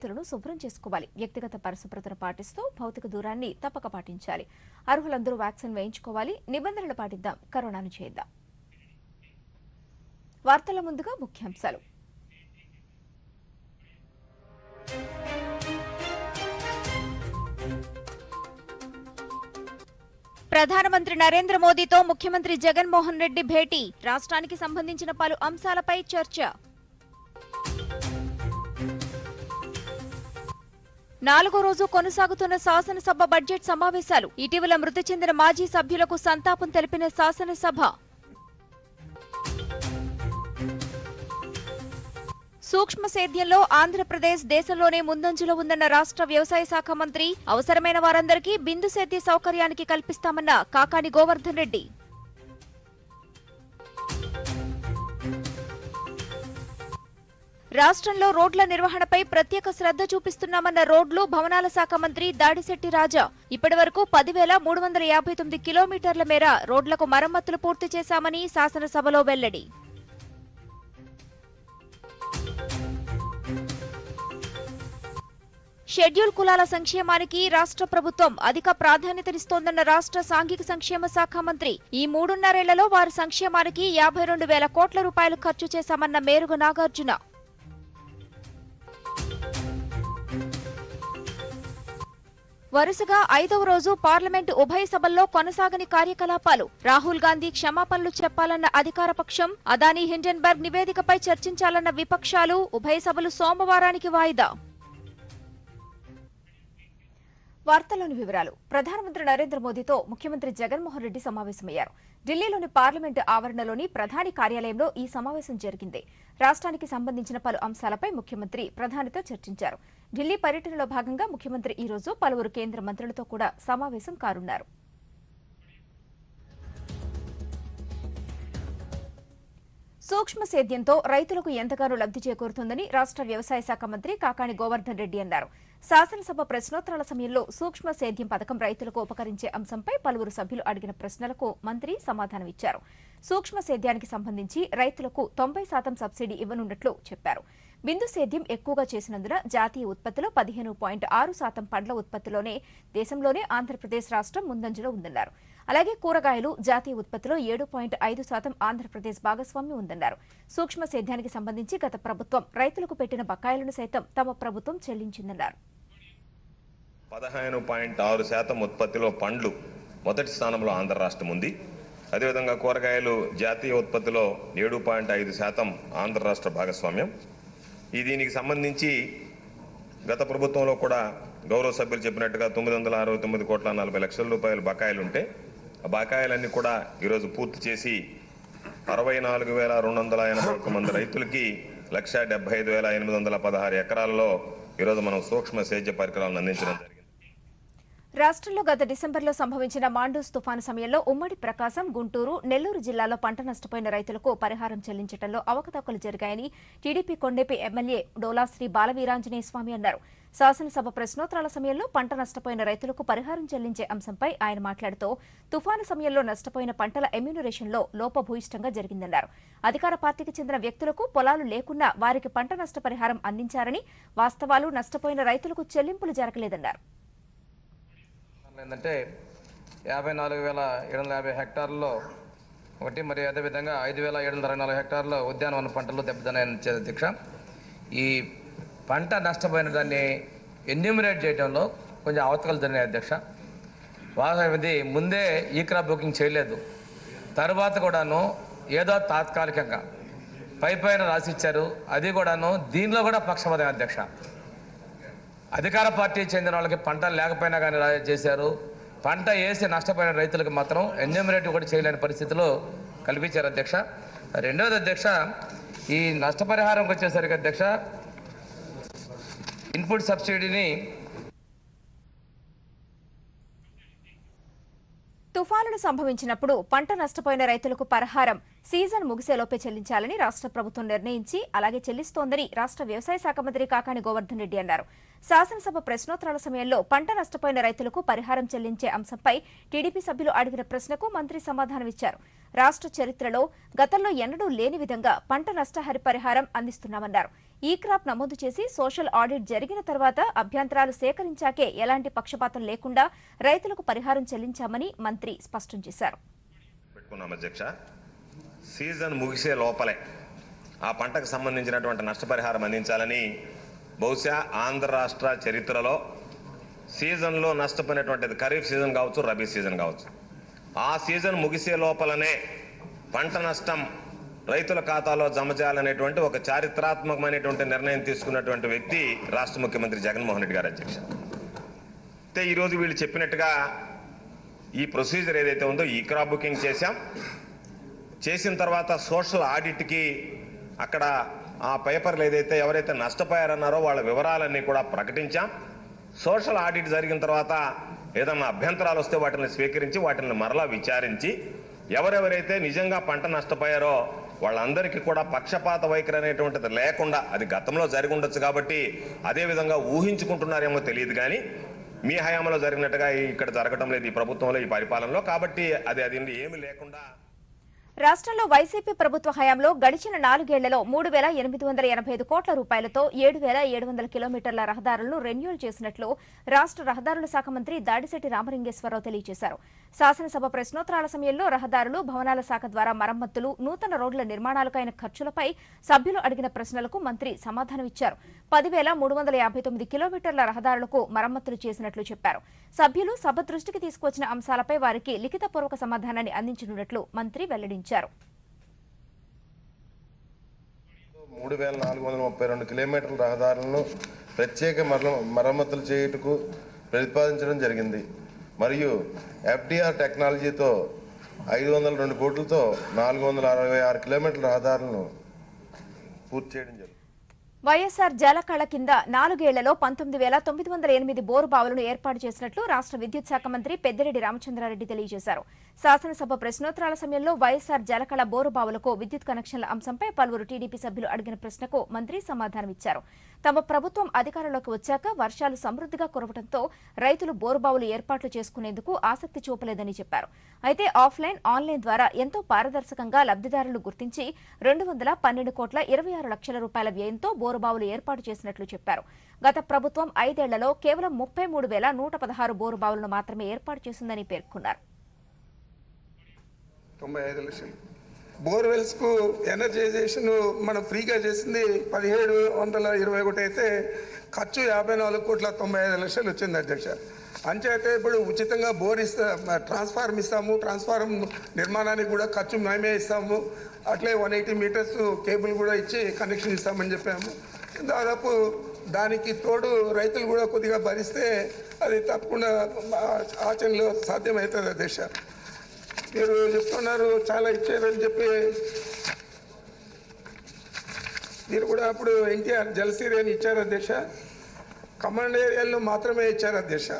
తులను శుభ్రం చేసుకోవాలి. వ్యక్తిగత పరిశుభ్రతను పాటిస్తూ భౌతిక దూరాన్ని తప్పక పాటించాలి. అర్హులందరూ వ్యాక్సిన్ వేయించుకోవాలి. నిబంధనలు పాటిద్దాం, కరోనాను చేద్దాం. వార్తల ముందుగా ముఖ్యాంశాలు. ప్రధానమంత్రి నరేంద్ర మోదీతో ముఖ్యమంత్రి జగన్మోహన్ రెడ్డి భేటీ. రాష్ట్రానికి సంబంధించిన పలు అంశాలపై చర్చ. 4వ రోజు కొనసాగుతున్న శాసనసభ బడ్జెట్ సమావేశాలు. ఇటీవల మృతి చెందిన మాజీ సభ్యులకు సంతాపం తెలిపిన శాసనసభ. సూక్ష్మ సేద్యంలో ఆంధ్రప్రదేశ్ దేశంలోనే ముందంజలో ఉందన్న రాష్ట్ర వ్యవసాయ శాఖ మంత్రి. అవసరమైన వారందరికీ బిందు సేద్య సౌకర్యానికి కల్పిస్తామన్న కాకాని గోవర్ధన్ రెడ్డి. రాష్ట్రంలో రోడ్ల నిర్వహణపై ప్రత్యేక శ్రద్ధ చూపిస్తున్నామన్న రోడ్లు భవనాల శాఖ మంత్రి దాడిశెట్టి రాజా. ఇప్పటివరకు 10,359 కిలోమీటర్ల మేర రోడ్లకు మరమ్మతులు పూర్తి చేశామని శాసనసభలో వెల్లడి. షెడ్యూల్ కులాల సంక్షేమానికి రాష్ట్ర ప్రభుత్వం అధిక ప్రాధాన్యతనిస్తోందన్న రాష్ట్ర సాంఘిక సంక్షేమ శాఖ మంత్రి. ఈ 3.5 ఏళ్లలో వారి సంక్షేమానికి 52,000 కోట్ల రూపాయలు ఖర్చు చేశామన్న మేరుగ నాగార్జున. వరుసగా 5వ రోజు పార్లమెంటు ఉభయ సభల్లో కొనసాగని కార్యకలాపాలు. రాహుల్ గాంధీ క్షమాపణలు చెప్పాలన్న అధికార పక్షం, అదానీ హిండెన్బర్గ్ నివేదికపై చర్చించాలన్న విపక్షాలు. ఉభయ సభలు సోమవారానికి వాయిదా. వార్తల్లోని వివరాలు. ప్రధానమంత్రి నరేంద్ర మోదీతో ముఖ్యమంత్రి జగన్మోహన్ రెడ్డి సమావేశమయ్యారు. ఢిల్లీలోని పార్లమెంటు ఆవరణలోని ప్రధాని కార్యాలయంలో ఈ సమావేశం జరిగింది. రాష్ట్రానికి సంబంధించిన పలు అంశాలపై ముఖ్యమంత్రి ప్రధానితో చర్చించారు. ఢిల్లీ పర్యటనలో భాగంగా ముఖ్యమంత్రి ఈ రోజు పలువురు కేంద్ర మంత్రులతో కూడా సమావేశం కానున్నారు. సూక్ష్మ సేద్యంతో రైతులకు ఎంతగానో లబ్ధి చేకూరుతుందని రాష్ట్ర వ్యవసాయ శాఖ మంత్రి కాకాని గోవర్ధన్ రెడ్డి అన్నారు. శాసనసభ ప్రశ్నోత్తరాల సమయంలో సూక్ష్మ సేద్యం పథకం రైతులకు ఉపకరించే అంశంపై పలువురు సభ్యులు అడిగిన ప్రశ్నలకు మంత్రి సమాధానమిచ్చారు. సూక్ష్మ సేద్యానికి సంబంధించి రైతులకు 90% సబ్సిడీ ఇవ్వనున్నట్లు చెప్పారు. బిందు సేద్యం ఎక్కువగా చేసినందున జాతీయ ఉత్పత్తిలో 15.6% పండ్ల ఉత్పత్తిలోనే దేశంలోనే ఆంధ్రప్రదేశ్ రాష్ట్రం ముందంజలో ఉందన్నారు. అలాగే కూరగాయలు జాతీయ ఉత్పత్తిలో 7.5% ఆంధ్రప్రదేశ్ భాగస్వామ్యం ఉందన్నారు. సూక్ష్మ సేద్యానికి సంబంధించి గత ప్రభుత్వం రైతులకు పెట్టిన బకాయిలను సైతం తమ ప్రభుత్వం చెల్లించిందన్నారు. 15.6% ఉత్పత్తిలో పండ్లు మొదటి స్థానంలో ఆంధ్ర రాష్ట్రం ఉంది. అదేవిధంగా కూరగాయలు జాతీయ ఉత్పత్తిలో 7.5% ఆంధ్ర రాష్ట్ర భాగస్వామ్యం. దీనికి సంబంధించి గత ప్రభుత్వంలో కూడా గౌరవ సభ్యులు చెప్పినట్టుగా 969 కోట్ల 40 లక్షల రూపాయల బకాయిలు ఉంటే ఆ బకాయిలన్నీ కూడా ఈరోజు పూర్తి చేసి 64,281 మంది రైతులకి 1,75,816 ఎకరాల్లో ఈరోజు మనం సూక్ష్మ సేద్య పరికరాలను అందించడం జరిగింది. రాష్ట్రంలో గత డిసెంబర్లో సంభవించిన మాండూస్ తుఫాను సమయంలో ఉమ్మడి ప్రకాశం, గుంటూరు, నెల్లూరు జిల్లాలో పంట నష్టపోయిన రైతులకు పరిహారం చెల్లించడంలో అవకతవకలు జరిగాయని టీడీపీ కొండేపి ఎమ్మెల్యే డోలాశ్రీ బాలవీరాంజనేయ స్వామి అన్నారు. శాసనసభ ప్రశ్నోత్తరాల సమయంలో పంట నష్టపోయిన రైతులకు పరిహారం చెల్లించే అంశంపై ఆయన మాట్లాడుతూ తుఫాను సమయంలో నష్టపోయిన పంటల ఎమ్యూనరేషన్లో లోపభూయిష్టంగా జరిగిందన్నారు. అధికార పార్టీకి చెందిన వ్యక్తులకు పొలాలు లేకున్నా వారికి పంట నష్టపరిహారం అందించారని, వాస్తవాలు నష్టపోయిన రైతులకు చెల్లింపులు జరగలేదన్నారు. ఏంటంటే 54,750 హెక్టార్లలో ఒకటి, మరి అదేవిధంగా 5,724 హెక్టార్లో ఉద్యానవన పంటలు దెబ్బతిన్నాయని అధ్యక్ష. ఈ పంట నష్టపోయిన దాన్ని ఎన్యూమినేట్ చేయడంలో కొంచెం అవతకలు జరిగినాయి అధ్యక్ష. ఇది ముందే ఈ క్రాప్ బుకింగ్ చేయలేదు, తర్వాత కూడాను ఏదో తాత్కాలికంగా పైన రాసిచ్చారు. అది కూడాను దీనిలో కూడా పక్షపాతం అధ్యక్ష. అధికార పార్టీ చెందిన వాళ్ళకి పంట లేకపోయినా కానీ చేశారు. పంట వేసి నష్టపోయిన రైతులకు మాత్రం ఎన్యూమరేట్ కూడా చేయలేని పరిస్థితిలో కల్పించారు అధ్యక్ష. రెండవది అధ్యక్ష, ఈ నష్టపరిహారంకి వచ్చేసరికి అధ్యక్ష ఇన్పుట్ సబ్సిడీని తుఫానులు సంభవించినప్పుడు పంట నష్టపోయిన రైతులకు పరిహారం సీజన్ ముగిసేలోపే చెల్లించాలని రాష్ట్ర ప్రభుత్వం నిర్ణయించి అలాగే చెల్లిస్తోందని రాష్ట్ర వ్యవసాయ శాఖ మంత్రి కాకాని గోవర్ధన్ రెడ్డి అన్నారు. శాసనసభ ప్రశ్నోత్తరాల సమయంలో పంట నష్టపోయిన రైతులకు పరిహారం చెల్లించే అంశంపై టీడీపీ సభ్యులు అడిగిన ప్రశ్నకు మంత్రి సమాధానమిచ్చారు. రాష్ట్ర చరిత్రలో గతంలో ఎన్నడూ లేని విధంగా పంట నష్టపరిహారం అందిస్తున్నామన్నారు. ఈ క్రాప్ నమోదు చేసి సోషల్ ఆడిట్ జరిగిన తర్వాత అభ్యంతరాలు సేకరించాకే ఎలాంటి పక్షపాతం లేకుండా రైతులకు పరిహారం చెల్లించామని మంత్రి స్పష్టం చేశారు. సీజన్ ముగిసే లోపలే ఆ పంటకు సంబంధించినటువంటి నష్టపరిహారం అందించాలని బహుశా ఆంధ్ర రాష్ట్ర చరిత్రలో సీజన్లో నష్టపోయినటువంటిది ఖరీఫ్ సీజన్ కావచ్చు, రబీ సీజన్ కావచ్చు, ఆ సీజన్ ముగిసే లోపలనే పంట నష్టం రైతుల ఖాతాలో జమ చేయాలనేటువంటి ఒక చారిత్రాత్మకమైనటువంటి నిర్ణయం తీసుకున్నటువంటి వ్యక్తి రాష్ట్ర ముఖ్యమంత్రి జగన్మోహన్ రెడ్డి గారు అధ్యక్ష. అయితే ఈరోజు వీళ్ళు చెప్పినట్టుగా ఈ ప్రొసీజర్ ఏదైతే ఉందో ఈ క్రాప్ బుకింగ్ చేసిన తర్వాత సోషల్ ఆడిట్కి అక్కడ ఆ పేపర్లు ఏదైతే ఎవరైతే నష్టపోయారన్నారో వాళ్ళ వివరాలన్నీ కూడా ప్రకటించాం. సోషల్ ఆడిట్ జరిగిన తర్వాత ఏదన్నా అభ్యంతరాలు వస్తే వాటిని స్వీకరించి వాటిని మరలా విచారించి ఎవరెవరైతే నిజంగా పంట నష్టపోయారో వాళ్ళందరికీ కూడా పక్షపాత వైఖరి అనేటువంటిది లేకుండా, అది గతంలో జరిగి ఉండొచ్చు కాబట్టి అదేవిధంగా ఊహించుకుంటున్నారేమో తెలియదు, కానీ మీ హయాంలో జరిగినట్టుగా ఇక్కడ జరగడం లేదు ఈ ప్రభుత్వంలో, ఈ పరిపాలనలో. కాబట్టి అది ఏమీ లేకుండా రాష్ట్రంలో వైసీపీ ప్రభుత్వ హయాంలో గడిచిన 4 ఏళ్లలో 3,885 కోట్ల రూపాయలతో 7,700 కిలోమీటర్ల రహదారులను రెన్యూల్ చేసినట్లు రాష్ట్ర రహదారుల శాఖ మంత్రి దాడిశెట్టి రామలింగేశ్వరరావు తెలియజేశారు. శాసనసభ ప్రశ్నోత్తరాల సమయంలో రహదారులు, భవనాల శాఖ ద్వారా మరమ్మతులు, నూతన రోడ్ల నిర్మాణాలకైన ఖర్చులపై సభ్యులు అడిగిన ప్రశ్నలకు మంత్రి సమాధానమిచ్చారు. 10,359 కిలోమీటర్ల రహదారులకు మరమ్మతులు చేసినట్లు చెప్పారు. సభ్యులు సభ దృష్టికి తీసుకువచ్చిన అంశాలపై వారికి లిఖితపూర్వక సమాధానాన్ని అందించనున్నట్లు మంత్రి వెల్లడించారు. 3,432 కిలోమీటర్ల రహదారులను ప్రత్యేక మరమ్మతులు చేయుటకు ప్రతిపాదించడం జరిగింది. మరియు FDR టెక్నాలజీతో 502 కోట్లతో 466 కిలోమీటర్ల రహదారులను పూర్తి చేయడం జరిగింది. వైఎస్సార్ జలకళ కింద 4 ఏళ్లలో 19,908 బోరు బావులను ఏర్పాటు చేసినట్లు రాష్ట్ర విద్యుత్ శాఖ మంత్రి పెద్దిరెడ్డి రామచంద్రారెడ్డి తెలియజేశారు. శాసనసభ ప్రశ్నోత్తరాల సమయంలో వైఎస్సార్ జలకళ బోరు బావులకు విద్యుత్ కనెక్షన్ల అంశంపై పలువురు టీడీపీ సభ్యులు అడిగిన ప్రశ్నకు మంత్రి సమాధానమిచ్చారు. తమ ప్రభుత్వం అధికారంలోకి వచ్చాక వర్షాలు సమృద్ధిగా కురవడంతో రైతులు బోరుబావులు ఏర్పాట్లు చేసుకునేందుకు ఆసక్తి చూపలేదని చెప్పారు. అయితే ఆఫ్లైన్, ఆన్లైన్ ద్వారా ఎంతో పారదర్శకంగా లబ్ధిదారులు గుర్తించి 212 కోట్ల 26 లక్షల రూపాయల వ్యయంతో బోరుబావులు ఏర్పాటు చేసినట్లు చెప్పారు. గత ప్రభుత్వం 5 ఏళ్లలో కేవలం 33,116 బోరుబావులను మాత్రమే ఏర్పాటు చేసిందని పేర్కొన్నారు. 95 లక్షలు బోర్వెల్స్ కు ఎనర్జైజేషన్ మనం ఫ్రీగా చేసింది 1,721 అయితే ఖర్చు 54,95 లక్షలు వచ్చింది అధ్యక్ష. అంచేతే ఇప్పుడు ఉచితంగా బోర్ ట్రాన్స్ఫార్మ్ ఇస్తాము, ట్రాన్స్ఫార్మ్ నిర్మాణానికి కూడా ఖర్చు మేమే ఇస్తాము. అట్లే 180 మీటర్స్ కేబుల్ కూడా ఇచ్చి కనెక్షన్ ఇస్తామని చెప్పాము. దాదాపు దానికి తోడు రైతులు కూడా కొద్దిగా భరిస్తే అది తప్పకుండా ఆచరణలో సాధ్యమవుతుంది అధ్యక్ష. మీరు చెప్తున్నారు చాలా ఇచ్చారని చెప్పి, మీరు కూడా అప్పుడు ఎన్టీఆర్ జలసిరి ఇచ్చారు అధ్యక్ష. కమాండ్ ఏరియాల్లో మాత్రమే ఇచ్చారు అధ్యక్ష.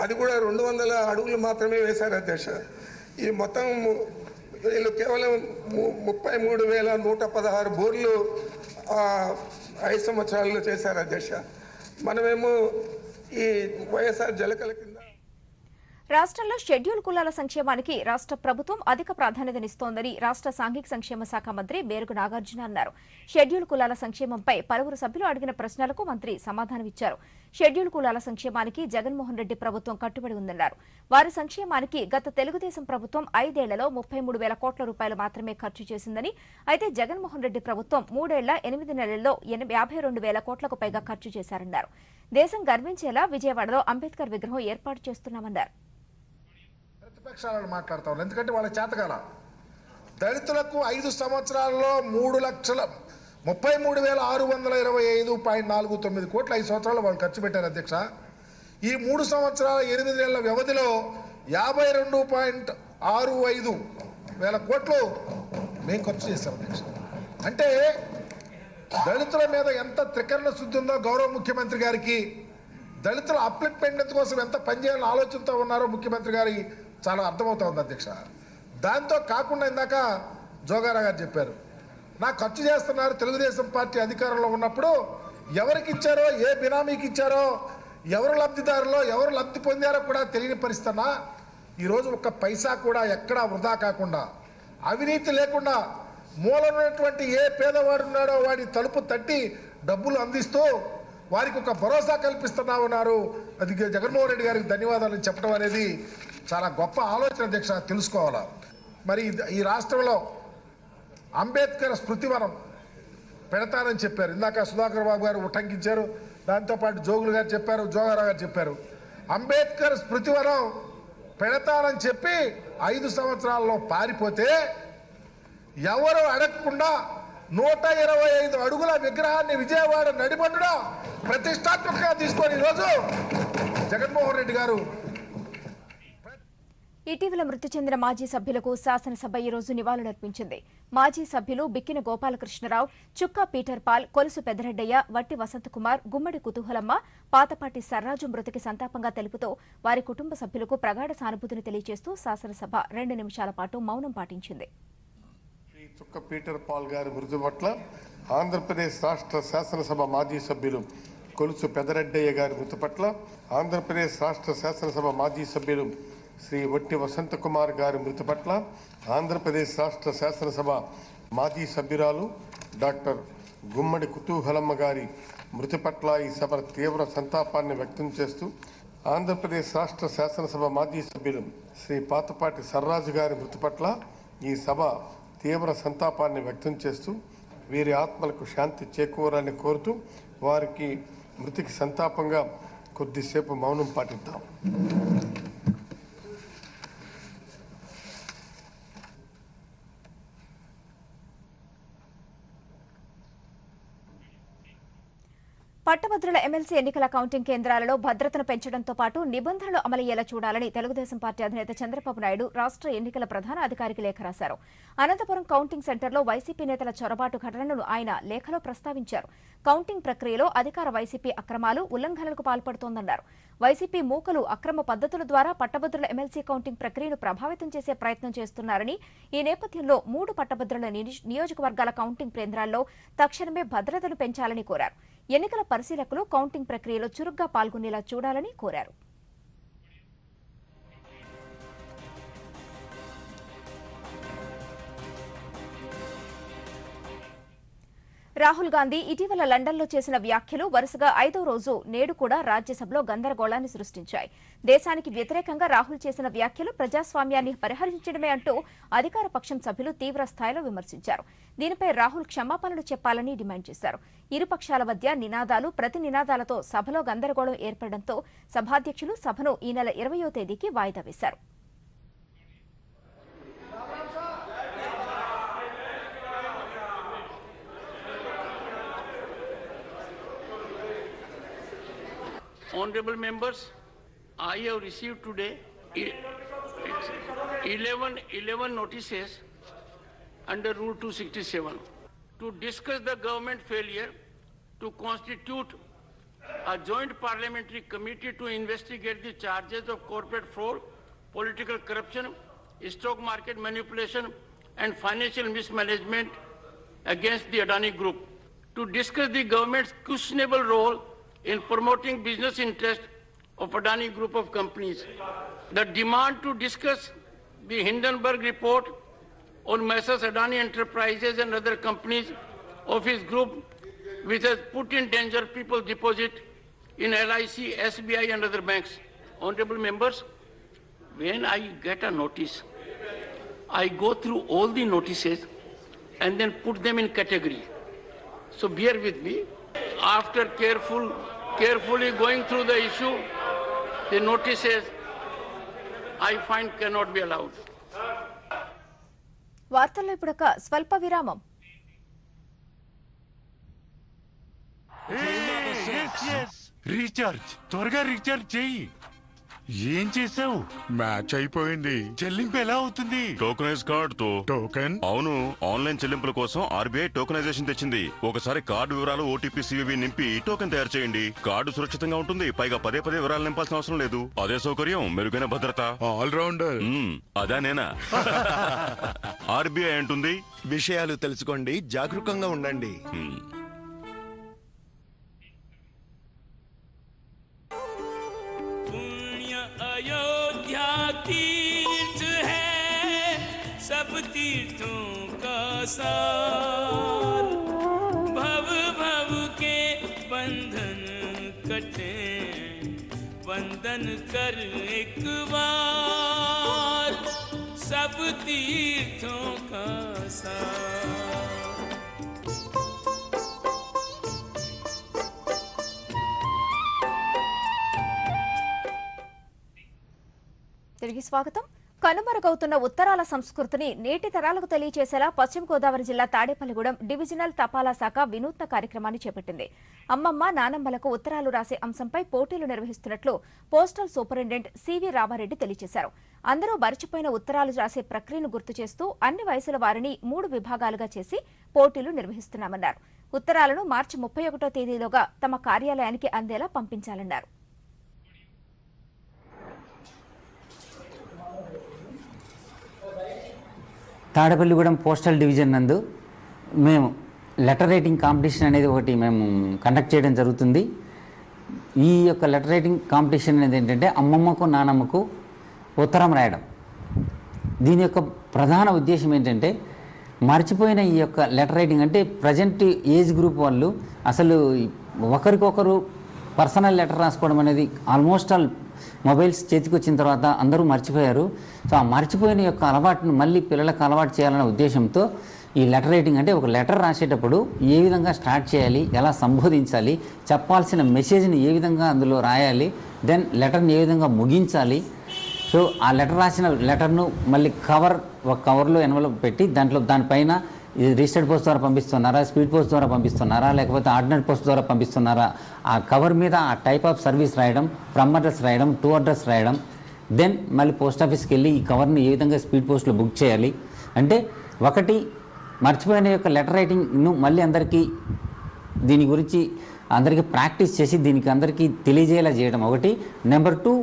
అది కూడా 200 అడుగులు మాత్రమే వేశారు అధ్యక్ష. ఈ మొత్తం వీళ్ళు కేవలం 33,116 బోర్లు 5 సంవత్సరాల్లో చేశారు అధ్యక్ష. మనమేమో ఈ వైఎస్ఆర్ జలకళ కింద రాష్ట్రంలో షెడ్యూల్ కులాల సంక్షేమానికి రాష్ట్ర ప్రభుత్వం అధిక ప్రాధాన్యతనిస్తోందని రాష్ట్ర సాంఘిక సంక్షేమ శాఖ మంత్రి బేరుగు నాగార్జున అన్నారు. షెడ్యూల్ కులాల సంక్షేమంపై పలువురు సభ్యులు అడిగిన ప్రశ్నలకు మంత్రి సమాధానమిచ్చారు. షెడ్యూల్ కులాల సంక్షేమానికి జగన్మోహన్ రెడ్డి ప్రభుత్వం కట్టుబడి ఉందన్నారు. వారి సంక్షేమానికి గత తెలుగుదేశం ప్రభుత్వం 5 ఏళ్లలో 33,000 కోట్ల రూపాయలు మాత్రమే ఖర్చు చేసిందని, అయితే జగన్మోహన్ రెడ్డి ప్రభుత్వం 3 ఏళ్ల 8 నెలల్లో 52,000 కోట్లకు పైగా ఖర్చు చేశారన్నారు. దేశం గర్వించేలా విజయవాడలో అంబేద్కర్ విగ్రహం ఏర్పాటు చేస్తున్నామన్నారు. ప్రతిపక్షాలను మాట్లాడుతూ ఉన్నారు, ఎందుకంటే వాళ్ళ చేతకాల దళితులకు 5 సంవత్సరాల్లో 3,33,625.49 కోట్లు 5 సంవత్సరాలు వాళ్ళు ఖర్చు పెట్టారు అధ్యక్ష. ఈ 3 సంవత్సరాల 8 నెలల వ్యవధిలో 52.65 వేల కోట్లు మేము ఖర్చు చేస్తాం అధ్యక్ష. అంటే దళితుల మీద ఎంత త్రికరణ శుద్ధి ఉందో గౌరవ ముఖ్యమంత్రి గారికి, దళితుల అప్లిట్మెంట్ కోసం ఎంత పనిచేయాలని ఆలోచనతో ఉన్నారో ముఖ్యమంత్రి గారికి చాలా అర్థమవుతుంది అధ్యక్ష. దాంతో కాకుండా ఇందాక జోగారా గారు చెప్పారు, నాకు ఖర్చు చేస్తున్నారు తెలుగుదేశం పార్టీ అధికారంలో ఉన్నప్పుడు ఎవరికి ఇచ్చారో, ఏ బినామీకి ఇచ్చారో, ఎవరు లబ్ధిదారులో, ఎవరు లబ్ధి పొందారో కూడా తెలియని పరిస్థితున్నా ఈరోజు ఒక్క పైసా కూడా ఎక్కడా వృధా కాకుండా, అవినీతి లేకుండా, మూలనున్నటువంటి ఏ పేదవాడు ఉన్నాడో వాడి తలుపు తట్టి డబ్బులు అందిస్తూ వారికి ఒక భరోసా కల్పిస్తున్నా ఉన్నారు. అది జగన్మోహన్ రెడ్డి గారికి ధన్యవాదాలు చెప్పడం అనేది చాలా గొప్ప ఆలోచన అధ్యక్ష, తెలుసుకోవాలా. మరి ఈ రాష్ట్రంలో అంబేద్కర్ స్మృతివనం పెడతానని చెప్పారు. ఇందాక సుధాకర్ బాబు గారు ఉటంకించారు, దాంతోపాటు జోగులు గారు చెప్పారు, జోగారావు గారు చెప్పారు. అంబేద్కర్ స్మృతివనం పెడతానని చెప్పి 5 సంవత్సరాల్లో పారిపోతే ఎవరు అడగకుండా 125 అడుగుల విగ్రహాన్ని విజయవాడ నడిబొడ్డున ప్రతిష్టాత్మకంగా తీసుకొని ఈరోజు జగన్మోహన్ రెడ్డి గారు. ఇటీవల మృతి చెందిన మాజీ సభ్యులకు శాసనసభ ఈ రోజు నివాళులర్పించింది. మాజీ సభ్యులు బిక్కిన గోపాలకృష్ణరావు, చుక్కా పీటర్ పాల్, కొలుసు పెద్దరెడ్డయ్య, వట్టి వసంతకుమార్, గుమ్మడి కుతూహలమ్మ, పాతపాటి సర్రాజు మృతికి సంతాపంగా తెలుపుతూ వారి కుటుంబ సభ్యులకు ప్రగాఢ సానుభూతిని తెలియజేస్తూ శాసనసభ 2 నిమిషాల పాటు మౌనం పాటించింది. చుక్క పీటర్ పాల్ గారి మృతి పట్ల ఆంధ్రప్రదేశ్ రాష్ట్ర శాసనసభ మాజీ సభ్యులు కొలుసు పెదరెడ్డయ్య గారి మృతి పట్ల ఆంధ్రప్రదేశ్ రాష్ట్ర శాసనసభ మాజీ సభ్యులు శ్రీ వట్టి వసంతకుమార్ గారి మృతి పట్ల ఆంధ్రప్రదేశ్ రాష్ట్ర శాసనసభ మాజీ సభ్యురాలు డాక్టర్ గుమ్మడి కుతూహలమ్మ గారి మృతి పట్ల ఈ సభ తీవ్ర సంతాపాన్ని వ్యక్తం చేస్తూ ఆంధ్రప్రదేశ్ రాష్ట్ర శాసనసభ మాజీ సభ్యులు శ్రీ పాతపాటి సర్రాజు గారి మృతి పట్ల ఈ సభ తీవ్ర సంతాపాన్ని వ్యక్తం చేస్తూ వీరి ఆత్మలకు శాంతి చేకూరాలని కోరుతూ వారికి మృతికి సంతాపంగా కొద్దిసేపు మౌనం పాటిద్దాం. పట్టభద్రుల ఎమ్మెల్సీ ఎన్నికల కౌంటింగ్ కేంద్రాలలో భద్రతను పెంచడంతో పాటు నిబంధనలు అమలయ్యేలా చూడాలని తెలుగుదేశం పార్టీ అధినేత చంద్రబాబు నాయుడు రాష్ట్ర ఎన్నికల ప్రధాన అధికారికి లేఖ రాశారు. అనంతపురం కౌంటింగ్ సెంటర్లో వైసీపీ నేతల చొరబాటు ఘటనను ఆయన లేఖలో ప్రస్తావించారు. కౌంటింగ్ ప్రక్రియలో అధికార వైసీపీ అక్రమాలు, ఉల్లంఘనలకు పాల్పడుతోందన్నారు. వైసీపీ మూకలు అక్రమ పద్ధతుల ద్వారా పట్టభద్రుల ఎమ్మెల్సీ కౌంటింగ్ ప్రక్రియను ప్రభావితం చేసే ప్రయత్నం చేస్తున్నారని, ఈ నేపథ్యంలో 3 పట్టభద్రుల నియోజకవర్గాల కౌంటింగ్ కేంద్రాల్లో తక్షణమే భద్రతను పెంచాలని కోరారు. ఎన్నికల పరిశీలకులు కౌంటింగ్ ప్రక్రియలో చురుగ్గా పాల్గొనేలా చూడాలని కోరారు. రాహుల్ గాంధీ ఇటీవల లండన్లో చేసిన వ్యాఖ్యలు వరుసగా 5వ రోజు నేడు కూడా రాజ్యసభలో గందరగోళాన్ని సృష్టించాయి. దేశానికి వ్యతిరేకంగా రాహుల్ చేసిన వ్యాఖ్యలు ప్రజాస్వామ్యాన్ని పరిహరించడమే అంటూ అధికార పక్షం సభ్యులు తీవ్ర స్థాయిలో విమర్శించారు. దీనిపై రాహుల్ క్షమాపణలు చెప్పాలని డిమాండ్ చేశారు. ఇరుపక్షాల మధ్య నినాదాలు, ప్రతి నినాదాలతో సభలో గందరగోళం ఏర్పడడంతో సభాధ్యక్షులు సభను ఈ నెల 20వ తేదీకి వాయిదా వేశారు. Honorable members, I have received today 11 notices under Rule 267 to discuss the government failure to constitute a joint parliamentary committee to investigate the charges of corporate fraud, political corruption, stock market manipulation and financial mismanagement against the Adani Group, to discuss the government's questionable role in promoting business interests of Adani Group of companies. The demand to discuss the Hindenburg report on Messrs. Adani Enterprises and other companies of his group, which has put in danger people's deposit in LIC, SBI and other banks. Honorable members, when I get a notice, I go through all the notices and then put them in category. So bear with me. After carefully going through the issue, the notices I find cannot be allowed. వార్తల్లో ఇప్పుడొక స్వల్ప విరామం. Recharge త్వరగా recharge చెయ్యి. ఏం చేసావు? Match అయిపోయింది. చెల్లింపు ఎలా అవుతుంది? టోకనైజ్ కార్డ్ తో. టోకెన్? అవును, ఆన్లైన్ చెల్లింపుల కోసం ఆర్బీఐ టోకనైజేషన్ తెచ్చింది. ఒకసారి కార్డు వివరాలు, ఓటీపీ, సివివి నింపి టోకెన్ తయారు చేయండి. కార్డు సురక్షితంగా ఉంటుంది. పైగా పదే వివరాలు నింపాల్సిన అవసరం లేదు. అదే సౌకర్యం, మెరుగైన భద్రత. All rounder. అదా నేనా? ఆర్బీఐ అంటుంది, విషయాలు తెలుసుకోండి, జాగరూకంగా ఉండండి. अयोध्या तीर्थ है सब तीर्थों का सार, भव भव के वंदन कर एक बार सब तीर्थों का सार। తిరిగి స్వాగతం. కనుమరుగవుతున్న ఉత్తరాల సంస్కృతిని నేటి తరాలకు తెలియజేసేలా పశ్చిమ గోదావరి జిల్లా తాడేపల్లిగూడెం డివిజనల్ తపాలా శాఖ వినూత్న కార్యక్రమాన్ని చేపట్టింది. అమ్మమ్మ నానమ్మలకు ఉత్తరాలు రాసే అంశంపై పోటీలు నిర్వహిస్తున్నట్లు పోస్టల్ సూపరింటెండెంట్ సివి రామారెడ్డి తెలియజేశారు. అందరూ మరిచిపోయిన ఉత్తరాలు రాసే ప్రక్రియను గుర్తు చేస్తూ అన్ని వయసుల వారిని 3 విభాగాలుగా చేసి పోటీలు నిర్వహిస్తున్నామన్నారు. ఉత్తరాలను మార్చి 31వ తేదీలోగా తమ కార్యాలయానికి అందేలా పంపించాలన్నారు. తాడేపల్లిగూడెం పోస్టల్ డివిజన్ నందు మేము లెటర్ రైటింగ్ కాంపిటీషన్ అనేది ఒకటి మేము కండక్ట్ చేయడం జరుగుతుంది. ఈ యొక్క లెటర్ రైటింగ్ కాంపిటీషన్ అనేది ఏంటంటే అమ్మమ్మకు నానమ్మకు ఉత్తరం రాయడం. దీని యొక్క ప్రధాన ఉద్దేశం ఏంటంటే మర్చిపోయిన ఈ యొక్క లెటర్ రైటింగ్ అంటే ప్రజెంట్ ఏజ్ గ్రూప్ వాళ్ళు అసలు ఒకరికొకరు పర్సనల్ లెటర్ రాసుకోవడం అనేది ఆల్మోస్ట్ ఆల్ మొబైల్స్ చేతికి వచ్చిన తర్వాత అందరూ మర్చిపోయారు. సో ఆ మర్చిపోయిన యొక్క అలవాటును మళ్ళీ పిల్లలకు అలవాటు చేయాలనే ఉద్దేశంతో ఈ లెటర్ రైటింగ్ అంటే ఒక లెటర్ రాసేటప్పుడు ఏ విధంగా స్టార్ట్ చేయాలి, ఎలా సంబోధించాలి, చెప్పాల్సిన మెసేజ్ని ఏ విధంగా అందులో రాయాలి, దెన్ లెటర్ని ఏ విధంగా ముగించాలి. సో ఆ లెటర్ రాసిన లెటర్ను మళ్ళీ ఒక కవర్లో ఎన్వలప్ పెట్టి దానిపైన రిజిస్టర్డ్ పోస్ట్ ద్వారా పంపిస్తున్నారా, స్పీడ్ పోస్ట్ ద్వారా పంపిస్తున్నారా, లేకపోతే ఆర్డినరీ పోస్ట్ ద్వారా పంపిస్తున్నారా, ఆ కవర్ మీద ఆ టైప్ ఆఫ్ సర్వీస్ రాయడం, ఫ్రమ్ అడ్రస్ రాయడం, టు అడ్రస్ రాయడం, దెన్ మళ్ళీ పోస్ట్ ఆఫీస్కి వెళ్ళి ఈ కవర్ని ఏ విధంగా స్పీడ్ పోస్ట్లో బుక్ చేయాలి. అంటే ఒకటి మర్చిపోయిన యొక్క లెటర్ రైటింగ్ను మళ్ళీ అందరికీ దీని గురించి అందరికీ ప్రాక్టీస్ చేసి దీనికి అందరికీ తెలియజేయాలా చేయడం ఒకటి. నెంబర్ 2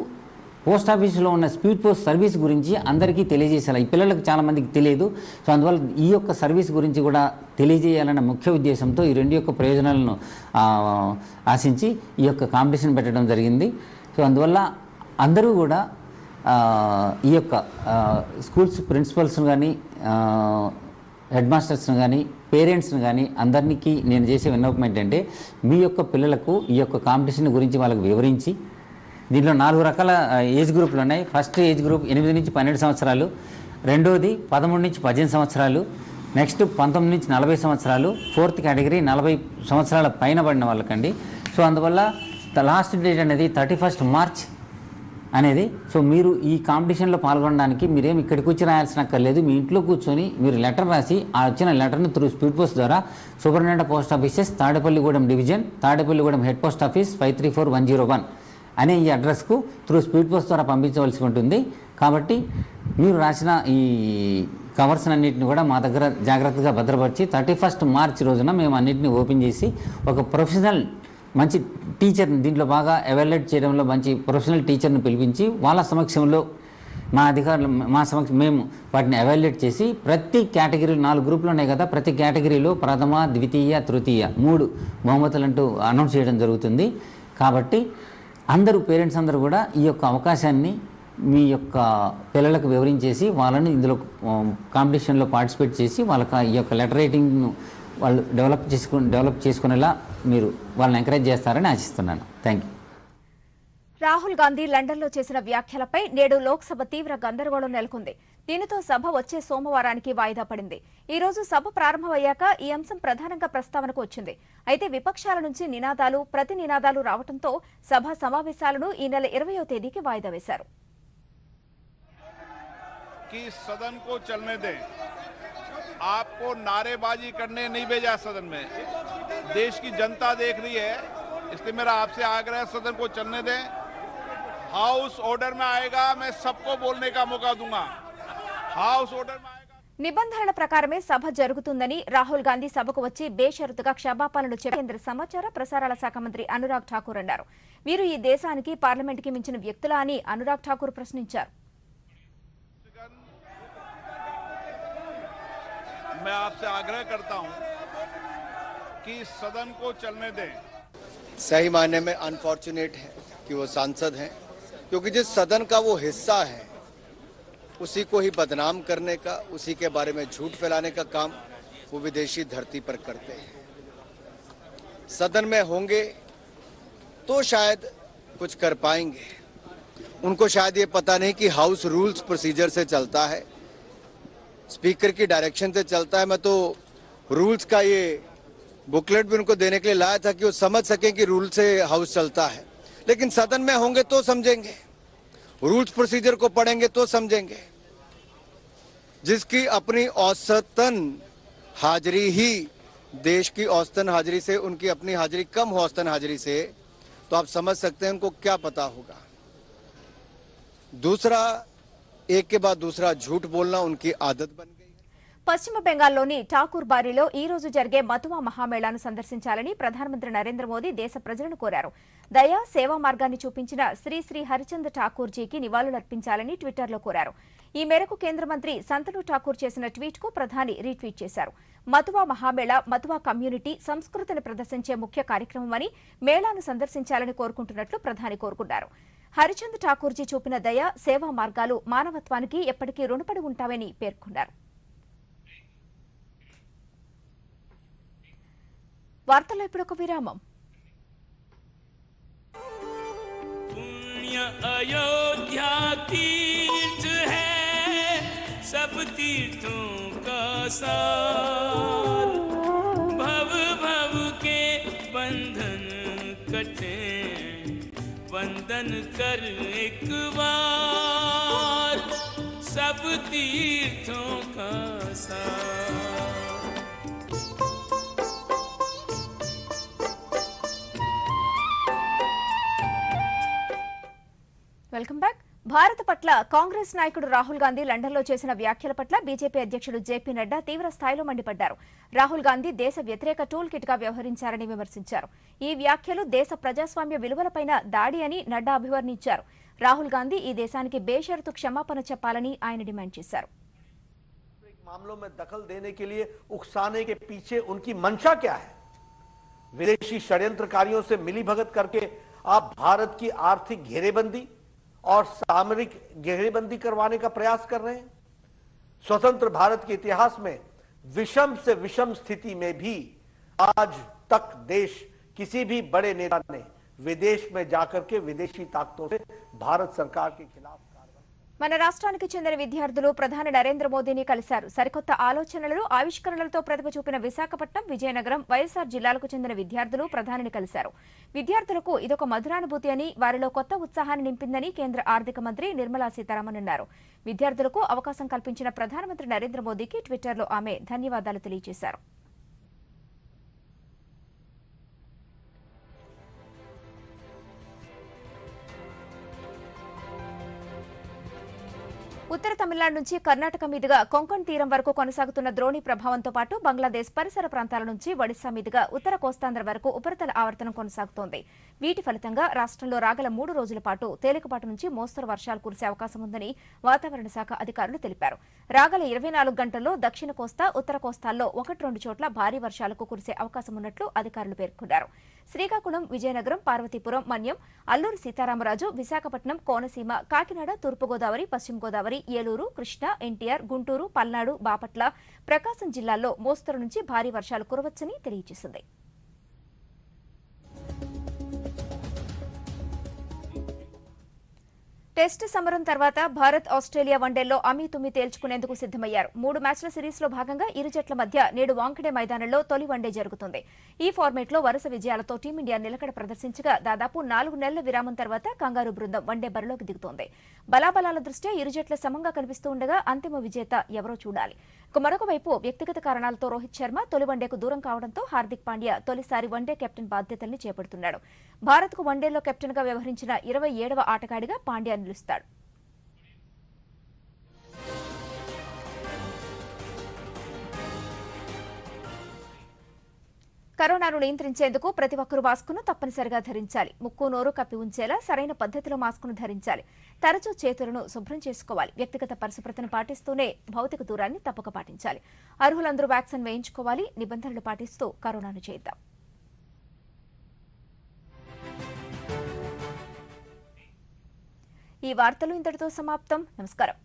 పోస్ట్ ఆఫీసులో ఉన్న స్పీడ్ పోస్ట్ సర్వీస్ గురించి అందరికీ తెలియజేసేలా. ఈ పిల్లలకు చాలామందికి తెలియదు. సో అందువల్ల ఈ యొక్క సర్వీస్ గురించి కూడా తెలియజేయాలన్న ముఖ్య ఉద్దేశంతో ఈ 2 యొక్క ప్రయోజనాలను ఆశించి ఈ యొక్క కాంపిటీషన్ పెట్టడం జరిగింది. సో అందువల్ల అందరూ కూడా ఈ యొక్క స్కూల్స్ ప్రిన్సిపల్స్ను కానీ హెడ్ మాస్టర్స్ని కానీ పేరెంట్స్ని కానీ అందరికీ నేను చేసే విన్నపం ఏంటంటే మీ యొక్క పిల్లలకు ఈ యొక్క కాంపిటీషన్ గురించి వాళ్ళకు వివరించి, దీంట్లో 4 రకాల ఏజ్ గ్రూపులు ఉన్నాయి. ఫస్ట్ ఏజ్ గ్రూప్ 8 నుంచి 12 సంవత్సరాలు, రెండోది 13 నుంచి 18 సంవత్సరాలు, నెక్స్ట్ 19 నుంచి 40 సంవత్సరాలు, 4th కేటగిరీ 40 సంవత్సరాల పైన పడిన వాళ్ళకండి. సో అందువల్ల లాస్ట్ డేట్ అనేది 31st మార్చ్ అనేది. సో మీరు ఈ కాంపిటీషన్లో పాల్గొనడానికి మీరేం ఇక్కడికి వచ్చి రాయాల్సిన అక్కర్లేదు. మీ ఇంట్లో కూర్చొని మీరు లెటర్ రాసి ఆ వచ్చిన లెటర్ని త్రూ స్పీడ్ పోస్ట్ ద్వారా superintendent post offices Tadepalligudem division, Tadepalligudem head post office 534101 అనే ఈ అడ్రస్కు త్రూ స్పీడ్ పోస్ట్ ద్వారా పంపించవలసి ఉంటుంది. కాబట్టి మీరు రాసిన ఈ కవర్స్ అన్నింటిని కూడా మా దగ్గర జాగ్రత్తగా భద్రపరిచి 31st మార్చ్ రోజున మేము అన్నింటినీ ఓపెన్ చేసి ఒక ప్రొఫెషనల్ మంచి టీచర్ని, దీంట్లో బాగా ఎవాల్యుయేట్ చేయడంలో మంచి ప్రొఫెషనల్ టీచర్ని పిలిపించి వాళ్ళ సమక్షంలో మా అధికారులు మేము వాటిని ఎవాల్యుయేట్ చేసి ప్రతి కేటగిరీలో 4 గ్రూపులు ఉన్నాయి కదా, ప్రతి కేటగిరీలో ప్రథమ, ద్వితీయ, తృతీయ 3 బహుమతులంటూ అనౌన్స్ చేయడం జరుగుతుంది. కాబట్టి అందరూ పేరెంట్స్ అందరూ కూడా ఈ యొక్క అవకాశాన్ని మీ యొక్క పిల్లలకు వివరించేసి వాళ్ళని ఇందులో కాంపిటీషన్లో పార్టిసిపేట్ చేసి వాళ్ళకి ఈ యొక్క లెటర్ రైటింగ్ను వాళ్ళు డెవలప్ చేసుకునేలా మీరు వాళ్ళని ఎంకరేజ్ చేస్తారని ఆశిస్తున్నాను. Thank you. రాహుల్ గాంధీ లండన్లో చేసిన వ్యాఖ్యలపై నేడు లోక్సభ తీవ్ర గందరగోళం నెలకొంది. దీనితో సభ వచ్చే సోమవారానికి వాయిదా పడింది. ఈ రోజు సభ ప్రారంభమయ్యాక ఈ అంశం ప్రధానంగా ప్రస్తావనకు వచ్చింది. అయితే విపక్షాల నుంచి ప్రతి నినాదాలు రావడంతో సభ సమావేశాలను ఈ నెల 20వ తేదీకి వాయిదా వేశారు. सदन को चलने दें, आपको नारेबाजी करने नहीं भेजा सदन में, देश की जनता देख रही है, इसलिए मेरा आपसे आग्रह है सदन को चलने दें. हाउस ऑर्डर में आएगा, मैं सबको बोलने का मौका दूंगा. हाउस ऑर्डर में నిబంధనల ప్రకారమే సభ జరుగుతుందని రాహుల్ గాంధీ సభకు వచ్చి బేషరతుగా క్షమాపణలు చెప్పి కేంద్ర సమాచార ప్రసారాల శాఖ మంత్రి అనురాగ్ ఠాకూర్ అన్నారు. వీరు ఈ దేశానికి పార్లమెంట్కి మించిన వ్యక్తులా అని అనురాగ్ ఠాకూర్ ప్రశ్నించారు. मैं आपसे आग्रह करता हूं कि सदन को चलने दें. सही मायने में अनफॉर्चुनेट है कि वो सांसद हैं, क्योंकि जिस सदन का वो हिस्सा है उसी को ही बदनाम करने का, उसी के बारे में झूठ फैलाने का काम वो विदेशी धरती पर करते हैं. सदन में होंगे तो शायद कुछ कर पाएंगे। उनको शायद ये पता नहीं कि हाउस रूल्स प्रोसीजर से चलता है, स्पीकर की डायरेक्शन से चलता है। मैं तो रूल्स का ये बुकलेट भी उनको देने के लिए लाया था कि वो समझ सकें कि रूल से हाउस चलता है। लेकिन सदन में होंगे तो समझेंगे, रूल्स प्रोसीजर को पढ़ेंगे तो समझेंगे। जिसकी अपनी औसतन हाजिरी ही देश की औसतन हाजिरी से, उनकी अपनी हाजिरी कम हो औसतन हाजिरी से, तो आप समझ सकते हैं उनको क्या पता होगा। दूसरा, एक के बाद दूसरा झूठ बोलना उनकी आदत बन गई। పశ్చిమ బెంగాల్లోని ఠాకూర్ బారిలో ఈ రోజు జరిగే మతువా మహామేళాను సందర్శించాలని ప్రధానమంత్రి నరేంద్ర మోదీ దేశ ప్రజలను కోరారు. దయా సేవా మార్గాన్ని చూపించిన శ్రీ శ్రీ హరిచంద్ ఠాకూర్జీకి నివాళులర్పించాలని ట్విట్టర్లో కోరారు. ఈ మేరకు కేంద్ర మంత్రి సంతను ఠాకూర్ చేసిన ట్వీట్కు ప్రధాని రీట్వీట్ చేశారు. మతువా మహామేళా మతువా కమ్యూనిటీ సంస్కృతిని ప్రదర్శించే ముఖ్య కార్యక్రమమని, మేళాను సందర్శించాలని కోరుకుంటున్నట్లు ప్రధాని కోరుకున్నారు. హరిచంద్ ఠాకూర్జీ చూపిన దయ, సేవా మార్గాలు మానవత్వానికి ఎప్పటికీ రుణపడి ఉంటామని పేర్కొన్నారు. వార్తల్లో ఇప్పుడు ఒక విరామం. पुण्य अयोध्या तीर्थ है सब तीर्थों का सार, भव भव के बंधन कटे वंदन कर एक बार सब तीर्थों का सार। Welcome back. భారత్ పట్ల కాంగ్రెస్ నాయకుడు రాహుల్ గాంధీ లండన్లో చేసిన వ్యాఖ్యల పట్ల బీజేపీ అధ్యక్షుడు జేపీ నడ్డా తీవ్ర స్థాయిలో మండిపడ్డారు. రాహుల్ గాంధీ దేశ వ్యతిరేక టూల్ కిట్ గా వ్యవహరించారని విమర్శించారు. ఈ వ్యాఖ్యలు దేశ ప్రజాస్వామ్య విలువలపైన దాడి అని నడ్డా అభివర్ణించారు. రాహుల్ గాంధీ ఈ దేశానికి బేషరతు క్షమాపణ చెప్పాలని ఆయన డిమాండ్ చేశారు. मामलों में दखल देने के लिए उकसाने के पीछे उनकी मंशा क्या है? विदेशी षड्यंत्रकारियों से मिलीभगत करके आप भारत की आर्थिक घेरेबंदी और सामरिक घेरेबंदी करवाने का प्रयास कर रहे हैं। स्वतंत्र भारत के इतिहास में विषम से विषम स्थिति में भी आज तक देश किसी भी बड़े नेता ने विदेश में जाकर के विदेशी ताकतों से भारत सरकार के खिलाफ మన రాష్ట్రానికి చెందిన విద్యార్థులు ప్రధాని నరేంద్ర మోదీని కలిశారు. సరికొత్త ఆలోచనలు, ఆవిష్కరణలతో ప్రతిభ చూపిన విశాఖపట్నం, విజయనగరం, వైఎస్ఆర్ జిల్లాలకు చెందిన విద్యార్థులు ప్రధానిని కలిశారు. విద్యార్థులకు ఇదొక మధురానుభూతి అని, వారిలో కొత్త ఉత్సాహాన్ని నింపిందని కేంద్ర ఆర్థిక మంత్రి నిర్మలా సీతారామన్ అన్నారు. విద్యార్థులకు అవకాశం కల్పించిన ప్రధానమంత్రి నరేంద్ర మోదీకి ట్విట్టర్లో ఆమె ధన్యవాదాలు తెలియజేశారు. ఉత్తర తమిళనాడు నుంచి కర్ణాటక మీదుగా కొంకణ్ తీరం వరకు కొనసాగుతున్న ద్రోణి ప్రభావంతో పాటు బంగ్లాదేశ్ పరిసర ప్రాంతాల నుంచి ఒడిశా మీదుగా ఉత్తర కోస్తాంధ్ర వరకు ఉపరితల ఆవర్తనం కొనసాగుతోంది. వీటి ఫలితంగా రాష్ట్రంలో రాగల 3 రోజుల పాటు తేలికపాటి నుంచి మోస్తరు వర్షాలు కురిసే అవకాశం ఉందని వాతావరణ శాఖ అధికారులు తెలిపారు. రాగల 24 గంటల్లో దక్షిణ కోస్తా, ఉత్తర కోస్తాల్లో 1-2 చోట్ల భారీ వర్షాలకు కురిసే అవకాశం ఉన్నట్లు అధికారులు పేర్కొన్నారు. శ్రీకాకుళం, విజయనగరం, పార్వతీపురం, మన్యం, అల్లూరు సీతారామరాజు, విశాఖపట్నం, కోనసీమ, కాకినాడ, తూర్పుగోదావరి, పశ్చిమ గోదావరి, ఏలూరు, కృష్ణా, ఎన్టీఆర్, గుంటూరు, పల్నాడు, బాపట్ల, ప్రకాశం జిల్లాల్లో మోస్తరు నుంచి భారీ వర్షాలు కురవచ్చని తెలియజేసింది. టెస్ట్ సమరం తర్వాత భారత్, ఆస్ట్రేలియా వన్డేల్లో అమీతుమీ తేల్చుకునేందుకు సిద్దమయ్యారు. 3 మ్యాచ్ల సిరీస్లో భాగంగా ఇరు జట్ల మధ్య నేడు వాంఖడే మైదానంలో తొలి వన్డే జరుగుతుంది. ఈ ఫార్మేట్లో వరుస విజయాలతో టీమిండియా నిలకడ ప్రదర్శించగా దాదాపు 4 నెలల విరామం తర్వాత కంగారు బృందం వన్డే బరిలోకి దిగుతోంది. బలాబలాల దృష్ట్యా ఇరు జట్ల సమంగా కనిపిస్తూ ఉండగా అంతిమ విజేత ఎవరో చూడాలి. మరొక వైపు వ్యక్తిగత కారణాలతో రోహిత్ శర్మ తొలి వన్డేకు దూరం కావడంతో హార్దిక్ పాండ్యా తొలిసారి వన్డే కెప్టెన్ బాధ్యతల్ని చేపడుతున్నాడు. భారత్కు వన్డేలో కెప్టెన్గా వ్యవహరించిన 27వ ఆటగాడిగా పాండ్యా నిలుస్తాడు. కరోనాను నియంత్రించేందుకు ప్రతి ఒక్కరూ మాస్కును తప్పనిసరిగా ధరించాలి. ముక్కు, నోరు కప్పి ఉంచేలా సరైన పద్ధతిలో మాస్కును ధరించాలి. తరచూ చేతులను శుభ్రం చేసుకోవాలి. వ్యక్తిగత పరిశుభ్రతను పాటిస్తూనే భౌతిక దూరాన్ని తప్పక పాటించాలి. అర్హులందరూ వ్యాక్సిన్ వేయించుకోవాలి. నిబంధనలు పాటిస్తూ కరోనాను జయిద్దాం. ఈ వార్తలు ఇంతటితో సమాప్తం. నమస్కారం.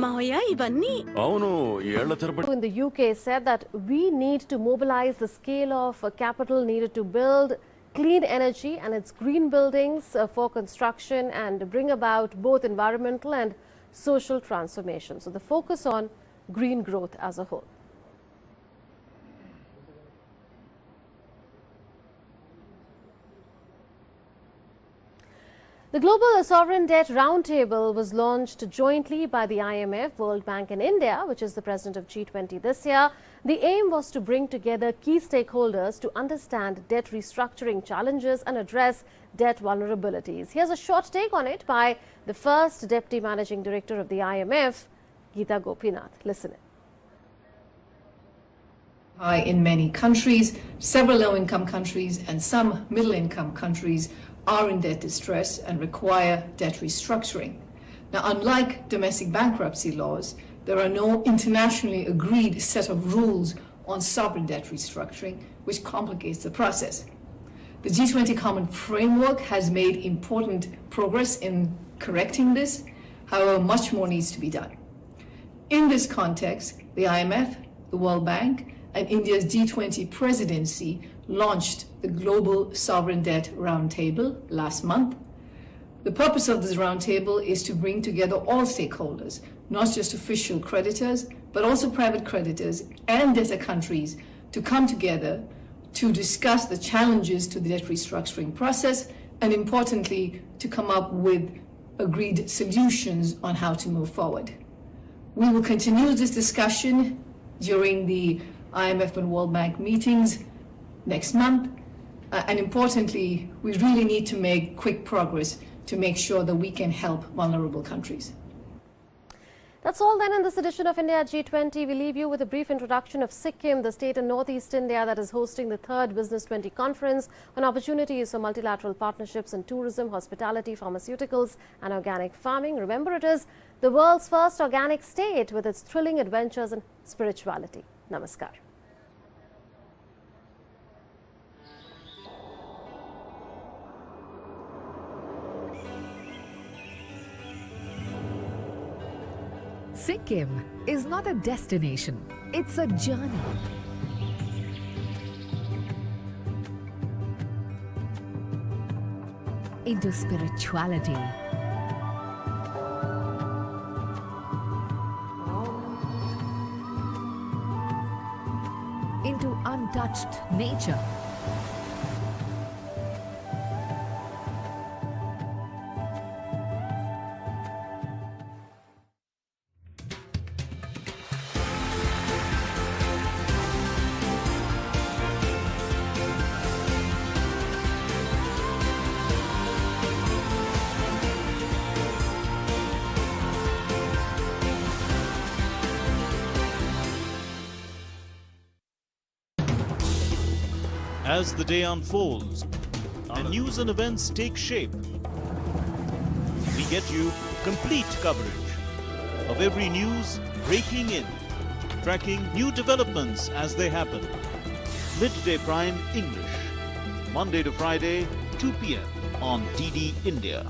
మావయ్య ఇవన్నీ అవును ఏళ్ల తరబడి In the UK said that we need to mobilize the scale of capital needed to build clean energy and its green buildings for construction and bring about both environmental and social transformation. So the focus on green growth as a whole. The Global Sovereign Debt Roundtable was launched jointly by the IMF, World Bank and India, which is the president of G20 this year. The aim was to bring together key stakeholders to understand debt restructuring challenges and address debt vulnerabilities. Here's a short take on it by the first Deputy Managing Director of the IMF, Geeta Gopinath. Listen in. High in many countries, several low-income countries and some middle-income countries are in debt distress and require debt restructuring. Now, unlike domestic bankruptcy laws, there are no internationally agreed set of rules on sovereign debt restructuring, which complicates the process. The G20 Common Framework has made important progress in correcting this. However, much more needs to be done. In this context, the IMF, the World Bank, and India's G20 presidency launched the Global Sovereign Debt Roundtable last month. The purpose of this roundtable is to bring together all stakeholders, not just official creditors, but also private creditors and debtor countries to come together to discuss the challenges to the debt restructuring process and, importantly, to come up with agreed solutions on how to move forward. We will continue this discussion during the IMF and World Bank meetings next month. And importantly, we really need to make quick progress to make sure that we can help vulnerable countries. That's all then in this edition of India G20. We leave you with a brief introduction of Sikkim, the state in northeast India that is hosting the 3rd Business 20 conference on opportunities for multilateral partnerships in tourism, hospitality, pharmaceuticals and organic farming. Remember, it is the world's first organic state with its thrilling adventures and spirituality. Namaskar. Sikkim is not a destination, it's a journey. Into spirituality, into untouched nature. As the day unfolds and news and events take shape, we get you complete coverage of every news breaking in, tracking new developments as they happen. Midday Prime English, Monday to Friday, 2 p.m. on DD India.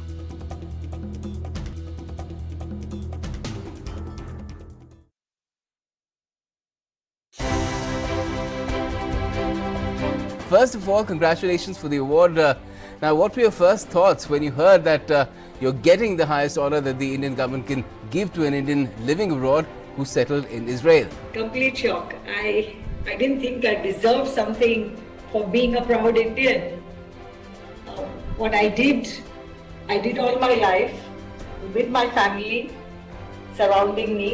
First of all, congratulations for the award. Now, what were your first thoughts when you heard that you're getting the highest honor that the Indian government can give to an Indian living abroad who settled in Israel? Complete shock. I didn't think I deserved something for being a proud Indian. What I did all my life with my family surrounding me,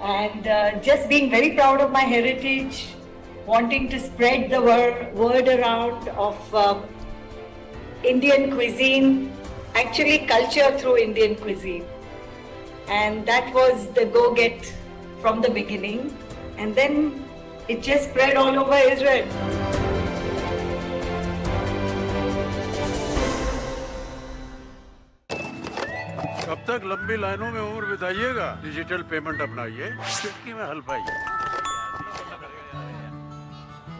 and just being very proud of my heritage, wanting to spread the word around of Indian cuisine, actually culture through Indian cuisine. And that was the go-get from the beginning. And then it just spread all over Israel. कब तक लंबी लाइनों में उम्र बिताइएगा? Digital payment अपनाइए, चुटकी में हल पाइए।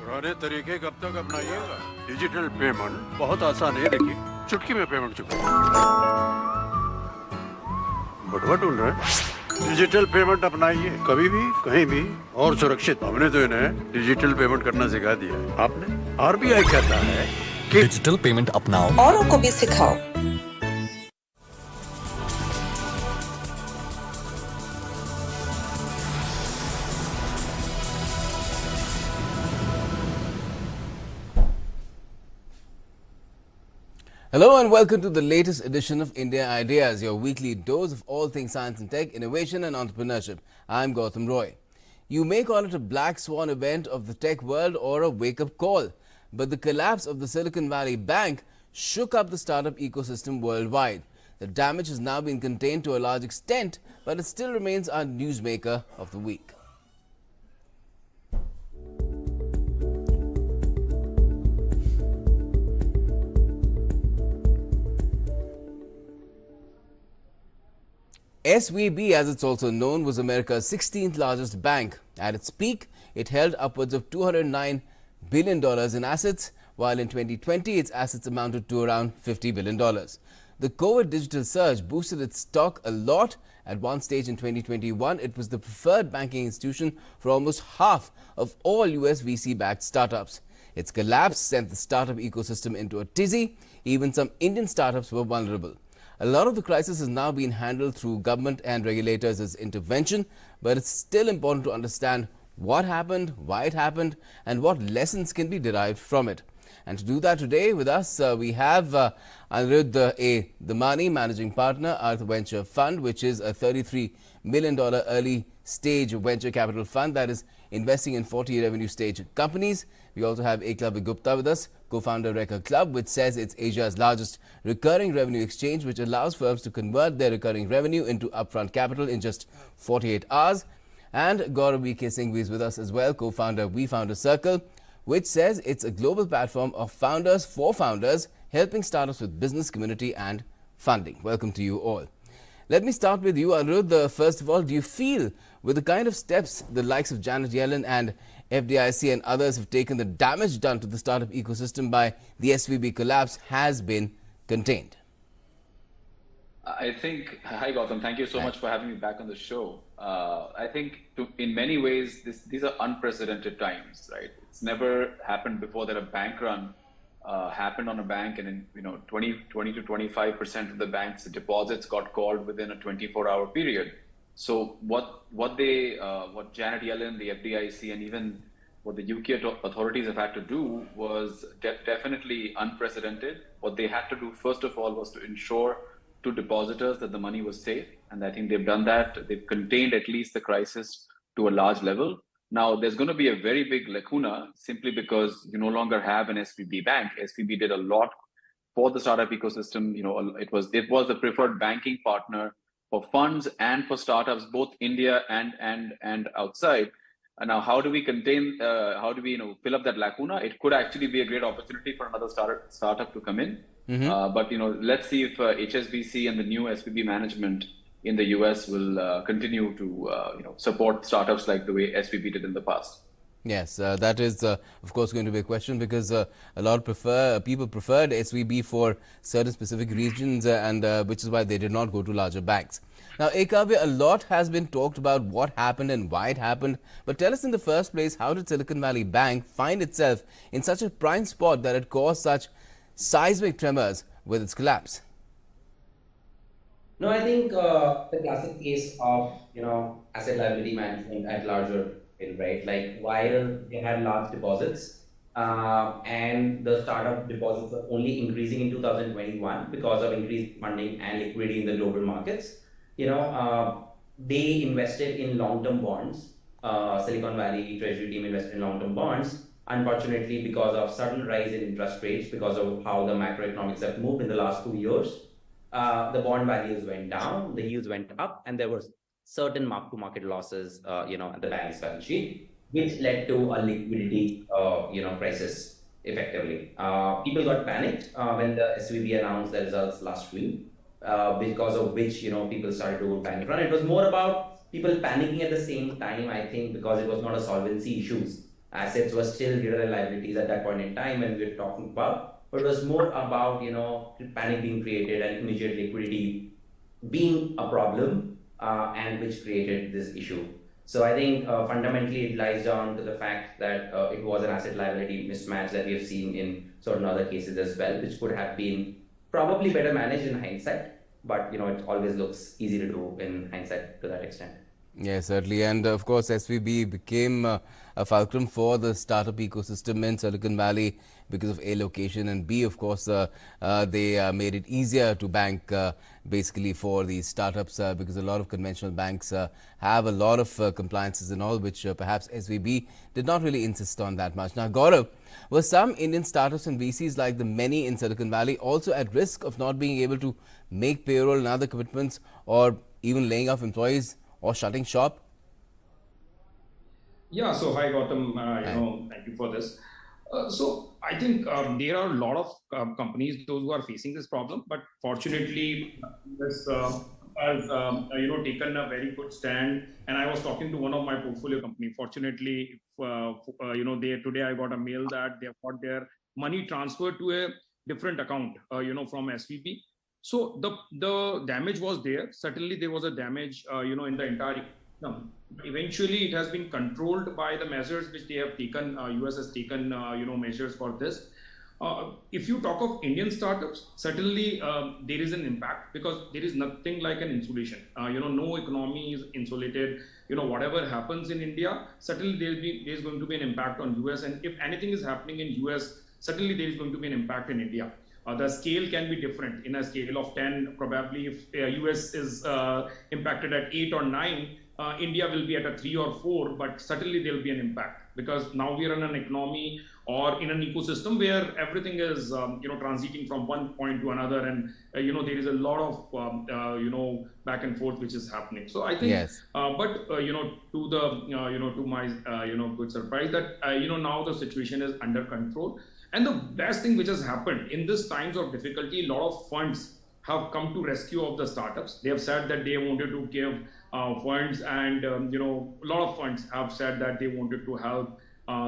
पुराने तरीके कब तक अपनाइएगा? डिजिटल पेमेंट बहुत आसान है, देखिए चुटकी में पेमेंट चुका। बटुआ ढूंढ रहे हैं? डिजिटल पेमेंट अपनाइए, कभी भी कहीं भी और सुरक्षित। हमने तो इन्हें डिजिटल पेमेंट करना सिखा दिया। आपने? आरबीआई कहता है कि डिजिटल पेमेंट अपनाओ, औरों को भी सिखाओ। Hello and welcome to the latest edition of India Ideas, your weekly dose of all things science and tech, innovation and entrepreneurship. I'm Gautam Roy. You may call it a black swan event of the tech world or a wake-up call, but the collapse of the Silicon Valley Bank shook up the startup ecosystem worldwide. The damage has now been contained to a large extent, but it still remains our newsmaker of the week. SVB, as it's also known, was America's 16th largest bank. At its peak, it held upwards of $209 billion in assets, while in 2020, its assets amounted to around $50 billion. The COVID digital surge boosted its stock a lot. At one stage in 2021, it was the preferred banking institution for almost half of all US VC-backed startups. Its collapse sent the startup ecosystem into a tizzy. Even some Indian startups were vulnerable. A lot of the crisis has now been handled through government and regulators' intervention, but it's still important to understand what happened, why it happened, and what lessons can be derived from it. And to do that today with us, we have Anirudh A. Damani, Managing Partner, Arth Venture Fund, which is a $33 million early stage venture capital fund that is investing in 40 revenue stage companies. We also have Eklavya Gupta with us, co-founder Reka Club, which says it's Asia's largest recurring revenue exchange, which allows firms to convert their recurring revenue into upfront capital in just 48 hours. And Gaurav V.K. Singhvi is with us as well, co-founder We Founder Circle, which says it's a global platform of founders for founders, helping startups with business, community and funding. Welcome to you all. Let me start with you, Anirudh. First of all, do you feel with the kind of steps the likes of Janet Yellen and FDIC and others have taken, the damage done to the startup ecosystem by the SVB collapse has been contained? I think, hi Gautam, thank you so much for having me back on the show. I think in many ways, these are unprecedented times, right? It's never happened before that a bank run happened on a bank, and 20 to 25% of the bank's deposits got called within a 24-hour period. So what Janet Yellen, the FDIC, and even what the UK authorities have had to do was definitely unprecedented. What they had to do, first of all, was to ensure to depositors that the money was safe. And I think they've done that. They've contained at least the crisis to a large level. Now, there's going to be a very big lacuna simply because you no longer have an SVB bank. SVB did a lot for the startup ecosystem. It was the preferred banking partner for funds and for startups, both India and outside. And now, how do we contain? How do we fill up that lacuna? It could actually be a great opportunity for another startup to come in. But let's see if HSBC and the new SVB management in the US will continue to support startups like the way SVB did in the past. Yes, that is of course going to be a question, because a lot of people preferred SVB for certain specific regions, and which is why they did not go to larger banks. Now, Eklavya, a lot has been talked about what happened and why it happened, but tell us in the first place, how did Silicon Valley Bank find itself in such a prime spot that it caused such seismic tremors with its collapse? No, I think the classic case of asset liability management at larger scale, right? Like while they had large deposits, and the startup deposits were only increasing in 2021 because of increased funding and liquidity in the global markets. They invested in long-term bonds. Silicon Valley Treasury team invested in long-term bonds. Unfortunately, because of sudden rise in interest rates, because of how the macroeconomics have moved in the last 2 years, the bond values went down, the yields went up, and there were certain mark-to-market losses, at the bank's balance sheet, which led to a liquidity, crisis. Effectively, people got panicked when the SVB announced the results last week, because of which people started to go bank run. It was more about people panicking at the same time, I think, because it was not a solvency issues. Assets were still greater than liabilities at that point in time when we were talking about, but it was more about panic being created and immediate liquidity being a problem. and which created this issue. So I think fundamentally it lies down to the fact that it was an asset liability mismatch that we have seen in certain other cases as well, which could have been probably better managed in hindsight, but it always looks easy to do in hindsight to that extent. Yes, certainly. And of course, SVB became a fulcrum for the startup ecosystem in Silicon Valley because of A, location, and B, of course, they made it easier to bank basically for these startups because a lot of conventional banks have a lot of compliances and all, which perhaps SVB did not really insist on that much. Now, Gaurav, were some Indian startups and VCs like the many in Silicon Valley also at risk of not being able to make payroll and other commitments, or even laying off employees or shutting shop? Yeah, so hi Gautam, thank you for this. So I think there are a lot of companies, those who are facing this problem, but fortunately, this has taken a very good stand. And I was talking to one of my portfolio company. Fortunately, today I got a mail that they have got their money transferred to a different account, from SVB. So the damage was there. Certainly, there was a damage, in the entire ecosystem. Eventually, it has been controlled by the measures which they have taken. US has taken, measures for this. If you talk of Indian startups, certainly there is an impact because there is nothing like an insulation. No economy is insulated. Whatever happens in India, certainly there is going to be an impact on US. And if anything is happening in US, certainly there is going to be an impact in India. The scale can be different. In a scale of 10, probably if US is impacted at 8 or 9, India will be at a 3 or 4, but certainly there will be an impact because now we are in an economy or in an ecosystem where everything is, transiting from one point to another, and there is a lot of back and forth which is happening. So I think, yes. But to the to my good surprise that now the situation is under control. And the best thing which has happened in this times of difficulty, a lot of funds have come to rescue of the startups. They have said that they wanted to give funds, and a lot of funds have said that they wanted to help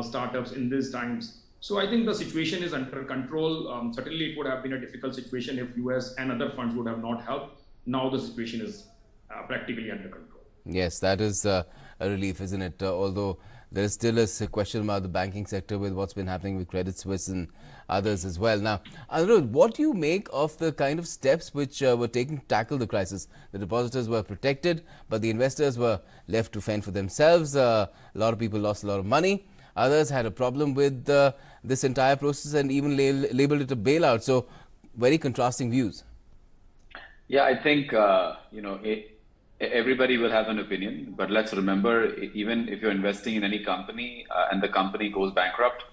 startups in these times. So I think the situation is under control. Certainly, it would have been a difficult situation if US and other funds would have not helped. Now the situation is practically under control. Yes, that is a relief, isn't it? Although there is still a question about the banking sector with what's been happening with Credit Suisse and others as well. Now, Anirudh, what do you make of the kind of steps which were taken to tackle the crisis? The depositors were protected, but the investors were left to fend for themselves. A lot of people lost a lot of money. Others had a problem with this entire process and even labeled it a bailout. So, very contrasting views. Yeah, I think, everybody will have an opinion, but let's remember, even if you're investing in any company and the company goes bankrupt,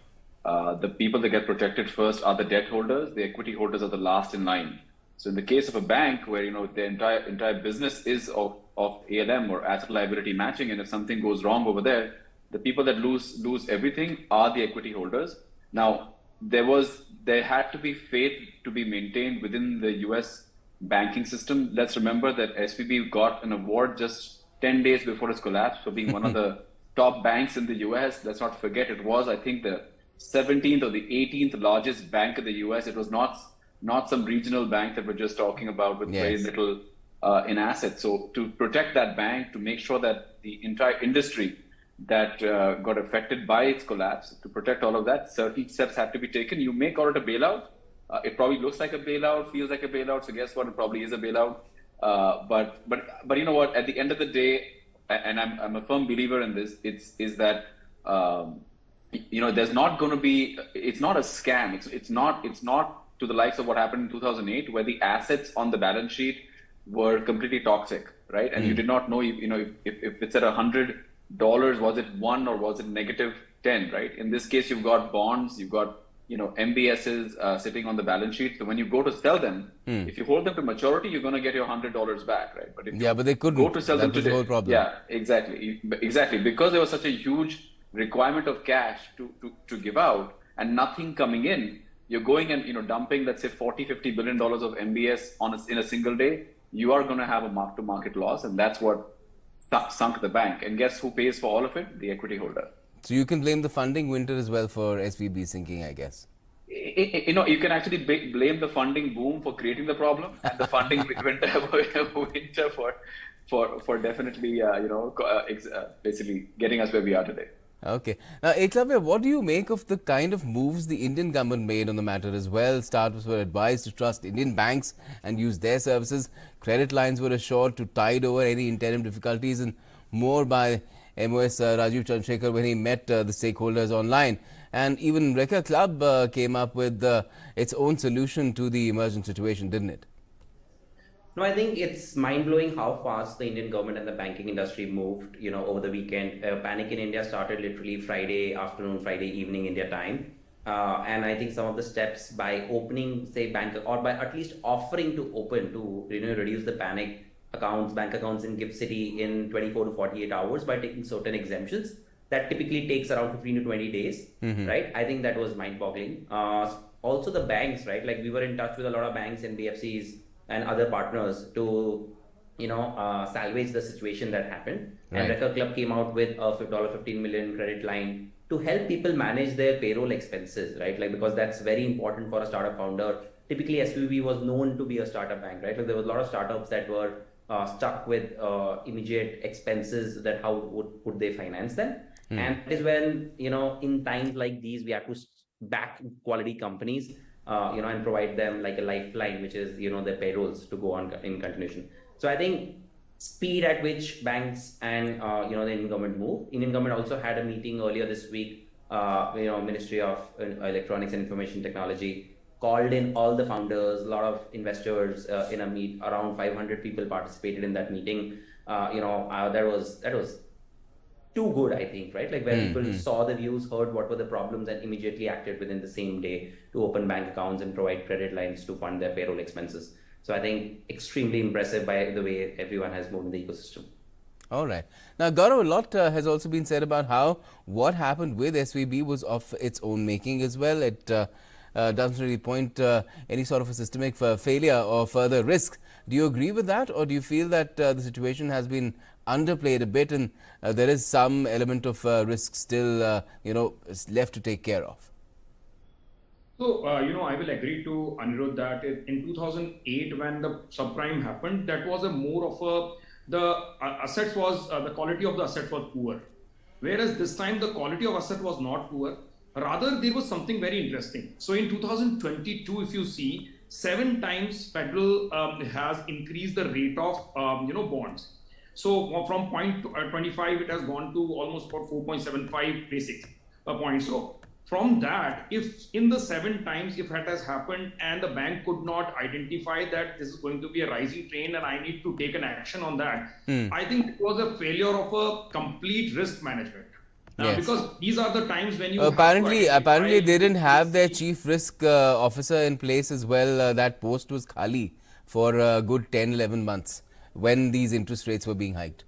the people that get protected first are the debt holders. The equity holders are the last in line. So in the case of a bank where, the entire business is of ALM or asset liability matching, and if something goes wrong over there, the people that lose everything are the equity holders. Now, there had to be faith to be maintained within the US banking system. Let's remember that SVB got an award just 10 days before its collapse for being one of the top banks in the US. Let's not forget, it was, I think, the 17th or the 18th largest bank in the US. It was not some regional bank that we're just talking about with very little in assets. So to protect that bank, to make sure that the entire industry that got affected by its collapse, to protect all of that, certain steps have to be taken. You may call it a bailout. It probably looks like a bailout, feels like a bailout. So guess what? It probably is a bailout. But you know what? At the end of the day, and I'm a firm believer in this, is that there's not going to be. It's not a scam. It's not to the likes of what happened in 2008, where the assets on the balance sheet were completely toxic, right? And you did not know, if it's at $100, was it 1 or was it -10, right? In this case, you've got bonds, you've got MBSs sitting on the balance sheet. So when you go to sell them, if you hold them to maturity, you're going to get your $100 back, right? But if but they couldn't go to sell them was today, the whole problem. Yeah, exactly, because there was such a huge requirement of cash to give out and nothing coming in. You're going and dumping, let's say, $40-50 billion of MBS in a single day. You are going to have a mark-to-market loss, and that's what sunk the bank. And guess who pays for all of it? The equity holder. So you can blame the funding winter as well for SVB sinking, I guess. You can actually blame the funding boom for creating the problem, and the funding winter for definitely basically getting us where we are today. Okay. Now, Eklavya, what do you make of the kind of moves the Indian government made on the matter as well? Startups were advised to trust Indian banks and use their services. Credit lines were assured to tide over any interim difficulties, and more by MOS Rajiv Chandrasekhar when he met the stakeholders online. And even Reka Club came up with its own solution to the emergent situation, didn't it? No, I think it's mind-blowing how fast the Indian government and the banking industry moved, over the weekend. Panic in India started literally Friday afternoon, Friday evening India time. And I think some of the steps by opening, say, bank, or by at least offering to open to, reduce the bank accounts in GIFT City in 24 to 48 hours by taking certain exemptions. That typically takes around 15 to 20 days, right? I think that was mind-boggling. Also the banks, right? Like we were in touch with a lot of banks, NBFCs, and other partners to, salvage the situation that happened. Right. And Reka Club came out with a $15 million credit line to help people manage their payroll expenses, right? Like, because that's very important for a startup founder. Typically, SVB was known to be a startup bank, right? Like there was a lot of startups that were stuck with immediate expenses, that how would they finance them? And that is when, in times like these, we have to back quality companies, and provide them like a lifeline, which is, their payrolls to go on in continuation. So I think speed at which banks and, the Indian government move. Indian government also had a meeting earlier this week, Ministry of Electronics and Information Technology, called in all the founders, a lot of investors in a meet. Around 500 people participated in that meeting. That was too good, I think, right? Like where people saw the views, heard what were the problems, and immediately acted within the same day to open bank accounts and provide credit lines to fund their payroll expenses. So I think extremely impressive by the way everyone has moved in the ecosystem. All right. Now, Gaurav, a lot has also been said about how what happened with SVB was of its own making as well. It doesn't really point any sort of a systemic failure or further risk. Do you agree with that, or do you feel that the situation has been underplayed a bit and there is some element of risk still, left to take care of? So, I will agree to Anirudh that in 2008, when the subprime happened, that was a more of the assets was, the quality of the asset was poor. Whereas this time, the quality of asset was not poor. Rather, there was something very interesting. So in 2022, if you see, 7 times federal has increased the rate of, bonds. So from 0.25, it has gone to almost about 4.75 basic points. So from that, if in the 7 times, if that has happened and the bank could not identify that this is going to be a rising trend and I need to take an action on that, I think it was a failure of a complete risk management. Yes. Because these are the times when you apparently they didn't have their chief risk officer in place as well. That post was khali for a good 10-11 months when these interest rates were being hiked.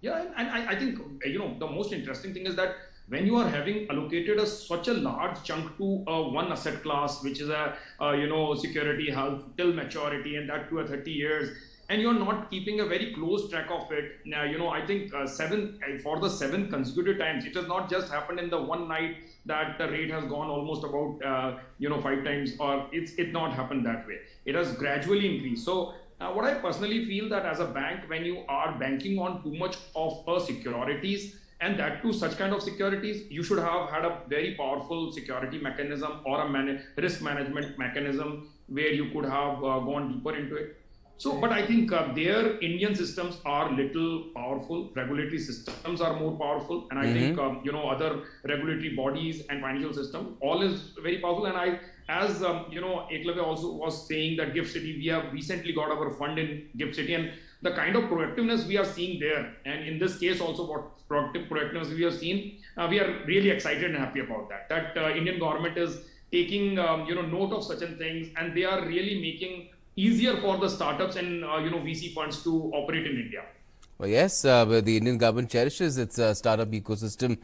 Yeah, and I think, the most interesting thing is that when you are having allocated such a large chunk to one asset class, which is a, security health till maturity, and that to a 30 years, and you're not keeping a very close track of it. Now, I think for the 7 consecutive times, it has not just happened in the one night that the rate has gone almost about, 5 times, or it not happened that way. It has gradually increased. So what I personally feel that as a bank, when you are banking on too much of securities, and that too such kind of securities, you should have had a very powerful security mechanism or a risk management mechanism where you could have gone deeper into it. So, but I think their Indian systems are little powerful. Regulatory systems are more powerful, and I think other regulatory bodies and financial system all is very powerful. And as Eklavya also was saying that GIFT City, we have recently got our fund in GIFT City, and the kind of proactiveness we are seeing there, and in this case also what proactiveness we have seen, we are really excited and happy about that. That Indian government is taking note of such things, and they are really making easier for the startups and VC funds to operate in India. Well, yes, the Indian government cherishes its startup ecosystem,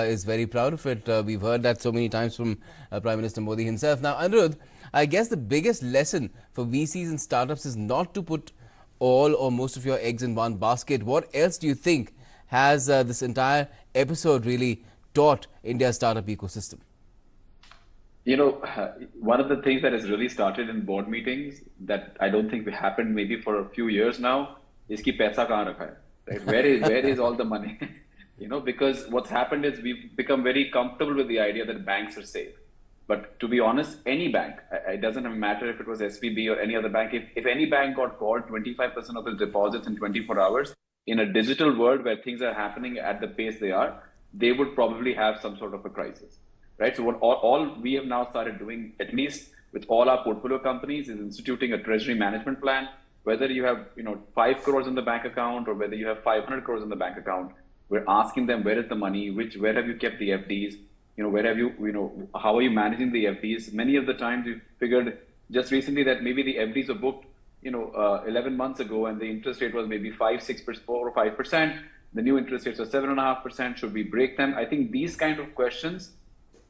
is very proud of it. We've heard that so many times from Prime Minister Modi himself. Now, Anirudh, I guess the biggest lesson for VCs and startups is not to put all or most of your eggs in one basket. What else do you think has this entire episode really taught India's startup ecosystem? One of the things that has really started in board meetings that I don't think happened maybe for a few years now iski paisa kahan rakha hai, right? Where is all the money? Because what's happened is we've become very comfortable with the idea that banks are safe. But to be honest, any bank, it doesn't matter if it was SVB or any other bank, if any bank got called 25% of its deposits in 24 hours in a digital world where things are happening at the pace they are, they would probably have some sort of a crisis, right? So what all we have now started doing, at least with all our portfolio companies, is instituting a treasury management plan. Whether you have 5 crores in the bank account or whether you have 500 crores in the bank account, we're asking them where is the money, where have you kept the FDs, where have you, how are you managing the FDs? Many of the times we figured just recently that maybe the FDs were booked, 11 months ago, and the interest rate was maybe 5, 6%, 4 or 5%. The new interest rates are 7.5%. Should we break them? I think these kind of questions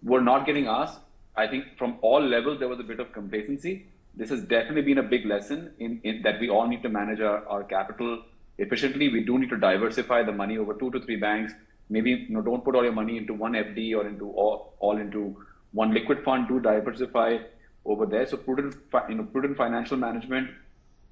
were not getting asked. I think from all levels there was a bit of complacency. This has definitely been a big lesson in that we all need to manage our capital efficiently. We do need to diversify the money over 2 to 3 banks. Maybe don't put all your money into one FD or into all into one liquid fund. Do diversify over there. So prudent financial management.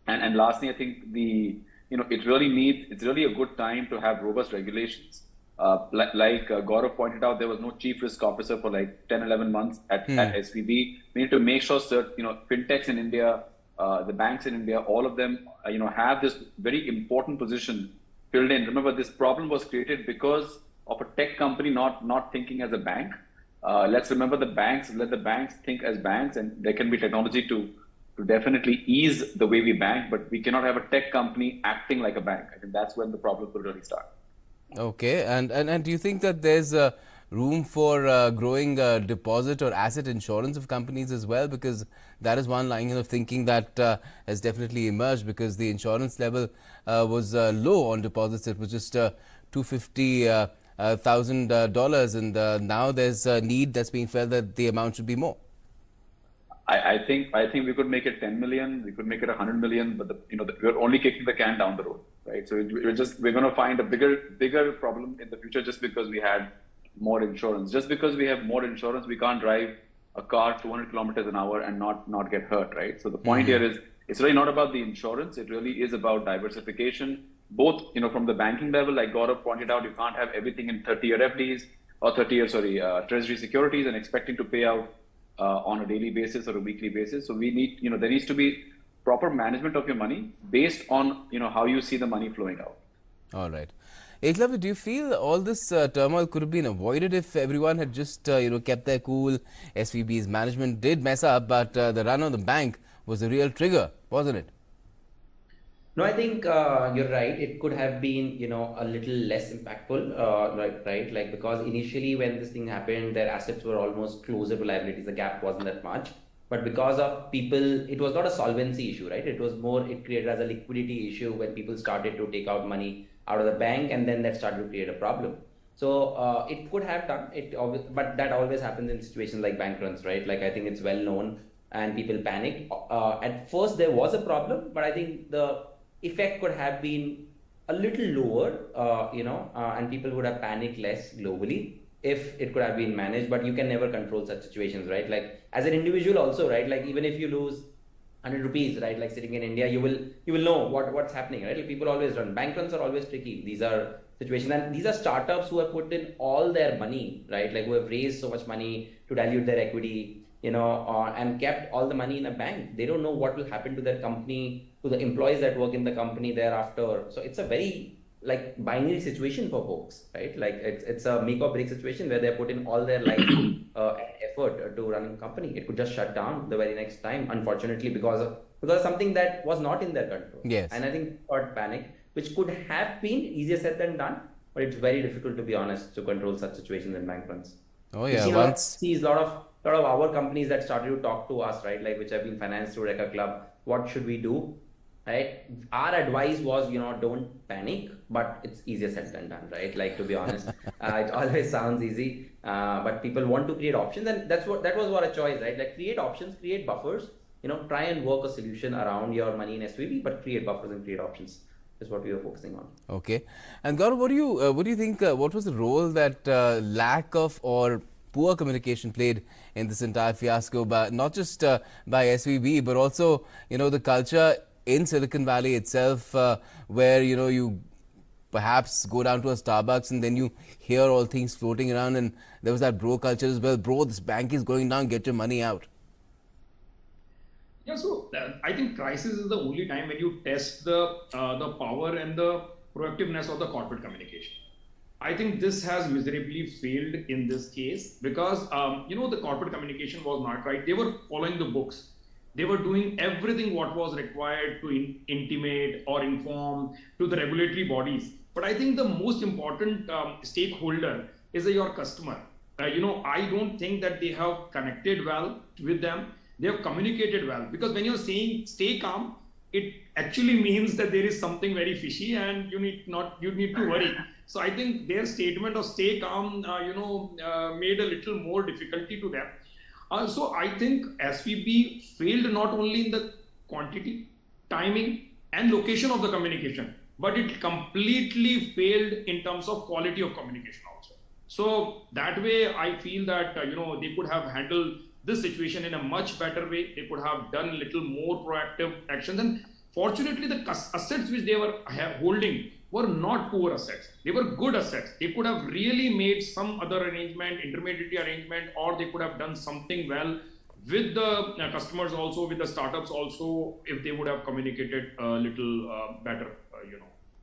And lastly, I think it's really a good time to have robust regulations. Like Gaurav pointed out, there was no chief risk officer for like 10, 11 months at SVB. We need to make sure fintechs in India, the banks in India, all of them, have this very important position filled in. Remember, this problem was created because of a tech company not thinking as a bank. Let's remember let the banks think as banks, and there can be technology to definitely ease the way we bank, but we cannot have a tech company acting like a bank. I think that's when the problem will really start. Okay, and do you think that there's room for growing deposit or asset insurance of companies as well? Because that is one line of thinking that has definitely emerged, because the insurance level was low on deposits. It was just $250,000, and now there's a need that's being felt that the amount should be more. I think we could make it 10 million, we could make it 100 million, but we're only kicking the can down the road, right? So we're going to find a bigger problem in the future just because we had more insurance. Just because we have more insurance, we can't drive a car 200 kilometers an hour and not get hurt, right? So the point here is, it's really not about the insurance. It really is about diversification, both from the banking level, like Gaurav pointed out. You can't have everything in 30-year FDs or 30-year treasury securities and expecting to pay out on a daily basis or a weekly basis. So we need, there needs to be proper management of your money based on, how you see the money flowing out. All right. Eklavya, do you feel all this turmoil could have been avoided if everyone had just, kept their cool? SVB's management did mess up, but the run on the bank was the real trigger, wasn't it? No, I think you're right. It could have been, a little less impactful, right? Like, because initially when this thing happened, their assets were almost closer to liabilities. The gap wasn't that much. But because of people, it was not a solvency issue, right? It was more, it created as a liquidity issue when people started to take out money out of the bank, and then that started to create a problem. So it could have done it, but that always happens in situations like bank runs, right? Like, I think it's well known and people panic. At first there was a problem, but I think the effect could have been a little lower, and people would have panicked less globally if it could have been managed. But you can never control such situations, right? Like, as an individual also, right? Like, even if you lose 100 rupees, right? Like, sitting in India, you will know what's happening, right? Like, people always run. Bank runs are always tricky. These are situations, and these are startups who have put in all their money, right? Like, who have raised so much money to dilute their equity, and kept all the money in a bank. They don't know what will happen to their company, to the employees that work in the company thereafter. So it's a very binary situation for folks, right? Like, it's a make or break situation where they put in all their life and effort to run a company. It could just shut down the very next time, unfortunately, because of something that was not in their control. Yes. And I think panic, which could have been easier said than done, but it's very difficult, to be honest, to control such situations in bank runs. Oh yeah, a lot of our companies that started to talk to us, right? Like, which have been financed through Reka Club. What should we do? Right? Our advice was, don't panic, but it's easier said than done, right? Like, to be honest, it always sounds easy, but people want to create options, and that was what a choice, right? Like, create options, create buffers, try and work a solution around your money in SVB, but create buffers and create options is what we were focusing on. Okay. And Gaurav, what do you think, what was the role that lack of or poor communication played in this entire fiasco, not just by SVB, but also, the culture in Silicon Valley itself, where you perhaps go down to a Starbucks and then you hear all things floating around, and there was that bro culture as well. Bro, this bank is going down, get your money out. Yeah, so I think crisis is the only time when you test the power and the proactiveness of the corporate communication. I think this has miserably failed in this case because the corporate communication was not right. They were following the books. They were doing everything what was required to intimate or inform to the regulatory bodies. But I think the most important stakeholder is your customer. I don't think that they have connected well with them. They have communicated well, because when you're saying stay calm, it actually means that there is something very fishy and you need to worry. So I think their statement of stay calm, made a little more difficulty to them. So I think SVB failed not only in the quantity, timing, and location of the communication, but it completely failed in terms of quality of communication also. So that way, I feel that they could have handled this situation in a much better way. They could have done a little more proactive actions, and fortunately, the assets which they were holding were not poor assets. They were good assets. They could have really made some other arrangement, intermediary arrangement, or they could have done something well with the customers also, with the startups also, if they would have communicated a little better.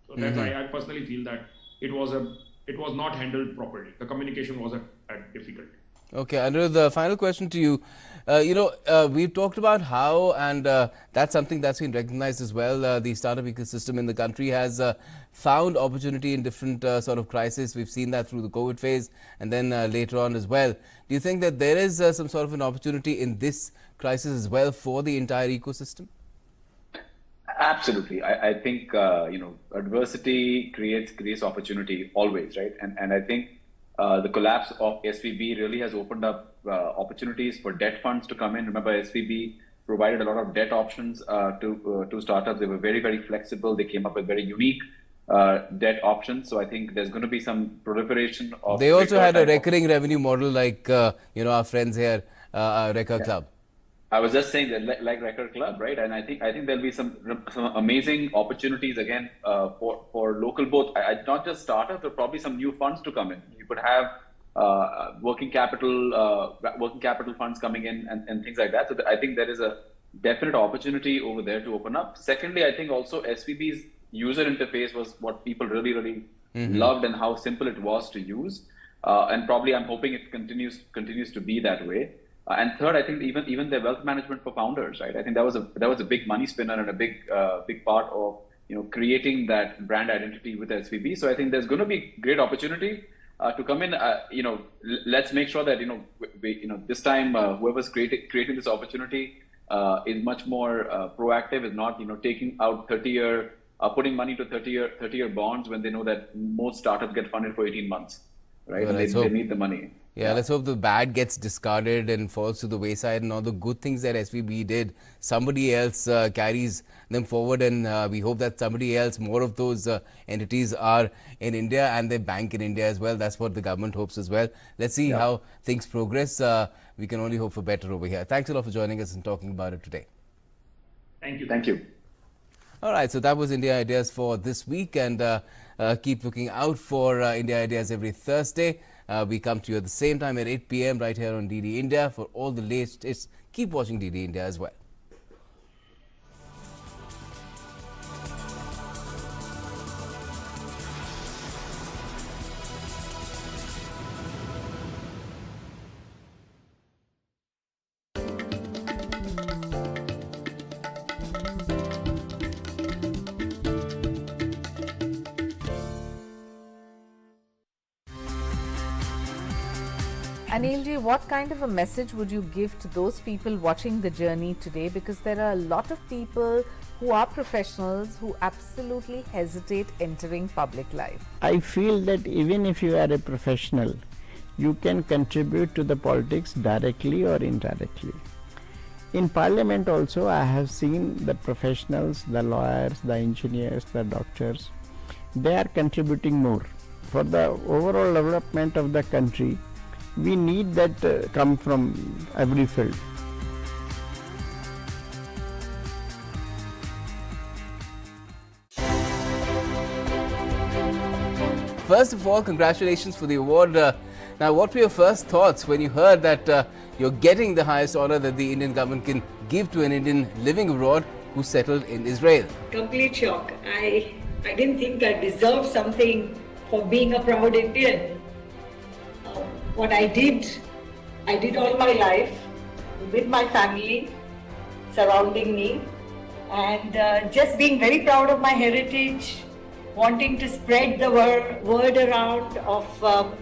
So that's I personally feel that it was not handled properly. The communication was difficult. Okay, Anirudh, the final question to you. We've talked about how, and that's something that's been recognized as well, the startup ecosystem in the country has found opportunity in different sort of crises. We've seen that through the COVID phase and then later on as well. Do you think that there is some sort of an opportunity in this crisis as well for the entire ecosystem? Absolutely. I think, adversity creates opportunity always, right? And I think the collapse of SVB really has opened up opportunities for debt funds to come in. Remember, SVB provided a lot of debt options to startups. They were very, very flexible. They came up with very unique debt options. So I think there's going to be some proliferation of. They also had a recurring revenue model like, our friends here, Record Club. I was just saying that, like Record Club, right? And I think there'll be some amazing opportunities again for local, both not just startups, but probably some new funds to come in. You could have working capital funds coming in and things like that. So I think there is a definite opportunity over there to open up. Secondly, I think also SVB's user interface was what people really, really loved, and how simple it was to use. And probably I'm hoping it continues to be that way. And third, I think even the wealth management for founders, right? I think that was a big money spinner and a big part of creating that brand identity with SVB. So I think there's going to be great opportunity to come in. Let's make sure that this time whoever's creating this opportunity is much more proactive, is not taking out 30-year, putting money to 30-year bonds when they know that most startups get funded for 18 months, right? Well, and they need the money. Yeah, let's hope the bad gets discarded and falls to the wayside, and all the good things that SVB did, somebody else carries them forward, and we hope that somebody else, more of those entities are in India and they bank in India as well. That's what the government hopes as well. Let's see how things progress. We can only hope for better over here. Thanks a lot for joining us and talking about it today. Thank you. Thank you. All right, so that was India Ideas for this week, and keep looking out for India Ideas every Thursday. We come to you at the same time at 8 p.m. right here on DD India. For all the latest, keep watching DD India as well. Anilji, what kind of a message would you give to those people watching the journey today? Because there are a lot of people who are professionals who absolutely hesitate entering public life. I feel that even if you are a professional, you can contribute to the politics directly or indirectly. In Parliament also, I have seen the professionals, the lawyers, the engineers, the doctors, they are contributing more. For the overall development of the country, we need that come from every field. first of all, congratulations for the award. Now, what were your first thoughts when you heard that you're getting the highest honor that the Indian government can give to an Indian living abroad who settled in Israel? Complete shock. I didn't think I deserved something for being a proud Indian. What I did all my life with my family surrounding me, and just being very proud of my heritage, wanting to spread the word around of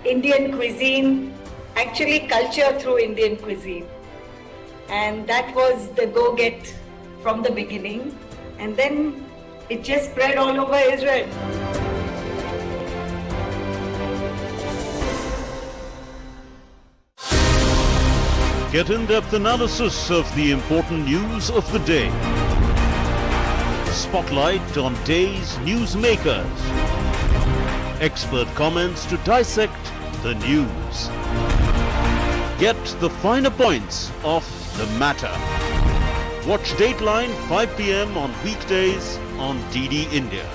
Indian cuisine, actually culture through Indian cuisine. And that was the go-get from the beginning. And then it just spread all over Israel. Get in-depth analysis of the important news of the day. Spotlight on day's newsmakers. Expert comments to dissect the news. Get the finer points of the matter. Watch Dateline 5 p.m. on weekdays on DD India.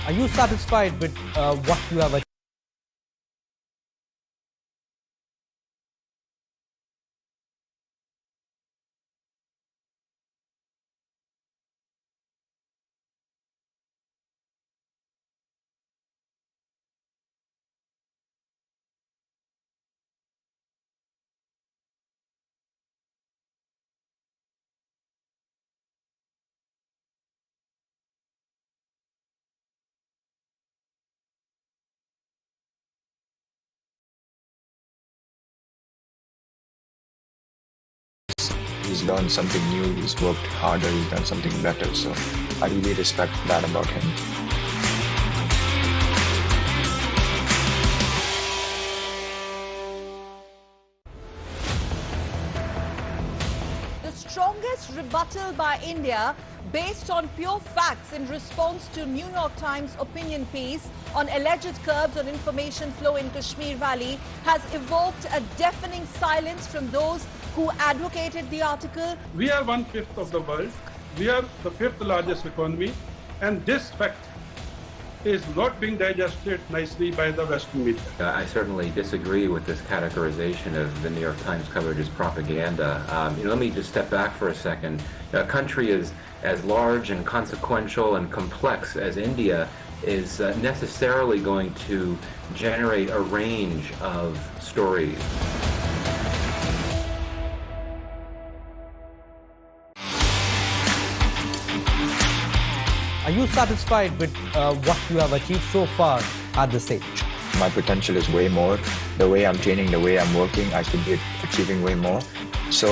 Are you satisfied with what you have achieved? He's learned something new, he's worked harder, he's done something better. So I really respect that about him. The strongest rebuttal by India based on pure facts in response to New York Times opinion piece on alleged curbs on information flow in Kashmir Valley has evoked a deafening silence from those who advocated the article. We are 1/5 of the world. We are the 5th largest economy, and this fact is not being digested nicely by the Western media. I certainly disagree with this categorization of the New York Times coverage as propaganda. Let me just step back for a second. A country as large and consequential and complex as India is necessarily going to generate a range of stories. Are you satisfied with what you have achieved so far at this stage? My potential is way more. The way I'm training, the way I'm working, I should be achieving way more. So,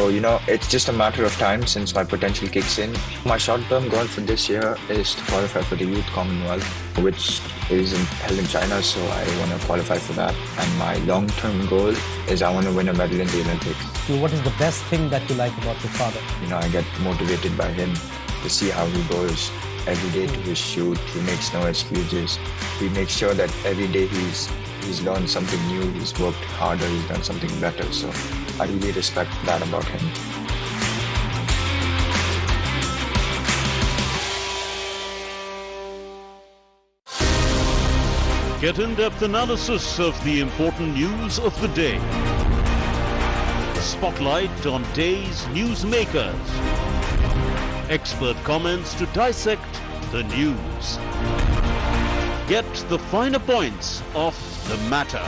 it's just a matter of time since my potential kicks in. My short-term goal for this year is to qualify for the Youth Commonwealth, which is held in China, so I want to qualify for that. And my long-term goal is I want to win a medal in the Olympics. So what is the best thing that you like about your father? I get motivated by him to see how he goes every day to his shoot. He makes no excuses. He makes sure that every day he's learned something new, he's worked harder, he's done something better. So I really respect that about him. Get in-depth analysis of the important news of the day. Spotlight on day's newsmakers. Expert comments to dissect the news. Get the finer points of the matter.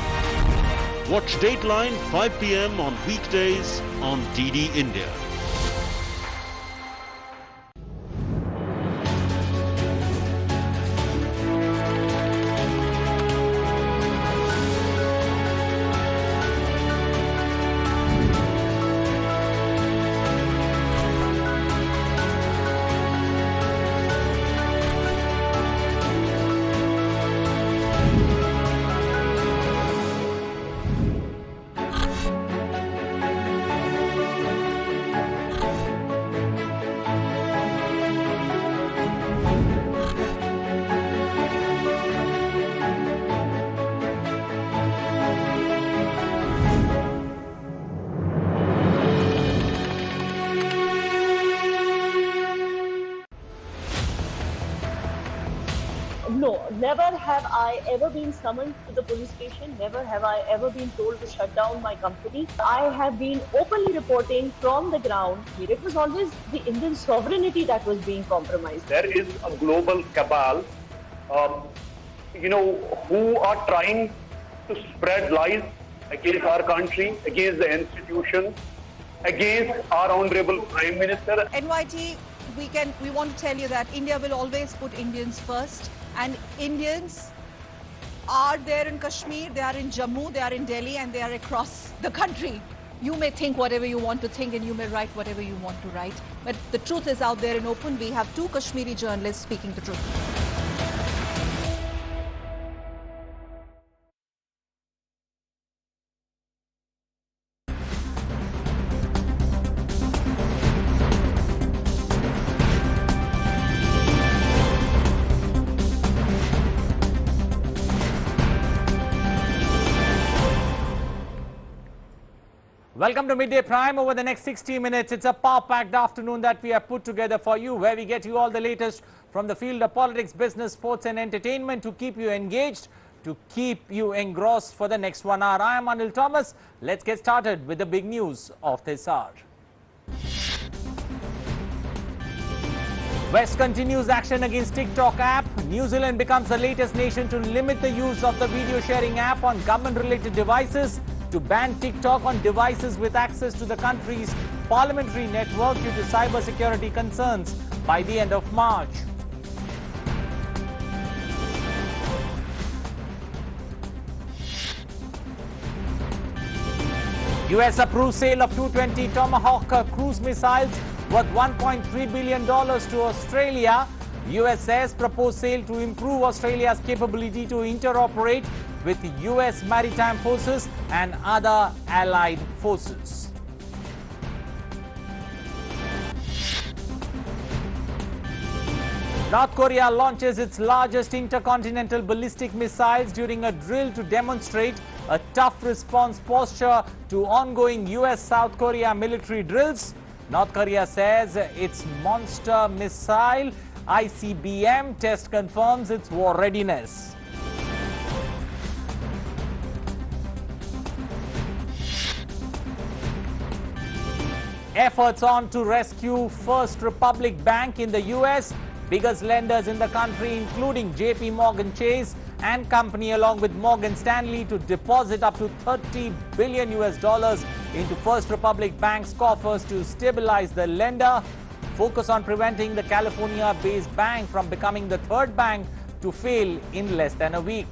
Watch Dateline 5 p.m. on weekdays on DD India. never have I ever been summoned to the police station. Never have I ever been told to shut down my company. I have been openly reporting from the ground. It was always the Indian sovereignty that was being compromised. There is a global cabal, who are trying to spread lies against our country, against the institutions, against our honorable Prime Minister. NYT, we want to tell you that India will always put Indians first, and Indians are there in Kashmir, they are in Jammu, they are in Delhi, and they are across the country. You may think whatever you want to think and you may write whatever you want to write, but the truth is out there and open. We have two Kashmiri journalists speaking the truth. Welcome to Midday Prime. Over the next 60 minutes, it's a power-packed afternoon that we have put together for you, where we get you all the latest from the field of politics, business, sports and entertainment to keep you engaged, to keep you engrossed for the next 1 hour. I am Anil Thomas. Let's get started with the big news of this hour. West continues action against TikTok app. New Zealand becomes the latest nation to limit the use of the video sharing app on government-related devices, to ban TikTok on devices with access to the country's parliamentary network due to cybersecurity concerns by the end of March. US approves sale of 220 Tomahawk cruise missiles worth $1.3 billion to Australia. US says proposed sale to improve Australia's capability to interoperate with US maritime forces and other allied forces. North Korea launches its largest intercontinental ballistic missiles during a drill to demonstrate a tough response posture to ongoing US-South Korea military drills. North Korea says its monster missile ICBM test confirms its war readiness. Efforts on to rescue First Republic Bank in the US. Biggest lenders in the country, including JP Morgan Chase and company, along with Morgan Stanley, to deposit up to $30 billion into First Republic Bank's coffers to stabilize the lender. Focus on preventing the California-based bank from becoming the third bank to fail in less than a week.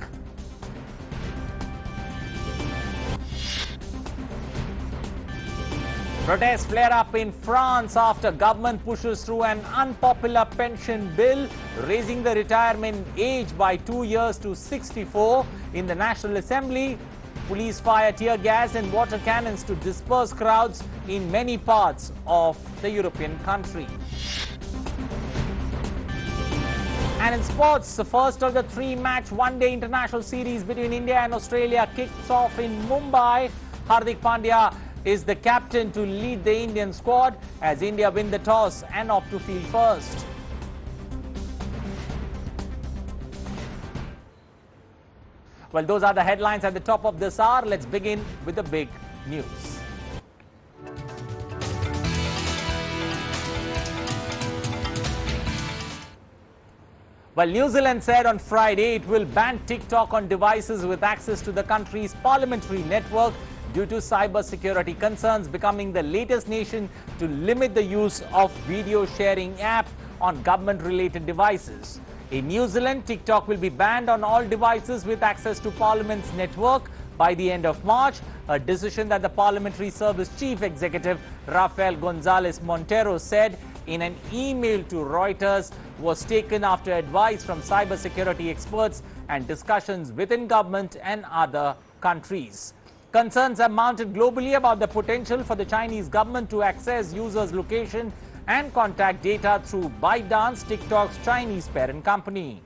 Protests flare up in France after government pushes through an unpopular pension bill, raising the retirement age by 2 years to 64. In the National Assembly, police fire tear gas and water cannons to disperse crowds in many parts of the European country. And in sports, the first of the three-match one-day international series between India and Australia kicks off in Mumbai. Hardik Pandya is the captain to lead the Indian squad as India win the toss and opt to field first. Well, those are the headlines at the top of this hour. Let's begin with the big news. Well, New Zealand said on Friday it will ban TikTok on devices with access to the country's parliamentary network due to cybersecurity concerns, becoming the latest nation to limit the use of video sharing app on government-related devices. In New Zealand, TikTok will be banned on all devices with access to Parliament's network by the end of March, a decision that the Parliamentary Service Chief Executive Rafael Gonzalez Montero said in an email to Reuters was taken after advice from cybersecurity experts and discussions within government and other countries. Concerns have mounted globally about the potential for the Chinese government to access users' location and contact data through ByteDance, TikTok's Chinese parent company.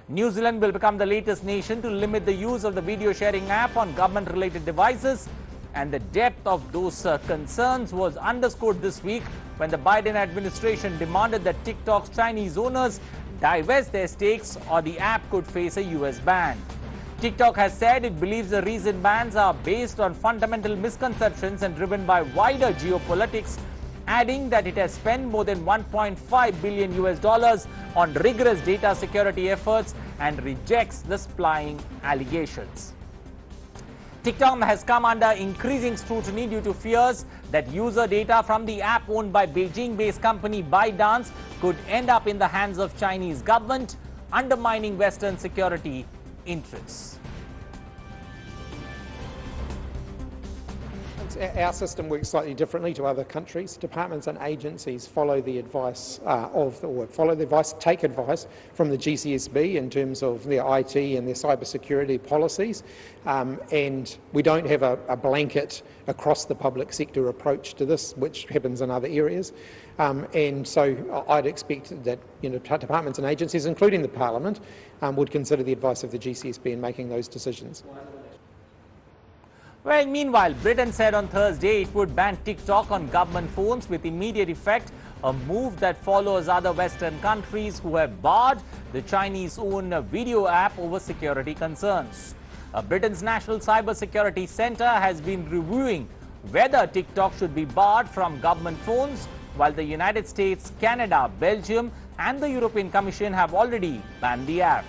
New Zealand will become the latest nation to limit the use of the video sharing app on government-related devices, and the depth of those concerns was underscored this week when the Biden administration demanded that TikTok's Chinese owners divest their stakes or the app could face a US ban. TikTok has said it believes the recent bans are based on fundamental misconceptions and driven by wider geopolitics, adding that it has spent more than $1.5 billion on rigorous data security efforts and rejects the spying allegations. TikTok has come under increasing scrutiny due to fears that user data from the app owned by Beijing-based company ByteDance could end up in the hands of Chinese government, undermining Western security interests. Our system works slightly differently to other countries. Departments and agencies follow the advice take advice from the GCSB in terms of their IT and their cybersecurity policies, and we don't have a blanket across the public sector approach to this, which happens in other areas. And so I'd expect that departments and agencies, including the Parliament, would consider the advice of the GCSB in making those decisions. Well, meanwhile, Britain said on Thursday it would ban TikTok on government phones with immediate effect, a move that follows other Western countries who have barred the Chinese-owned video app over security concerns. Britain's National Cybersecurity Centre has been reviewing whether TikTok should be barred from government phones, while the United States, Canada, Belgium and the European Commission have already banned the app.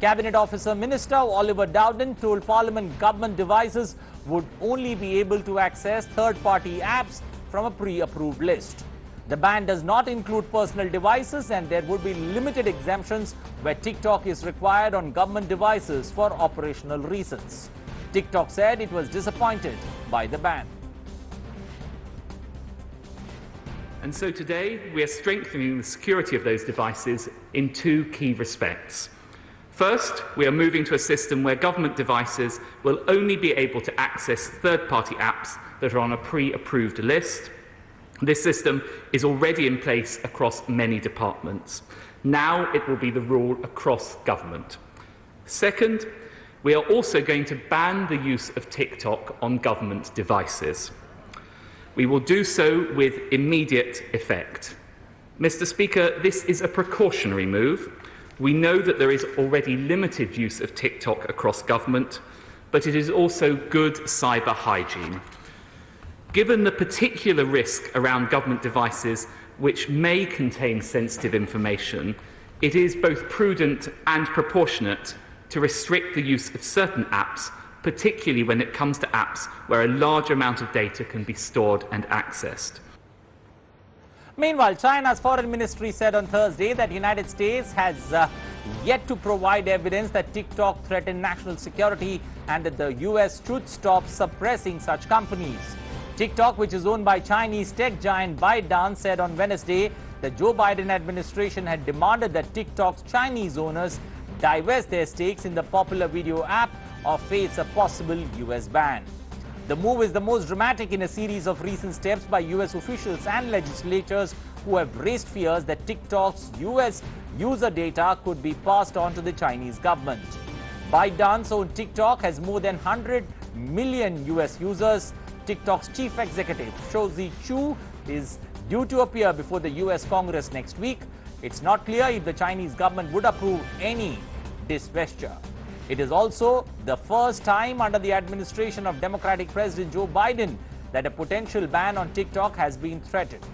Cabinet Officer Minister Oliver Dowden told Parliament government devices would only be able to access third-party apps from a pre-approved list. The ban does not include personal devices, and there would be limited exemptions where TikTok is required on government devices for operational reasons. TikTok said it was disappointed by the ban. And so today we are strengthening the security of those devices in two key respects. First, we are moving to a system where government devices will only be able to access third-party apps that are on a pre-approved list. This system is already in place across many departments. Now it will be the rule across government. Second, we are also going to ban the use of TikTok on government devices. We will do so with immediate effect. Mr. Speaker, this is a precautionary move. We know that there is already limited use of TikTok across government, but it is also good cyber hygiene. Given the particular risk around government devices which may contain sensitive information, it is both prudent and proportionate to restrict the use of certain apps, particularly when it comes to apps where a large amount of data can be stored and accessed. Meanwhile, China's foreign ministry said on Thursday that the United States has yet to provide evidence that TikTok threatened national security and that the US should stop suppressing such companies. TikTok, which is owned by Chinese tech giant ByteDance, said on Wednesday the Joe Biden administration had demanded that TikTok's Chinese owners divest their stakes in the popular video app or face a possible US ban. The move is the most dramatic in a series of recent steps by US officials and legislators who have raised fears that TikTok's US user data could be passed on to the Chinese government. ByteDance-owned TikTok has more than 100 million US users. TikTok's chief executive, Shouzi Chu, is due to appear before the US Congress next week. It's not clear if the Chinese government would approve any divestiture. It is also the first time under the administration of Democratic President Joe Biden that a potential ban on TikTok has been threatened.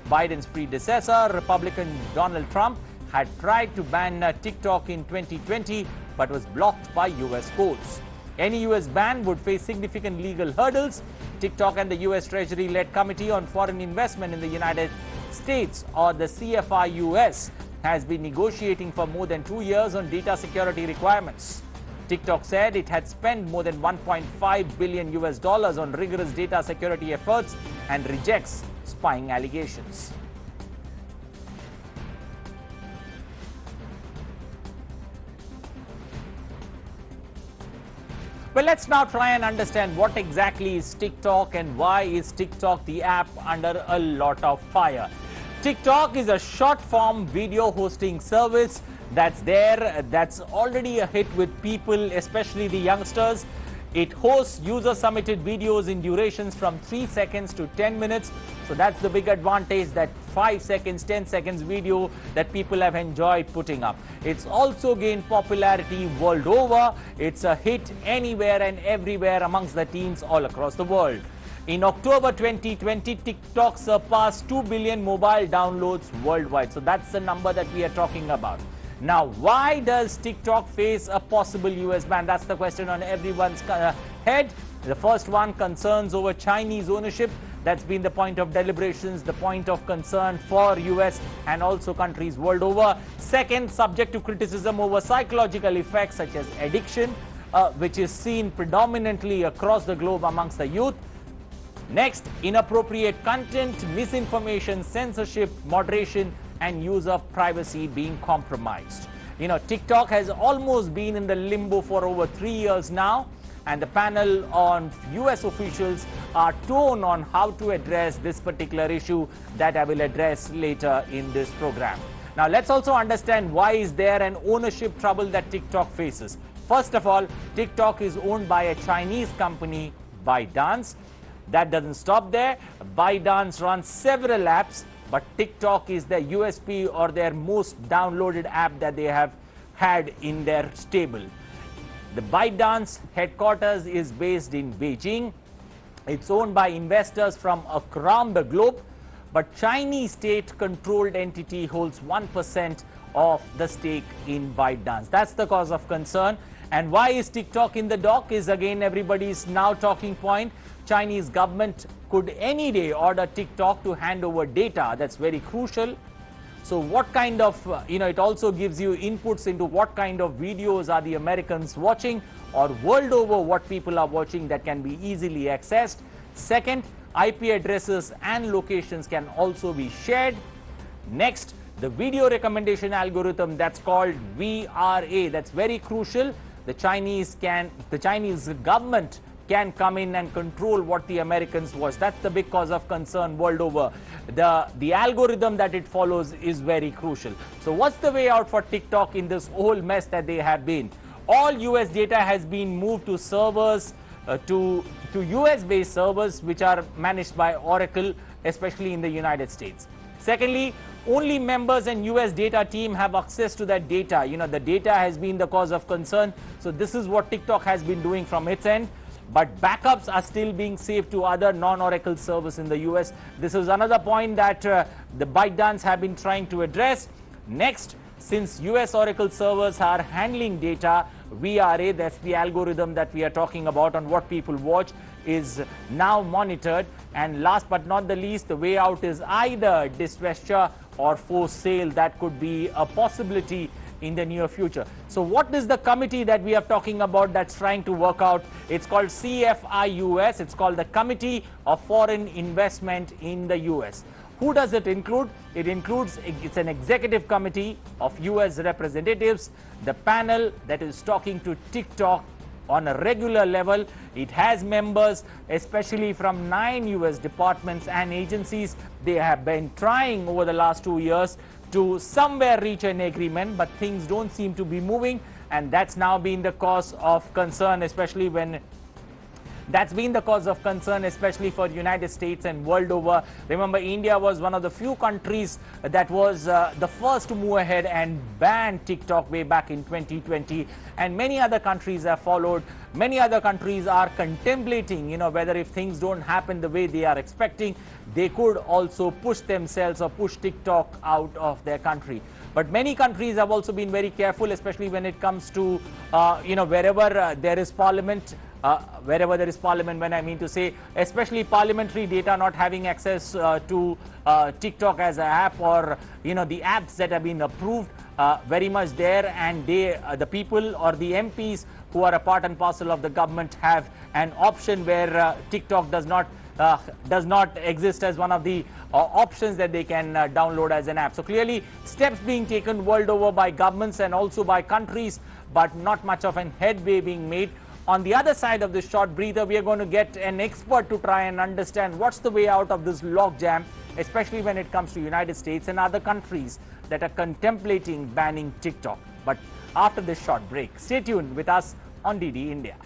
Biden's predecessor, Republican Donald Trump, had tried to ban TikTok in 2020 but was blocked by US courts. Any US ban would face significant legal hurdles. TikTok and the US Treasury-led Committee on Foreign Investment in the United States, or the CFI-US, has been negotiating for more than 2 years on data security requirements. TikTok said it had spent more than $1.5 billion on rigorous data security efforts and rejects spying allegations. Well, let's now try and understand what exactly is TikTok and why is TikTok the app under a lot of fire. TikTok is a short-form video hosting service that's already a hit with people, especially the youngsters. It hosts user-submitted videos in durations from 3 seconds to 10 minutes. So that's the big advantage, that 5 seconds, 10 seconds video that people have enjoyed putting up. It's also gained popularity world over. It's a hit anywhere and everywhere amongst the teens all across the world. In October 2020, TikTok surpassed 2 billion mobile downloads worldwide. So that's the number that we are talking about. Now, why does TikTok face a possible US ban? That's the question on everyone's head. The first one, concerns over Chinese ownership. That's been the point of deliberations, the point of concern for US and also countries world over. Second, subject to criticism over psychological effects such as addiction, which is seen predominantly across the globe amongst the youth. Next, inappropriate content, misinformation, censorship, moderation, and user privacy being compromised. You know, TikTok has almost been in the limbo for over 3 years now, and the panel on US officials are torn on how to address this particular issue that I will address later in this program. Now, let's also understand why is there an ownership trouble that TikTok faces. First of all, TikTok is owned by a Chinese company, ByteDance. That doesn't stop there. ByteDance runs several apps, but TikTok is their USP or their most downloaded app that they have had in their stable. The ByteDance headquarters is based in Beijing. It's owned by investors from around the globe, but Chinese state-controlled entity holds 1% of the stake in ByteDance. That's the cause of concern. And why is TikTok in the dock is again everybody's now talking point. Chinese government could any day order TikTok to hand over data. That's very crucial. So what kind of, it also gives you inputs into what kind of videos are the Americans watching or world over what people are watching that can be easily accessed. Second, IP addresses and locations can also be shared. Next, the video recommendation algorithm that's called VRA. That's very crucial. The Chinese government can come in and control what the Americans watch. That's the big cause of concern world over. The algorithm that it follows is very crucial. So what's the way out for TikTok in this whole mess that they have been? All US data has been moved to servers, to US-based servers which are managed by Oracle, especially in the United States. Secondly, only members and US data team have access to that data. The data has been the cause of concern. So this is what TikTok has been doing from its end. But backups are still being saved to other non-Oracle servers in the US. This is another point that the ByteDance have been trying to address. Next, since US Oracle servers are handling data, VRA, that's the algorithm that we are talking about on what people watch, is now monitored. And last but not the least, the way out is either divestiture or forced sale. That could be a possibility in the near future. So what is the committee that we are talking about that's trying to work out? It's called CFIUS. It's called the Committee of Foreign Investment in the US. Who does it include? It's an executive committee of US representatives. The panel that is talking to TikTok on a regular level. It has members, especially from 9 US departments and agencies. They have been trying over the last 2 years to somewhere reach an agreement, but things don't seem to be moving, and that's now been the cause of concern, especially for United States and world over. Remember, India was one of the few countries that was the first to move ahead and ban TikTok way back in 2020, and many other countries have followed. Many other countries are contemplating, whether if things don't happen the way they are expecting, they could also push themselves or push TikTok out of their country. But many countries have also been very careful, especially when it comes to, wherever there is parliament. When I mean to say, especially parliamentary data not having access to TikTok as an app, or the apps that have been approved, very much there, and the people or the MPs who are a part and parcel of the government have an option where TikTok does not exist as one of the options that they can download as an app. So clearly steps being taken world over by governments and also by countries, but not much of an headway being made. On the other side of this short breather, we are going to get an expert to try and understand what's the way out of this logjam, especially when it comes to United States and other countries that are contemplating banning TikTok. But after this short break, stay tuned with us on DD India.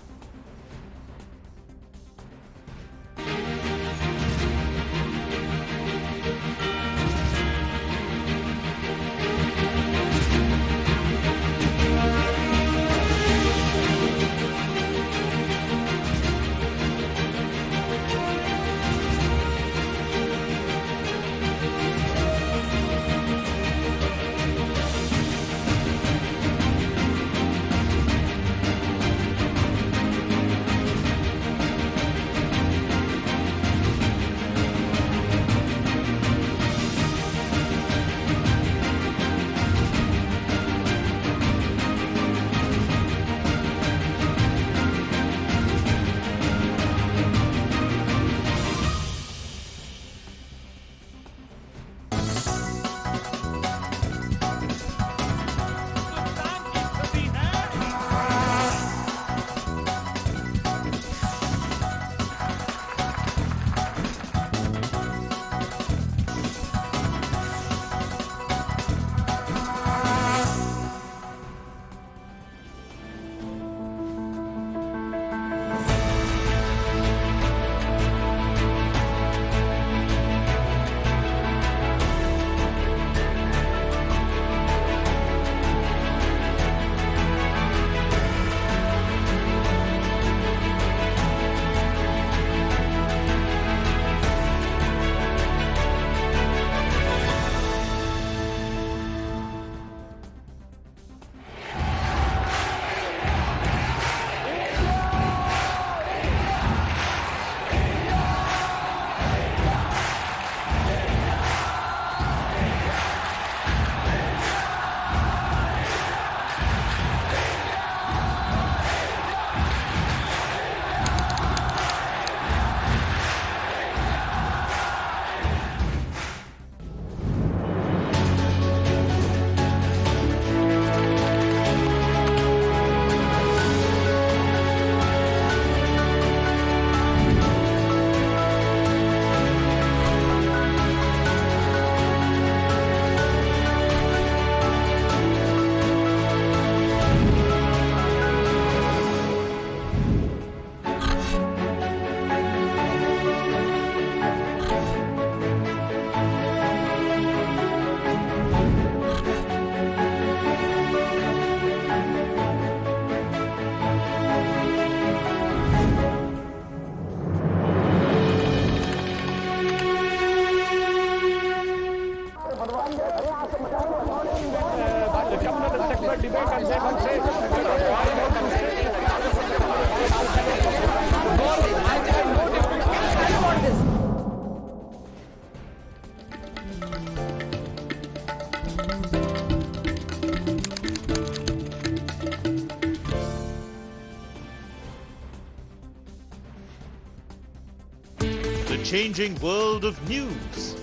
changing world of news.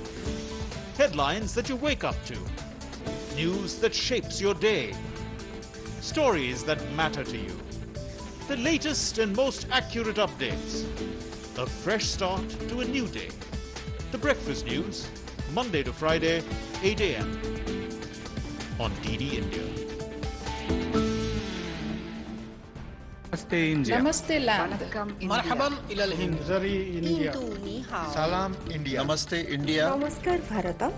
Headlines that you wake up to. News that shapes your day. Stories that matter to you. The latest and most accurate updates. A fresh start to a new day. The Breakfast News, Monday to Friday, 8 a.m. on DD India. Namaste India. Namaste land. Marhaban ila al-Hind. Zari India. Salam India. Namaste India. Namaskar Bharata.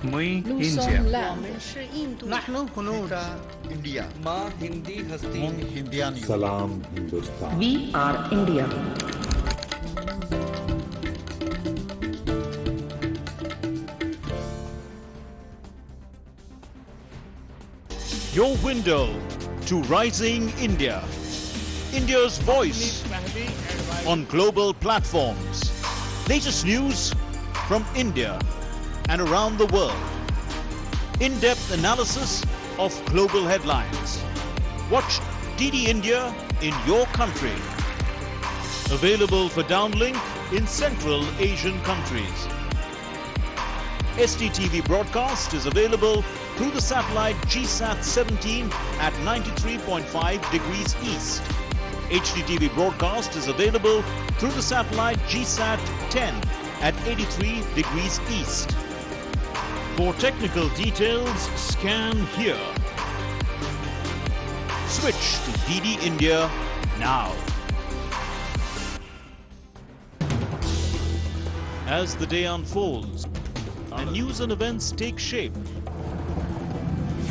Mui India. Nahnu hunud India. Ma Hindi hasti. Mung Hindiani. Salam Hindustan. We are India. Your window to rising India. India's voice on global platforms. Latest news from India and around the world. In-depth analysis of global headlines. Watch DD India in your country. Available for downlink in Central Asian countries. STTV broadcast is available through the satellite GSAT 17 at 93.5 degrees east. HDTV broadcast is available through the satellite GSAT 10 at 83 degrees east. For technical details, scan here. Switch to DD India now. As the day unfolds and news and events take shape,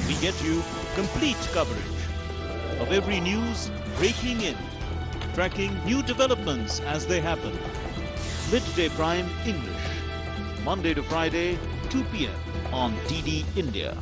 we get you complete coverage of every news breaking in, tracking new developments as they happen. Midday Prime English, Monday to Friday, 2 p.m. on DD India.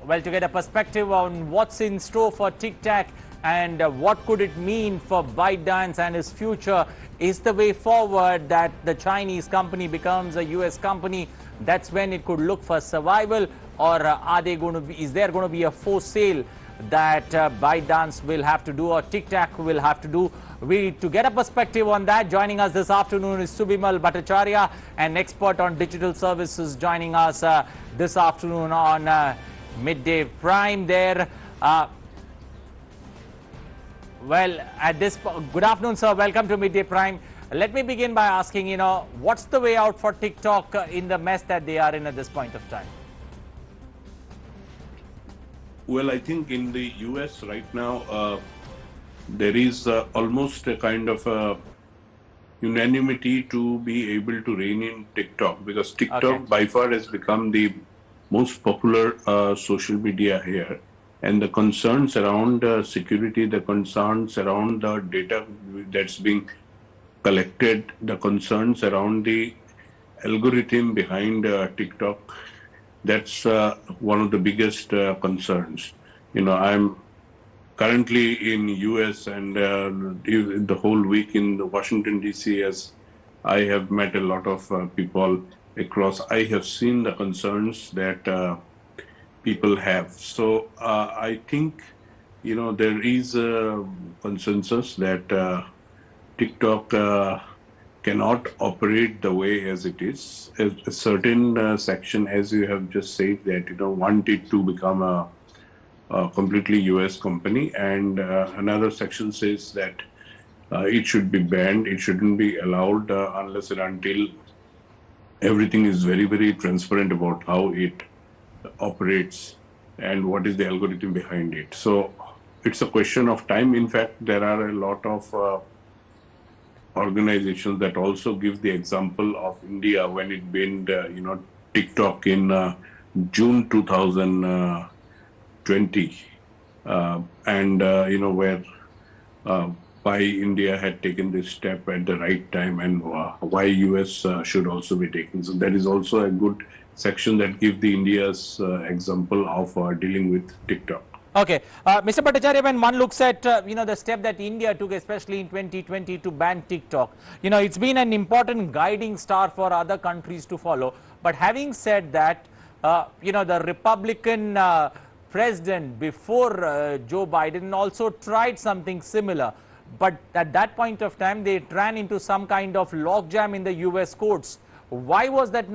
Well, to get a perspective on what's in store for TikTok and what could it mean for ByteDance and its future, is the way forward that the Chinese company becomes a US company? That's when it could look for survival, or are they going to be? Is there going to be a forced sale that ByteDance will have to do, or TikTok will have to do? To get a perspective on that, joining us this afternoon is Subimal Bhattacharya, an expert on digital services, joining us this afternoon on Midday Prime there. Good afternoon, sir. Welcome to Midday Prime. Let me begin by asking, what's the way out for TikTok in the mess that they are in at this point of time? Well, I think in the US right now, there is almost a kind of unanimity to be able to rein in TikTok, because TikTok by far has become the most popular social media here. And the concerns around security, the concerns around the data that's being collected, the concerns around the algorithm behind TikTok, that's one of the biggest concerns. currently in US and the whole week in Washington DC, as I have met a lot of people across, I have seen the concerns that people have. So I think, there is a consensus that TikTok cannot operate the way as it is. A certain section, as you have just said, that want it to become a completely US company, and another section says that it should be banned. It shouldn't be allowed unless and until everything is very, very transparent about how it operates and what is the algorithm behind it. So it's a question of time. In fact, there are a lot of organizations that also give the example of India when it banned, TikTok in June 2020, where why India had taken this step at the right time, and why US should also be taking. So that is also a good section that gives the India's example of dealing with TikTok. Okay, Mr. Bhattacharya, when one looks at the step that India took, especially in 2020, to ban TikTok, it's been an important guiding star for other countries to follow. But having said that, the Republican president before Joe Biden also tried something similar. But at that point of time, they ran into some kind of logjam in the US courts. Why was that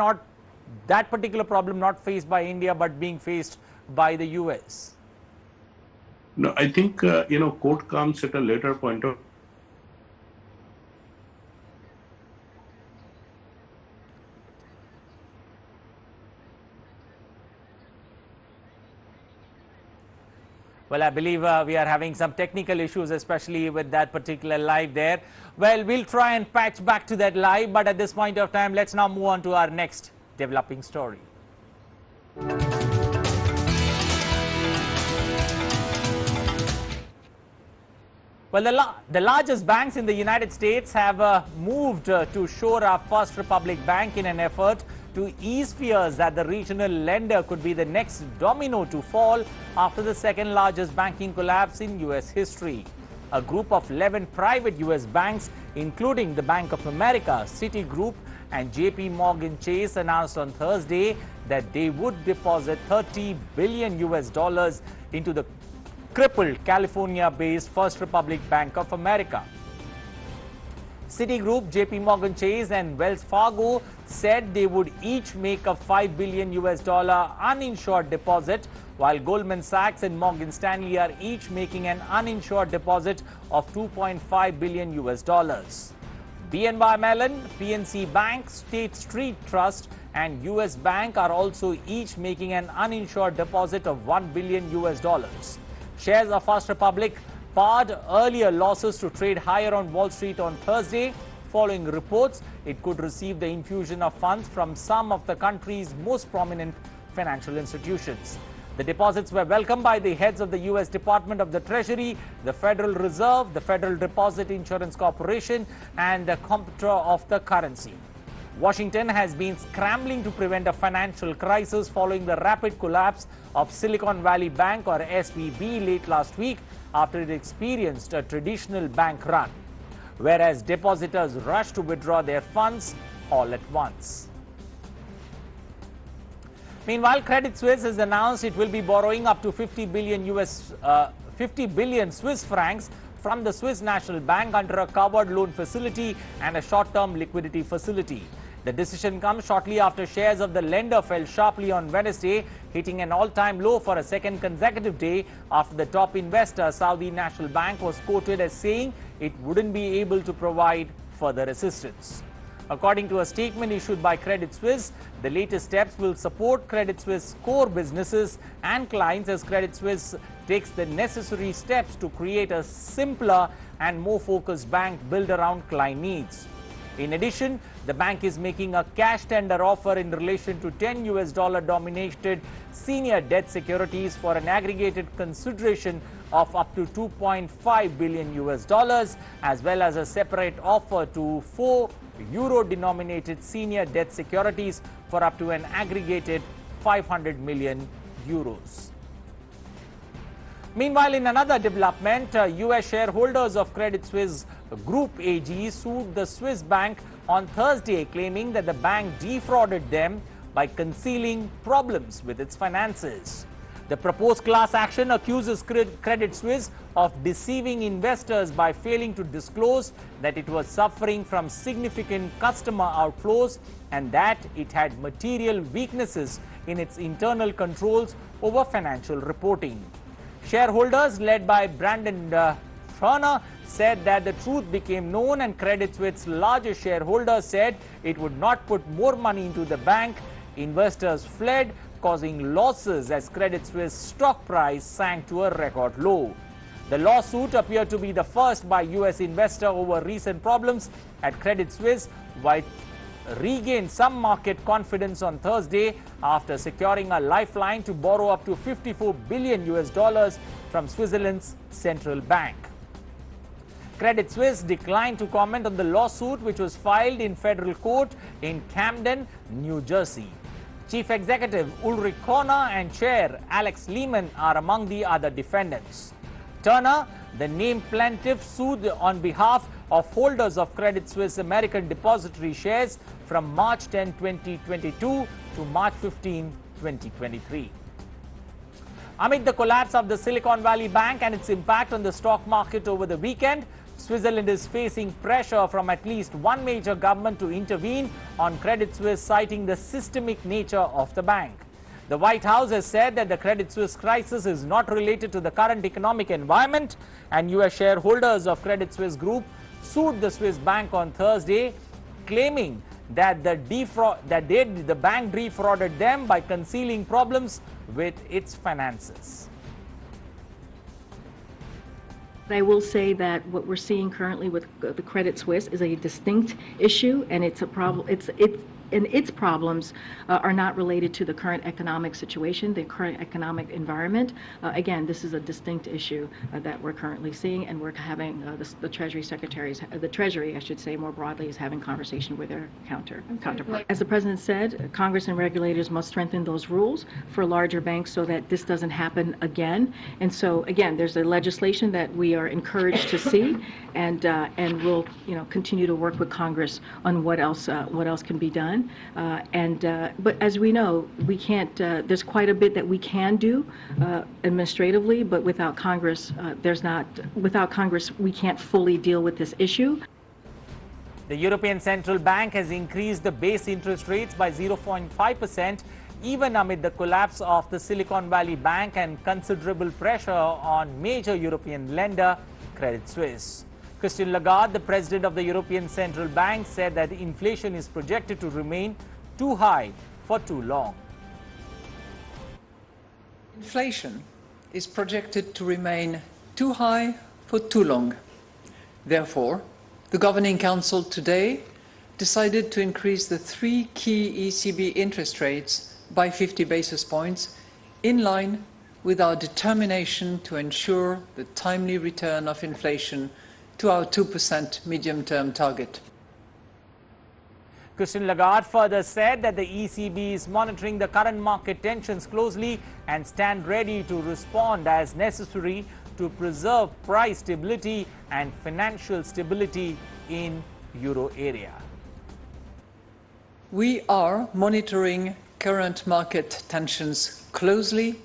particular problem not faced by India but being faced by the US? No, I think, court comes at a later point of. Well, I believe we are having some technical issues, especially with that particular live there. Well, we'll try and patch back to that live, but at this point of time, let's now move on to our next developing story. Well, the largest banks in the United States have moved to shore up First Republic Bank in an effort to ease fears that the regional lender could be the next domino to fall after the second largest banking collapse in US history. A group of 11 private US banks, including the Bank of America, Citigroup, and JP Morgan Chase, announced on Thursday that they would deposit $30 billion into the crippled California-based First Republic Bank of America. Citigroup, JP Morgan Chase, and Wells Fargo said they would each make a $5 billion uninsured deposit, while Goldman Sachs and Morgan Stanley are each making an uninsured deposit of $2.5 billion. BNY Mellon, PNC Bank, State Street Trust, and US Bank are also each making an uninsured deposit of $1 billion. Shares of First Republic pared earlier losses to trade higher on Wall Street on Thursday, following reports it could receive the infusion of funds from some of the country's most prominent financial institutions. The deposits were welcomed by the heads of the U.S. Department of the Treasury, the Federal Reserve, the Federal Deposit Insurance Corporation, and the Comptroller of the Currency. Washington has been scrambling to prevent a financial crisis following the rapid collapse of Silicon Valley Bank, or SVB, late last week after it experienced a traditional bank run, whereas depositors rushed to withdraw their funds all at once. Meanwhile, Credit Suisse has announced it will be borrowing up to 50 billion Swiss francs from the Swiss National Bank under a covered loan facility and a short-term liquidity facility. The decision comes shortly after shares of the lender fell sharply on Wednesday, hitting an all-time low for a second consecutive day after the top investor, Saudi National Bank, was quoted as saying it wouldn't be able to provide further assistance. According to a statement issued by Credit Suisse, the latest steps will support Credit Suisse core businesses and clients as Credit Suisse takes the necessary steps to create a simpler and more focused bank built around client needs. In addition, the bank is making a cash tender offer in relation to 10 US dollar denominated senior debt securities for an aggregated consideration of up to 2.5 billion US dollars, as well as a separate offer to 4 euro denominated senior debt securities for up to an aggregated 500 million euros. Meanwhile, in another development, US shareholders of Credit Suisse Group AG sued the Swiss bank on Thursday, claiming that the bank defrauded them by concealing problems with its finances. The proposed class action accuses Credit Suisse of deceiving investors by failing to disclose that it was suffering from significant customer outflows and that it had material weaknesses in its internal controls over financial reporting. Shareholders, led by Brandon Turner, said that the truth became known, and Credit Suisse's largest shareholder said it would not put more money into the bank. Investors fled, causing losses as Credit Suisse stock price sank to a record low. The lawsuit appeared to be the first by US investor over recent problems at Credit Suisse, while regained some market confidence on Thursday after securing a lifeline to borrow up to $54 billion from Switzerland's central bank. Credit Suisse declined to comment on the lawsuit, which was filed in federal court in Camden, New Jersey. Chief Executive Ulrich Körner and Chair Alex Lehman are among the other defendants. Turner, the named plaintiff, sued on behalf of holders of Credit Suisse American Depository shares from March 10, 2022 to March 15, 2023. Amid the collapse of the Silicon Valley Bank and its impact on the stock market over the weekend, Switzerland is facing pressure from at least one major government to intervene on Credit Suisse, citing the systemic nature of the bank. The White House has said that the Credit Suisse crisis is not related to the current economic environment, and US shareholders of Credit Suisse Group sued the Swiss bank on Thursday, claiming that the bank defrauded them by concealing problems with its finances. I will say that what we're seeing currently with the Credit Suisse is a distinct issue, and it's a problem. And its problems are not related to the current economic situation, the current economic environment. Again, this is a distinct issue that we're currently seeing, and we're having the Treasury Secretaries, the Treasury, I should say, more broadly, is having conversation with their counterpart. As the President said, Congress and regulators must strengthen those rules for larger banks so that this doesn't happen again. And so, again, there's a legislation that we are encouraged to see, and we'll continue to work with Congress on what else can be done. But as we know, we can't. There's quite a bit that we can do administratively, but without Congress, Without Congress, we can't fully deal with this issue. The European Central Bank has increased the base interest rates by 0.5%, even amid the collapse of the Silicon Valley Bank and considerable pressure on major European lender Credit Suisse. Christine Lagarde, the president of the European Central Bank, said that inflation is projected to remain too high for too long. Inflation is projected to remain too high for too long. Therefore, the Governing Council today decided to increase the three key ECB interest rates by 50 basis points, in line with our determination to ensure the timely return of inflation to our 2% medium-term target. Christine Lagarde further said that the ECB is monitoring the current market tensions closely and stand ready to respond as necessary to preserve price stability and financial stability in euro area. We are monitoring current market tensions closely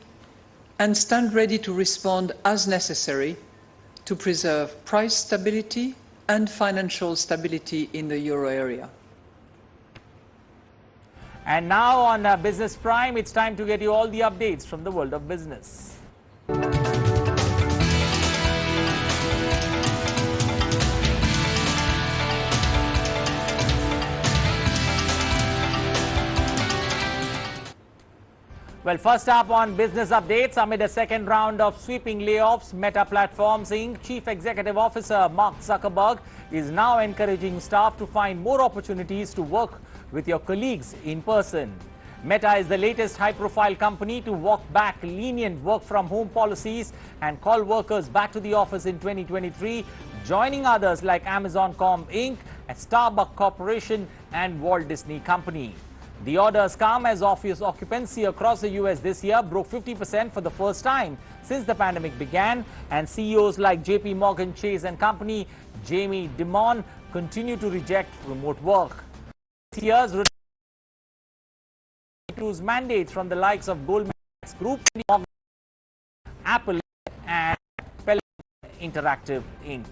and stand ready to respond as necessary to preserve price stability and financial stability in the euro area. And now on Business Prime, it's time to get you all the updates from the world of business. Well, first up on business updates, amid a second round of sweeping layoffs, Meta Platforms Inc. Chief Executive Officer Mark Zuckerberg is now encouraging staff to find more opportunities to work with your colleagues in person. Meta is the latest high-profile company to walk back lenient work-from-home policies and call workers back to the office in 2023, joining others like Amazon.com Inc., Starbucks Corporation and Walt Disney Company. The orders come as office occupancy across the US this year broke 50% for the first time since the pandemic began, and CEOs like JP Morgan Chase and Company, Jamie Dimon, continue to reject remote work. This year's mandates from the likes of Goldman Sachs Group, Apple, and Interactive Inc.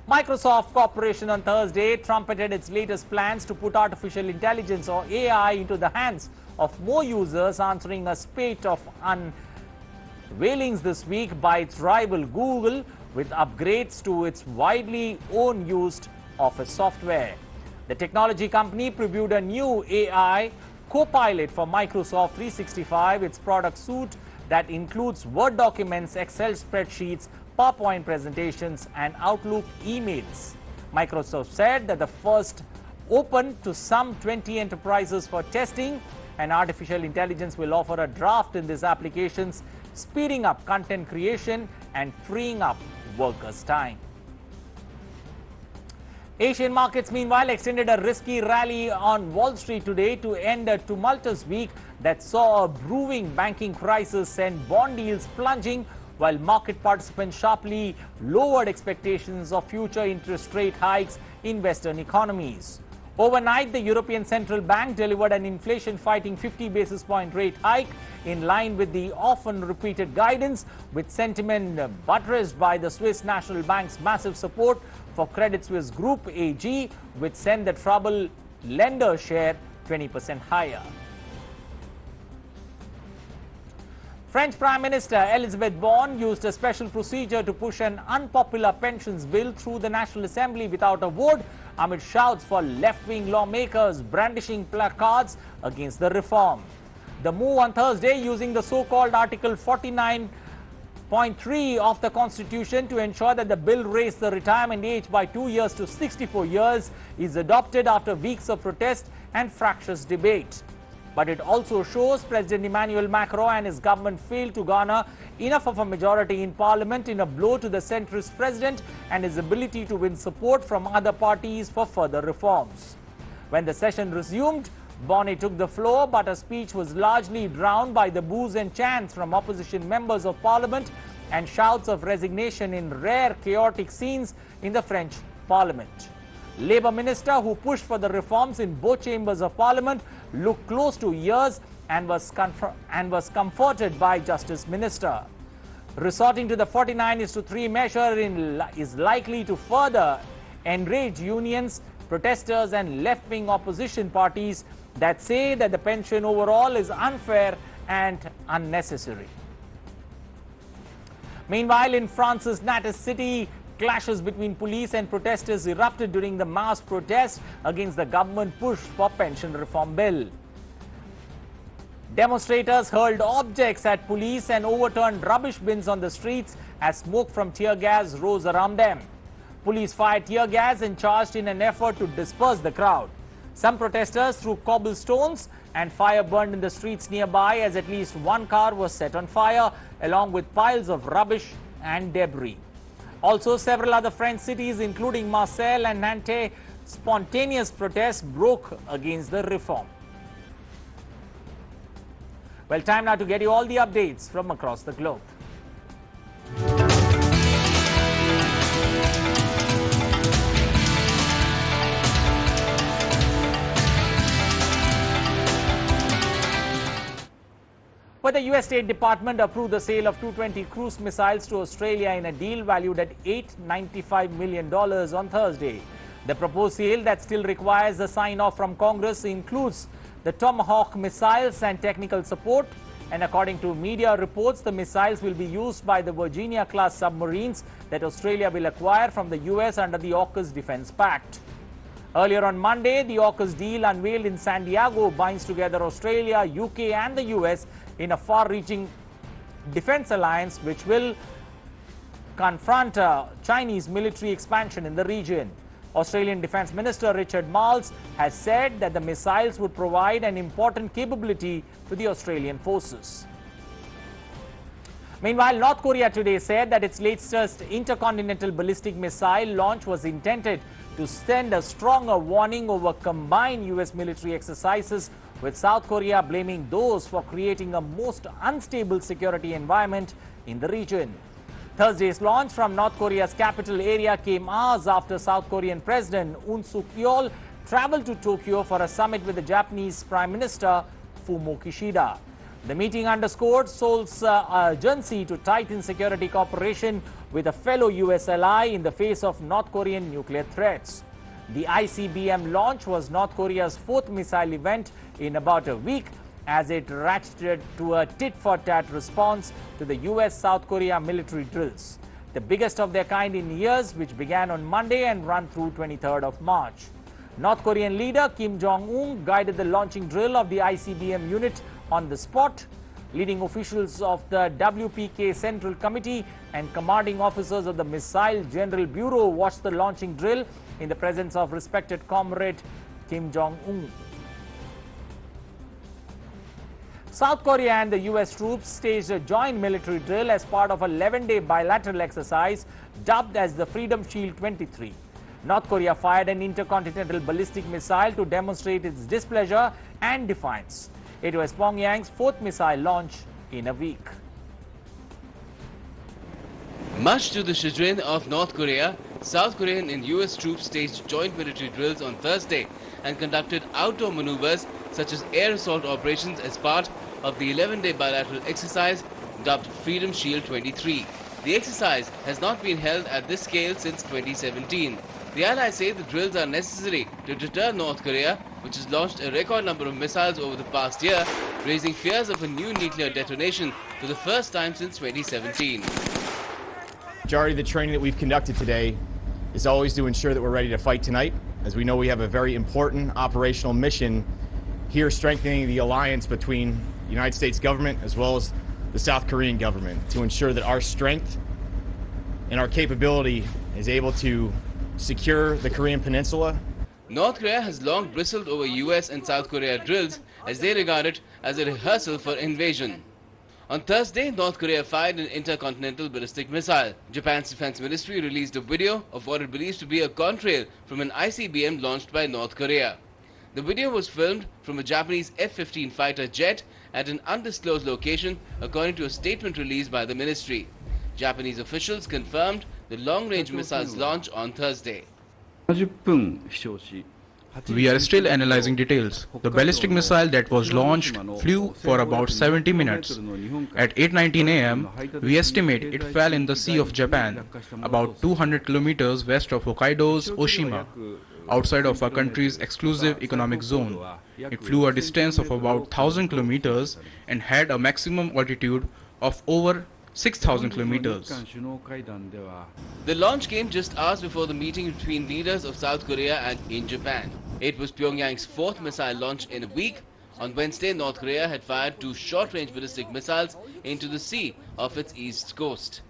Microsoft Corporation on Thursday trumpeted its latest plans to put artificial intelligence or AI into the hands of more users, answering a spate of unveilings this week by its rival Google with upgrades to its widely owned used Office software. The technology company previewed a new AI Copilot for Microsoft 365, its product suite that includes Word documents, Excel spreadsheets, PowerPoint presentations, and Outlook emails. Microsoft said that the first opened to some 20 enterprises for testing, and artificial intelligence will offer a draft in these applications, speeding up content creation and freeing up workers' time. Asian markets, meanwhile, extended a risky rally on Wall Street today to end a tumultuous week that saw a brewing banking crisis and bond yields plunging, while market participants sharply lowered expectations of future interest rate hikes in Western economies. Overnight, the European Central Bank delivered an inflation-fighting 50 basis point rate hike in line with the often repeated guidance, with sentiment buttressed by the Swiss National Bank's massive support for Credit Suisse Group AG, which sent the troubled lender share 20% higher. French Prime Minister Elisabeth Borne used a special procedure to push an unpopular pensions bill through the National Assembly without a vote, amid shouts for left-wing lawmakers brandishing placards against the reform. The move on Thursday, using the so-called Article 49.3 of the Constitution to ensure that the bill raised the retirement age by 2 years to 64 years, is adopted after weeks of protest and fractious debate. But it also shows President Emmanuel Macron and his government failed to garner enough of a majority in parliament, in a blow to the centrist president and his ability to win support from other parties for further reforms. When the session resumed, Borne took the floor, but her speech was largely drowned by the boos and chants from opposition members of parliament and shouts of resignation in rare chaotic scenes in the French parliament. Labour minister, who pushed for the reforms in both chambers of parliament, looked close to years and was comforted by Justice Minister. Resorting to the 49:3 measure is likely to further enrage unions, protesters and left-wing opposition parties that say that the pension overall is unfair and unnecessary. Meanwhile, in France's Nantes city, clashes between police and protesters erupted during the mass protest against the government push for pension reform bill. Demonstrators hurled objects at police and overturned rubbish bins on the streets as smoke from tear gas rose around them. Police fired tear gas and charged in an effort to disperse the crowd. Some protesters threw cobblestones, and fire burned in the streets nearby as at least one car was set on fire, along with piles of rubbish and debris. Also, several other French cities, including Marseille and Nantes, spontaneous protests broke against the reform. Well, time now to get you all the updates from across the globe. But the US State Department approved the sale of 220 cruise missiles to Australia in a deal valued at $895 million on Thursday. The proposed sale, that still requires a sign-off from Congress, includes the Tomahawk missiles and technical support. And according to media reports, the missiles will be used by the Virginia-class submarines that Australia will acquire from the US under the AUKUS Defence Pact. Earlier on Monday, the AUKUS deal unveiled in San Diego binds together Australia, UK and the US in a far-reaching defence alliance which will confront Chinese military expansion in the region. Australian Defence Minister Richard Marles has said that the missiles would provide an important capability to the Australian forces. Meanwhile, North Korea today said that its latest intercontinental ballistic missile launch was intended to send a stronger warning over combined US military exercises, with South Korea blaming those for creating a most unstable security environment in the region. Thursday's launch from North Korea's capital area came hours after South Korean President Yoon Suk Yeol traveled to Tokyo for a summit with the Japanese Prime Minister Fumio Kishida. The meeting underscored Seoul's urgency to tighten security cooperation with a fellow US ally in the face of North Korean nuclear threats. The ICBM launch was North Korea's fourth missile event in about a week, as it ratcheted to a tit-for-tat response to the US-South Korea military drills, the biggest of their kind in years, which began on Monday and run through 23rd of March. North Korean leader Kim Jong-un guided the launching drill of the ICBM unit on the spot. Leading officials of the WPK Central Committee and commanding officers of the Missile General Bureau watched the launching drill in the presence of respected comrade Kim Jong-un. South Korea and the US troops staged a joint military drill as part of a 11-day bilateral exercise dubbed as the Freedom Shield 23. North Korea fired an intercontinental ballistic missile to demonstrate its displeasure and defiance. It was Pyongyang's fourth missile launch in a week. Much to the chagrin of North Korea, South Korean and US troops staged joint military drills on Thursday and conducted outdoor maneuvers such as air assault operations as part of the 11-day bilateral exercise dubbed Freedom Shield 23. The exercise has not been held at this scale since 2017. The allies say the drills are necessary to deter North Korea, which has launched a record number of missiles over the past year, raising fears of a new nuclear detonation for the first time since 2017. Majority of the training that we've conducted today is always to ensure that we're ready to fight tonight, as we know we have a very important operational mission here, strengthening the alliance between the United States government as well as the South Korean government to ensure that our strength and our capability is able to secure the Korean Peninsula. North Korea has long bristled over US and South Korea drills as they regard it as a rehearsal for invasion. On Thursday, North Korea fired an intercontinental ballistic missile. Japan's defense ministry released a video of what it believes to be a contrail from an ICBM launched by North Korea. The video was filmed from a Japanese F-15 fighter jet at an undisclosed location, according to a statement released by the ministry. Japanese officials confirmed the long-range missile's launch on Thursday. We are still analyzing details. The ballistic missile that was launched flew for about 70 minutes. At 8:19 am, we estimate it fell in the Sea of Japan, about 200 kilometers west of Hokkaido's Oshima, outside of our country's exclusive economic zone. It flew a distance of about 1,000 kilometers and had a maximum altitude of over 6,000 kilometers. The launch came just hours before the meeting between leaders of South Korea and in Japan. It was Pyongyang's fourth missile launch in a week. On Wednesday, North Korea had fired 2 short-range ballistic missiles into the sea off its east coast.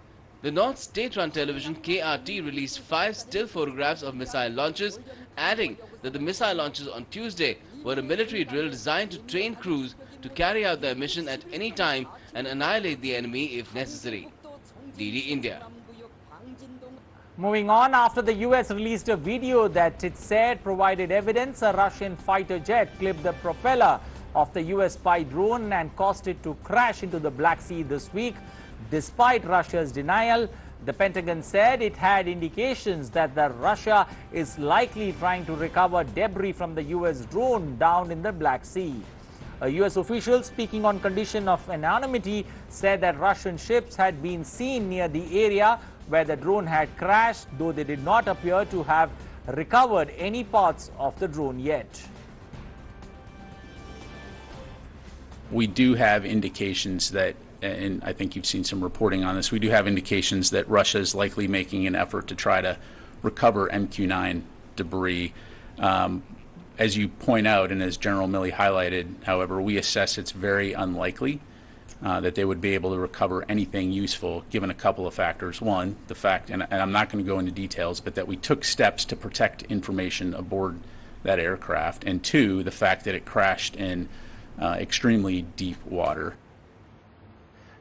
The North state-run television KRT released 5 still photographs of missile launches, adding that the missile launches on Tuesday were a military drill designed to train crews to carry out their mission at any time and annihilate the enemy if necessary. DD India. Moving on, after the US released a video that it said provided evidence a Russian fighter jet clipped the propeller of the US spy drone and caused it to crash into the Black Sea this week. Despite Russia's denial, the Pentagon said it had indications that Russia is likely trying to recover debris from the US drone down in the Black Sea. A US official speaking on condition of anonymity said that Russian ships had been seen near the area where the drone had crashed, though they did not appear to have recovered any parts of the drone yet. We do have indications that, and I think you've seen some reporting on this, we do have indications that Russia is likely making an effort to try to recover MQ-9 debris. As you point out, and as General Milley highlighted, however, we assess it's very unlikely that they would be able to recover anything useful, given a couple of factors. One, the fact, and I'm not going to go into details, but that we took steps to protect information aboard that aircraft, and two, the fact that it crashed in extremely deep water.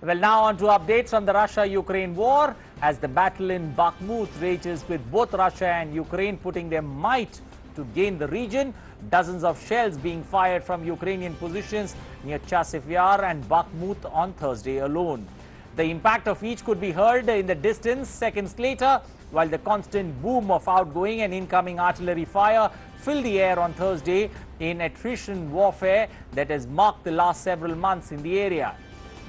Well, now on to updates on the Russia-Ukraine war as the battle in Bakhmut rages with both Russia and Ukraine putting their might to gain the region. Dozens of shells being fired from Ukrainian positions near Chasiv Yar and Bakhmut on Thursday alone. The impact of each could be heard in the distance seconds later, while the constant boom of outgoing and incoming artillery fire filled the air on Thursday in attrition warfare that has marked the last several months in the area.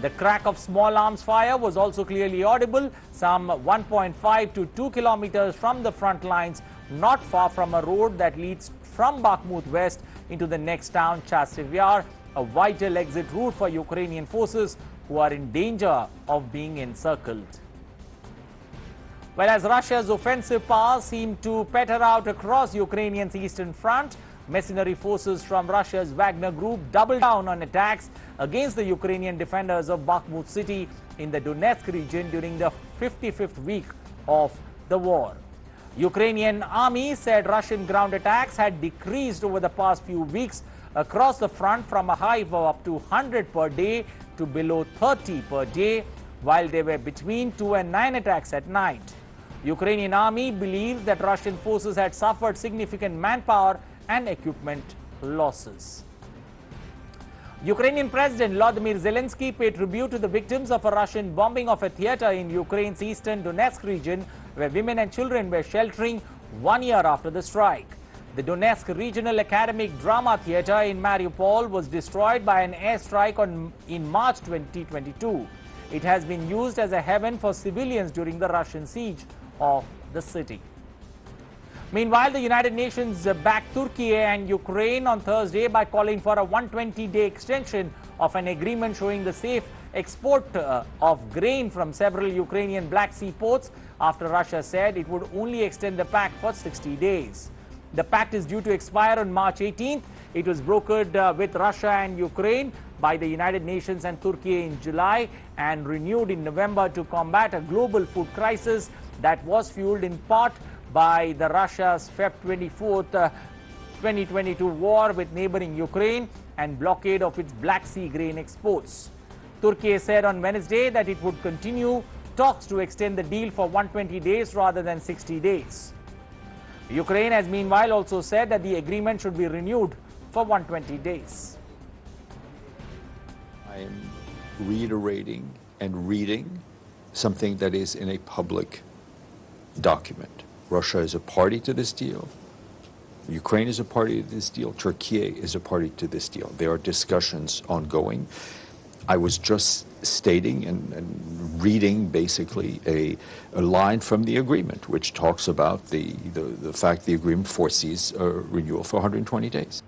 The crack of small arms fire was also clearly audible, some 1.5 to 2 kilometers from the front lines, not far from a road that leads from Bakhmut west into the next town, Chasiv Yar, a vital exit route for Ukrainian forces who are in danger of being encircled. Whereas Russia's offensive powers seem to peter out across Ukrainian's eastern front, mercenary forces from Russia's Wagner group doubled down on attacks against the Ukrainian defenders of Bakhmut city in the Donetsk region during the 55th week of the war. Ukrainian army said Russian ground attacks had decreased over the past few weeks across the front from a high of up to 100 per day to below 30 per day, while there were between 2 and 9 attacks at night. Ukrainian army believes that Russian forces had suffered significant manpower and equipment losses. Ukrainian President Volodymyr Zelensky paid tribute to the victims of a Russian bombing of a theater in Ukraine's eastern Donetsk region, where women and children were sheltering 1 year after the strike. The Donetsk Regional Academic Drama Theater in Mariupol was destroyed by an airstrike in March 2022. It has been used as a haven for civilians during the Russian siege of the city. Meanwhile, the United Nations backed Turkey and Ukraine on Thursday by calling for a 120-day extension of an agreement showing the safe export of grain from several Ukrainian Black Sea ports after Russia said it would only extend the pact for 60 days. The pact is due to expire on March 18th. It was brokered with Russia and Ukraine by the United Nations and Turkey in July and renewed in November to combat a global food crisis that was fueled in part by the Russia's February 24th, 2022 war with neighboring Ukraine and blockade of its Black Sea grain exports. Turkey said on Wednesday that it would continue talks to extend the deal for 120 days rather than 60 days. Ukraine has meanwhile also said that the agreement should be renewed for 120 days. I am reiterating and reading something that is in a public document. Russia is a party to this deal. Ukraine is a party to this deal. Turkey is a party to this deal. There are discussions ongoing. I was just stating and reading basically a line from the agreement, which talks about the fact the agreement foresees a renewal for 120 days.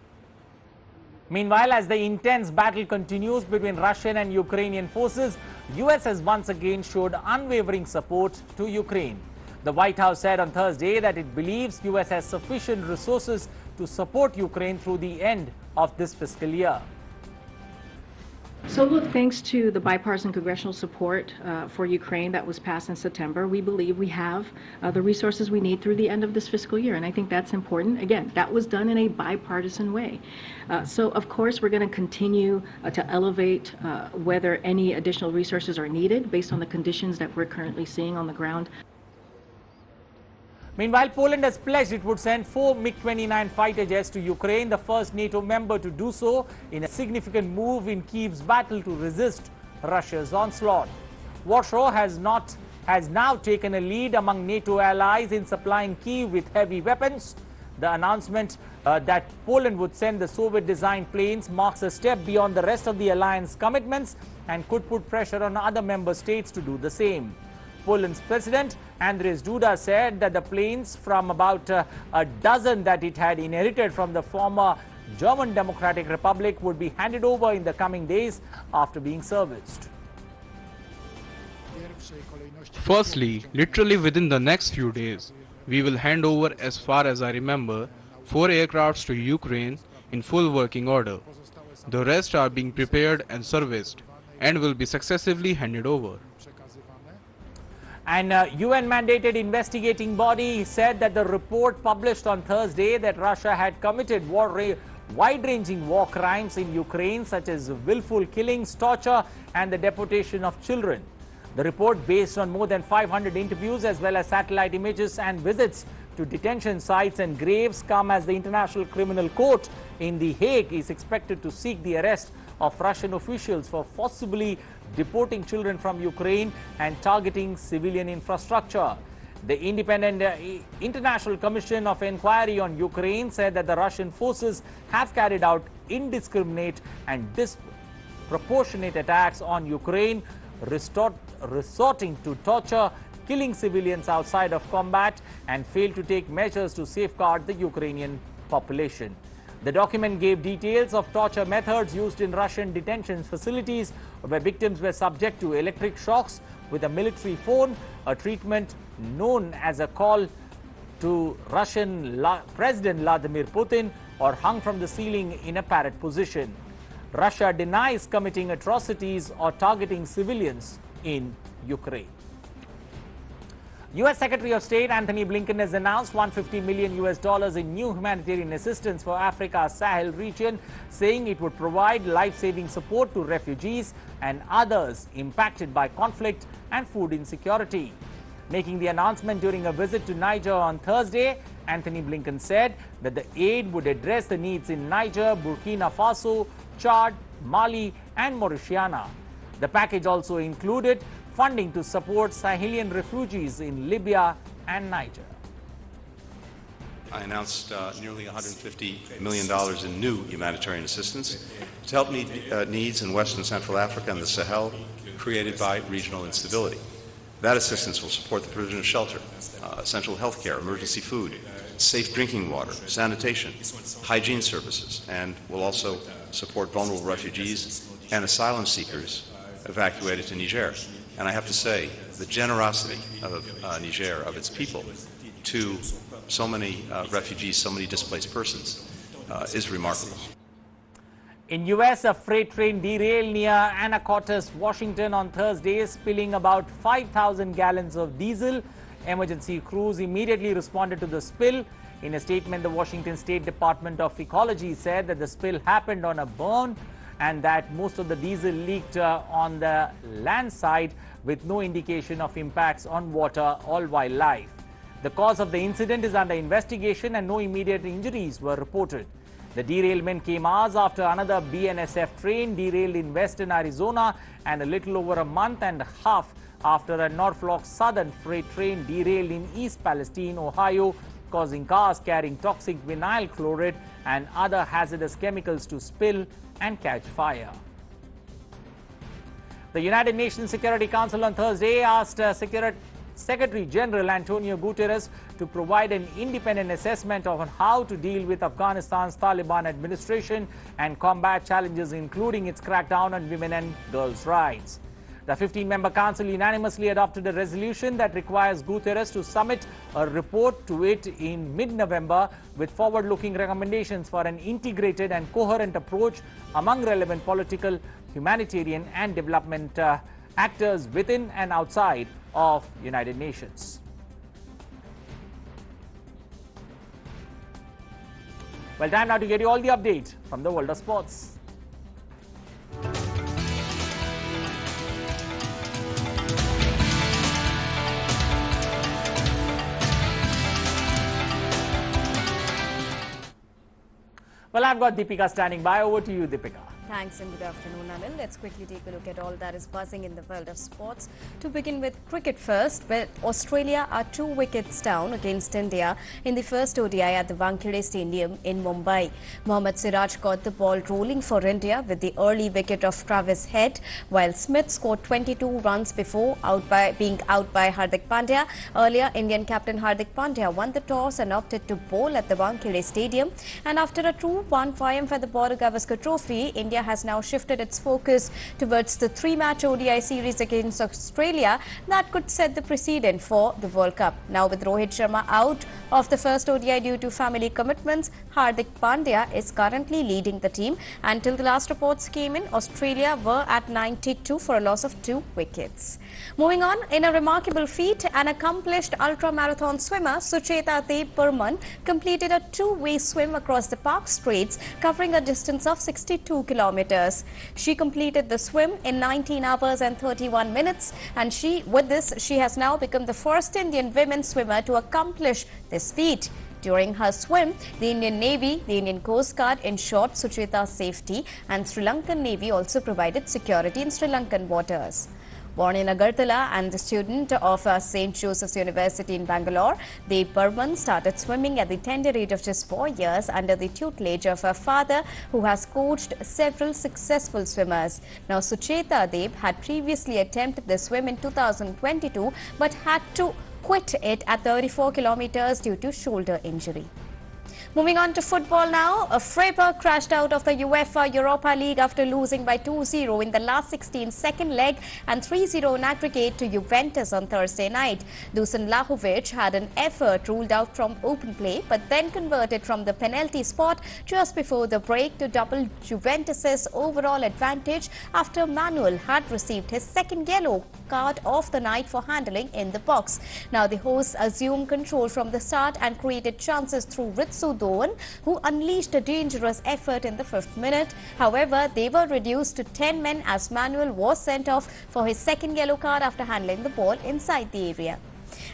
Meanwhile, as the intense battle continues between Russian and Ukrainian forces, US has once again showed unwavering support to Ukraine. The White House said on Thursday that it believes US has sufficient resources to support Ukraine through the end of this fiscal year. So look, thanks to the bipartisan congressional support for Ukraine that was passed in September, we believe we have the resources we need through the end of this fiscal year. And I think that's important. Again, that was done in a bipartisan way. So, of course, we're going to continue to elevate whether any additional resources are needed based on the conditions that we're currently seeing on the ground. Meanwhile, Poland has pledged it would send 4 MiG-29 fighter jets to Ukraine, the first NATO member to do so in a significant move in Kyiv's battle to resist Russia's onslaught. Warsaw has now taken a lead among NATO allies in supplying Kyiv with heavy weapons. The announcement that Poland would send the Soviet-designed planes marks a step beyond the rest of the alliance commitments and could put pressure on other member states to do the same. Poland's President Andrzej Duda said that the planes from about a dozen that it had inherited from the former German Democratic Republic would be handed over in the coming days after being serviced. Firstly, literally within the next few days, we will hand over, as far as I remember, 4 aircrafts to Ukraine in full working order. The rest are being prepared and serviced and will be successively handed over. An UN-mandated investigating body said that the report published on Thursday that Russia had committed wide-ranging war crimes in Ukraine such as willful killings, torture and the deportation of children. The report, based on more than 500 interviews as well as satellite images and visits to detention sites and graves, come as the International Criminal Court in The Hague is expected to seek the arrest of Russian officials for forcibly deporting children from Ukraine and targeting civilian infrastructure. The Independent International Commission of Inquiry on Ukraine said that the Russian forces have carried out indiscriminate and disproportionate attacks on Ukraine, resorting to torture, killing civilians outside of combat, and failed to take measures to safeguard the Ukrainian population. The document gave details of torture methods used in Russian detention facilities, where victims were subject to electric shocks with a military phone, a treatment known as a call to Russian President Vladimir Putin, or hung from the ceiling in a parrot position. Russia denies committing atrocities or targeting civilians in Ukraine. U.S. Secretary of State Anthony Blinken has announced $150 million in new humanitarian assistance for Africa's Sahel region, saying it would provide life-saving support to refugees and others impacted by conflict and food insecurity. Making the announcement during a visit to Niger on Thursday, Anthony Blinken said that the aid would address the needs in Niger, Burkina Faso, Chad, Mali and Mauritania. The package also included funding to support Sahelian refugees in Libya and Niger. I announced nearly $150 million in new humanitarian assistance to help meet needs in West and Central Africa and the Sahel created by regional instability. That assistance will support the provision of shelter, essential health care, emergency food, safe drinking water, sanitation, hygiene services, and will also support vulnerable refugees and asylum seekers evacuated to Niger. And I have to say, the generosity of Niger, of its people, to so many refugees, so many displaced persons, is remarkable. In U.S., a freight train derailed near Anacortes, Washington on Thursday, spilling about 5,000 gallons of diesel. Emergency crews immediately responded to the spill. In a statement, the Washington State Department of Ecology said that the spill happened on a burn and that most of the diesel leaked on the land side with no indication of impacts on water or wildlife. The cause of the incident is under investigation and no immediate injuries were reported. The derailment came hours after another BNSF train derailed in western Arizona and a little over a month and a half after a Norfolk Southern freight train derailed in East Palestine, Ohio, causing cars carrying toxic vinyl chloride and other hazardous chemicals to spill and catch fire. The United Nations Security Council on Thursday asked Secretary General Antonio Guterres to provide an independent assessment on how to deal with Afghanistan's Taliban administration and combat challenges, including its crackdown on women and girls' rights. The 15-member council unanimously adopted a resolution that requires Guterres to submit a report to it in mid-November with forward-looking recommendations for an integrated and coherent approach among relevant political, humanitarian and development actors within and outside of United Nations. Well, time now to get you all the update from the world of sports. Well, I've got Deepika standing by. Over to you, Deepika. Thanks and good afternoon, Anil. Let's quickly take a look at all that is buzzing in the world of sports. To begin with cricket first, where Australia are 2 wickets down against India in the first ODI at the Wankhede Stadium in Mumbai. Mohammad Siraj got the ball rolling for India with the early wicket of Travis Head, while Smith scored 22 runs before being out by Hardik Pandya. Earlier, Indian captain Hardik Pandya won the toss and opted to bowl at the Wankhede Stadium. And after a 2-1 triumph at the Border Gavaskar Trophy, India India has now shifted its focus towards the 3-match ODI series against Australia that could set the precedent for the World Cup. Now with Rohit Sharma out of the first ODI due to family commitments, Hardik Pandya is currently leading the team. Until the last reports came in, Australia were at 92 for a loss of 2 wickets. Moving on, in a remarkable feat, an accomplished ultra-marathon swimmer, Sucheta Deb Burman, completed a 2-way swim across the Park Straits, covering a distance of 62 kilometers. She completed the swim in 19 hours and 31 minutes, and with this, she has now become the first Indian women swimmer to accomplish this feat. During her swim, the Indian Navy, the Indian Coast Guard ensured Sucheta's safety, and Sri Lankan Navy also provided security in Sri Lankan waters. Born in Agartala and the student of St. Joseph's University in Bangalore, Deb Burman started swimming at the tender age of just 4 years under the tutelage of her father, who has coached several successful swimmers. Now, Sucheta Deb had previously attempted the swim in 2022 but had to quit it at 34 kilometers due to shoulder injury. Moving on to football now, Freiburg crashed out of the UEFA Europa League after losing by 2-0 in the last 16 second leg and 3-0 in aggregate to Juventus on Thursday night. Dusan Vlahovic had an effort ruled out from open play but then converted from the penalty spot just before the break to double Juventus's overall advantage after Manuel had received his second yellow card of the night for handling in the box. Now the hosts assumed control from the start and created chances through Ritsu Doan, who unleashed a dangerous effort in the 5th minute. However, they were reduced to 10 men as Manuel was sent off for his second yellow card after handling the ball inside the area.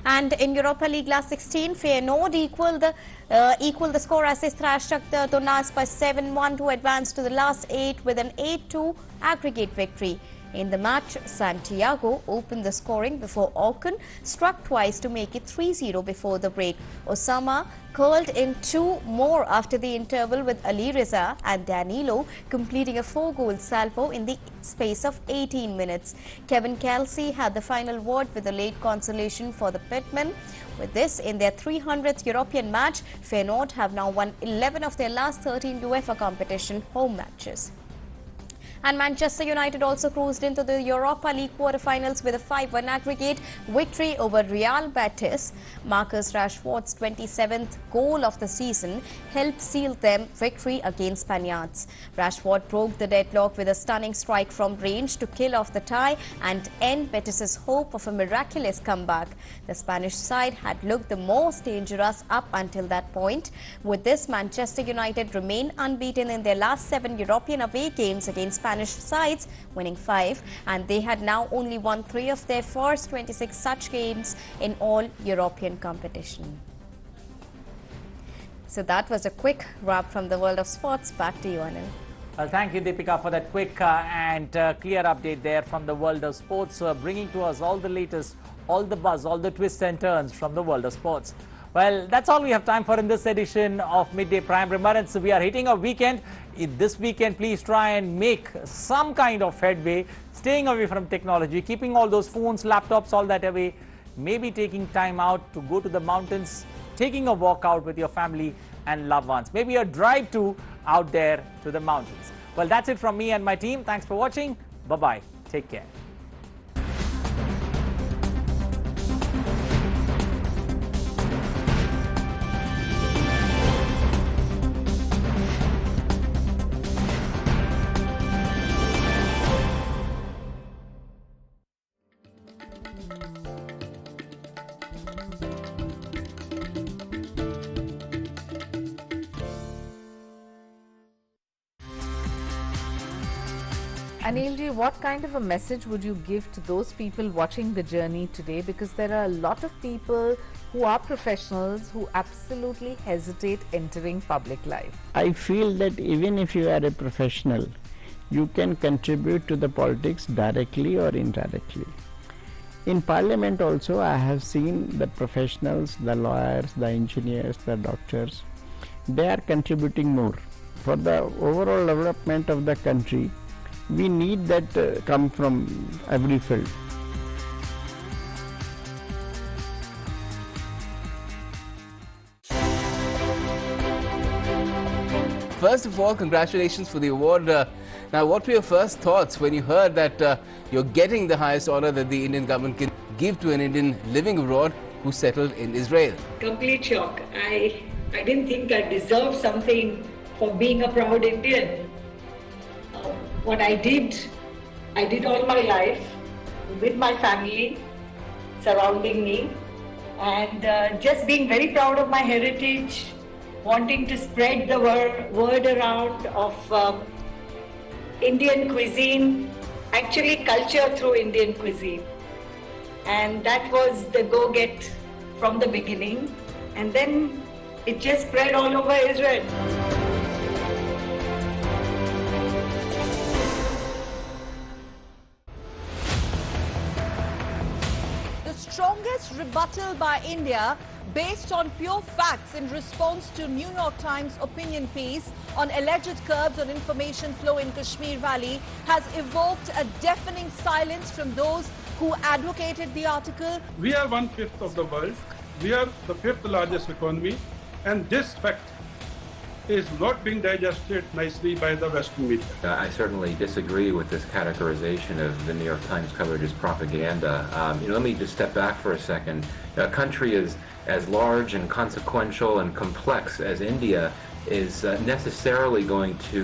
And in Europa League last 16, Feyenoord equaled the score as they thrashed Shakhtar Donetsk by 7-1 to advance to the last 8 with an 8-2 aggregate victory. In the match, Santiago opened the scoring before Ocon struck twice to make it 3-0 before the break. Osama curled in 2 more after the interval, with Ali Reza and Danilo completing a 4-goal salvo in the space of 18 minutes. Kevin Kelsey had the final word with a late consolation for the pitmen. With this, in their 300th European match, Feyenoord have now won 11 of their last 13 UEFA competition home matches. And Manchester United also cruised into the Europa League quarterfinals with a 5-1 aggregate victory over Real Betis. Marcus Rashford's 27th goal of the season helped seal them victory against Spaniards. Rashford broke the deadlock with a stunning strike from range to kill off the tie and end Betis's hope of a miraculous comeback. The Spanish side had looked the most dangerous up until that point. With this, Manchester United remain unbeaten in their last 7 European away games against Spanish sides, winning 5, and they had now only won 3 of their first 26 such games in all European competition. So that was a quick wrap from the world of sports. Back to you, Anil. Well, thank you, Deepika, for that quick and clear update there from the world of sports, bringing to us all the latest, all the buzz, all the twists and turns from the world of sports. Well, that's all we have time for in this edition of Midday Prime Remembrance. We are hitting a weekend. This weekend, please try and make some kind of headway, staying away from technology, keeping all those phones, laptops, all that away, maybe taking time out to go to the mountains, taking a walk out with your family and loved ones, maybe a drive to out there to the mountains. Well, that's it from me and my team. Thanks for watching. Bye-bye. Take care. Anilji, what kind of a message would you give to those people watching the journey today? Because there are a lot of people who are professionals who absolutely hesitate entering public life. I feel that even if you are a professional, you can contribute to the politics directly or indirectly. In Parliament also, I have seen the professionals, the lawyers, the engineers, the doctors, they are contributing more. For the overall development of the country, we need that come from every field. first of all, congratulations for the award. Now, what were your first thoughts when you heard that you're getting the highest honor that the Indian government can give to an Indian living abroad who settled in Israel? Complete shock. I didn't think I deserved something for being a proud Indian. What I did all my life with my family surrounding me, and just being very proud of my heritage, wanting to spread the word around of Indian cuisine, actually culture through Indian cuisine. And that was the go-get from the beginning. And then it just spread all over Israel. The strongest rebuttal by India based on pure facts in response to New York Times opinion piece on alleged curbs on information flow in Kashmir Valley has evoked a deafening silence from those who advocated the article. We are 1/5 of the world. We are the 5th largest economy, and this fact is not being digested nicely by the Western media. I certainly disagree with this categorization of the New York Times coverage as propaganda. Let me just step back for a second. A country as large and consequential and complex as India is necessarily going to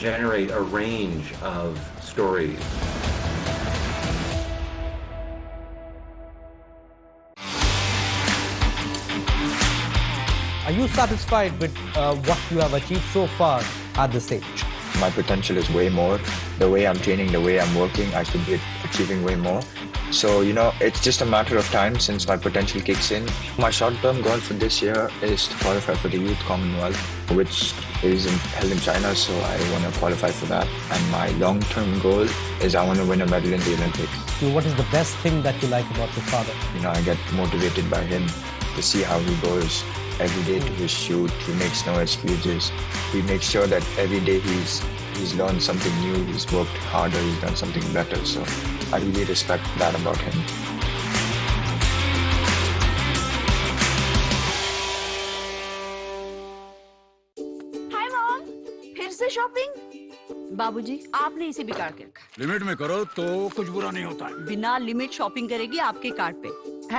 generate a range of stories. Are you satisfied with what you have achieved so far at this stage? My potential is way more. The way I'm training, the way I'm working, I should be achieving way more. So, it's just a matter of time since my potential kicks in. My short-term goal for this year is to qualify for the Youth Commonwealth, which is held in China, so I want to qualify for that. And my long-term goal is I want to win a medal in the Olympics. What is the best thing that you like about your father? I get motivated by him to see how he goes every day to his shoot. He makes no excuses. He makes sure that every day he's learned something new, he's worked harder, he's done something better. So I really respect that about him. Hi Mom, फिर से shopping? बाबूजी, आपने इसे बिगाड़ के रखा। Limit में करो तो कुछ बुरा नहीं होता है। बिना लिमिट शॉपिंग करेगी आपके कार्ड पे।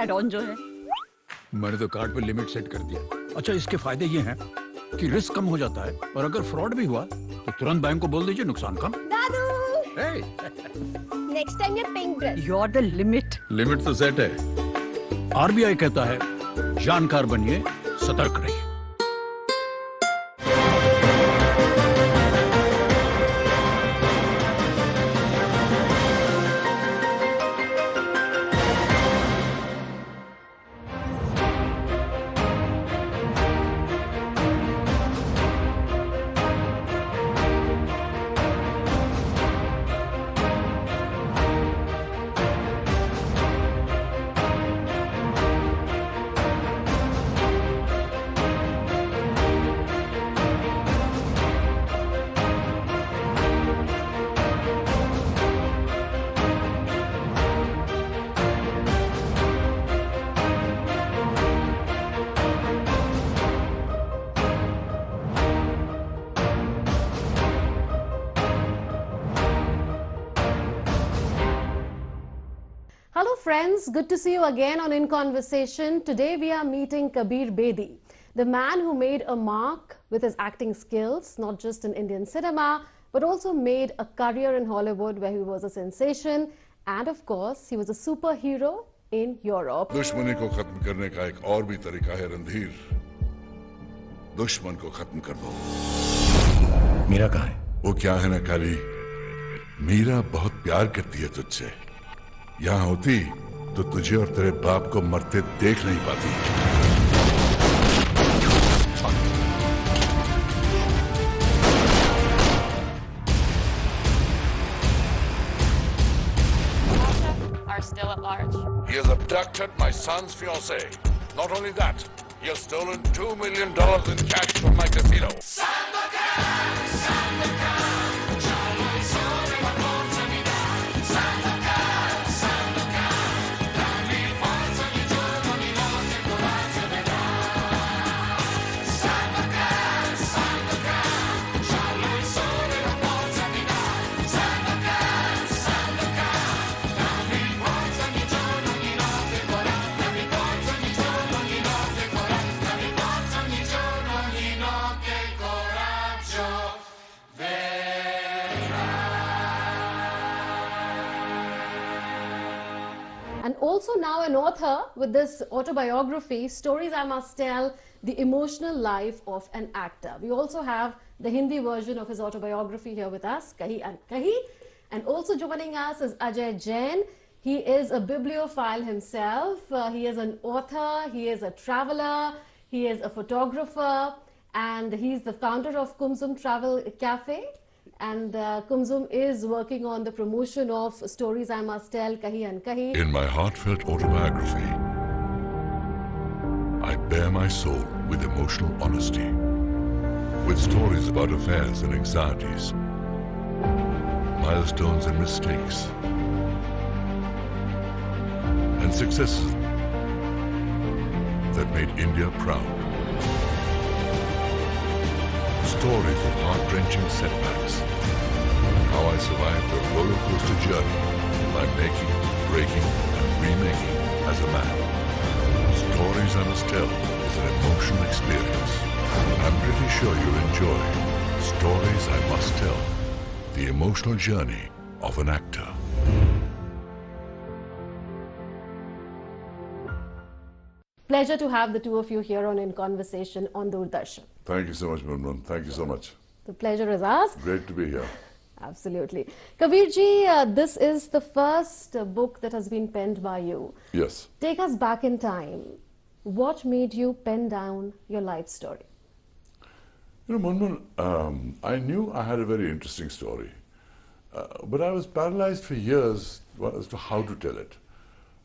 ऐड ऑन जो है। मैंने तो कार्ड पे लिमिट सेट कर दिया। अच्छा, इसके फायदे ये हैं कि रिस्क कम हो जाता है और अगर फ्रॉड भी हुआ तो तुरंत बैंक को बोल दीजिए, नुकसान कम। दादू! नेक्स्ट टाइम ये pink dress. You're the limit. Limit तो सेट है। आरबीआई कहता है जानकार बनिए, सतर्क रहिए। Hello friends, good to see you again on In Conversation. Today we are meeting Kabir Bedi, the man who made a mark with his acting skills, not just in Indian cinema, but also made a career in Hollywood where he was a sensation. And of course, he was a superhero in Europe. दुश्मनी को खत्म करने का एक और भी तरीका है रणधीर। दुश्मन को खत्म कर दो। मीरा कहाँ है? वो क्या है ना काली, मीरा बहुत प्यार करती है तुझसे। यहाँ होती तो तुझे और तेरे बाप को मरते देख नहीं पाती। Are still at large. He has abducted my son's fiancée. Not only that, he has stolen $2 million in cash from my casino. also now an author with this autobiography, Stories I Must Tell, The Emotional Life of an Actor. We also have the Hindi version of his autobiography here with us, Kahi and Kahi. And also joining us is Ajay Jain. He is a bibliophile himself. He is an author, he is a traveler, he is a photographer, and he's the founder of Kumsum Travel Cafe. And Kumsum is working on the promotion of Stories I Must Tell, Kahi and Kahi. In my heartfelt autobiography, I bare my soul with emotional honesty, with stories about affairs and anxieties, milestones and mistakes, and successes that made India proud. Stories of heart-wrenching setbacks, how I survived the roller coaster journey by making, breaking, and remaking as a man. Stories I Must Tell is an emotional experience. I'm pretty sure you'll enjoy Stories I Must Tell, the emotional journey of an actor. Pleasure to have the two of you here on In Conversation on Doordarshan. Thank you so much, Munmun. Thank you so much. The pleasure is ours. Great to be here. Absolutely. Kabirji, this is the first book that has been penned by you. Yes. Take us back in time. What made you pen down your life story? You know, Munmun, I knew I had a very interesting story, but I was paralyzed for years as to how to tell it.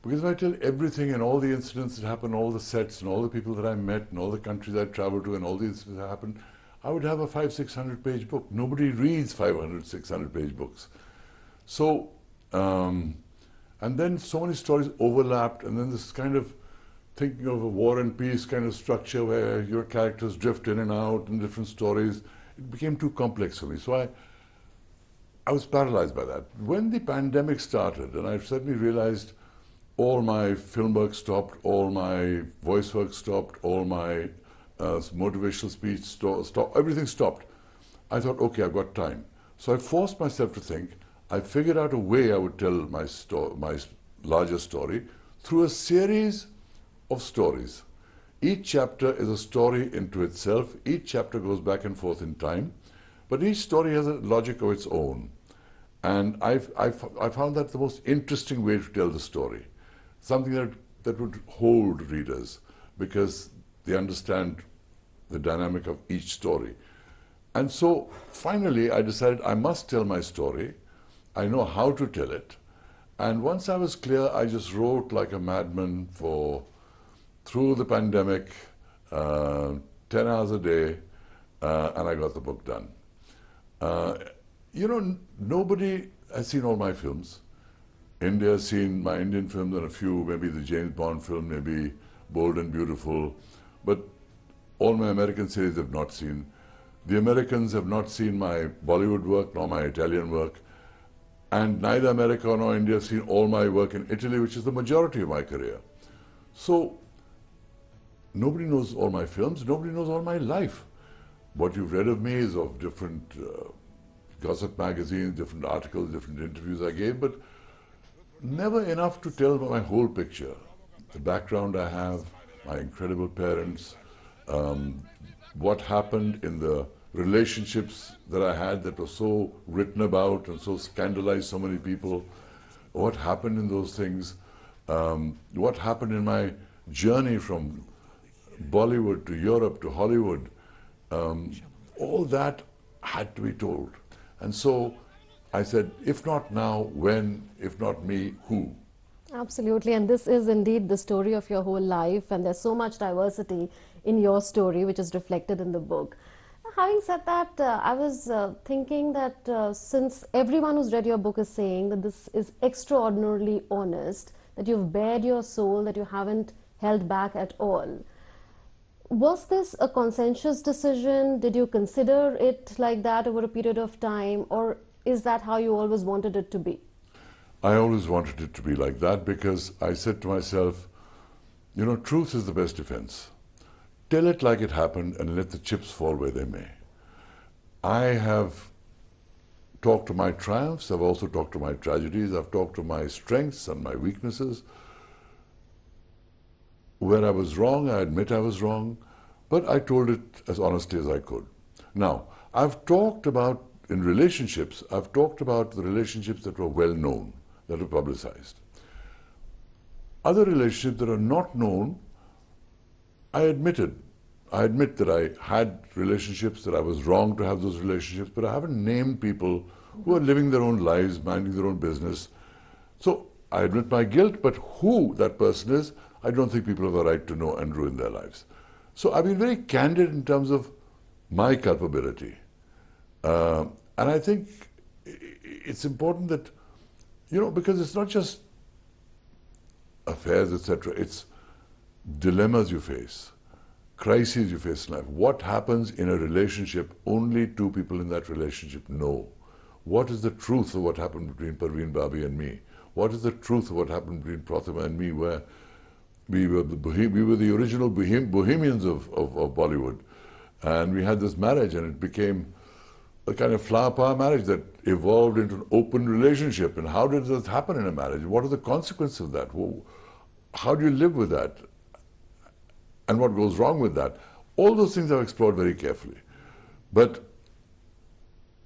Because if I tell everything and all the incidents that happened, all the sets and all the people that I met and all the countries I traveled to and all the incidents that happened, I would have a 500-600 page book. Nobody reads 500-600 page books. So, and then so many stories overlapped, and then this kind of thinking of a war and peace kind of structure where your characters drift in and out in different stories, it became too complex for me. So I was paralyzed by that. When the pandemic started, and I suddenly realized all my film work stopped, all my voice work stopped, all my motivational speech stopped, everything stopped. I thought, okay, I've got time. So I forced myself to think. I figured out a way I would tell my larger story through a series of stories. Each chapter is a story into itself. Each chapter goes back and forth in time, but each story has a logic of its own. And I found that the most interesting way to tell the story. Something that would hold readers because they understand the dynamic of each story. And so finally I decided I must tell my story. I know how to tell it. And once I was clear, I just wrote like a madman through the pandemic, 10 hours a day, and I got the book done. You know, nobody has seen all my films. India has seen my Indian films and a few, maybe the James Bond film, maybe Bold and Beautiful, but all my American series have not seen. The Americans have not seen my Bollywood work nor my Italian work, and neither America nor India have seen all my work in Italy, which is the majority of my career. So nobody knows all my films, nobody knows all my life. What you've read of me is of different gossip magazines, different articles, different interviews I gave, but never enough to tell my whole picture. The background I have, my incredible parents, what happened in the relationships that I had that were so written about and so scandalized so many people, what happened in those things, what happened in my journey from Bollywood to Europe to Hollywood, all that had to be told. And so I said, if not now, when? If not me, who? Absolutely, and this is indeed the story of your whole life, and there's so much diversity in your story which is reflected in the book. Having said that, I was thinking that since everyone who's read your book is saying that this is extraordinarily honest, that you've bared your soul, that you haven't held back at all. Was this a conscientious decision? Did you consider it like that over a period of time, or is that how you always wanted it to be? I always wanted it to be like that because I said to myself, you know, truth is the best defense. Tell it like it happened and let the chips fall where they may. I have talked to my triumphs, I've also talked to my tragedies, I've talked to my strengths and my weaknesses, Where I was wrong, I admit I was wrong, but I told it as honestly as I could. Now, I've talked about, in relationships, I've talked about the relationships that were well known, that were publicized. Other relationships that are not known, I admit that I had relationships, that I was wrong to have those relationships, but I haven't named people who are living their own lives, minding their own business. So I admit my guilt, but who that person is, I don't think people have a right to know and ruin their lives. So I've been very candid in terms of my culpability. And I think it's important that, you know, because it's not just affairs, etc. It's dilemmas you face, crises you face in life. What happens in a relationship, only two people in that relationship know. What is the truth of what happened between Parveen Babi and me? What is the truth of what happened between Prathama and me, where we were the original bohemians of Bollywood. And we had this marriage, and it became a kind of flower power marriage that evolved into an open relationship. And how did this happen in a marriage? What are the consequences of that? How do you live with that? And what goes wrong with that? All those things I've explored very carefully. But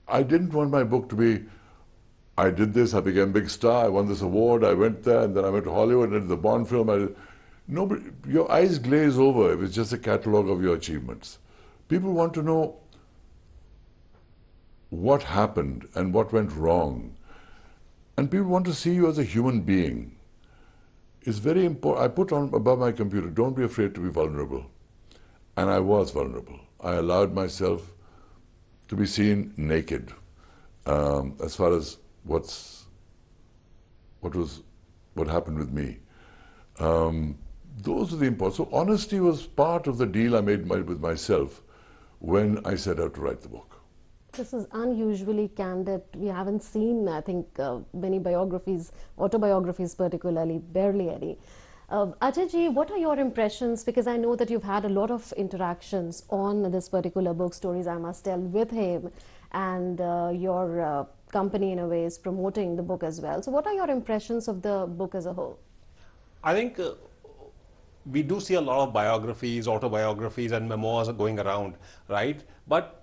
I didn't want my book to be, I did this, I became a big star, I won this award, I went there, and then I went to Hollywood and did the Bond film. Nobody, your eyes glaze over if it's just a catalogue of your achievements. People want to know what happened and what went wrong. And people want to see you as a human being. It's very important. I put on above my computer, don't be afraid to be vulnerable. And I was vulnerable. I allowed myself to be seen naked as far as what happened with me. Those are the important. So honesty was part of the deal I made with myself when I set out to write the book. This is unusually candid. We haven't seen, I think, many biographies, autobiographies particularly, barely any. Ajay, what are your impressions? Because I know that you've had a lot of interactions on this particular book, Stories I Must Tell, with him, and your company in a way is promoting the book as well. So what are your impressions of the book as a whole? I think we do see a lot of biographies, autobiographies and memoirs going around, right? But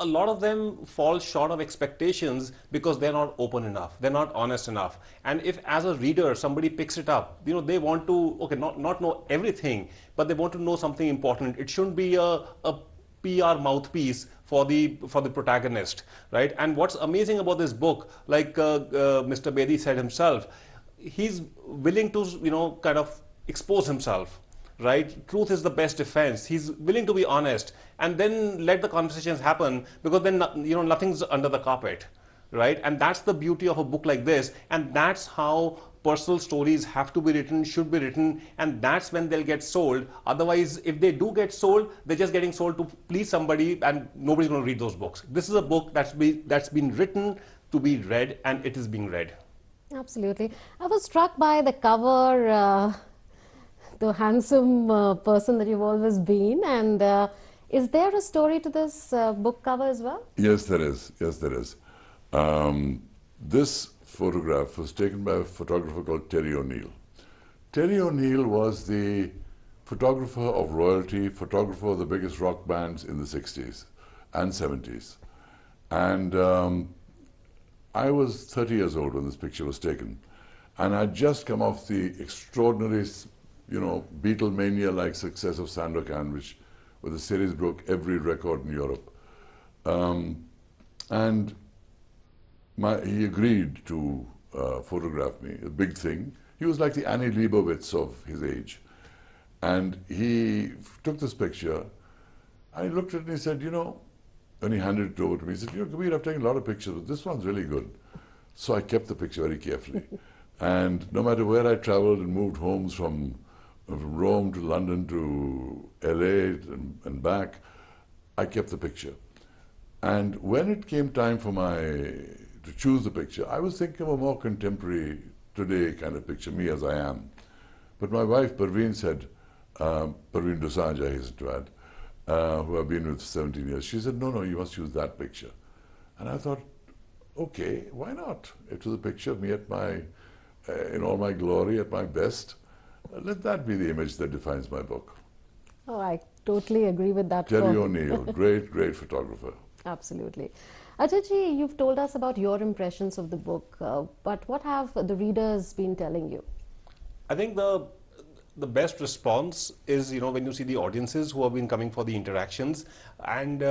a lot of them fall short of expectations because they're not open enough, they're not honest enough. And if as a reader somebody picks it up, you know, they want to, okay, not know everything, but they want to know something important. It shouldn't be a PR mouthpiece for the protagonist, right? And what's amazing about this book, like Mr. Bedi said himself, he's willing to, you know, kind of expose himself. Right? Truth is the best defense. He's willing to be honest and then let the conversations happen, because then, you know, nothing's under the carpet, right? And that's the beauty of a book like this, and that's how personal stories have to be written, should be written, and that's when they'll get sold. Otherwise, if they do get sold, they're just getting sold to please somebody, and nobody's going to read those books. This is a book that's been written to be read, and it is being read. Absolutely. I was struck by the cover, the handsome person that you've always been, and is there a story to this book cover as well? Yes, there is. Yes, there is. This photograph was taken by a photographer called Terry O'Neill. Terry O'Neill was the photographer of royalty, photographer of the biggest rock bands in the 60s and 70s. And I was 30 years old when this picture was taken. And I'd just come off the extraordinary, you know, Beatlemania-like success of Sandokan, which with the series broke every record in Europe. And he agreed to photograph me, a big thing. He was like the Annie Leibovitz of his age. And he took this picture, and he looked at it and he said, you know, and he handed it over to me. He said, you know, Kabir, I've taken a lot of pictures, but this one's really good. So I kept the picture very carefully. And no matter where I traveled and moved homes from Rome to London to LA and back, I kept the picture. And when it came time for to choose the picture, I was thinking of a more contemporary, today kind of picture, me as I am. But my wife, Parveen, said, Parveen Dosanjh, I hasten to add, who I've been with 17 years, she said, no, you must use that picture. And I thought, okay, why not? It was a picture of me at in all my glory, at my best. Let that be the image that defines my book. Oh, I totally agree with that. Terry quote. O'Neill, great, great photographer. Absolutely. Ajayji, you've told us about your impressions of the book, but what have the readers been telling you? I think the best response is, when you see the audiences who have been coming for the interactions, and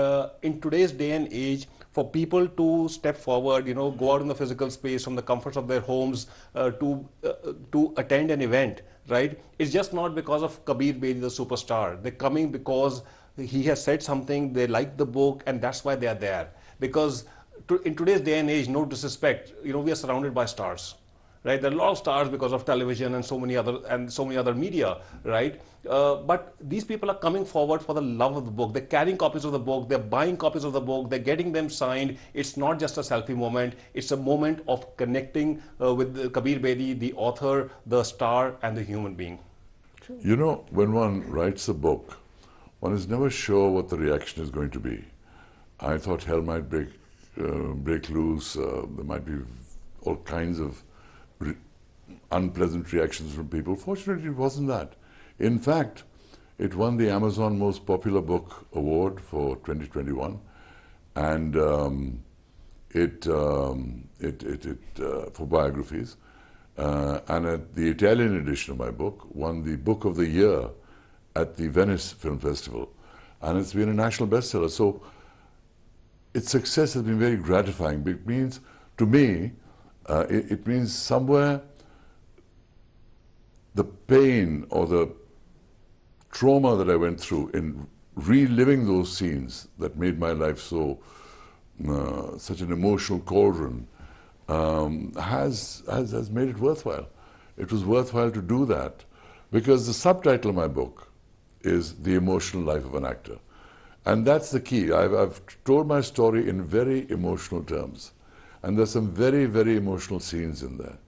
in today's day and age, for people to step forward, go out in the physical space from the comforts of their homes to attend an event, right? It's just not because of Kabir Bedi, the superstar. They're coming because he has said something, they like the book, and that's why they are there. Because in today's day and age, no disrespect, we are surrounded by stars. Right, there are a lot of stars because of television and so many other media, right? But these people are coming forward for the love of the book. They're carrying copies of the book. They're buying copies of the book. They're getting them signed. It's not just a selfie moment. It's a moment of connecting with Kabir Bedi, the author, the star, and the human being. When one writes a book, one is never sure what the reaction is going to be. I thought hell might break loose. There might be all kinds of unpleasant reactions from people. Fortunately, it wasn't that. In fact, it won the Amazon Most Popular Book Award for 2021, and for biographies. And the Italian edition of my book won the Book of the Year at the Venice Film Festival, and it's been a national bestseller. So its success has been very gratifying. It means, to me, it means somewhere the pain or the trauma that I went through in reliving those scenes that made my life such an emotional cauldron has made it worthwhile. It was worthwhile to do that because the subtitle of my book is The Emotional Life of an Actor. And that's the key. I've told my story in very emotional terms. And there's some very, very emotional scenes in there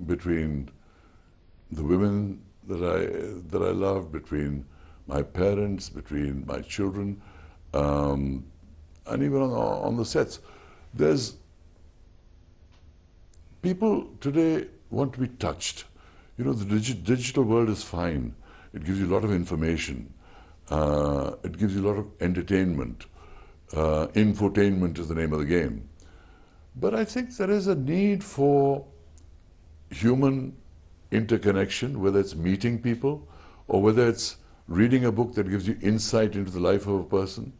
between the women that I love, between my parents, between my children, and even on the sets. There's people today want to be touched. The digital world is fine. It gives you a lot of information. It gives you a lot of entertainment. Infotainment is the name of the game. But I think there is a need for human interconnection, whether it's meeting people or whether it's reading a book that gives you insight into the life of a person,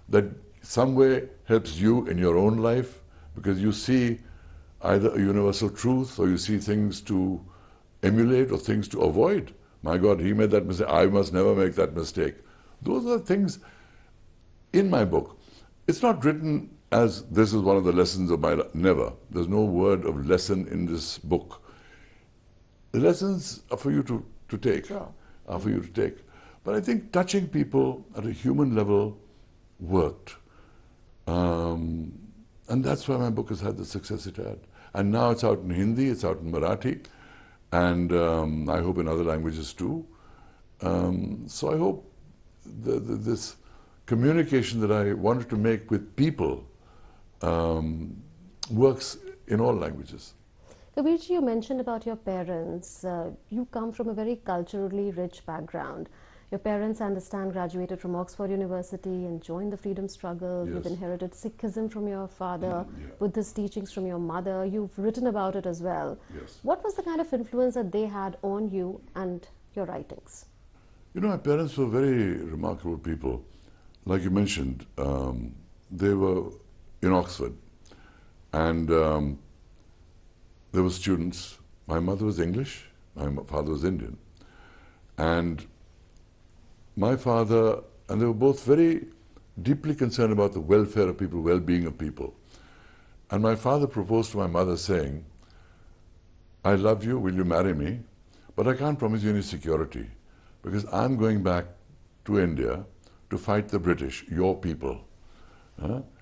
that some way helps you in your own life because you see either a universal truth or you see things to emulate or things to avoid. My God, he made that mistake. I must never make that mistake. Those are things in my book. It's not written as this is one of the lessons of my life. Never. There's no word of lesson in this book. The lessons are for you to take. Sure. Are for you to take. But I think touching people at a human level worked. And that's why my book has had the success it had. And now it's out in Hindi, it's out in Marathi, and I hope in other languages too. So I hope this communication that I wanted to make with people works in all languages. Kabirji, you mentioned about your parents. You come from a very culturally rich background. Your parents, I understand, graduated from Oxford University and joined the freedom struggle. Yes. You've inherited Sikhism from your father, Buddhist teachings from your mother. You've written about it as well. Yes. What was the kind of influence that they had on you and your writings? My parents were very remarkable people. Like you mentioned, they were in Oxford, and there were students. My mother was English, my father was Indian. And my father, and they were both very deeply concerned about the welfare of people, well-being of people. And my father proposed to my mother saying, I love you, will you marry me? But I can't promise you any security because I'm going back to India to fight the British, your people.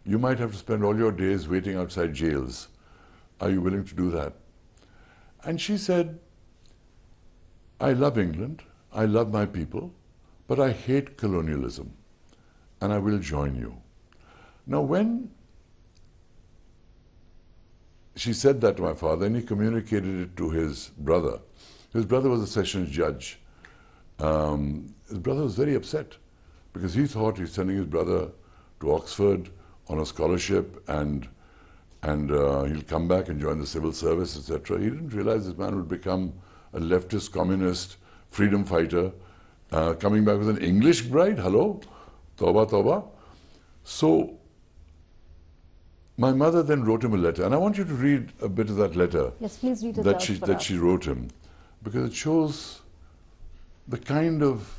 You might have to spend all your days waiting outside jails. Are you willing to do that? And she said, I love England, I love my people, but I hate colonialism, and I will join you. Now, when she said that to my father, and he communicated it to his brother, His brother was a sessions judge. His brother was very upset because he thought he's sending his brother to Oxford on a scholarship and he'll come back and join the civil service, etc. He didn't realize this man would become a leftist, communist, freedom fighter, coming back with an English bride. Hello? Tawba, tawba. So, my mother then wrote him a letter, and I want you to read a bit of that letter. Yes, please read it that out she for that us. she wrote him, because it shows the kind of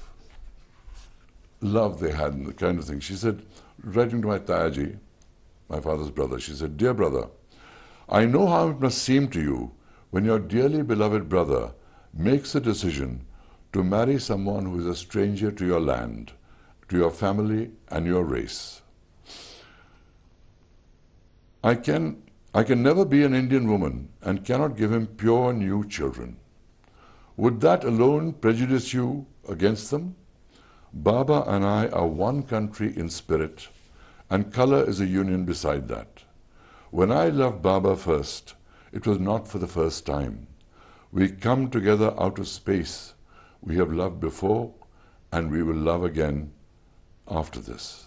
love they had and the kind of thing. She said, writing to my Tayaji, my father's brother, she said, "Dear brother, I know how it must seem to you when your dearly beloved brother makes a decision to marry someone who is a stranger to your land, to your family and your race. I can never be an Indian woman and cannot give him pure new children. Would that alone prejudice you against them? Baba and I are one country in spirit, and color is a union beside that. When I loved Baba first, it was not for the first time. We come together out of space. We have loved before, and we will love again after this.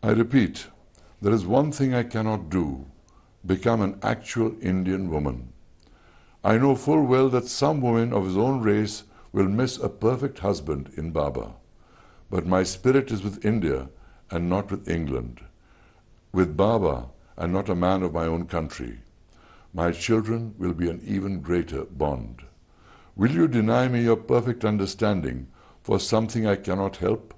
I repeat, there is one thing I cannot do, become an actual Indian woman. I know full well that some women of his own race will miss a perfect husband in Baba. But my spirit is with India and not with England, with Baba and not a man of my own country. My children will be an even greater bond. Will you deny me your perfect understanding for something I cannot help?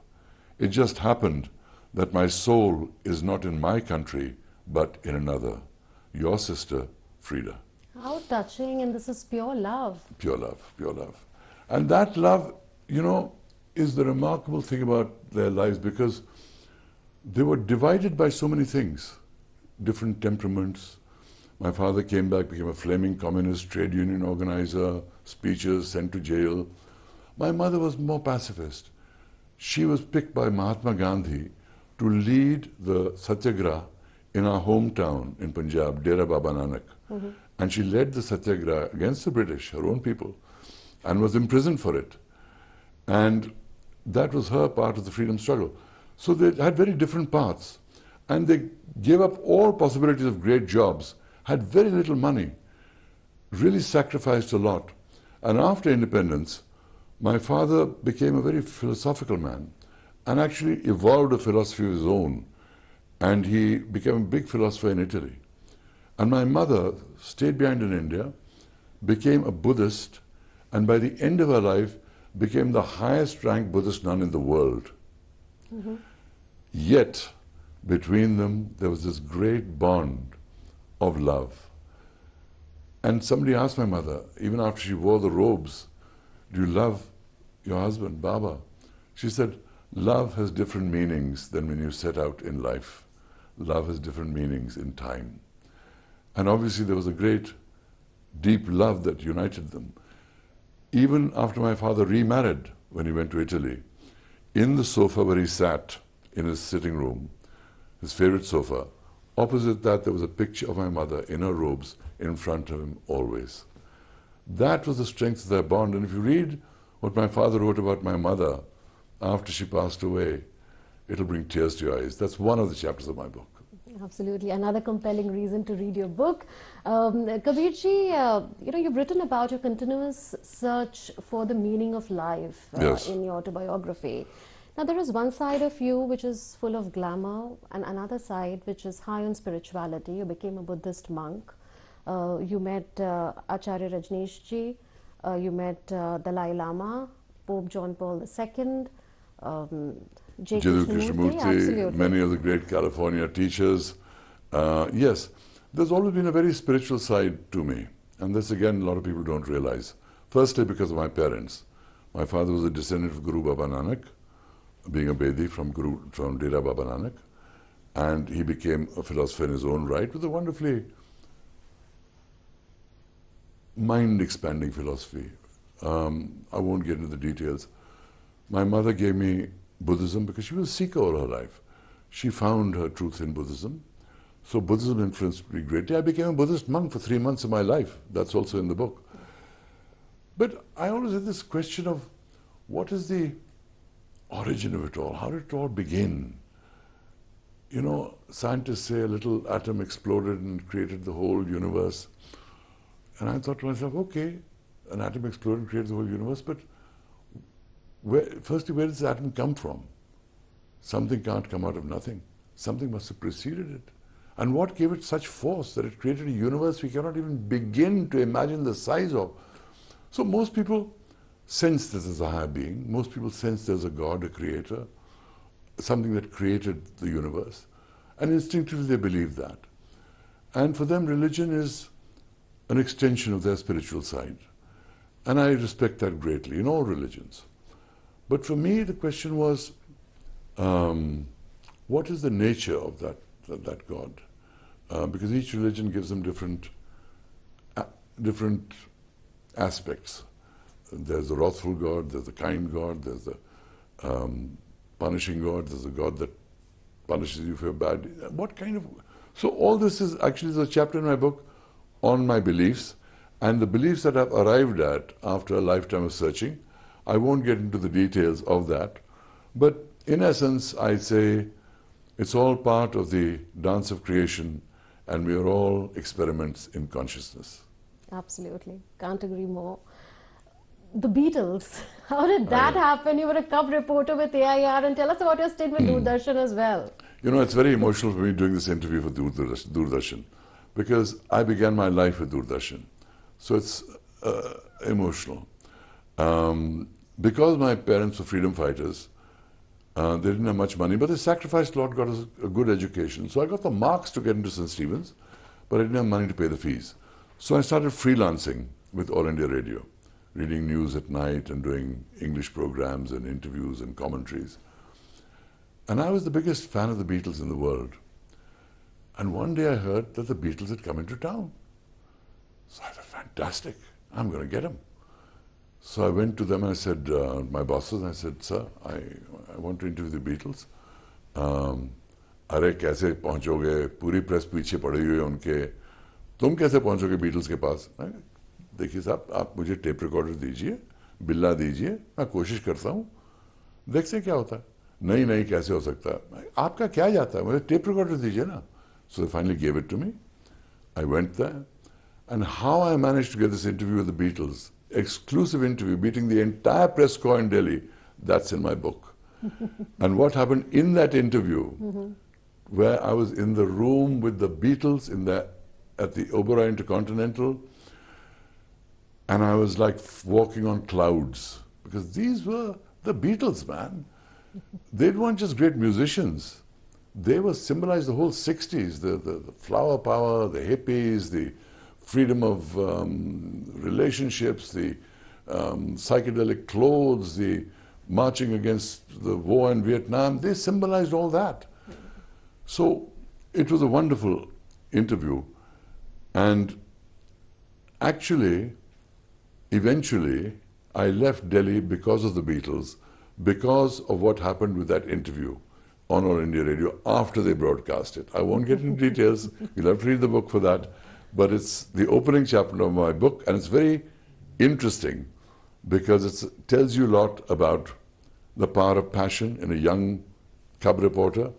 It just happened that my soul is not in my country, but in another. Your sister, Frida." How touching, and this is pure love. Pure love, pure love. And that love, you know, is the remarkable thing about their lives, because they were divided by so many things, different temperaments. My father came back, became a flaming communist, trade union organizer, speeches, sent to jail. My mother was more pacifist. She was picked by Mahatma Gandhi to lead the satyagraha in our hometown in Punjab, Dera Baba Nanak. And she led the satyagraha against the British, her own people, and was imprisoned for it. And that was her part of the freedom struggle. So they had very different paths. And they gave up all possibilities of great jobs, had very little money, really sacrificed a lot. And after independence, my father became a very philosophical man and actually evolved a philosophy of his own. And he became a big philosopher in Italy. And my mother stayed behind in India, became a Buddhist, and by the end of her life became the highest ranked Buddhist nun in the world. Yet, between them, there was this great bond of love. And somebody asked my mother, even after she wore the robes, "Do you love your husband, Baba?" She said, "Love has different meanings than when you set out in life. Love has different meanings in time." And obviously there was a great, deep love that united them. Even after my father remarried, when he went to Italy, in the sofa where he sat in his sitting room, his favorite sofa, opposite that there was a picture of my mother in her robes in front of him always. That was the strength of their bond. And if you read what my father wrote about my mother after she passed away, it'll bring tears to your eyes. That's one of the chapters of my book. Absolutely. Another compelling reason to read your book. Kabirji, you know, you've written about your continuous search for the meaning of life Yes. in your autobiography. Now, there is one side of you which is full of glamour and another side which is high on spirituality. You became a Buddhist monk. You met Acharya Rajneeshji. You met Dalai Lama, Pope John Paul II, J. Jiddu Krishnamurti. Krishnamurti, Absolutely. many of the great California teachers. Yes, there's always been a very spiritual side to me. And this, again, a lot of people don't realize. Firstly, because of my parents. My father was a descendant of Guru Baba Nanak, being a Bedi from Dera Baba Nanak. And he became a philosopher in his own right with a wonderfully mind-expanding philosophy. I won't get into the details. My mother gave me Buddhism because she was a Sikh all her life. She found her truth in Buddhism. So Buddhism influenced me greatly. I became a Buddhist monk for 3 months of my life. That's also in the book. But I always had this question of what is the origin of it all? How did it all begin? You know, scientists say a little atom exploded and created the whole universe. And I thought to myself, okay, an atom exploded and created the whole universe, but firstly, where does the atom come from? Something can't come out of nothing. Something must have preceded it. And what gave it such force that it created a universe we cannot even begin to imagine the size of? So most people sense this as a higher being. Most people sense there's a God, a creator, something that created the universe. And instinctively they believe that. And for them, religion is an extension of their spiritual side. And I respect that greatly in all religions. But for me, the question was, what is the nature of that God? Because each religion gives them different aspects. There's the wrathful God, there's the kind God, there's the punishing God, there's a God that punishes you for your bad. What kind of... So all this is actually a chapter in my book on my beliefs, and the beliefs that I've arrived at after a lifetime of searching. I won't get into the details of that, but in essence, I say it's all part of the dance of creation, and we are all experiments in consciousness. Absolutely. Can't agree more. The Beatles, how did that happen? You were a cub reporter with AIR, and tell us about your stint with Doordarshan as well. You know, it's very emotional for me doing this interview for Doordarshan, because I began my life with Doordarshan. So it's emotional. Because my parents were freedom fighters, they didn't have much money, but they sacrificed a lot, got us a good education. So I got the marks to get into St. Stephen's, but I didn't have money to pay the fees. So I started freelancing with All India Radio, reading news at night and doing English programs and interviews and commentaries. And I was the biggest fan of the Beatles in the world. And one day I heard that the Beatles had come into town. So I thought, fantastic, I'm going to get them. So I went to them and I said, my bosses, and I said, sir, I want to interview the Beatles. अरे कैसे पहुंचोगे? पूरी press पीछे पड़ी हुई है उनके. तुम कैसे पहुंचोगे बीटल्स के पास? देखिए साहब, आप मुझे टेप रिकॉर्डर दीजिए, बिल्ला दीजिए, मैं कोशिश करता हूँ, देखते क्या होता है. नहीं नहीं कैसे हो सकता है? आपका क्या जाता है? मुझे टेप रिकॉर्डर दीजिए ना. So they finally gave it to me. I went there, and how I managed to get this interview with the Beatles, exclusive interview, beating the entire press corps in Delhi, that's in my book. And what happened in that interview, where I was in the room with the Beatles at the Oberoi Intercontinental, and I was like walking on clouds, because these were the Beatles, man. They weren't just great musicians. They were symbolized the whole 60s, the flower power, the hippies, the freedom of relationships, the psychedelic clothes, the marching against the war in Vietnam. They symbolized all that. So it was a wonderful interview. And actually, eventually, I left Delhi because of the Beatles, because of what happened with that interview on All India Radio after they broadcast it. I won't get into details. You'll have to read the book for that. But it's the opening chapter of my book, and it's very interesting because it tells you a lot about the power of passion in a young cub reporter.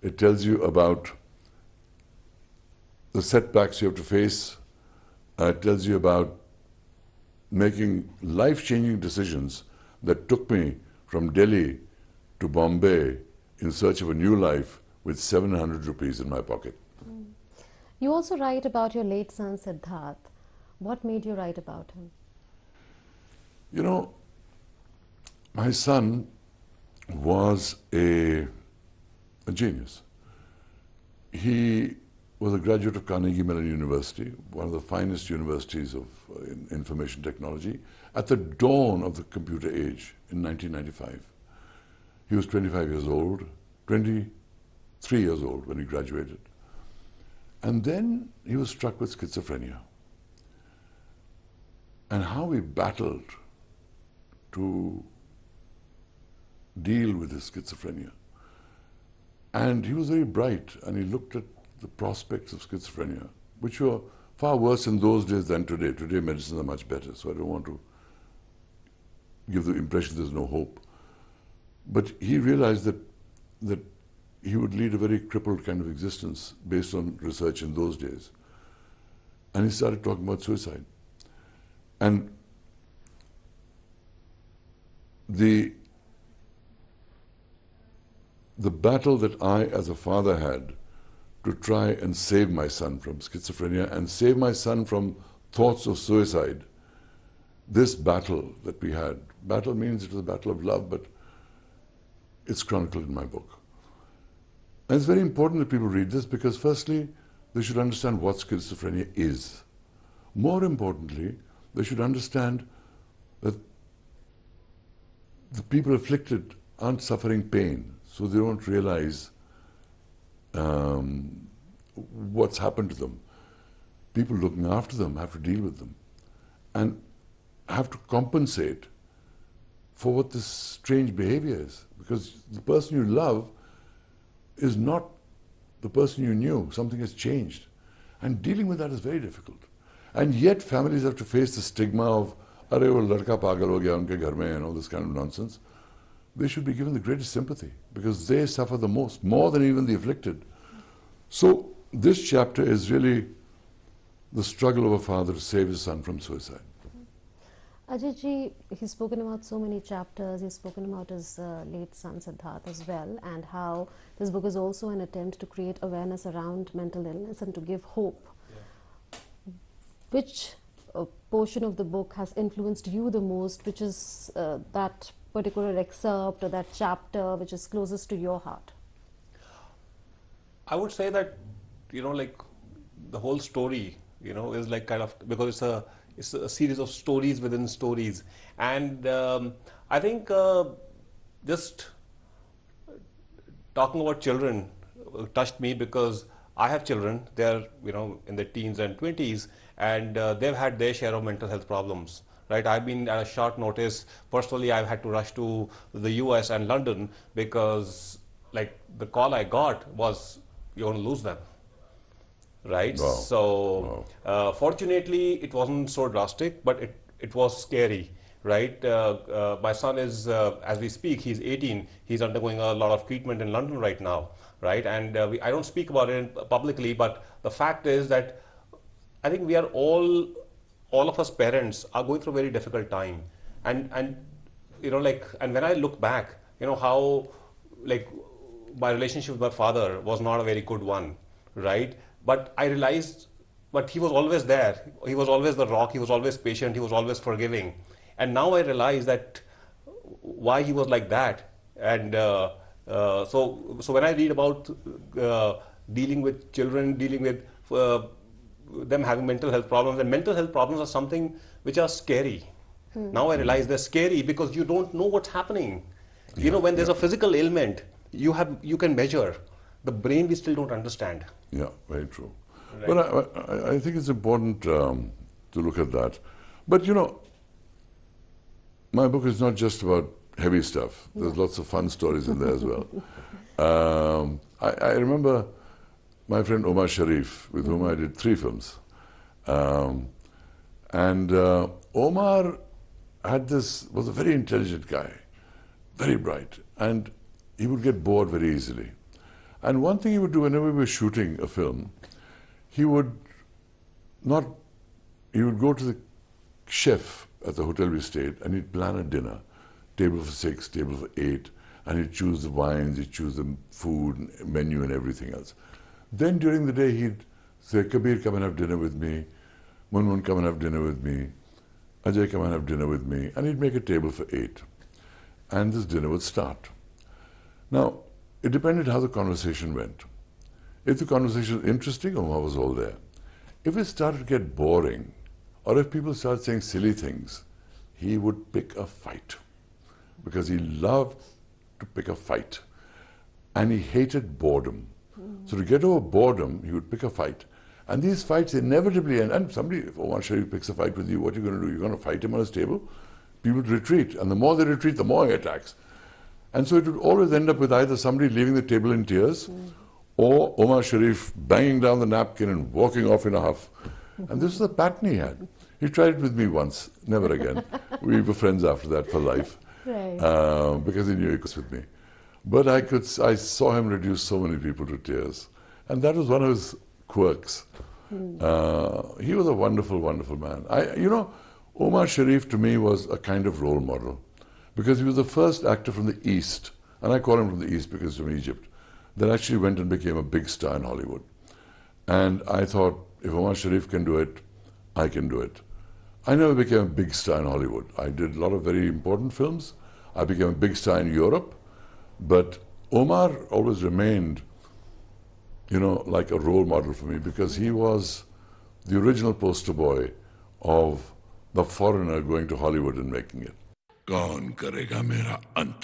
It tells you about the setbacks you have to face. It tells you about making life-changing decisions that took me from Delhi to Bombay in search of a new life with 700 rupees in my pocket. You also write about your late son, Siddharth. What made you write about him? You know, my son was a genius. He was a graduate of Carnegie Mellon University, one of the finest universities of information technology, at the dawn of the computer age in 1995. He was 25 years old, 23 years old when he graduated. And then he was struck with schizophrenia. And how he battled to deal with his schizophrenia. And he was very bright, and he looked at the prospects of schizophrenia, which were far worse in those days than today. Today medicines are much better, so I don't want to give the impression there's no hope. But he realized that he would lead a very crippled kind of existence based on research in those days. And he started talking about suicide. And the battle that I, as a father, had to try and save my son from schizophrenia and save my son from thoughts of suicide, this battle that we had, battle means it was a battle of love, but it's chronicled in my book. And it's very important that people read this because, firstly, they should understand what schizophrenia is. More importantly, they should understand that the people afflicted aren't suffering pain, so they don't realize what's happened to them. People looking after them have to deal with them and have to compensate for what this strange behavior is. Because the person you love is not the person you knew. Something has changed. And dealing with that is very difficult. And yet families have to face the stigma of, "Arey, wo ladka pagal ho gaya unke ghar mein," and all this kind of nonsense. They should be given the greatest sympathy because they suffer the most, more than even the afflicted. So this chapter is really the struggle of a father to save his son from suicide. Ajay, he's spoken about so many chapters. He's spoken about his late son Siddharth as well, and how this book is also an attempt to create awareness around mental illness and to give hope. Yeah. Which portion of the book has influenced you the most? Which is that particular excerpt or that chapter which is closest to your heart? I would say that, like the whole story, is like kind of, because it's a series of stories within stories. And I think just talking about children touched me because I have children. They're, in their teens and 20s, and they've had their share of mental health problems. Right? I've been at a short notice. Personally, I've had to rush to the US and London because, like, the call I got was, "You're going to lose them." Right? Wow. So, wow. Fortunately, it wasn't so drastic, but it was scary. Right? My son is, as we speak, he's 18. He's undergoing a lot of treatment in London right now. Right? And I don't speak about it publicly, but the fact is that I think we are all of us parents are going through a very difficult time, and and when I look back, how, like, my relationship with my father was not a very good one, right? But I realized, but he was always there. He was always the rock. He was always patient. He was always forgiving. And now I realize that why he was like that. And so when I read about dealing with children, dealing with them having mental health problems, and mental health problems are something which are scary. Now I realize they're scary because you don't know what's happening. When there's a physical ailment, you can measure. The brain we still don't understand. Yeah, very true. Right. But I think it's important to look at that. But my book is not just about heavy stuff. There's lots of fun stories in there as well. I remember my friend Omar Sharif, with whom I did 3 films. Omar was a very intelligent guy, very bright, and he would get bored very easily. And one thing he would do whenever we were shooting a film, he would go to the chef at the hotel we stayed, and he'd plan a dinner, table for 6, table for 8, and he'd choose the wines, he'd choose the food, menu and everything else. Then during the day he'd say, "Kabir, come and have dinner with me. Munmun, come and have dinner with me. Ajay, come and have dinner with me." And he'd make a table for 8. And this dinner would start. Now, it depended how the conversation went. If the conversation was interesting, Omar was all there. If it started to get boring, or if people started saying silly things, he would pick a fight. Because he loved to pick a fight. And he hated boredom. So to get over boredom, he would pick a fight. And these fights inevitably end. And somebody, if Omar Sharif picks a fight with you, what are you going to do? You're going to fight him on his table? People retreat. And the more they retreat, the more he attacks. And so it would always end up with either somebody leaving the table in tears, or Omar Sharif banging down the napkin and walking off in a huff. And this is the pattern he had. He tried it with me once, never again. We were friends after that for life, Right. because he knew he was with me. But I saw him reduce so many people to tears, and that was one of his quirks. He was a wonderful, wonderful man. Omar Sharif to me was a kind of role model, because he was the first actor from the East, and I call him from the East because he's from Egypt, that actually went and became a big star in Hollywood. And I thought, if Omar Sharif can do it, I can do it. I never became a big star in Hollywood. I did a lot of very important films. I became a big star in Europe. But Omar always remained, like a role model for me, because he was the original poster boy of the foreigner going to Hollywood and making it. कौन करेगा मेरा अंत?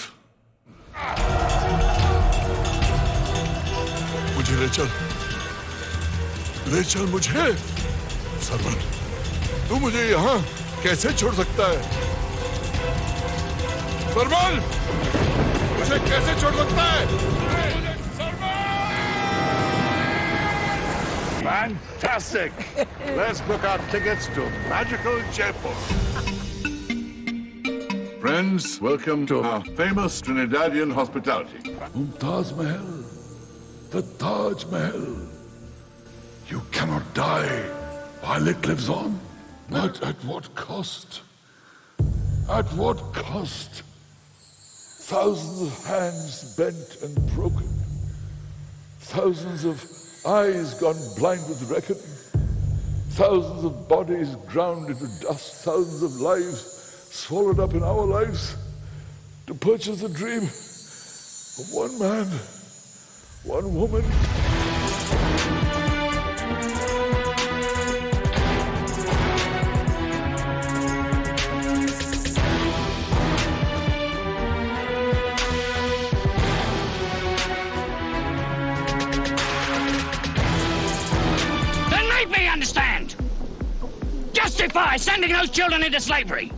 मुझे ले चल मुझे। सरवन, तू मुझे यहाँ कैसे छोड़ सकता है? सरवन, मुझे कैसे छोड़ सकता है? Fantastic! Let's book our tickets to magical Jaipur. Friends, welcome to our famous Trinidadian hospitality. Mumtaz Mahal, the Taj Mahal. You cannot die while it lives on. But at what cost? At what cost? Thousands of hands bent and broken. Thousands of eyes gone blind with reckoning. Thousands of bodies ground into dust. Thousands of lives swallowed up in our lives to purchase the dream of one man, one woman. Justify sending those children into slavery.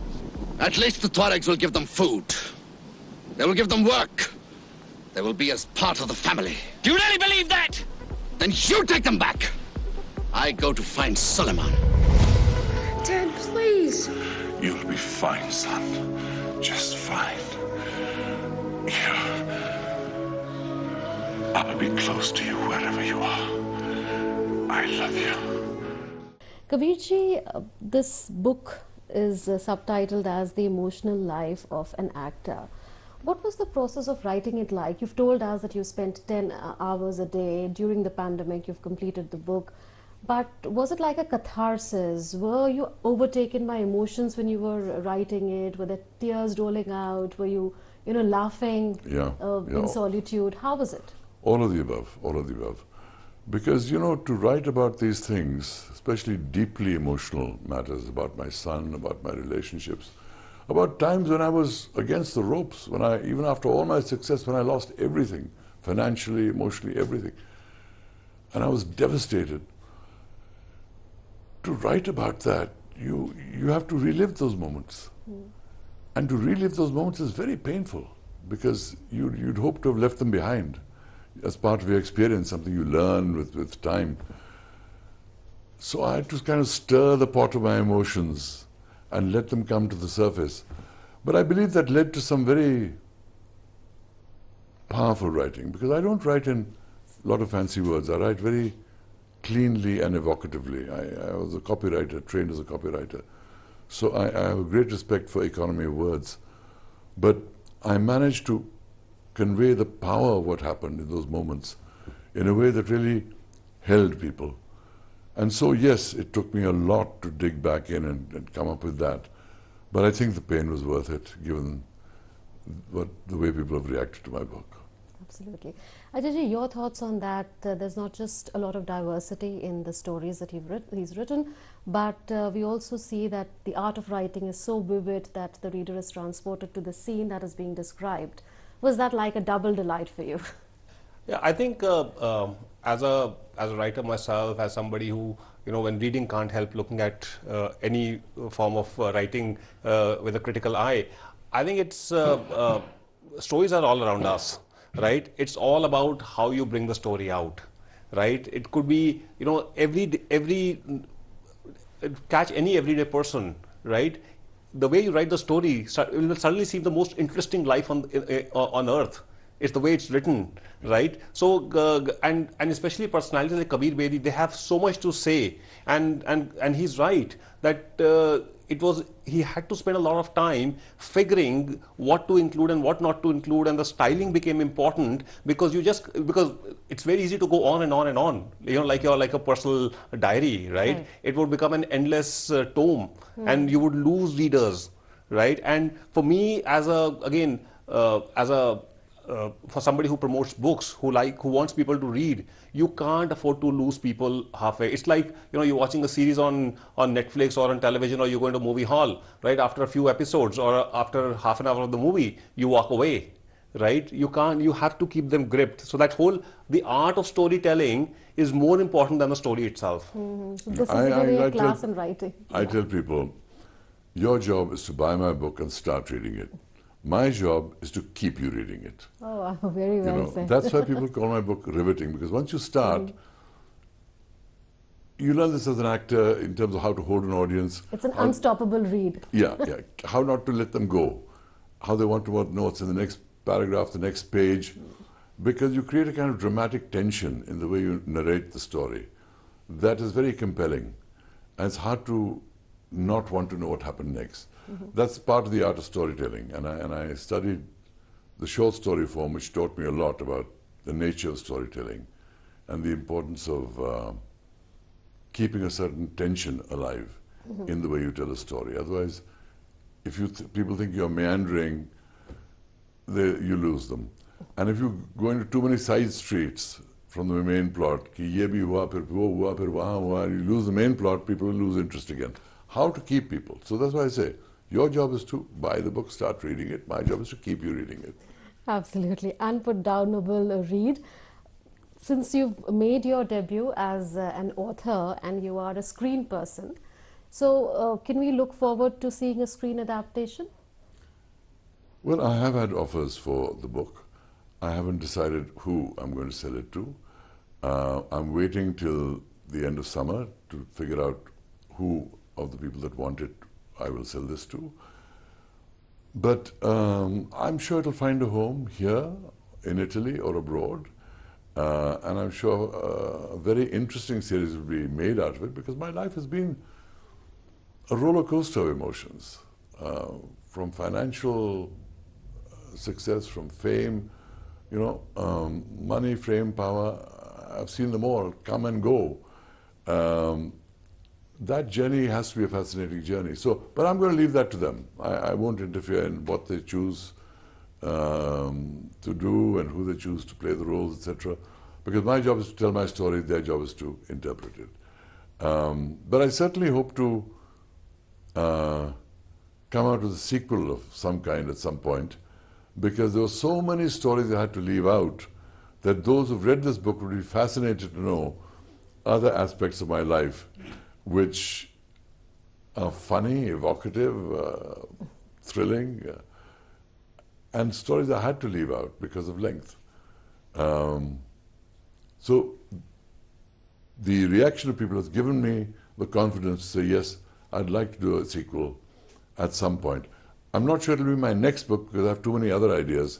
At least the Tuaregs will give them food. They will give them work. They will be as part of the family. Do you really believe that? Then you take them back. I go to find Suleiman. Dad, please. You'll be fine, son. Just fine. I'll be close to you wherever you are. I love you. Kabirji, this book is subtitled as The Emotional Life of an Actor. What was the process of writing it like? You've told us that you spent 10 hours a day. During the pandemic, you've completed the book. But was it like a catharsis? Were you overtaken by emotions when you were writing it? Were there tears rolling out? Were you, laughing in solitude? How was it? All of the above, all of the above. Because, to write about these things, especially deeply emotional matters about my son, about my relationships, about times when I was against the ropes, even after all my success, when I lost everything, financially, emotionally, everything, and I was devastated. To write about that, you have to relive those moments. And to relive those moments is very painful, because you'd hope to have left them behind as part of your experience, something you learn with time. So I had to kind of stir the pot of my emotions and let them come to the surface. But I believe that led to some very powerful writing, because I don't write in a lot of fancy words. I write very cleanly and evocatively. I was a copywriter, trained as a copywriter. So I have a great respect for economy of words. But I managed to convey the power of what happened in those moments in a way that really held people. And so, yes, it took me a lot to dig back in and come up with that. But I think the pain was worth it, given the way people have reacted to my book. Absolutely. Ajay, your thoughts on that? There's not just a lot of diversity in the stories that he's written, but we also see that the art of writing is so vivid that the reader is transported to the scene that is being described. Was that like a double delight for you? Yeah, I think as a writer myself, as somebody who, when reading can't help looking at any form of writing with a critical eye, I think it's stories are all around us, right? It's all about how you bring the story out, right? It could be, catch any everyday person, right? The way you write the story, it will suddenly seem the most interesting life on earth. It's the way it's written, right? So, and especially personalities like Kabir Bedi, they have so much to say, and he's right that he had to spend a lot of time figuring what to include and what not to include, and the styling became important because it's very easy to go on and on and on, like a personal diary, right? It would become an endless tome, and you would lose readers, right? And for me, for somebody who promotes books, who wants people to read, you can't afford to lose people halfway. It's like, you're watching a series on Netflix or on television, or you're going to a movie hall, right? After a few episodes or after half an hour of the movie, you walk away, right? You have to keep them gripped. So the art of storytelling is more important than the story itself. So this is really a class in writing. I tell people, your job is to buy my book and start reading it. My job is to keep you reading it. Oh, wow, very well said. That's why people call my book riveting, because once you start, you learn this as an actor in terms of how to hold an audience. It's an unstoppable read. Yeah. How not to let them go. How they want to know what's in the next paragraph, the next page. Because you create a kind of dramatic tension in the way you narrate the story. That is very compelling. And it's hard to not want to know what happened next. That's part of the art of storytelling, and I studied the short story form, which taught me a lot about the nature of storytelling and the importance of keeping a certain tension alive in the way you tell a story. Otherwise, if people think you're meandering, you lose them. And if you go into too many side streets from the main plot, you lose the main plot, people will lose interest again. How to keep people? So that's why I say, your job is to buy the book, start reading it. My job is to keep you reading it. Absolutely. Unputdownable read. Since you've made your debut as an author and you are a screen person, so can we look forward to seeing a screen adaptation? Well, I have had offers for the book. I haven't decided who I'm going to sell it to. I'm waiting till the end of summer to figure out who of the people that want it I will sell this to. But I'm sure it'll find a home here, in Italy or abroad. And I'm sure a very interesting series will be made out of it, because my life has been a roller coaster of emotions. From financial success, from fame, money, fame, power. I've seen them all come and go. That journey has to be a fascinating journey. But I'm going to leave that to them. I won't interfere in what they choose to do and who they choose to play the roles, etc. Because my job is to tell my story, their job is to interpret it. But I certainly hope to come out with a sequel of some kind at some point, because there were so many stories I had to leave out that those who've read this book would be fascinated to know other aspects of my life which are funny, evocative, thrilling, and stories I had to leave out because of length. So the reaction of people has given me the confidence to say, yes, I'd like to do a sequel at some point. I'm not sure it'll be my next book because I have too many other ideas,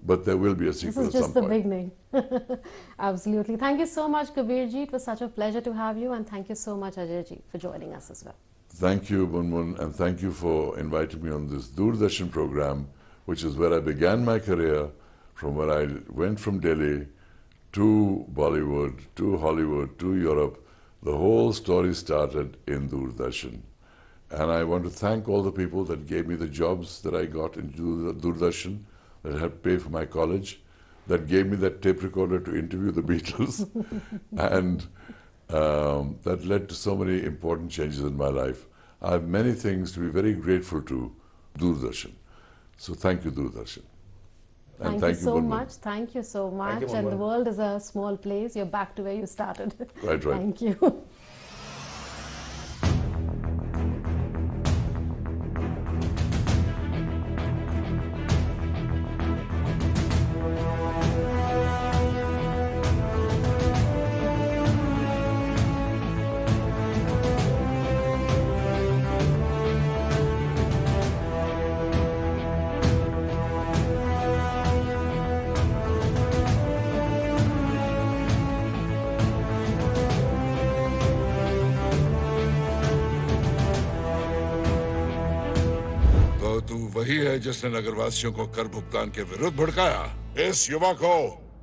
but there will be a sequel at some point. This is just the beginning. Absolutely. Thank you so much, Kabirji. It was such a pleasure to have you, and thank you so much, Ajayji, for joining us as well. Thank you, Munmun, and thank you for inviting me on this Doordarshan program, which is where I began my career, from where I went from Delhi to Bollywood, to Hollywood, to Europe. The whole story started in Doordarshan. And I want to thank all the people that gave me the jobs that I got in Doordarshan, that helped pay for my college, that gave me that tape recorder to interview the Beatles, and that led to so many important changes in my life. I have many things to be very grateful to Doordarshan. So thank you, Doordarshan. And thank you so much. Thank you so much. And the world is a small place. You're back to where you started. Quite right. Thank you. वही है जिसने नगरवासियों को कर भुगतान के विरुद्ध भड़काया। इस युवा को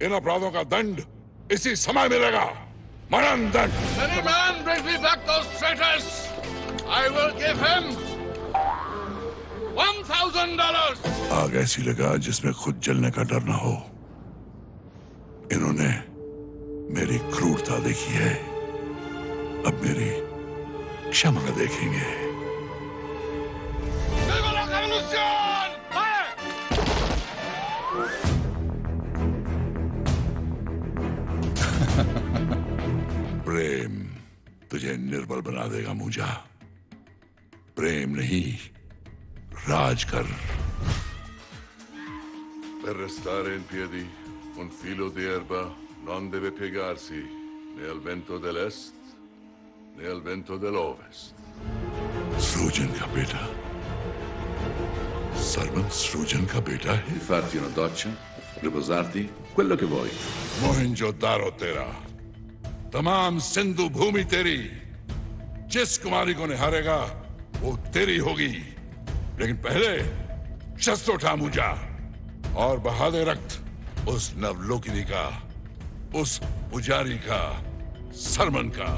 इन अपराधों का दंड इसी समय मिलेगा, मरणदंड। Any man brings me back those traitors, I will give him $1,000. आग ऐसी लगा जिसमें खुद जलने का डर ना हो। इन्होंने मेरी क्रूरता देखी है, अब मेरी क्षमा देखेंगे। प्रेम तुझे निर्बल बना देगा मुझा। प्रेम नहीं, राज कर। Per restare in piedi, un filo di erba non deve piegarsi né al vento dell'est né al vento dell'ovest. Srujan का बेटा, Sarvan Srujan का बेटा है। Farti una doccia, riposarti, quello che vuoi. Mohenjodaro तेरा, तमाम सिंधु भूमि तेरी। जिस कुमारी को निहारेगा वो तेरी होगी, लेकिन पहले शस्त्र उठा मुझा और बहा दे रक्त उस नवलोकिनी का, उस पुजारी का, सरमन का।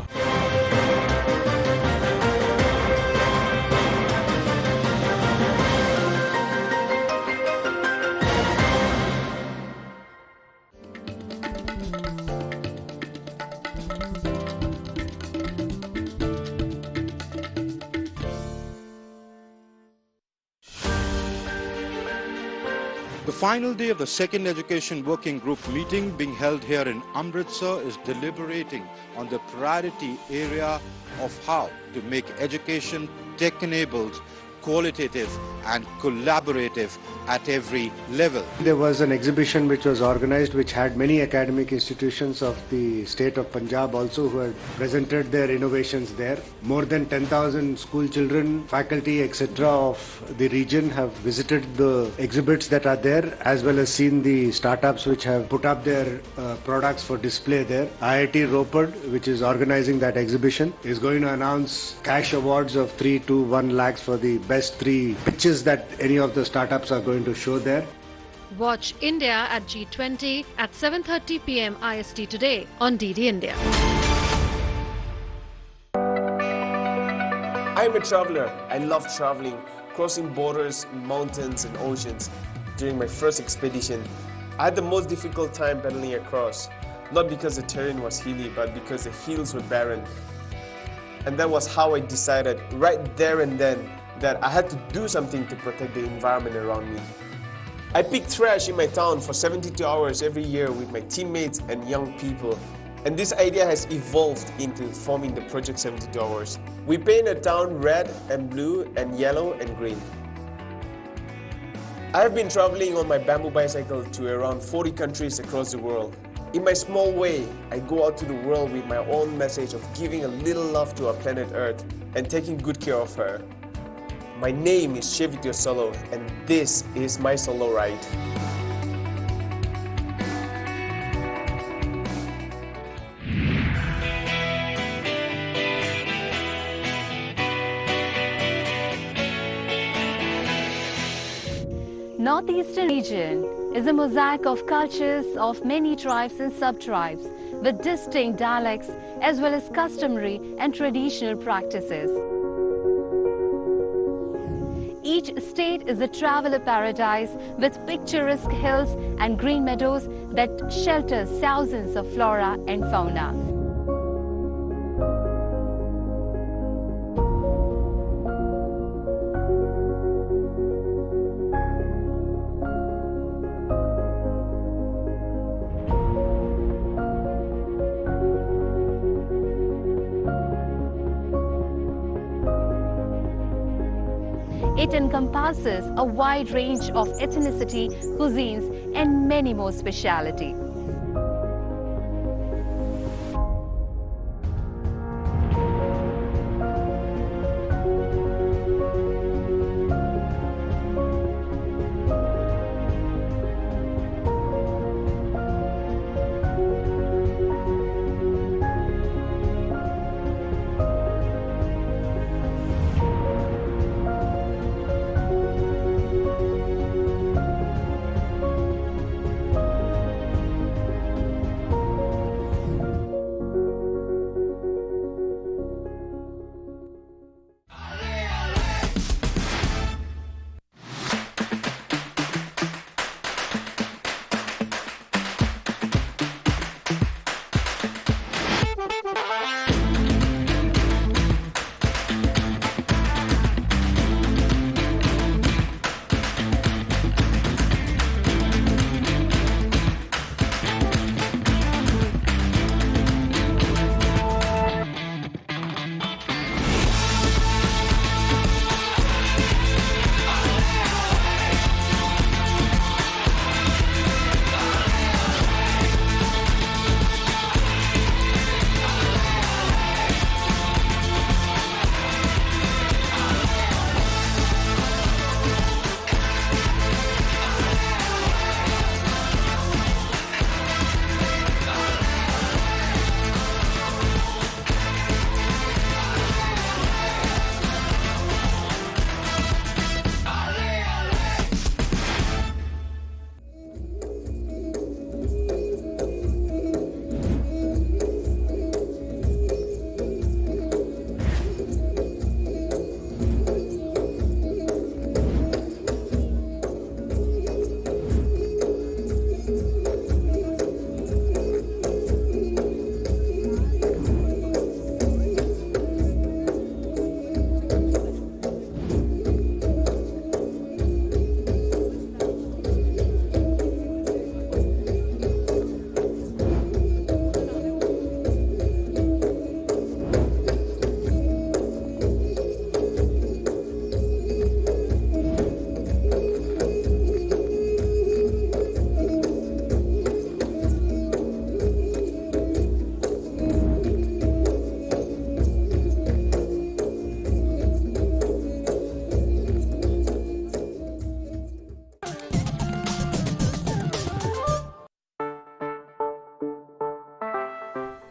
The final day of the second Education Working Group meeting being held here in Amritsar is deliberating on the priority area of how to make education tech-enabled, qualitative and collaborative at every level. There was an exhibition which was organized which had many academic institutions of the state of Punjab also who had presented their innovations there. More than 10,000 school children, faculty etc. of the region have visited the exhibits that are there as well as seen the startups which have put up their products for display there. IIT Ropar, which is organizing that exhibition, is going to announce cash awards of 3 to 1 lakhs for the best 3 pitches that any of the startups are going to show there. Watch India at G20 at 7:30 p.m. IST today on DD India. I'm a traveler. I love traveling, crossing borders, mountains and oceans. During my first expedition, I had the most difficult time paddling across, not because the terrain was hilly, but because the hills were barren. And that was how I decided, right there and then, that I had to do something to protect the environment around me. I pick trash in my town for 72 hours every year with my teammates and young people. And this idea has evolved into forming the Project 72 Hours. We paint a town red and blue and yellow and green. I have been traveling on my bamboo bicycle to around 40 countries across the world. In my small way, I go out to the world with my own message of giving a little love to our planet Earth and taking good care of her. My name is Shevitio Solo, and this is my solo ride. Northeastern region is a mosaic of cultures of many tribes and sub-tribes with distinct dialects as well as customary and traditional practices. Each state is a traveler paradise with picturesque hills and green meadows that shelters thousands of flora and fauna. It encompasses a wide range of ethnicity, cuisines, and many more speciality.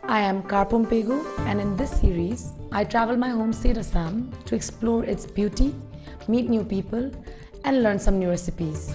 I am Karpum Pegu, and in this series, I travel my home state Assam to explore its beauty, meet new people, and learn some new recipes.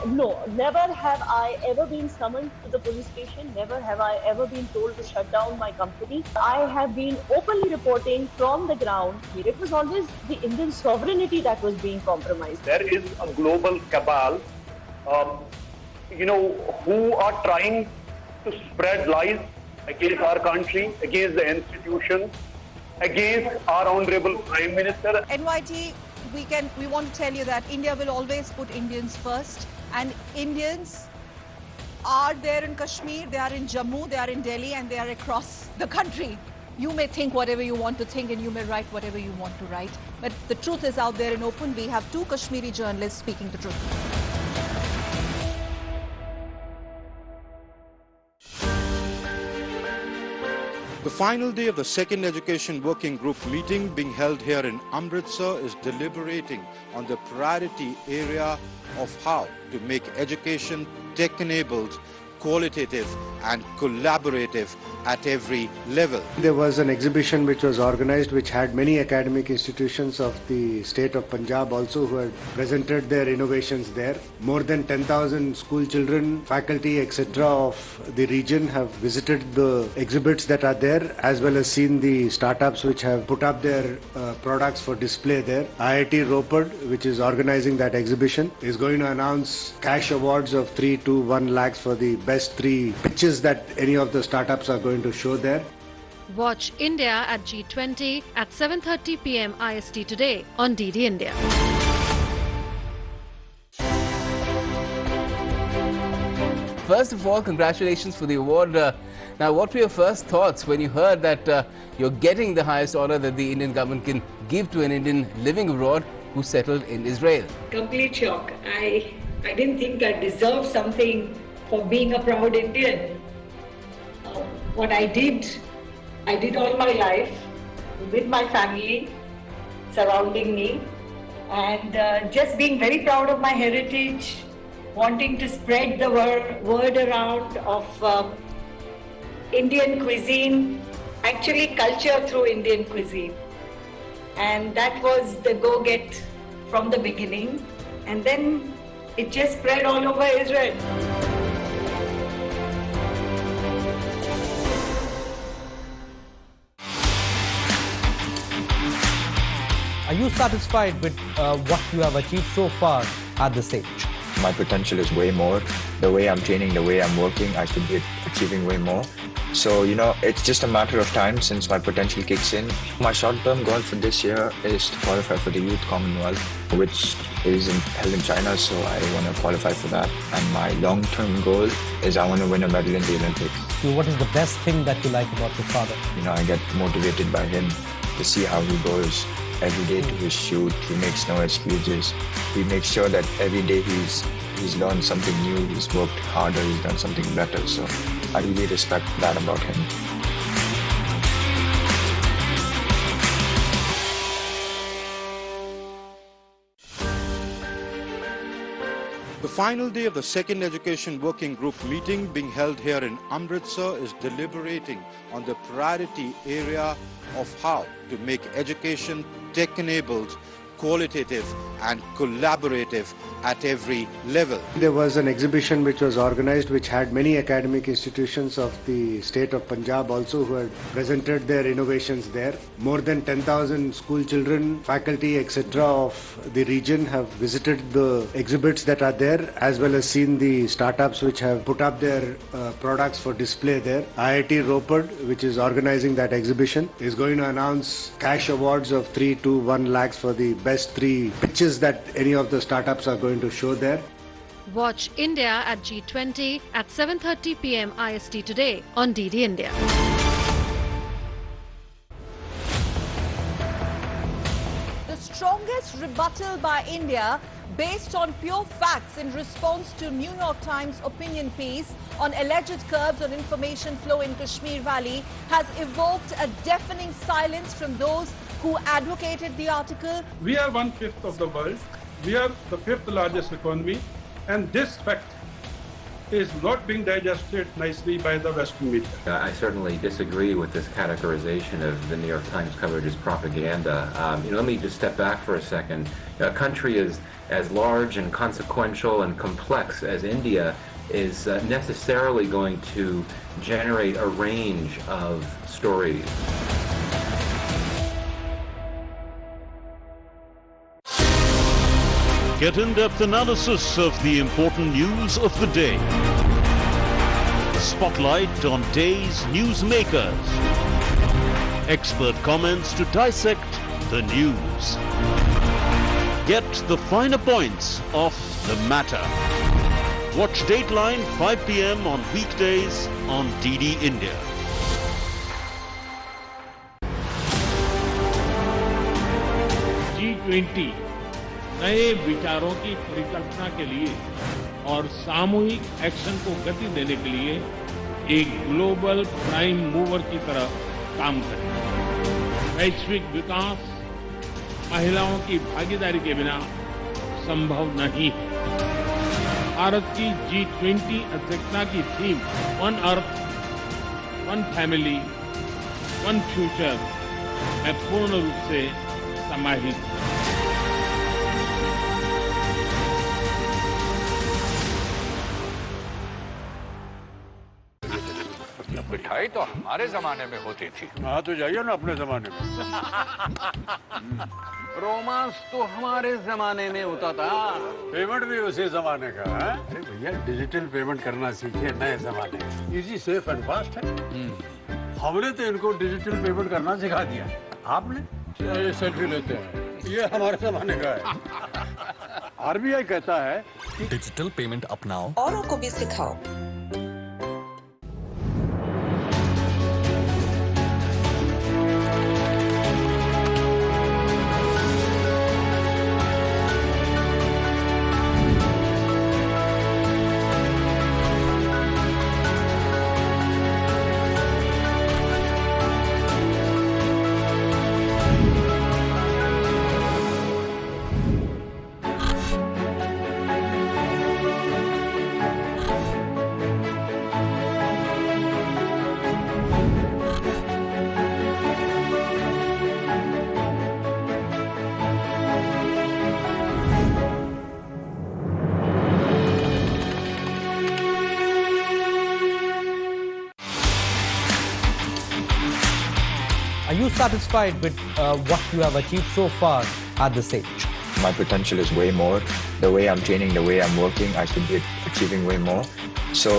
No, never have I ever been summoned to the police station. Never have I ever been told to shut down my company. I have been openly reporting from the ground. It was always the Indian sovereignty that was being compromised. There is a global cabal, who are trying to spread lies against our country, against the institutions, against our honorable Prime Minister. NYT, we want to tell you that India will always put Indians first, and Indians are there in Kashmir, they are in Jammu, they are in Delhi, and they are across the country. You may think whatever you want to think and you may write whatever you want to write, but the truth is out there in open. We have two Kashmiri journalists speaking the truth. The final day of the second education working group meeting being held here in Amritsar is deliberating on the priority area of how to make education tech-enabled, qualitative and collaborative at every level. There was an exhibition which was organized which had many academic institutions of the state of Punjab also who had presented their innovations there. More than 10,000 school children, faculty, etc. of the region have visited the exhibits that are there, as well as seen the startups which have put up their products for display there. IIT Ropar, which is organizing that exhibition, is going to announce cash awards of 3 to 1 lakhs for the best 3 pitches that any of the startups are going to show there. Watch India at G20 at 7:30 p.m. IST today on DD India. First of all, congratulations for the award. Now, what were your first thoughts when you heard that you're getting the highest honor that the Indian government can give to an Indian living abroad who settled in Israel? Complete shock. I didn't think I deserved something for being a proud Indian. What I did all my life with my family surrounding me, and just being very proud of my heritage, wanting to spread the word around of Indian cuisine, actually culture through Indian cuisine. And that was the go-get from the beginning. And then it just spread all over Israel. Are you satisfied with what you have achieved so far at the stage? My potential is way more. The way I'm training, the way I'm working, I should be achieving way more. So, it's just a matter of time since my potential kicks in. My short-term goal for this year is to qualify for the Youth Commonwealth, which is held in China, so I want to qualify for that. And my long-term goal is I want to win a medal in the Olympics. So what is the best thing that you like about your father? I get motivated by him to see how he goes every day to his shoot. He makes no excuses. He makes sure that every day he's learned something new, he's worked harder, he's done something better. So I really respect that about him. The The final day of the second Education Working Group meeting being held here in Amritsar is deliberating on the priority area of how to make education tech-enabled, qualitative and collaborative at every level. There was an exhibition which was organized which had many academic institutions of the state of Punjab also who had presented their innovations there. More than 10,000 school children, faculty, etc. of the region have visited the exhibits that are there, as well as seen the startups which have put up their products for display there. IIT Ropar, which is organizing that exhibition, is going to announce cash awards of 3 to 1 lakhs for the best 3 pitches that any of the startups are going to show there. Watch India at G20 at 7:30 p.m. IST today on DD India. The strongest rebuttal by India based on pure facts in response to New York Times opinion piece on alleged curbs on information flow in Kashmir Valley has evoked a deafening silence from those who advocated the article. We are 1/5 of the world. We are the 5th largest economy, and this fact is not being digested nicely by the Western media. I certainly disagree with this categorization of the New York Times coverage as propaganda. Let me just step back for a second. A country as large and consequential and complex as India is necessarily going to generate a range of stories. Get in-depth analysis of the important news of the day. Spotlight on day's newsmakers. Expert comments to dissect the news. Get the finer points of the matter. Watch Dateline 5 p.m. on weekdays on DD India. G20 नए विचारों की परिकल्पना के लिए और सामूहिक action को गति देने के लिए एक ग्लोबल प्राइम मूवर की तरह काम करें। वैश्विक विकास महिलाओं की भागीदारी के बिना संभव नहीं है। भारत की G20 अध्यक्षता की theme one earth, one family, one future में पूर्ण रूप से समाहित है। मिठाई तो हमारे जमाने में होती थी। हाँ तो जाइए ना अपने जमाने में। रोमांस तो हमारे जमाने में होता था। पेमेंट भी उसी जमाने का है। अरे भैया डिजिटल पेमेंट करना सीखे नए जमाने में। इजी, सेफ एंड फास्ट है। हमने तो इनको डिजिटल पेमेंट करना सिखा दिया। आपने? ये सेल्फी लेते हैं। ये हमारे जमाने का है। आरबीआई कहता है कि डिजिटल पेमेंट अपनाओ, औरों को भी सिखाओ। Are you satisfied with what you have achieved so far at this stage? My potential is way more. The way I'm training, the way I'm working, I should be achieving way more. So,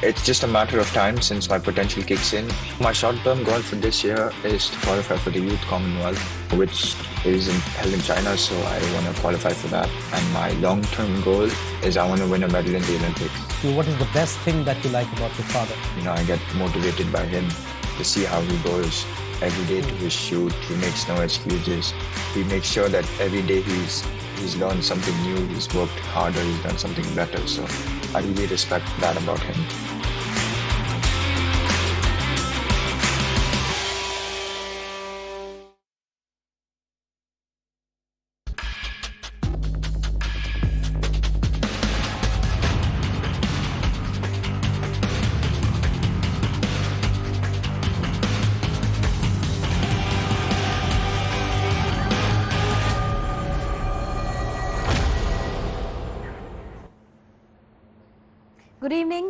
it's just a matter of time since my potential kicks in. My short-term goal for this year is to qualify for the Youth Commonwealth, which is held in China, so I want to qualify for that. And my long-term goal is I want to win a medal in the Olympics. So what is the best thing that you like about your father? I get motivated by him to see how he goes every day to his shoot. He makes no excuses. He makes sure that every day he's learned something new, he's worked harder, he's done something better. So I really respect that about him.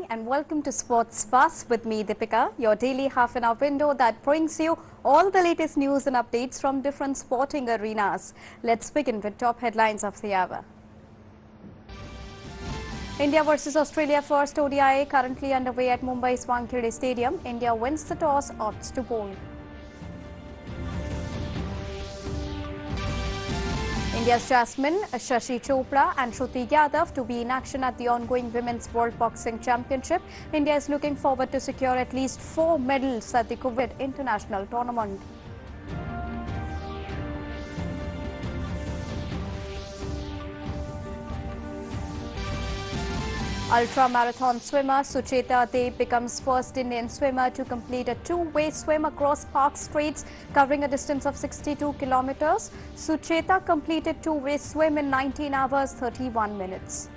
and welcome to Sports Buzz with me, Deepika, your daily half-an-hour window that brings you all the latest news and updates from different sporting arenas. Let's begin with top headlines of the hour. India versus Australia first ODI currently underway at Mumbai's Wankhede Stadium. India wins the toss, opts to bowl. India's Jasmine, Shashi Chopra and Shruti Yadav to be in action at the ongoing Women's World Boxing Championship. India is looking forward to secure at least 4 medals at the Kuwait International Tournament. Ultra-marathon swimmer Sucheta De becomes first Indian swimmer to complete a two-way swim across Park Straits covering a distance of 62 kilometers. Sucheta completed two-way swim in 19 hours 31 minutes.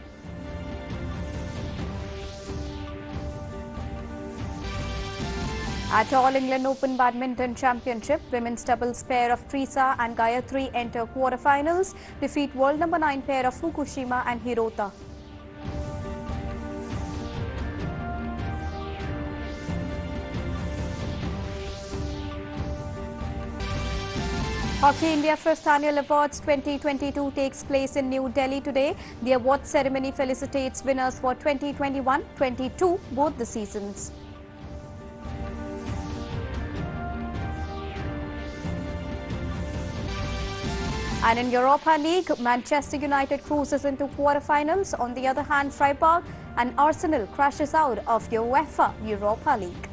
At All England Open Badminton Championship, women's doubles pair of Teresa and Gayatri enter quarterfinals, defeat world number 9 pair of Fukushima and Hirota. Hockey India First Annual Awards 2022 takes place in New Delhi today. The award ceremony felicitates winners for 2021-22, both the seasons. And in Europa League, Manchester United cruises into quarterfinals. On the other hand, Freiburg and Arsenal crashes out of UEFA Europa League.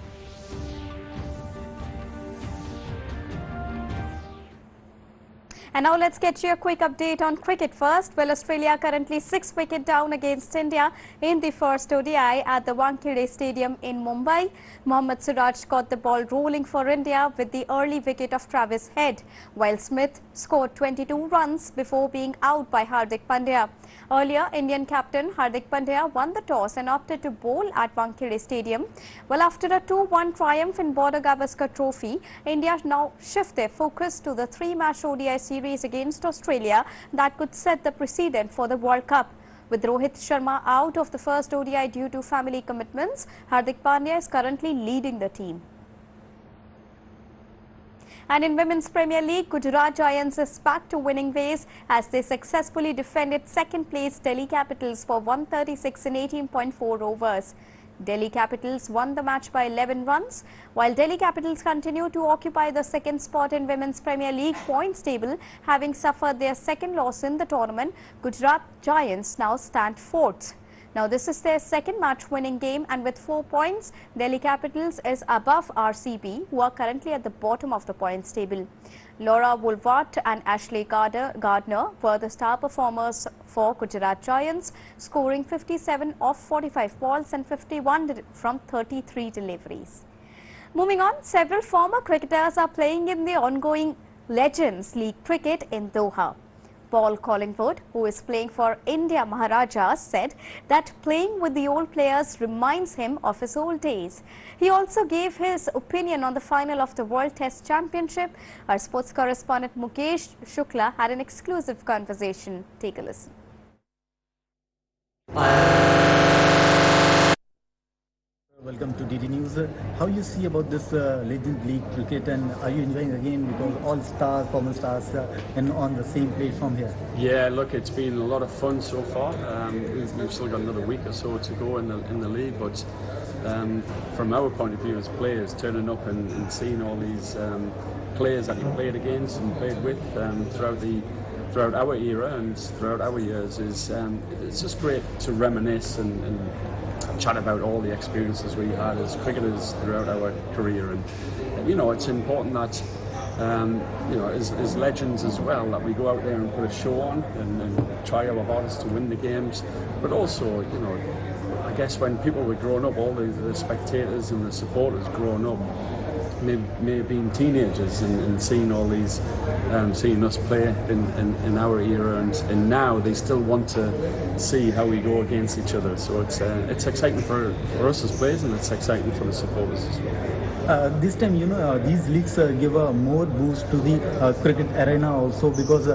And now let's get you a quick update on cricket first. Well, Australia currently 6 wicket down against India in the first ODI at the Wankhede Stadium in Mumbai. Mohammad Siraj got the ball rolling for India with the early wicket of Travis Head, while Smith scored 22 runs before being out by Hardik Pandya. Earlier, Indian captain Hardik Pandya won the toss and opted to bowl at Wankhede Stadium. Well, after a 2-1 triumph in Border Gavaskar Trophy, India now shift their focus to the 3-match ODI series against Australia that could set the precedent for the World Cup. With Rohit Sharma out of the first ODI due to family commitments, Hardik Pandya is currently leading the team. And in Women's Premier League, Gujarat Giants is back to winning ways as they successfully defended second-place Delhi Capitals for 136 in 18.4 overs. Delhi Capitals won the match by 11 runs. While Delhi Capitals continue to occupy the second spot in Women's Premier League points table, having suffered their second loss in the tournament, Gujarat Giants now stand fourth. Now this is their second match winning game, and with 4 points, Delhi Capitals is above RCB, who are currently at the bottom of the points table. Laura Woolwart and Ashley Gardner were the star performers for Gujarat Giants, scoring 57 off 45 balls and 51 from 33 deliveries. Moving on, several former cricketers are playing in the ongoing Legends League cricket in Doha. Paul Collingwood, who is playing for India Maharajas, said that playing with the old players reminds him of his old days. He also gave his opinion on the final of the World Test Championship. Our sports correspondent Mukesh Shukla had an exclusive conversation. Take a listen. Welcome to DD News. How you see about this Legend League cricket, and are you enjoying again because all stars, former stars, and on the same platform here? Yeah, look, it's been a lot of fun so far. We've still got another week or so to go in the league, but from our point of view as players, turning up and seeing all these players that you played against and played with throughout our era and throughout our years is it's just great to reminisce and chat about all the experiences we had as cricketers throughout our career. And you know, it's important that you know, as legends as well, that we go out there and put a show on and try our hardest to win the games. But also, you know, I guess when people were growing up, all the spectators and the supporters growing up, may have been teenagers and seeing all these, seeing us play in our era, and now they still want to see how we go against each other. So it's exciting for us as players, and it's exciting for the supporters as well. This time, these leagues give a more boost to the cricket arena also, because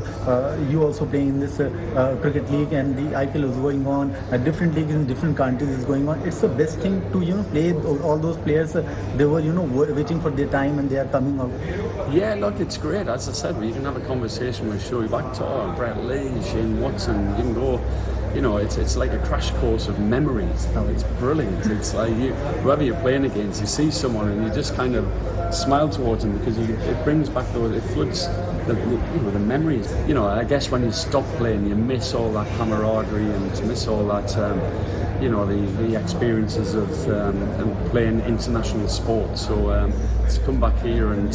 you also playing in this cricket league, and the IPL is going on. Different leagues in different countries is going on. It's the best thing to play all those players. They were waiting for their time, and they are coming out. Yeah, look, it's great. As I said, you can have a conversation with Shoaib Akhtar, Brett Lee, Shane Watson. You can go. It's like a crash course of memories. It's brilliant. It's like whoever you're playing against, you see someone and you just kind of smile towards them, because it brings back it floods the memories. I guess when you stop playing, you miss all that camaraderie and miss all that, the experiences of playing international sport. So to come back here and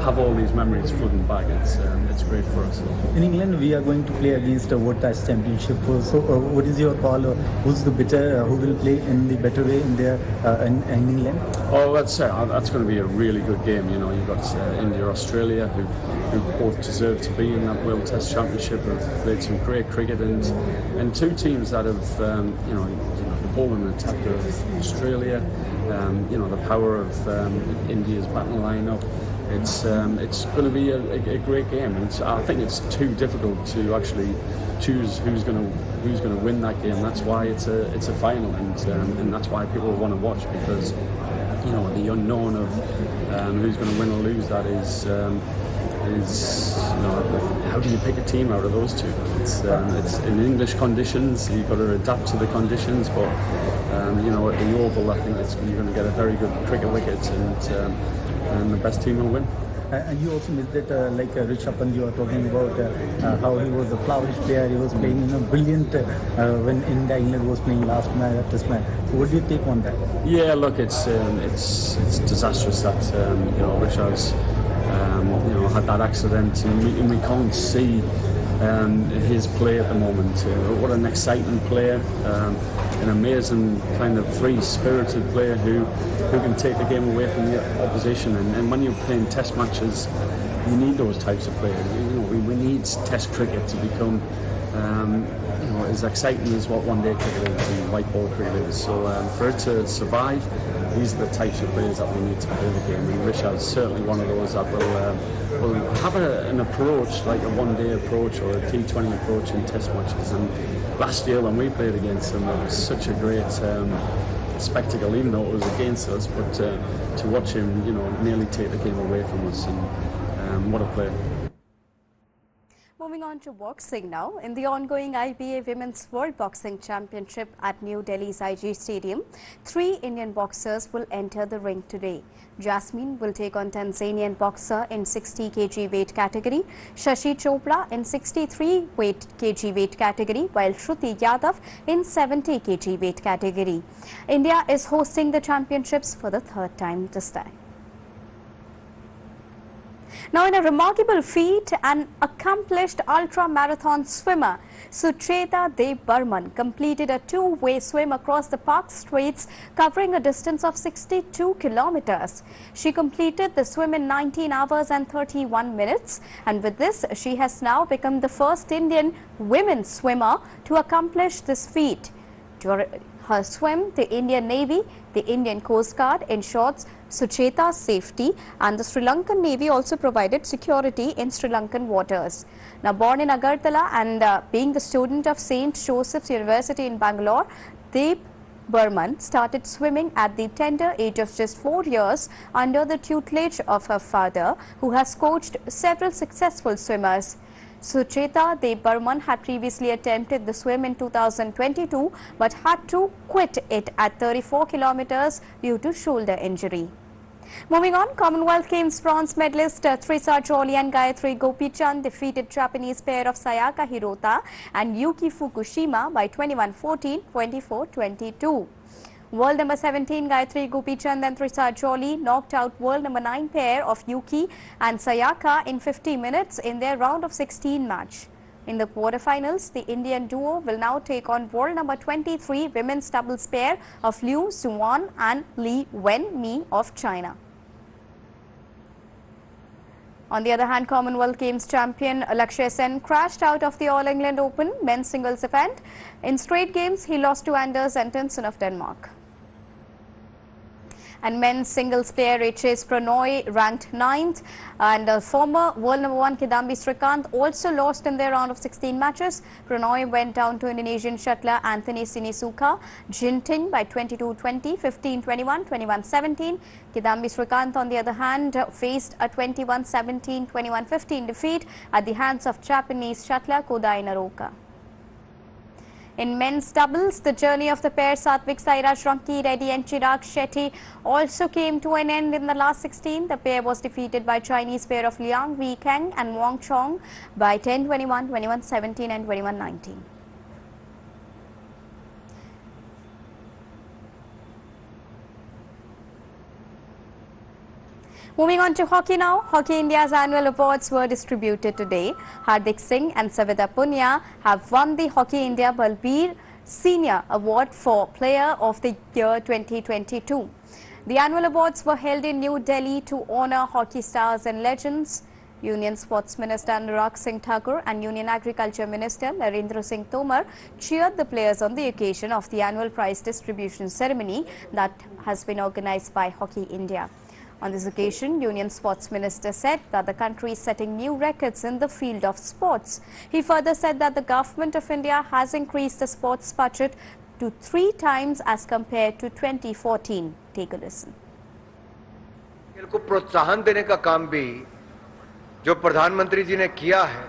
have all these memories flooding back, it's great for us. In England, we are going to play against a World Test Championship. So, what is your call? Who's the better? Who will play in the better way in there in England? Oh, that's going to be a really good game. You've got India, Australia, who both deserve to be in that World Test Championship. Have played some great cricket, and two teams that have the ball and attack of Australia. The power of India's batting lineup. It's going to be a great game. I think it's too difficult to actually choose who's going to win that game. That's why it's a final, and that's why people want to watch, because the unknown of who's going to win or lose that is how do you pick a team out of those two? It's in English conditions. You've got to adapt to the conditions, but at the Oval, I think you're going to get a very good cricket wicket, and the best team will win. And you also missed it, like Rishabh Pant, you are talking about how he was a flourish player. He was playing brilliant when England was playing last test match. So what do you take on that? Yeah, look, it's disastrous that Rishabh's had that accident, and we can't see his play at the moment. What an exciting player, an amazing kind of free-spirited player who can take the game away from the opposition. And when you're playing test matches, you need those types of players. We need test cricket to become as exciting as what one-day cricket is and white ball cricket is. So for it to survive, these are the types of players that we need to play the game. And Rishabh is certainly one of those that will have an approach, like a one-day approach or a T20 approach in test matches. And last year when we played against him, it was such a great spectacle, even though it was against us. But to watch him, nearly take the game away from us, and what a player. Moving on to boxing now. In the ongoing IBA Women's World Boxing Championship at New Delhi's IG Stadium, 3 Indian boxers will enter the ring today. Jasmine will take on Tanzanian boxer in 60 kg weight category, Shashi Chopra in 63 kg weight category, while Shruti Yadav in 70 kg weight category. India is hosting the championships for the 3rd time this time. Now, in a remarkable feat, an accomplished ultra-marathon swimmer, Sucheta Dev Burman, completed a 2-way swim across the Park Straits, covering a distance of 62 kilometers. She completed the swim in 19 hours and 31 minutes, and with this, she has now become the first Indian women swimmer to accomplish this feat. During her swim, the Indian Navy, the Indian Coast Guard ensured Sucheta's safety, and the Sri Lankan Navy also provided security in Sri Lankan waters. Now, born in Agartala and being the student of St. Joseph's University in Bangalore, Dev Burman started swimming at the tender age of just 4 years under the tutelage of her father, who has coached several successful swimmers. Sucheta Dev Burman had previously attempted the swim in 2022 but had to quit it at 34 kilometers due to shoulder injury. Moving on, Commonwealth Games bronze medalist Trisa Joly and Gayatri Gopichand defeated Japanese pair of Sayaka Hirota and Yuki Fukushima by 21-14, 24-22. World number 17 Gayatri Gopichand and Trisa Joly knocked out world number 9 pair of Yuki and Sayaka in 50 minutes in their round of 16 match. In the quarterfinals, the Indian duo will now take on world number 23 women's doubles pair of Liu Zuan and Li Wenmi of China. On the other hand, Commonwealth Games champion Lakshya Sen crashed out of the All England Open men's singles event. In straight games, he lost to Anders Antonsen of Denmark. And men's singles player H.S. Pranoy ranked 9th, and former world number 1 Kidambi Srikanth also lost in their round of 16 matches. Pranoy went down to Indonesian shuttler Anthony Sinisuka Ginting by 22-20, 15-21, 21-17. Kidambi Srikanth, on the other hand, faced a 21-17, 21-15 defeat at the hands of Japanese shuttler Kodai Naroka. In men's doubles, the journey of the pair Satvik Sairaj Ranki Reddy and Chirag Shetty also came to an end in the last 16. The pair was defeated by Chinese pair of Liang Weikeng and Wang Chong by 10-21, 21-17 and 21-19. Moving on to hockey now. Hockey India's annual awards were distributed today. Hardik Singh and Savita Punya have won the Hockey India Balbir Senior Award for Player of the Year 2022. The annual awards were held in New Delhi to honour hockey stars and legends. Union Sports Minister Anurag Singh Thakur and Union Agriculture Minister Narendra Singh Tomar cheered the players on the occasion of the annual prize distribution ceremony that has been organised by Hockey India. On this occasion, Union Sports Minister said that the country is setting new records in the field of sports. He further said that the Government of India has increased the sports budget to 3 times as compared to 2014. Take a listen. खेल को प्रोत्साहन देने का काम भी जो प्रधानमंत्री जी ने किया है,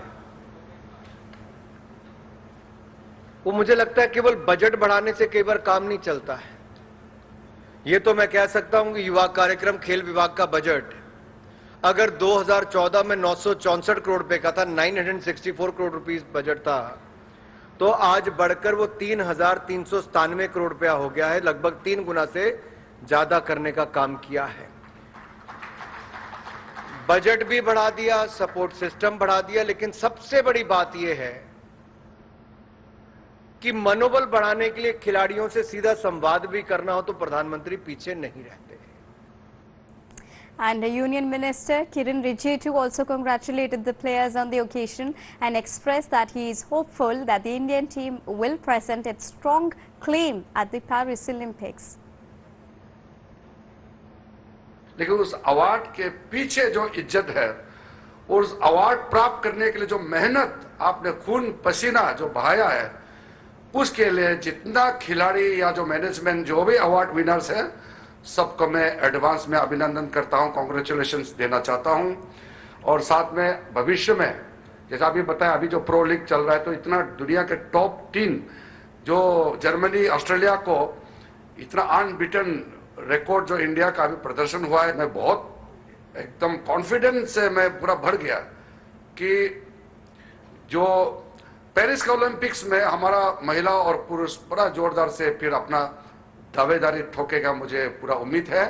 वो मुझे लगता है केवल बजट बढ़ाने से कई बार काम नहीं चलता है। ये तो मैं कह सकता हूं कि युवा कार्यक्रम खेल विभाग का बजट अगर 2014 में 964 करोड़ रुपए का था, 964 करोड़ रुपीस बजट था, तो आज बढ़कर वो 3,397 करोड़ रुपया हो गया है। लगभग 3 गुना से ज्यादा करने का काम किया है। बजट भी बढ़ा दिया, सपोर्ट सिस्टम बढ़ा दिया, लेकिन सबसे बड़ी बात यह है कि मनोबल बढ़ाने के लिए खिलाड़ियों से सीधा संवाद भी करना हो तो प्रधानमंत्री पीछे नहीं रहते। And the Union Minister Kiran Rijiju also congratulated the players on the occasion and expressed that he is hopeful that the Indian team will present its strong claim at the Paris Olympics. लेकिन उस award के पीछे जो इज्जत है और उस award प्राप्त करने के लिए जो मेहनत आपने खून पसीना जो बहाया है, उसके लिए जितना खिलाड़ी या जो मैनेजमेंट जो भी अवार्ड विनर्स हैं, सबको मैं एडवांस में अभिनंदन करता हूं, कांग्रेचुलेशंस देना चाहता हूं। और साथ में भविष्य में जैसा अभी बताया, अभी जो प्रो लीग चल रहा है, तो इतना दुनिया के टॉप 3 जो जर्मनी ऑस्ट्रेलिया को इतना अनबीटन रिकॉर्ड जो इंडिया का अभी प्रदर्शन हुआ है, मैं बहुत एकदम कॉन्फिडेंस से मैं पूरा भर गया कि जो पेरिस के ओलंपिक्स में हमारा महिला और पुरुष बड़ा जोरदार से फिर अपना दावेदारी ठोकेगा, मुझे पूरा उम्मीद है।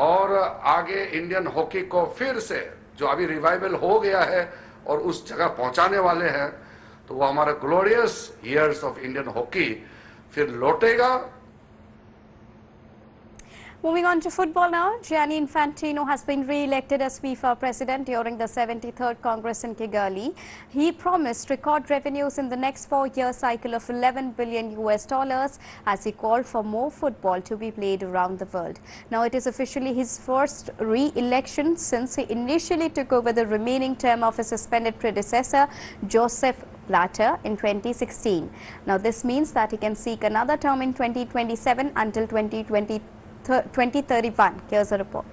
और आगे इंडियन हॉकी को फिर से जो अभी रिवाइवल हो गया है और उस जगह पहुंचाने वाले हैं, तो वो हमारा glorious years of Indian hockey फिर लौटेगा। Moving on to football now, Gianni Infantino has been re-elected as FIFA president during the 73rd Congress in Kigali. He promised record revenues in the next 4-year cycle of $11 billion as he called for more football to be played around the world. Now it is officially his first re-election since he initially took over the remaining term of his suspended predecessor, Joseph Blatter, in 2016. Now this means that he can seek another term in 2027 until 2031. Here's a report.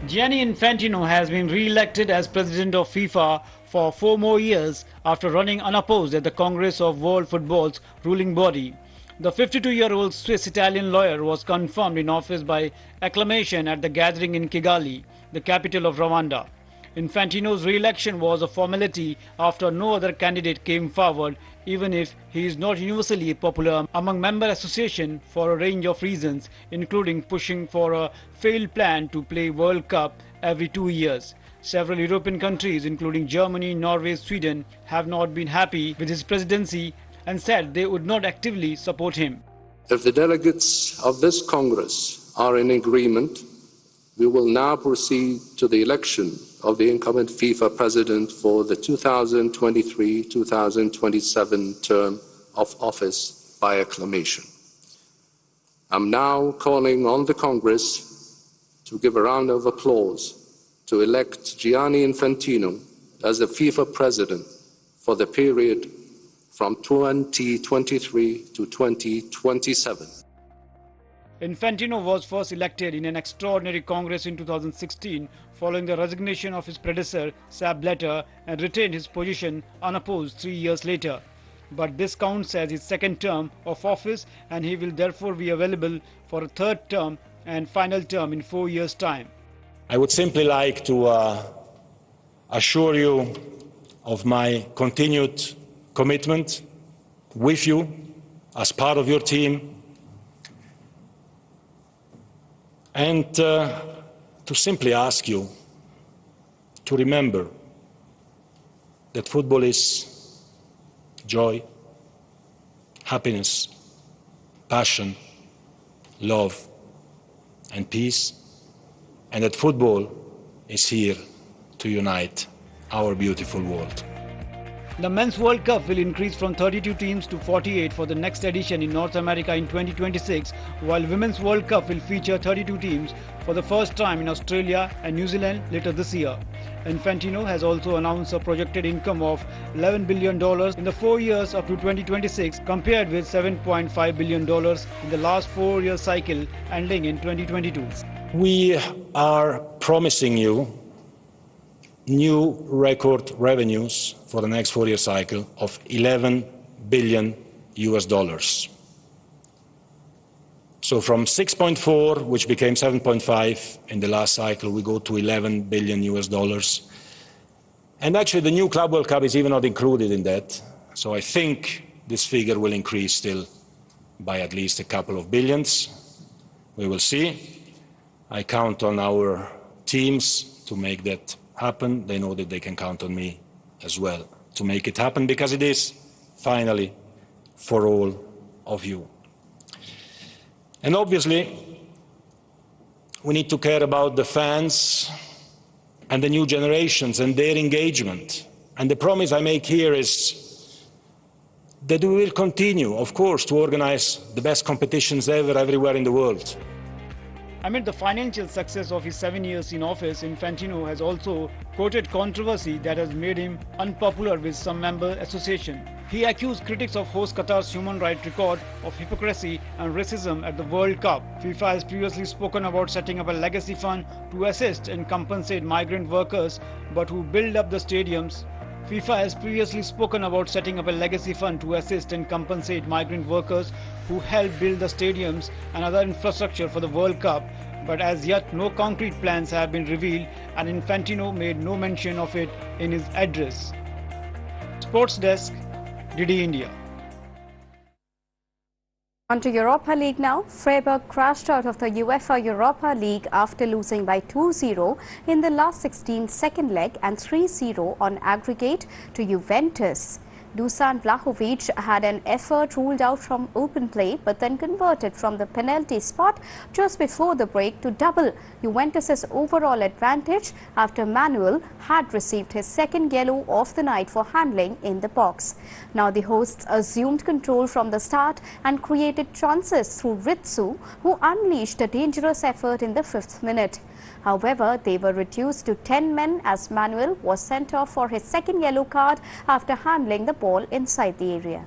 Gianni Infantino has been re-elected as president of FIFA for 4 more years after running unopposed at the Congress of World Football's ruling body. The 52-year-old Swiss-Italian lawyer was confirmed in office by acclamation at the gathering in Kigali, the capital of Rwanda. Infantino's re-election was a formality after no other candidate came forward, even if he is not universally popular among member associations for a range of reasons, including pushing for a failed plan to play World Cup every 2 years. Several European countries, including Germany, Norway, Sweden, have not been happy with his presidency and said they would not actively support him. If the delegates of this Congress are in agreement, we will now proceed to the election of the incumbent FIFA president for the 2023-2027 term of office by acclamation. I'm now calling on the Congress to give a round of applause to elect Gianni Infantino as the FIFA president for the period from 2023 to 2027. Infantino was first elected in an extraordinary Congress in 2016 following the resignation of his predecessor, Sepp Blatter, and retained his position unopposed 3 years later. But this counts as his second term of office, and he will therefore be available for a third term and final term in 4 years' time. I would simply like to assure you of my continued commitment with you as part of your team, and to simply ask you to remember that football is joy, happiness, passion, love, and peace, and that football is here to unite our beautiful world. The Men's World Cup will increase from 32 teams to 48 for the next edition in North America in 2026, while Women's World Cup will feature 32 teams for the first time in Australia and New Zealand later this year. Infantino has also announced a projected income of $11 billion in the 4 years up to 2026, compared with $7.5 billion in the last 4-year cycle ending in 2022. We are promising you new record revenues for the next 4-year cycle of $11 billion. So from 6.4, which became 7.5 in the last cycle, we go to $11 billion. And actually the new Club World Cup is even not included in that. So I think this figure will increase still by at least a couple of billions. We will see. I count on our teams to make that happen. They know that they can count on me as well to make it happen, because it is finally for all of you. And obviously, we need to care about the fans and the new generations and their engagement. And the promise I make here is that we will continue, of course, to organize the best competitions ever, everywhere in the world. Amid the financial success of his 7 years in office, Infantino has also quoted controversy that has made him unpopular with some member associations. He accused critics of host Qatar's human rights record of hypocrisy and racism at the World Cup. FIFA has previously spoken about setting up a legacy fund to assist and compensate migrant workers, but who build up the stadiums. FIFA has previously spoken about setting up a legacy fund to assist and compensate migrant workers who helped build the stadiums and other infrastructure for the World Cup, but as yet no concrete plans have been revealed, and Infantino made no mention of it in his address. Sports Desk, DD India. On to Europa League now. Freiburg crashed out of the UEFA Europa League after losing by 2-0 in the last 16 second leg and 3-0 on aggregate to Juventus. Dusan Vlahovic had an effort ruled out from open play, but then converted from the penalty spot just before the break to double Juventus's overall advantage after Manuel had received his second yellow of the night for handling in the box. Now the hosts assumed control from the start and created chances through Ritsu, who unleashed a dangerous effort in the 5th minute. However, they were reduced to 10 men as Manuel was sent off for his second yellow card after handling the ball inside the area.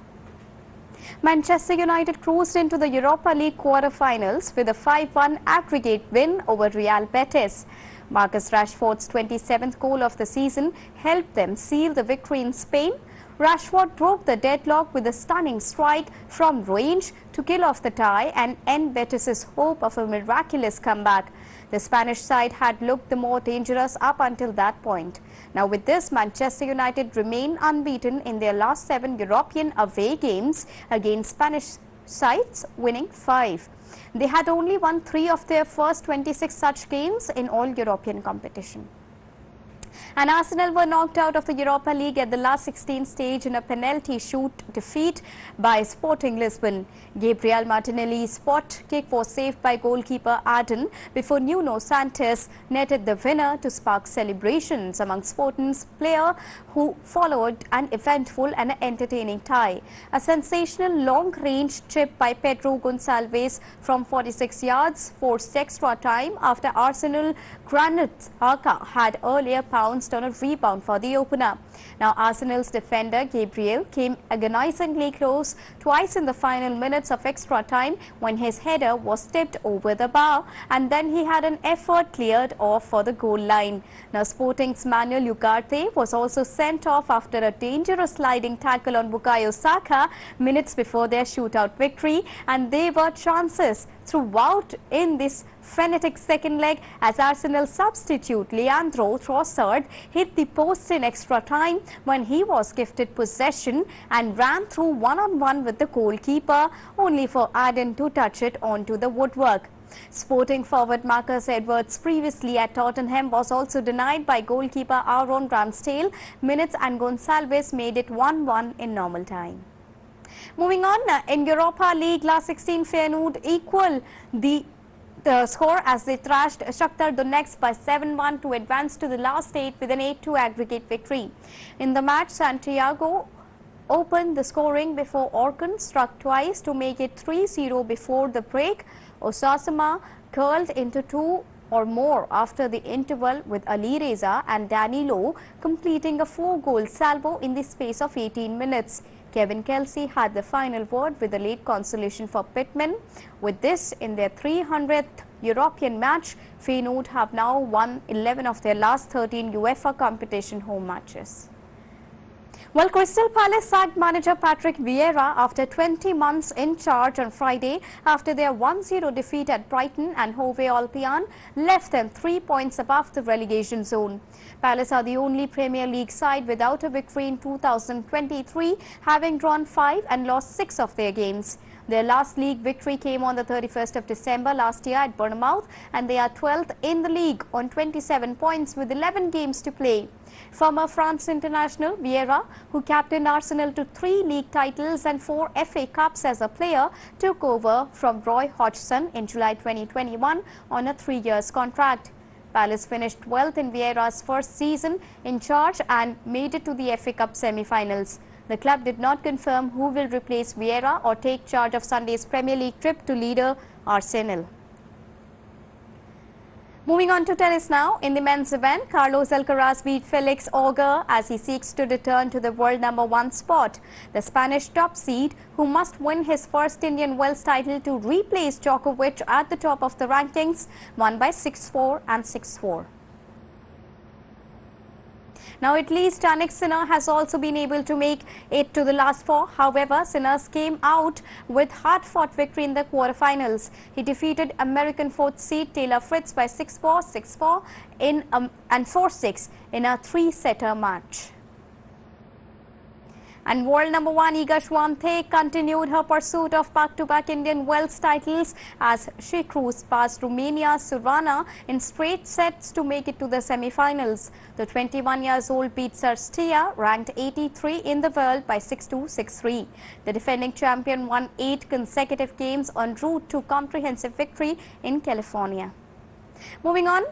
Manchester United cruised into the Europa League quarter-finals with a 5-1 aggregate win over Real Betis. Marcus Rashford's 27th goal of the season helped them seal the victory in Spain. Rashford broke the deadlock with a stunning strike from range to kill off the tie and end Betis's hope of a miraculous comeback. The Spanish side had looked the more dangerous up until that point. Now with this, Manchester United remain unbeaten in their last 7 European away games against Spanish sides, winning 5. They had only won 3 of their first 26 such games in all European competition. And Arsenal were knocked out of the Europa League at the last 16 stage in a penalty shoot defeat by Sporting Lisbon. Gabriel Martinelli's spot kick was saved by goalkeeper Aden before Nuno Santos netted the winner to spark celebrations among Sporting's players who followed an eventful and entertaining tie. A sensational long-range chip by Pedro Gonçalves from 46 yards forced extra time after Arsenal Granit Xhaka had earlier pounced on a rebound for the opener. Now Arsenal's defender Gabriel came agonizingly close twice in the final minutes of extra time when his header was tipped over the bar and then he had an effort cleared off for the goal line. Now Sporting's Manuel Ugarte was also sent off after a dangerous sliding tackle on Bukayo Saka minutes before their shootout victory, and there were chances throughout in this frenetic second leg as Arsenal substitute Leandro Trossard hit the post in extra time when he was gifted possession and ran through one-on-one with the goalkeeper only for Aden to touch it onto the woodwork. Sporting forward Marcus Edwards, previously at Tottenham, was also denied by goalkeeper Aaron Ramsdale minutes and Gonçalves made it 1-1 in normal time. Moving on, in Europa League last 16, Feyenoord equal the score as they thrashed Shakhtar Donetsk by 7-1 to advance to the last 8 with an 8-2 aggregate victory. In the match, Santiago opened the scoring before Orkun struck twice to make it 3-0 before the break. Osasuna curled into 2 or more after the interval with Ali Reza and Danilo completing a 4-goal salvo in the space of 18 minutes. Kevin Kelsey had the final word with a late consolation for Pittman. With this, in their 300th European match, Feyenoord have now won 11 of their last 13 UEFA competition home matches. Well, Crystal Palace sacked manager Patrick Vieira after 20 months in charge on Friday after their 1-0 defeat at Brighton, and Hove Albion left them 3 points above the relegation zone. Palace are the only Premier League side without a victory in 2023, having drawn 5 and lost 6 of their games. Their last league victory came on the 31st of December last year at Bournemouth, and they are 12th in the league on 27 points with 11 games to play. Former France international Vieira, who captained Arsenal to 3 league titles and 4 FA Cups as a player, took over from Roy Hodgson in July 2021 on a 3-year contract. Palace finished 12th in Vieira's first season in charge and made it to the FA Cup semi-finals. The club did not confirm who will replace Vieira or take charge of Sunday's Premier League trip to leader Arsenal. Moving on to tennis now. In the men's event, Carlos Alcaraz beat Felix Auger as he seeks to return to the world #1 spot. The Spanish top seed, who must win his first Indian Wells title to replace Djokovic at the top of the rankings, won by 6-4 and 6-4. Now, Italy's Jannik Sinner has also been able to make it to the last 4. However, Sinner came out with hard-fought victory in the quarterfinals. He defeated American 4th seed Taylor Fritz by 6-4, 6-4 and 4-6 in a 3-setter match. And world #1 Iga Swiatek continued her pursuit of back-to-back Indian Wells titles as she cruised past Romania's Surana in straight sets to make it to the semi-finals. The 21-year-old beat Sarstia, ranked 83 in the world, by 6-2, 6-3. The defending champion won 8 consecutive games en route to comprehensive victory in California. Moving on,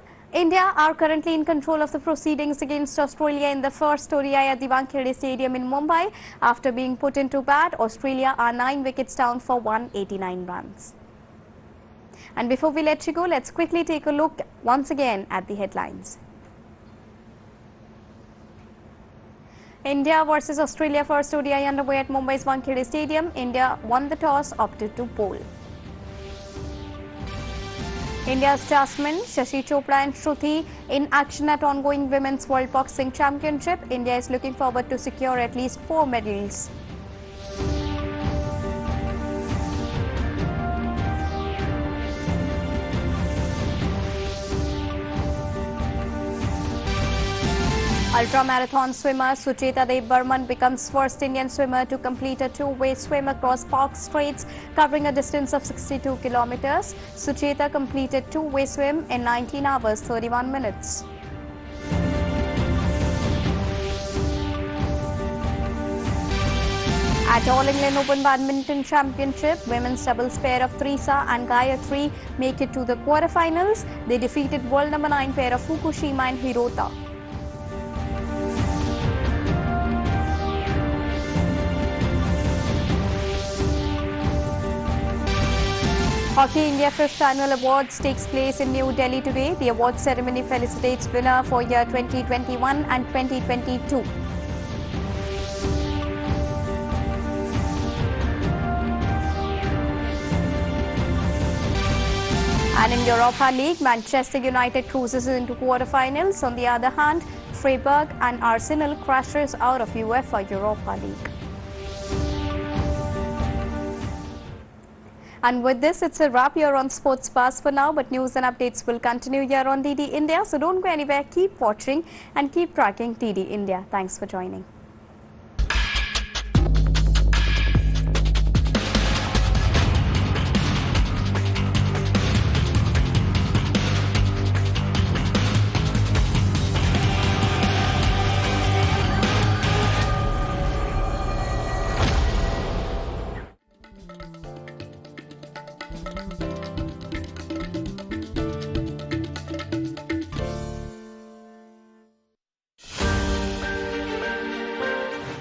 India are currently in control of the proceedings against Australia in the first ODI at the Wankhede Stadium in Mumbai. After being put into bat, Australia are 9 wickets down for 189 runs. And before we let you go, let's quickly take a look once again at the headlines. India versus Australia first ODI underway at Mumbai's Wankhede Stadium. India won the toss, opted to bowl. India's Jasmine, Shashi Chopra and Shruti in action at ongoing Women's World Boxing Championship. India is looking forward to secure at least 4 medals. Ultra-marathon swimmer Sucheta Dev Burman becomes first Indian swimmer to complete a 2-way swim across Park Straits, covering a distance of 62 kilometers. Sucheta completed 2-way swim in 19 hours 31 minutes. At All England Open Badminton Championship, women's doubles pair of Teresa and Gayatri make it to the quarterfinals. They defeated world number 9 pair of Fukushima and Hirota. Hockey India 5th Annual Awards takes place in New Delhi today. The award ceremony felicitates winner for year 2021 and 2022. And in Europa League, Manchester United cruises into quarterfinals. On the other hand, Freiburg and Arsenal crashes out of UEFA Europa League. And with this, it's a wrap here on Sports Buzz for now, but news and updates will continue here on DD India. So don't go anywhere, keep watching and keep tracking DD India. Thanks for joining.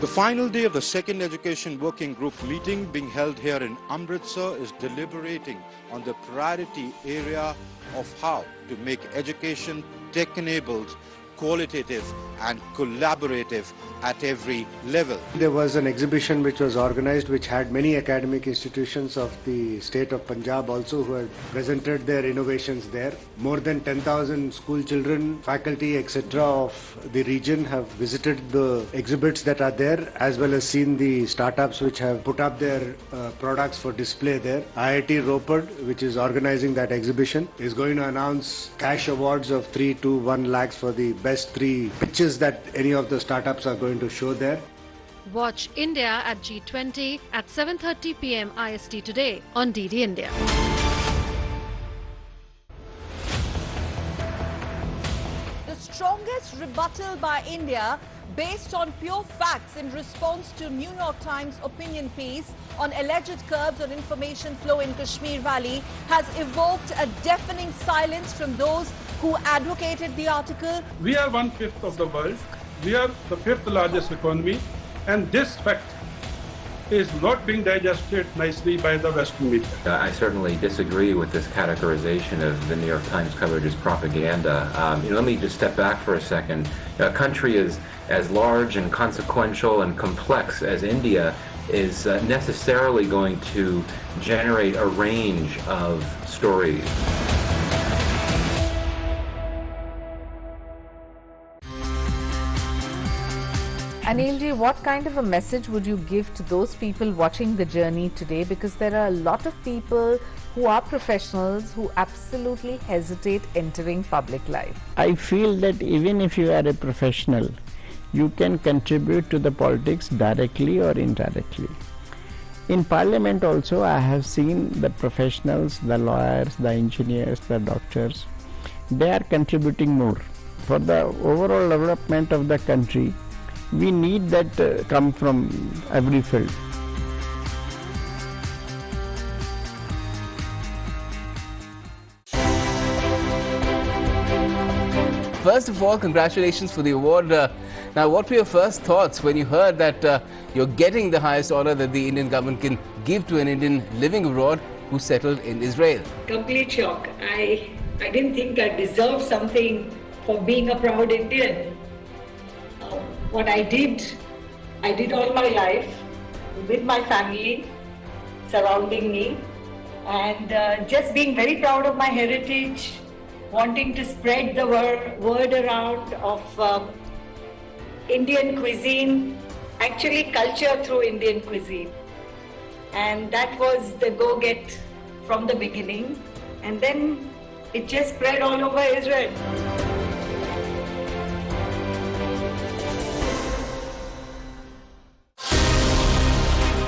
The final day of the second Education Working Group meeting being held here in Amritsar is deliberating on the priority area of how to make education tech-enabled, qualitative and collaborative at every level. There was an exhibition which was organized which had many academic institutions of the state of Punjab also who had presented their innovations there. More than 10,000 school children, faculty, etc. of the region have visited the exhibits that are there, as well as seen the startups which have put up their products for display there. IIT Ropar, which is organizing that exhibition, is going to announce cash awards of 3 to 1 lakhs for the best 3 pitches that any of the startups are going to show there. Watch India at G20 at 7:30 p.m. IST today on DD India. The strongest rebuttal by India based on pure facts in response to New York Times opinion piece on alleged curbs on information flow in Kashmir Valley has evoked a deafening silence from those who advocated the article. We are 1/5 of the world. We are the 5th largest economy, and this fact is not being digested nicely by the Western media. I certainly disagree with this categorization of the New York Times coverage as propaganda. Let me just step back for a second. A country as large and consequential and complex as India is necessarily going to generate a range of stories. Anilji, what kind of a message would you give to those people watching the journey today? Because there are a lot of people who are professionals who absolutely hesitate entering public life. I feel that even if you are a professional, you can contribute to the politics directly or indirectly. In Parliament also, I have seen the professionals, the lawyers, the engineers, the doctors, they are contributing more. For the overall development of the country, we need that come from every field. First of all, congratulations for the award. Now, what were your first thoughts when you heard that you're getting the highest honor that the Indian government can give to an Indian living abroad who settled in Israel? Complete shock. I didn't think I deserved something for being a proud Indian. What I did all my life with my family surrounding me, and just being very proud of my heritage, wanting to spread the word around of Indian cuisine, actually culture through Indian cuisine. And that was the go-get from the beginning, and then it just spread all over Israel.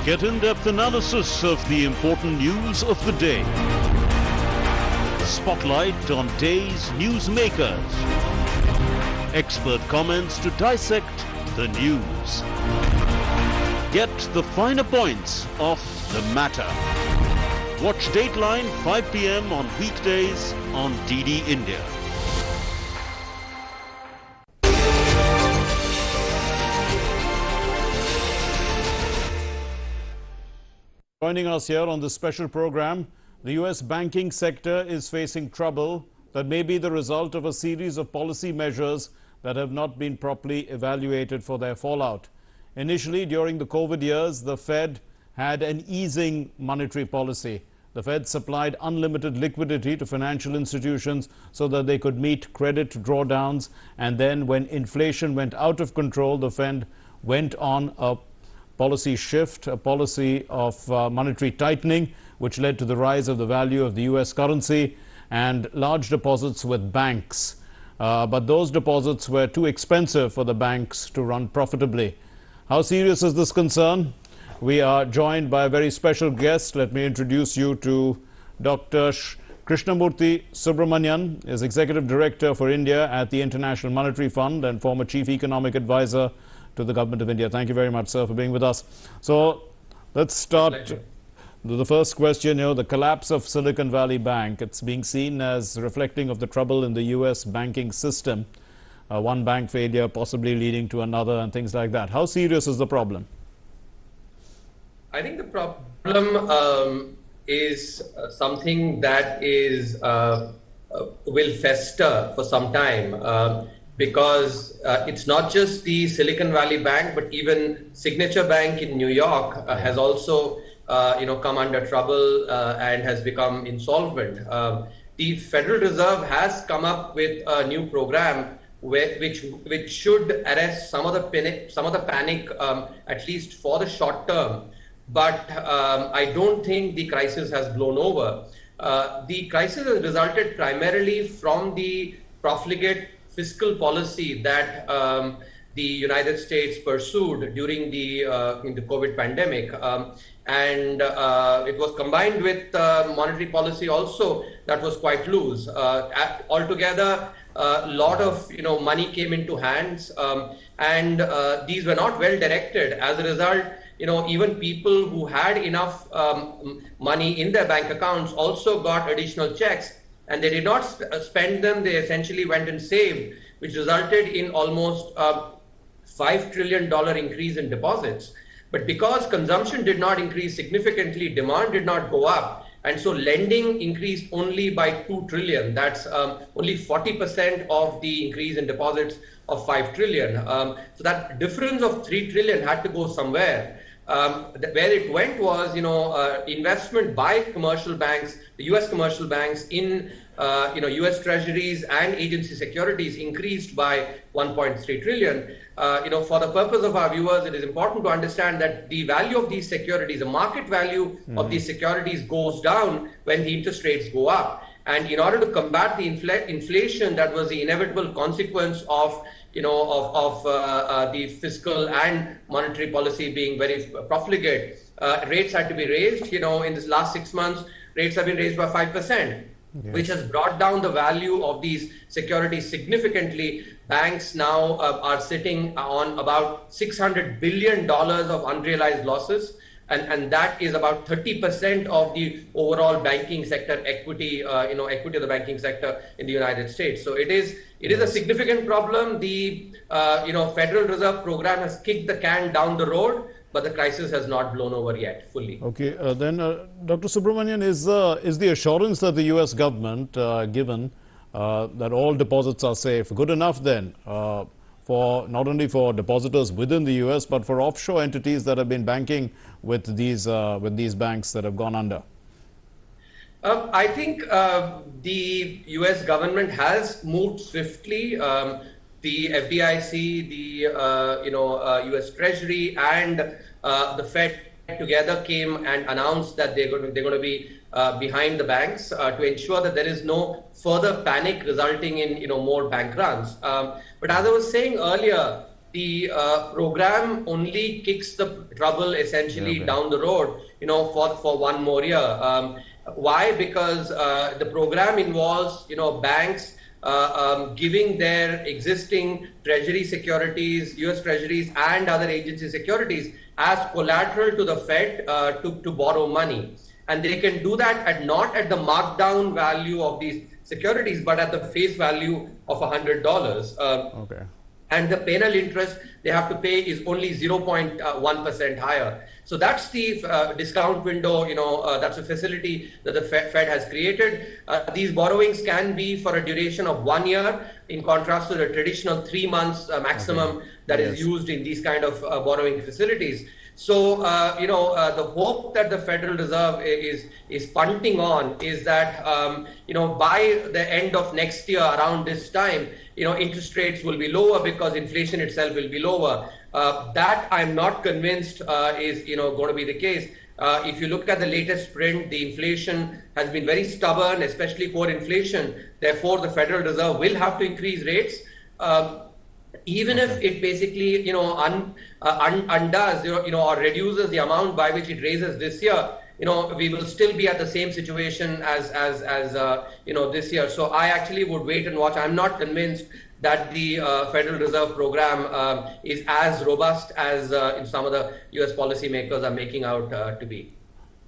Get in-depth analysis of the important news of the day. Spotlight on day's newsmakers. Expert comments to dissect the news. Get the finer points of the matter. Watch Dateline 5 p.m. on weekdays on DD India. Joining us here on this special program, the US banking sector is facing trouble that may be the result of a series of policy measures that have not been properly evaluated for their fallout. Initially, during the COVID years, the Fed had an easing monetary policy. The Fed supplied unlimited liquidity to financial institutions so that they could meet credit drawdowns. And then when inflation went out of control, the Fed went on a policy shift, a policy of monetary tightening, which led to the rise of the value of the US currency and large deposits with banks. But those deposits were too expensive for the banks to run profitably. How serious is this concern? We are joined by a very special guest. Let me introduce you to Dr. Krishnamurthy Subramanian, is Executive Director for India at the International Monetary Fund and former Chief Economic Advisor to the Government of India. Thank you very much, sir, for being with us. So let's start. The first question, the collapse of Silicon Valley Bank, it's being seen as reflecting of the trouble in the US banking system. One bank failure possibly leading to another and things like that. How serious is the problem? I think the problem is something that is will fester for some time because it's not just the Silicon Valley Bank, but even Signature Bank in New York has also come under trouble and has become insolvent. The Federal Reserve has come up with a new program which should arrest some of the panic, at least for the short term. But I don't think the crisis has blown over. The crisis has resulted primarily from the profligate fiscal policy that the United States pursued during the COVID pandemic. And it was combined with monetary policy also that was quite loose. Altogether, a lot of money came into hands, and these were not well directed. As a result, even people who had enough money in their bank accounts also got additional checks, and they did not spend them. They essentially went and saved, which resulted in almost $5 trillion increase in deposits. But because consumption did not increase significantly, demand did not go up. And so lending increased only by 2 trillion. That's only 40% of the increase in deposits of 5 trillion. So that difference of 3 trillion had to go somewhere. Where it went was, investment by commercial banks, the US commercial banks in, US treasuries and agency securities increased by 1.3 trillion. For the purpose of our viewers, it is important to understand that the value of these securities, the market value of these securities goes down when the interest rates go up. And in order to combat the inflation that was the inevitable consequence of the fiscal and monetary policy being very profligate, rates had to be raised. In this last 6 months, rates have been raised by 5%, which has brought down the value of these securities significantly. Banks now are sitting on about $600 billion of unrealized losses. And that is about 30% of the overall banking sector equity, equity of the banking sector in the United States. So it is a significant problem. The Federal Reserve program has kicked the can down the road, but the crisis has not blown over yet fully. Okay, then Dr. Subramanian, is the assurance that the US government given that all deposits are safe good enough then? For not only for depositors within the US, but for offshore entities that have been banking with these banks that have gone under? I think the US government has moved swiftly. The FDIC, the US Treasury, and the Fed together came and announced that they're going to be behind the banks to ensure that there is no further panic resulting in more bank runs. But as I was saying earlier, the program only kicks the trouble essentially down the road, for one more year. Why? Because the program involves banks giving their existing treasury securities, US treasuries and other agency securities as collateral to the Fed to borrow money. And they can do that not at the markdown value of these securities, but at the face value of $100. Okay. And the penal interest they have to pay is only 0.1% higher. So that's the discount window, that's a facility that the Fed has created. These borrowings can be for a duration of 1 year, in contrast to the traditional 3 months maximum that is used in these kind of borrowing facilities. So, the hope that the Federal Reserve is punting on is that, by the end of next year, around this time, interest rates will be lower because inflation itself will be lower. That I'm not convinced is, going to be the case. If you look at the latest print, the inflation has been very stubborn, especially core inflation. Therefore, the Federal Reserve will have to increase rates. Even if it basically, undoes, or reduces the amount by which it raises this year, we will still be at the same situation as this year. So I actually would wait and watch. I'm not convinced that the Federal Reserve program is as robust as some of the US policymakers are making out to be.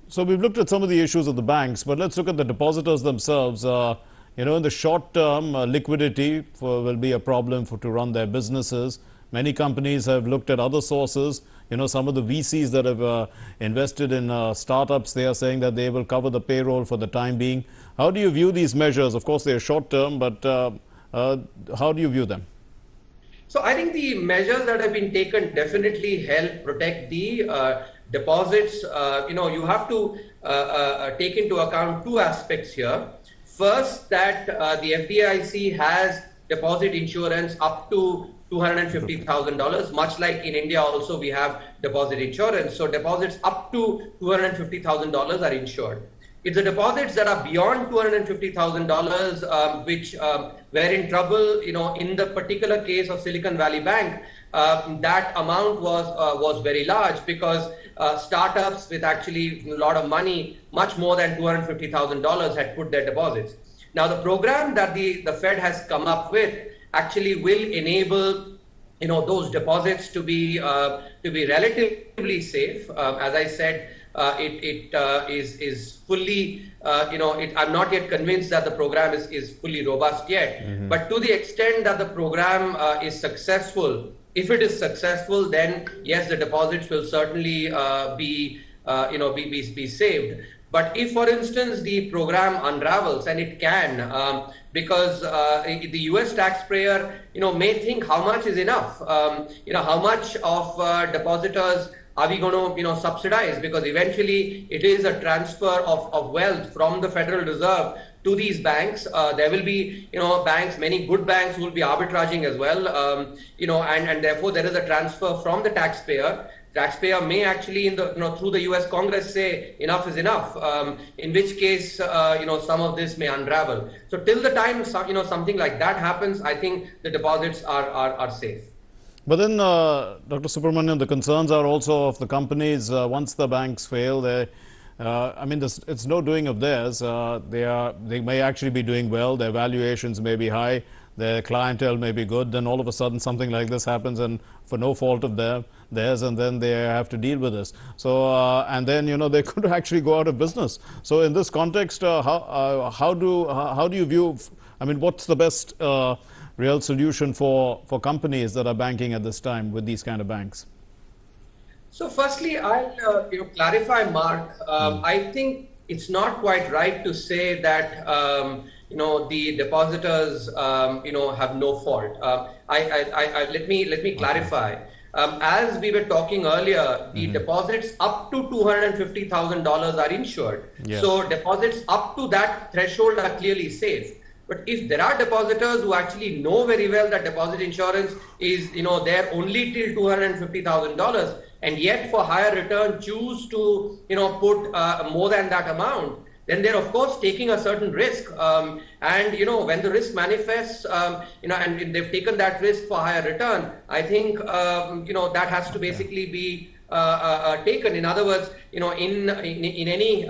So we've looked at some of the issues of the banks, but let's look at the depositors themselves. In the short term, liquidity will be a problem to run their businesses. Many companies have looked at other sources. Some of the VCs that have invested in startups, they are saying that they will cover the payroll for the time being. How do you view these measures? Of course, they are short term, but how do you view them? So I think the measures that have been taken definitely help protect the deposits. You have to take into account two aspects here. First, that the FDIC has deposit insurance up to $250,000, much like in India also we have deposit insurance. So deposits up to $250,000 are insured. It's the deposits that are beyond $250,000 which were in trouble. In the particular case of Silicon Valley Bank, that amount was very large because startups with actually a lot of money, much more than $250,000, had put their deposits. Now, the program that the Fed has come up with actually will enable those deposits to be relatively safe. As I said, it is fully, I'm not yet convinced that the program is fully robust yet. But to the extent that the program is successful, if it is successful, then yes, the deposits will certainly be saved. But if, for instance, the program unravels, and it can, because the US taxpayer, may think how much is enough, how much of depositors are we going to, subsidize? Because eventually it is a transfer of wealth from the Federal Reserve to these banks. There will be, banks, many good banks who will be arbitraging as well, and therefore there is a transfer from the taxpayer. Taxpayer may actually, through the US Congress, say enough is enough, in which case, some of this may unravel. So till the time, something like that happens, I think the deposits are safe. But then, Dr. Subramanian, the concerns are also of the companies. Once the banks fail, it's no doing of theirs. They may actually be doing well. Their valuations may be high. Their clientele may be good. Then all of a sudden, something like this happens, and for no fault of theirs, and then they have to deal with this. So, and then they could actually go out of business. So, in this context, how do you view? What's the best real solution for companies that are banking at this time with these kind of banks? So, firstly, I'll clarify, Mark. I think it's not quite right to say that the depositors have no fault. Let me clarify. As we were talking earlier, the deposits up to $250,000 are insured. Yeah. So deposits up to that threshold are clearly safe. But if there are depositors who actually know very well that deposit insurance is there only till $250,000, and yet for higher return choose to put more than that amount, then they're of course taking a certain risk. And when the risk manifests, and they've taken that risk for higher return, I think that has to basically be taken. In other words, in any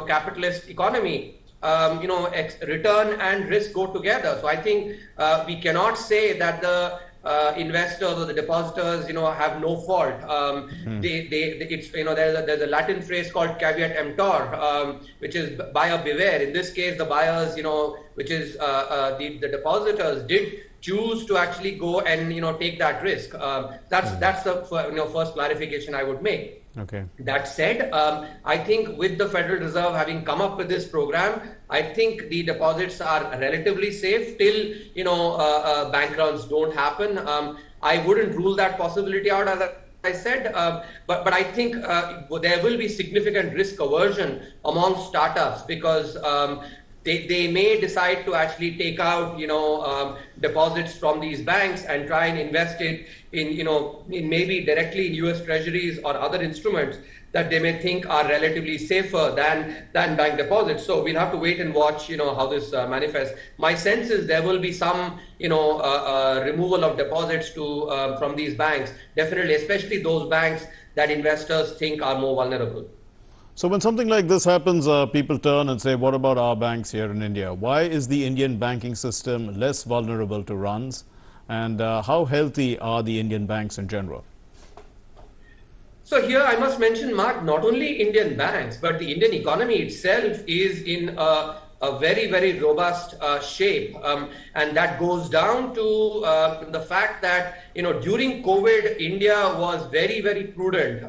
capitalist economy, return and risk go together. So I think we cannot say that the investors or the depositors, have no fault. There's a Latin phrase called caveat emptor, which is buyer beware. In this case, the buyers, which is the depositors, did choose to actually go and take that risk. That's the first clarification I would make. Okay. That said, I think with the Federal Reserve having come up with this program, I think the deposits are relatively safe till bank runs don't happen. I wouldn't rule that possibility out, as I said, but I think there will be significant risk aversion among startups because they may decide to actually take out deposits from these banks and try and invest it in maybe directly in US Treasuries or other instruments that they may think are relatively safer than bank deposits. So we'll have to wait and watch how this manifests. My sense is there will be some removal of deposits from these banks, definitely, especially those banks that investors think are more vulnerable. So when something like this happens, people turn and say, what about our banks here in India? Why is the Indian banking system less vulnerable to runs? And how healthy are the Indian banks in general? So here I must mention, Mark, not only Indian banks, but the Indian economy itself is in a very, very robust shape. And that goes down to the fact that, during COVID, India was very, very prudent.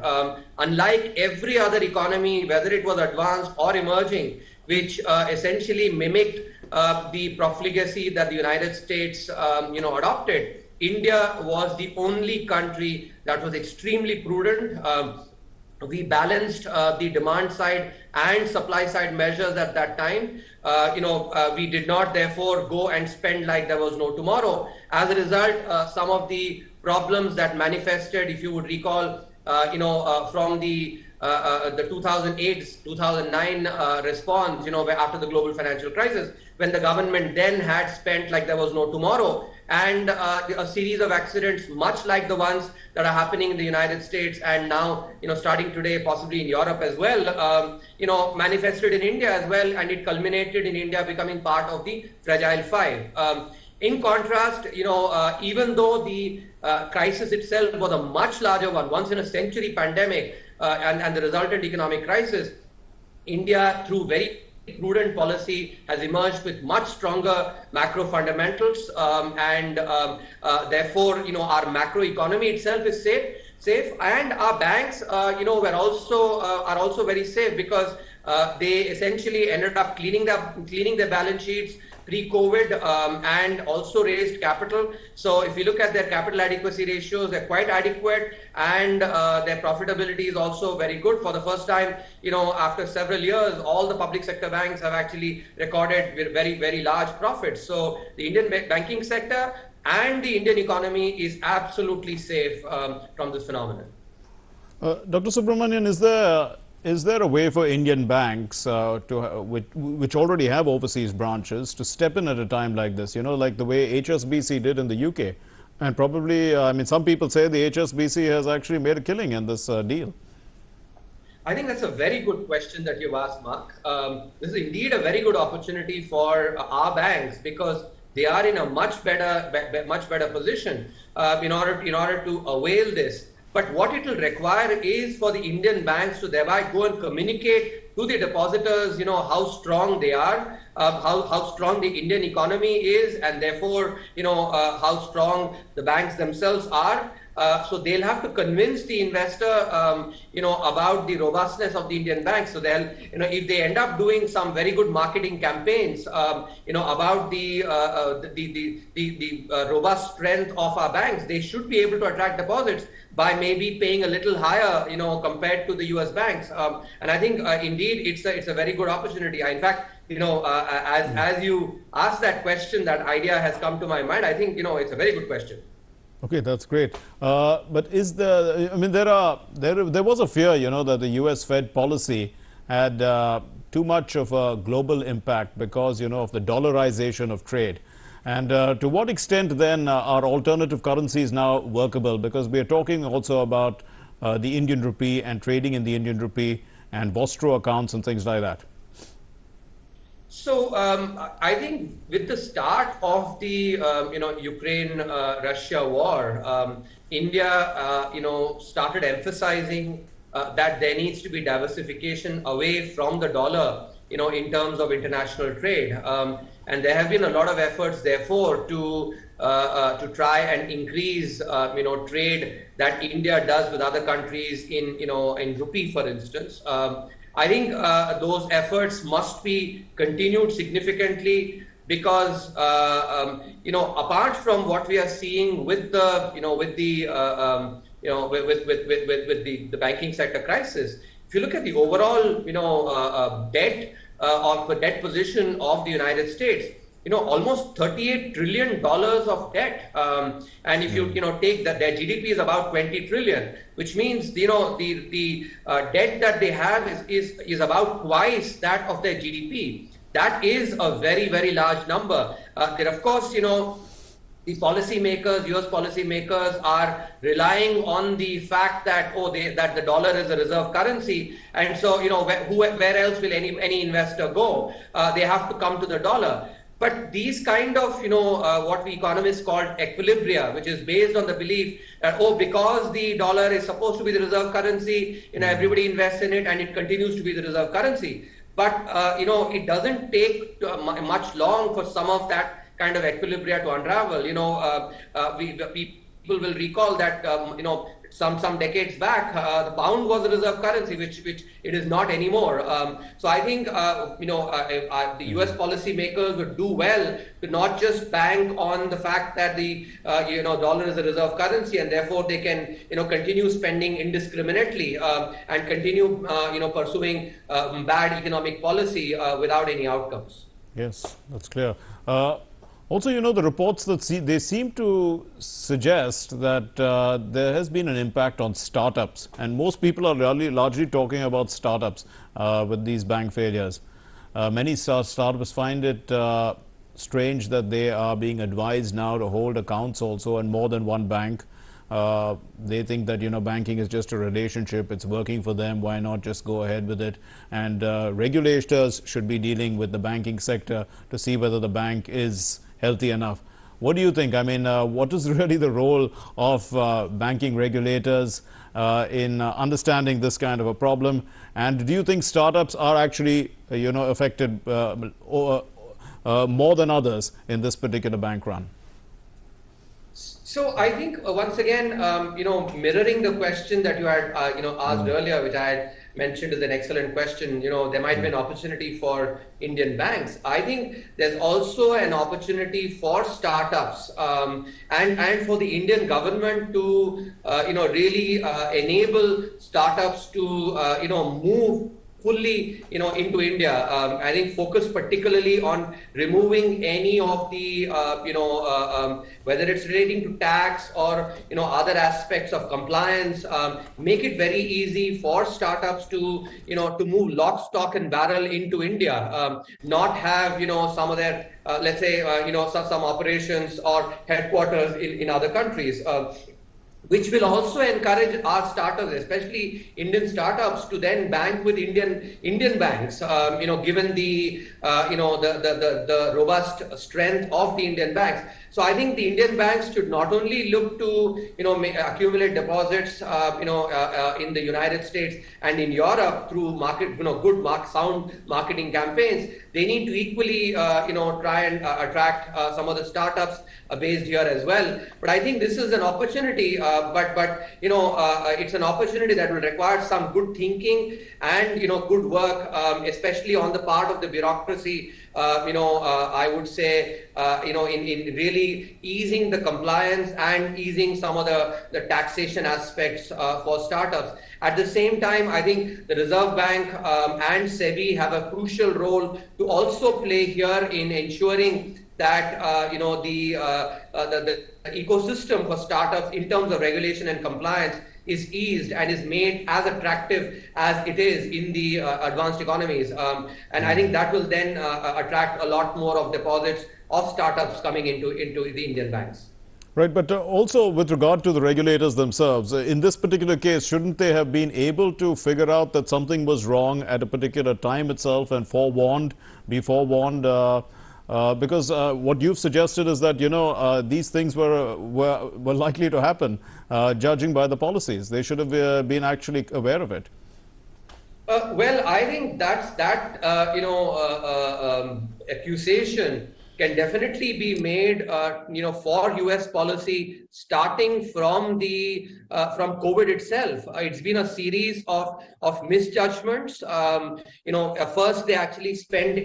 Unlike every other economy, whether it was advanced or emerging, which essentially mimicked the profligacy that the United States, adopted, India was the only country that was extremely prudent. We balanced the demand side and supply side measures at that time. We did not therefore go and spend like there was no tomorrow. As a result, some of the problems that manifested, if you would recall, from the 2008-2009 response, after the global financial crisis, when the government then had spent like there was no tomorrow, and a series of accidents much like the ones that are happening in the United States and now, starting today, possibly in Europe as well, manifested in India as well, and it culminated in India becoming part of the Fragile Five. In contrast, even though the crisis itself was a much larger one, once in a century pandemic, and the resultant economic crisis, India, through very prudent policy, has emerged with much stronger macro fundamentals, and therefore, our macro economy itself is safe, and our banks, are also very safe because they essentially ended up cleaning their balance sheets pre-COVID, and also raised capital. So if you look at their capital adequacy ratios, they're quite adequate, and their profitability is also very good. For the first time, after several years, all the public sector banks have actually recorded very, very large profits. So the Indian banking sector and the Indian economy is absolutely safe from this phenomenon. Dr. Subramanian, is there a way for Indian banks which already have overseas branches to step in at a time like this, like the way HSBC did in the UK? And probably, some people say the HSBC has actually made a killing in this deal. I think that's a very good question that you've asked, Mark. This is indeed a very good opportunity for our banks because they are in a much better position in order to avail this. But what it will require is for the Indian banks to thereby go and communicate to the depositors, how strong they are, how strong the Indian economy is, and therefore, how strong the banks themselves are. So they'll have to convince the investor, about the robustness of the Indian banks. So they'll, if they end up doing some very good marketing campaigns, about the robust strength of our banks, they should be able to attract deposits by maybe paying a little higher, compared to the US banks. And I think indeed it's a very good opportunity. In fact, as you ask that question, that idea has come to my mind. I think, it's a very good question. Okay, that's great. But is there was a fear, that the US Fed policy had too much of a global impact because, of the dollarization of trade. And to what extent then are alternative currencies now workable? Because we are talking also about the Indian rupee and trading in the Indian rupee and Vostro accounts and things like that. So I think with the start of the Ukraine-Russia war, India started emphasizing that there needs to be diversification away from the dollar, in terms of international trade, and there have been a lot of efforts, therefore, to try and increase trade that India does with other countries in rupee, for instance. I think those efforts must be continued significantly because apart from what we are seeing with the the banking sector crisis, if you look at the overall debt or the debt position of the United States, almost $38 trillion of debt, and if you take that, their GDP is about 20 trillion, which means the debt that they have is about twice that of their GDP. That is a very, very large number. There, of course, the policymakers, US policymakers, are relying on the fact that that the dollar is a reserve currency, and so where else will any investor go? They have to come to the dollar. But these kind of, what we economists call equilibria, which is based on the belief that, because the dollar is supposed to be the reserve currency, everybody invests in it and it continues to be the reserve currency. But, it doesn't take much long for some of that kind of equilibria to unravel. People will recall that, some decades back, the pound was a reserve currency, which it is not anymore. So I think the US policymakers would do well to not just bank on the fact that the dollar is a reserve currency and therefore they can continue spending indiscriminately and continue pursuing bad economic policy without any outcomes. Yes, that's clear. Also, the reports that they seem to suggest that there has been an impact on startups, and most people are largely talking about startups with these bank failures. Many startups find it strange that they are being advised now to hold accounts also in more than one bank. They think that banking is just a relationship, it's working for them, why not just go ahead with it? And regulators should be dealing with the banking sector to see whether the bank is healthy enough. What do you think? I mean, what is really the role of banking regulators in understanding this kind of a problem? And do you think startups are actually, affected more than others in this particular bank run? So I think once again, mirroring the question that you had, asked earlier, which I had mentioned is an excellent question. There might be an opportunity for Indian banks. I think there's also an opportunity for startups and for the Indian government to, really enable startups to, move fully, into India. I think focus particularly on removing any of the, whether it's relating to tax or, other aspects of compliance, make it very easy for startups to, to move lock, stock and barrel into India, not have, some of their, let's say, some operations or headquarters in other countries. Which will also encourage our startups, especially Indian startups, to then bank with Indian banks. Given the the robust strength of the Indian banks. So I think the Indian banks should not only look to accumulate deposits in the United States and in Europe through sound marketing campaigns. They need to equally try and attract some of the startups based here as well. But I think this is an opportunity. But it's an opportunity that will require some good thinking and good work, especially on the part of the bureaucracy. I would say in really easing the compliance and easing some of the taxation aspects for startups. At the same time, I think the Reserve Bank and SEBI have a crucial role to also play here in ensuring that the ecosystem for startups in terms of regulation and compliance is eased and is made as attractive as it is in the advanced economies. And I think that will then attract a lot more of deposits of startups coming into the Indian banks. Right, but also with regard to the regulators themselves, in this particular case, shouldn't they have been able to figure out that something was wrong at a particular time itself and be forewarned? Because what you've suggested is that, these things were likely to happen, judging by the policies. They should have been actually aware of it. Well, I think accusation can definitely be made, for U.S. policy starting from from COVID itself. It's been a series of misjudgments. First they actually spent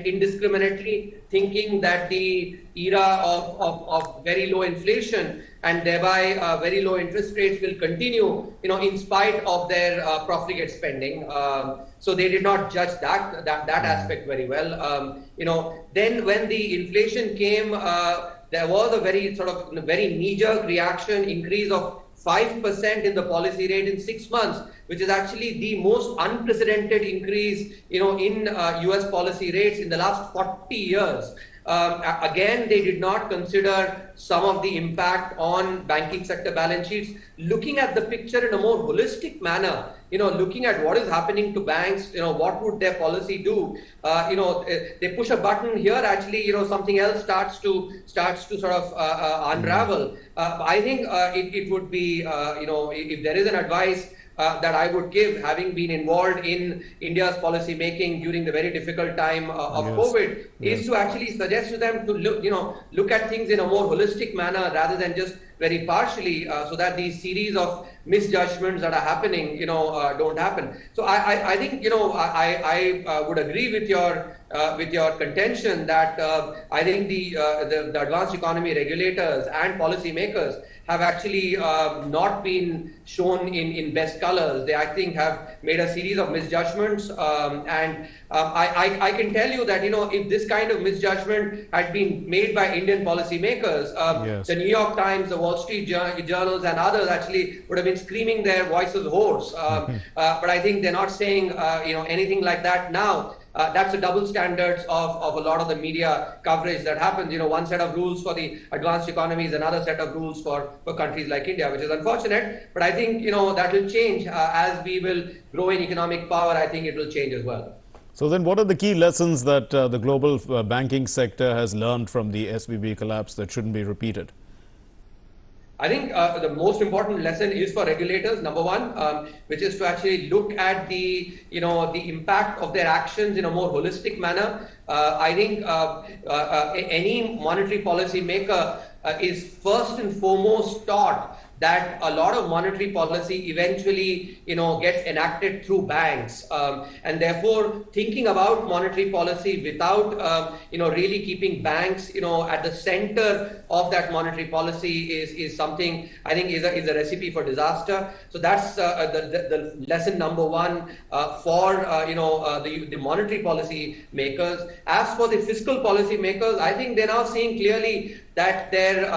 indiscriminately, thinking that the era of very low inflation and thereby very low interest rates will continue, in spite of their profligate spending. So they did not judge that aspect very well. Then when the inflation came, there was a very knee-jerk reaction, increase of 5% in the policy rate in 6 months, which is actually the most unprecedented increase, in US policy rates in the last 40 years. Again, they did not consider some of the impact on banking sector balance sheets. Looking at the picture in a more holistic manner, looking at what is happening to banks, what would their policy do? They push a button here, actually, something else starts to sort of unravel. I think it would be, if there is an advice that I would give, having been involved in India's policy making during the very difficult time of COVID, is to actually suggest to them to look at things in a more holistic manner rather than just very partially, so that these series of misjudgments that are happening, don't happen. So I think, I would agree with your contention that I think the advanced economy regulators and policymakers have actually not been shown in best colors. They, I think, have made a series of misjudgments, and I can tell you that, if this kind of misjudgment had been made by Indian policymakers, the New York Times, the Wall Street journals and others actually would have been screaming their voices hoarse. But I think they're not saying anything like that now. That's the double standards of a lot of the media coverage that happens. One set of rules for the advanced economies, another set of rules for countries like India, which is unfortunate. But I think, that will change as we will grow in economic power. I think it will change as well. So then what are the key lessons that the global banking sector has learned from the SVB collapse that shouldn't be repeated? I think the most important lesson is for regulators, number one, which is to actually look at the impact of their actions in a more holistic manner. I think any monetary policy maker is first and foremost taught that a lot of monetary policy eventually, gets enacted through banks, and therefore thinking about monetary policy without, really keeping banks, at the center of that monetary policy is something I think is a recipe for disaster. So that's the lesson number one for the monetary policy makers. As for the fiscal policy makers, I think they're now seeing clearly that their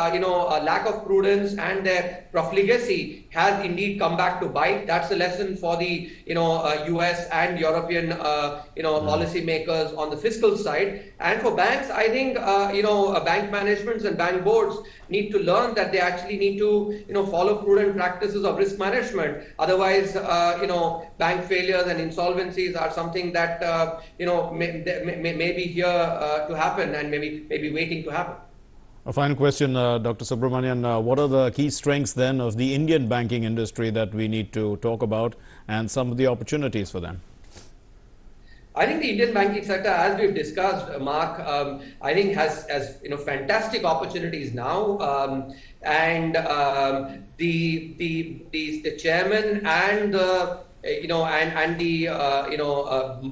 lack of prudence and their profligacy has indeed come back to bite. That's a lesson for the US and European policy makers on the fiscal side. And for banks, I think bank managements and bank boards need to learn that they actually need to follow prudent practices of risk management. Otherwise, bank failures and insolvencies are something that may be here to happen and maybe waiting to happen. A final question, Dr. Subramanian. What are the key strengths then of the Indian banking industry that we need to talk about, and some of the opportunities for them? I think the Indian banking sector, as we've discussed, Mark, I think has fantastic opportunities now, and the chairman and the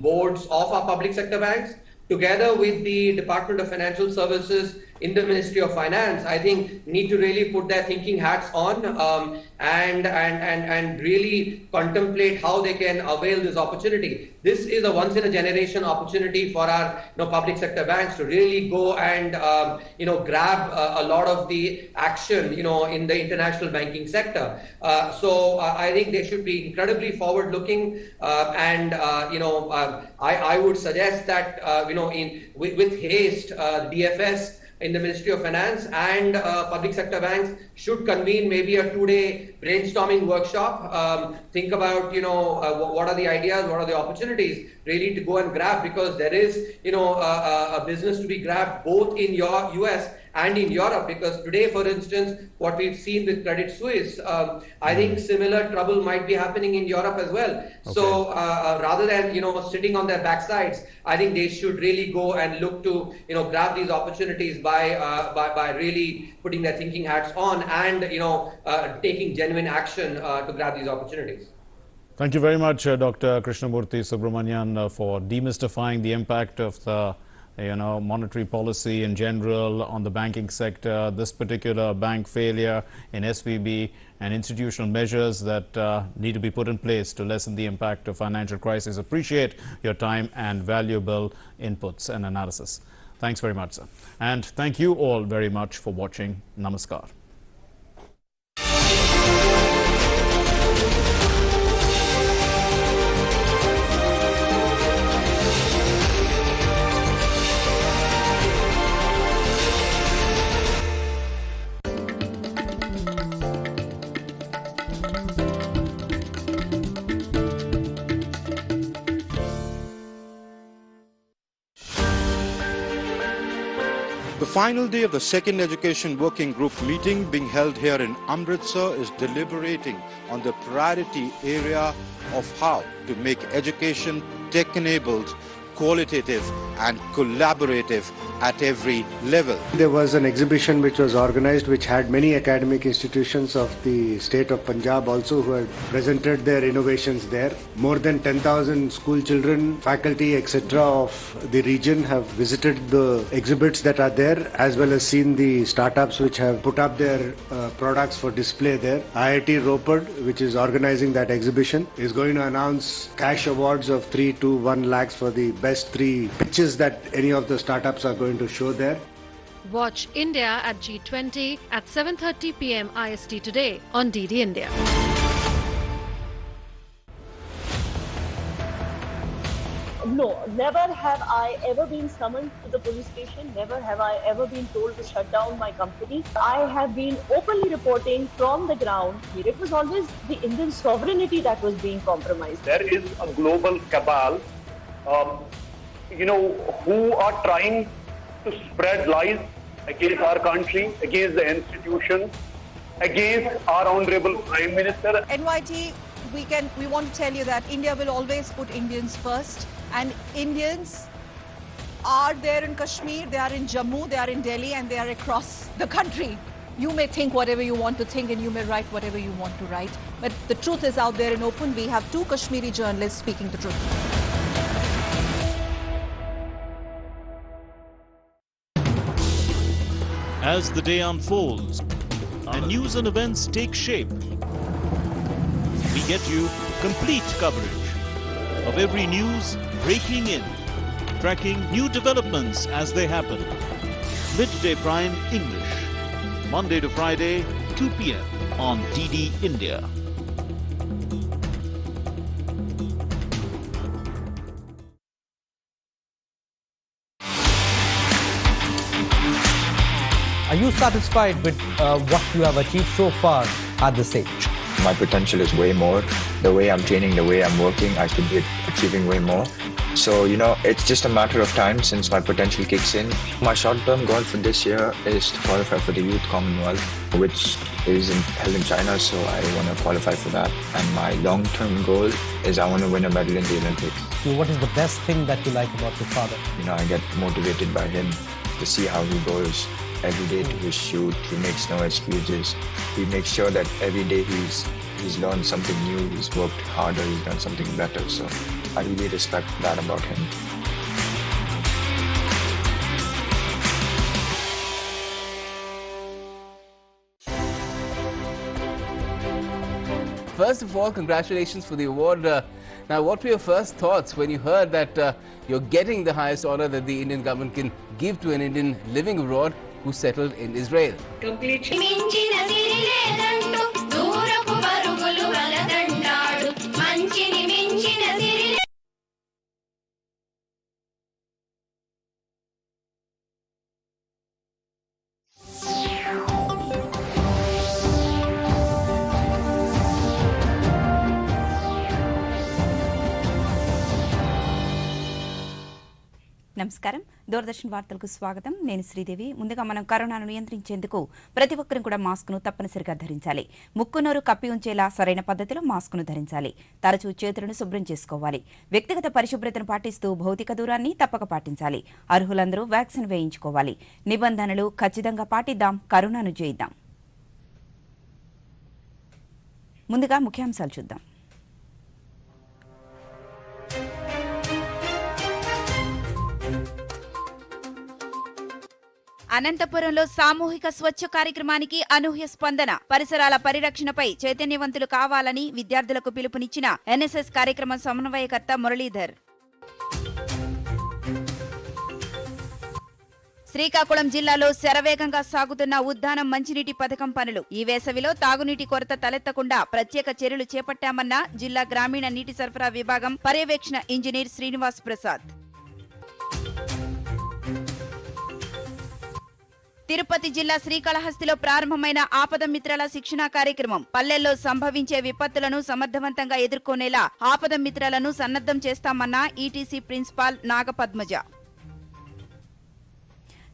boards of our public sector banks, together with the Department of Financial Services in the Ministry of Finance, I think need to really put their thinking hats on and really contemplate how they can avail this opportunity. This is a once-in-a-generation opportunity for our public sector banks to really go and grab a lot of the action in the international banking sector. So I think they should be incredibly forward-looking, and I would suggest that with haste, DFS in the Ministry of Finance and public sector banks should convene maybe a 2-day brainstorming workshop. Think about, what are the ideas, what are the opportunities really to go and grab, because there is, a business to be grabbed both in your US and in Europe, because today, for instance, what we've seen with Credit Suisse, I think similar trouble might be happening in Europe as well. Okay. So rather than sitting on their backsides, I think they should really go and look to grab these opportunities by really putting their thinking hats on and taking genuine action to grab these opportunities. Thank you very much, Dr. Krishnamurthy Subramanian, for demystifying the impact of the monetary policy in general on the banking sector, this particular bank failure in SVB, and institutional measures that need to be put in place to lessen the impact of financial crisis. Appreciate your time and valuable inputs and analysis. Thanks very much, sir. And thank you all very much for watching. Namaskar. The final day of the second Education Working Group meeting being held here in Amritsar is deliberating on the priority area of how to make education tech-enabled, qualitative and collaborative at every level. There was an exhibition which was organized which had many academic institutions of the state of Punjab also who had presented their innovations there. More than 10,000 school children, faculty etc. of the region have visited the exhibits that are there, as well as seen the startups which have put up their products for display there. IIT Ropar, which is organizing that exhibition, is going to announce cash awards of 3 to 1 lakhs for the best 3 pitches that any of the startups are going to show there. Watch India at G20 at 7:30 p.m. IST today on DD India. No, never have I ever been summoned to the police station. Never have I ever been told to shut down my company. I have been openly reporting from the ground. It was always the Indian sovereignty that was being compromised. There is a global cabal, who are trying to spread lies against our country, against the institutions, against our honorable Prime Minister. NYT, we want to tell you that India will always put Indians first, and Indians are there in Kashmir, they are in Jammu, they are in Delhi, and they are across the country. You may think whatever you want to think and you may write whatever you want to write, but the truth is out there in open. We have 2 Kashmiri journalists speaking the truth. As the day unfolds and news and events take shape, we get you complete coverage of every news breaking in, tracking new developments as they happen. Midday Prime English, Monday to Friday, 2 p.m. on DD India. Are you satisfied with what you have achieved so far at this age? My potential is way more. The way I'm training, the way I'm working, I should be achieving way more. So, it's just a matter of time since my potential kicks in. My short-term goal for this year is to qualify for the Youth Commonwealth, which is held in China, so I want to qualify for that. And my long-term goal is I want to win a medal in the Olympics. What is the best thing that you like about your father? I get motivated by him to see how he goes every day to his shoot. He makes no excuses. He makes sure that every day he's learned something new, he's worked harder, he's done something better. So I really respect that about him. First of all, congratulations for the award. Now, what were your first thoughts when you heard that you're getting the highest honor that the Indian government can give to an Indian living abroad who settled in Israel? Completely. నమస్కారం. దూరదర్శన్ వార్తలకు స్వాగతం. నేను శ్రీదేవి. ముందుగా మనం కరోనాను నియంత్రించేందుకు ప్రతి ఒక్కరూ కూడా మాస్క్ను తప్పనిసరిగా ధరించాలి. ముక్కు నోరు కప్పి ఉంచేలా సరైన పద్ధతిలో మాస్క్ను ధరించాలి. తరచూ చేతులను శుభ్రం చేసుకోవాలి. వ్యక్తిగత పరిశుభ్రతను పాటిస్తూ భౌతిక దూరాన్ని తప్పక పాటించాలి. అర్హులందరూ వ్యాక్సిన్ వేయించుకోవాలి. నిబంధనలు ఖచ్చితంగా పాటిద్దాం. కరోనాను జయిద్దాం. ముందుగా ముఖ్యాంశాలు చూద్దాం. అనంతపురంలో సామూహిక స్వచ్ఛ కార్యక్రమానికి అనూహ్య స్పందన. పరిసరాల పరిరక్షణపై చైతన్యవంతులు కావాలని విద్యార్థులకు పిలుపునిచ్చిన ఎన్ఎస్ఎస్ కార్యక్రమ సమన్వయకర్త మురళీధర్. శ్రీకాకుళం జిల్లాలో శరవేగంగా సాగుతున్న ఉద్దానం మంచినీటి పథకం పనులు. ఈ వేసవిలో తాగునీటి కొరత తలెత్తకుండా ప్రత్యేక చర్యలు చేపట్టామన్న జిల్లా గ్రామీణ నీటి సరఫరా విభాగం పర్యవేక్షణ ఇంజనీర్ శ్రీనివాస్ ప్రసాద్. తిరుపతి జిల్లా శ్రీకాళహస్తిలో ప్రారంభమైన ఆపద మిత్రాల శిక్షణా కార్యక్రమం. పల్లెల్లో సంభవించే విపత్తులను సమర్థవంతంగా ఎదుర్కొనేలా ఆపద మిత్రాలను సన్నద్ధం చేస్తామన్న ఈటీసీ ప్రిన్సిపాల్ నాగపద్మజ.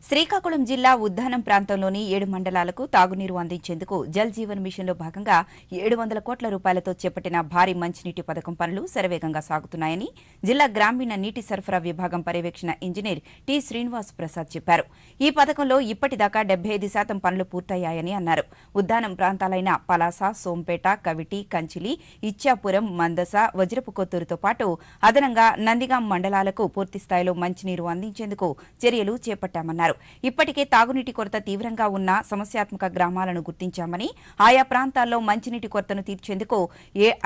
శ్రీకాకుళం జిల్లా ఉద్దానం ప్రాంతంలోని 7 మండలాలకు తాగునీరు అందించేందుకు జల్ జీవన్ మిషన్లో భాగంగా 700 కోట్ల రూపాయలతో చేపట్టిన భారీ మంచినీటి పథకం పనులు శరవేగంగా సాగుతున్నాయని జిల్లా గ్రామీణ నీటి సరఫరా విభాగం పర్యవేక్షణ ఇంజనీర్ టి శ్రీనివాస్ ప్రసాద్ చెప్పారు. ఈ పథకంలో ఇప్పటిదాకా 75% పనులు పూర్తయ్యాయని అన్నారు. ఉద్దానం ప్రాంతాలైన పలాస, సోంపేట, కవిటి, కంచిలి, ఇచ్చాపురం, మందస, వజ్రపు కొత్తూరుతో పాటు అదనంగా నందిగాం మండలాలకు పూర్తిస్థాయిలో మంచినీరు అందించేందుకు చర్యలు చేపట్టామన్నారు. ఇప్పటికే తాగునీటి కొరత తీవ్రంగా ఉన్న సమస్యాత్మక గ్రామాలను గుర్తించామని, ఆయా ప్రాంతాల్లో మంచినీటి కొరతను తీర్చేందుకు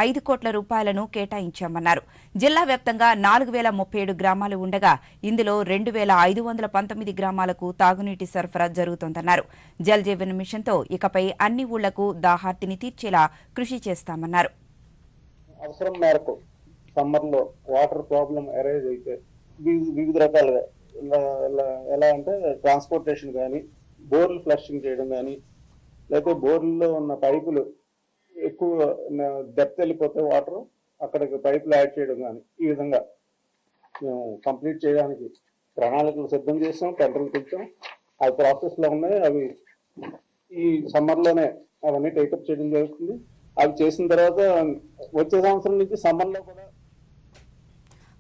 5 కోట్ల రూపాయలను కేటాయించామన్నారు. జిల్లా వ్యాప్తంగా 4037 గ్రామాలు ఉండగా ఇందులో 2519 గ్రామాలకు తాగునీటి సరఫరా జరుగుతోందన్నారు. జల్ జీవన్ మిషన్తో ఇకపై అన్ని ఊళ్లకు దాహార్తిని తీర్చేలా కృషి చేస్తామన్నారు. అవసరం మేరకు సమ్మర్లో వాటర్ ప్రాబ్లం అరైజ్ అయితే వివిధ రకాలుగా ఎలా అంటే ట్రాన్స్పోర్టేషన్ కానీ, బోర్లు ఫ్లషింగ్ చేయడం కానీ, లేకపోతే బోర్లలో ఉన్న పైపులు ఎక్కువ డెప్త్ వెళ్ళిపోతే వాటర్ అక్కడికి పైపులు యాడ్ చేయడం కానీ, ఈ విధంగా మేము కంప్లీట్ చేయడానికి ప్రణాళికలు సిద్ధం చేస్తాం, టెండర్లు తెచ్చాం. అవి ప్రాసెస్లో ఉన్నాయి. అవి ఈ సమ్మర్లోనే అవన్నీ టేకప్ చేయడం జరుగుతుంది. అవి చేసిన తర్వాత వచ్చే సంవత్సరం నుంచి సమ్మర్లో కూడా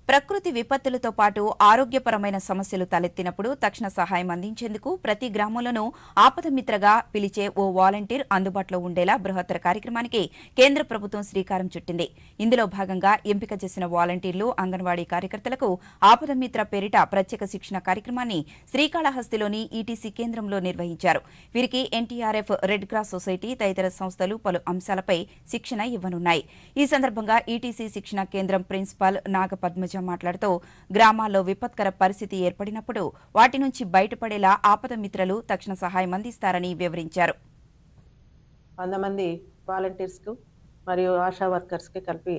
ప్రకృతి విపత్తులతో పాటు ఆరోగ్యపరమైన సమస్యలు తలెత్తినప్పుడు తక్షణ సహాయం అందించేందుకు ప్రతి గ్రామంలోనూ ఆపద మిత్రగా పిలిచే ఓ వాలంటీర్ అందుబాటులో ఉండేలా బృహత్తర కార్యక్రమానికి కేంద్ర ప్రభుత్వం శ్రీకారం చుట్టింది. ఇందులో భాగంగా ఎంపిక చేసిన వాలంటీర్లు, అంగన్వాడీ కార్యకర్తలకు ఆపద మిత్ర పేరిట ప్రత్యేక శిక్షణ కార్యక్రమాన్ని శ్రీకాళహస్తిలోని ఈటీసీ కేంద్రంలో నిర్వహించారు. వీరికి ఎన్టీఆర్ఎఫ్, రెడ్ క్రాస్ సొసైటీ తదితర సంస్థలు పలు అంశాలపై శిక్షణ ఇవ్వనున్నాయి. ఈ సందర్భంగా ఈటీసీ శిక్షణ కేంద్రం ప్రిన్సిపాల్ నాగపద్మజ మాట్లాడుతూ గ్రామాల్లో విపత్కర పరిస్థితి ఏర్పడినప్పుడు వాటి నుంచి బయటపడేలా ఆపద మిత్రలు తక్షణ సహాయం అందిస్తారని వివరించారు. 100 మంది వాలంటీర్స్ కు మరియు ఆశా వర్కర్స్ కి కలిపి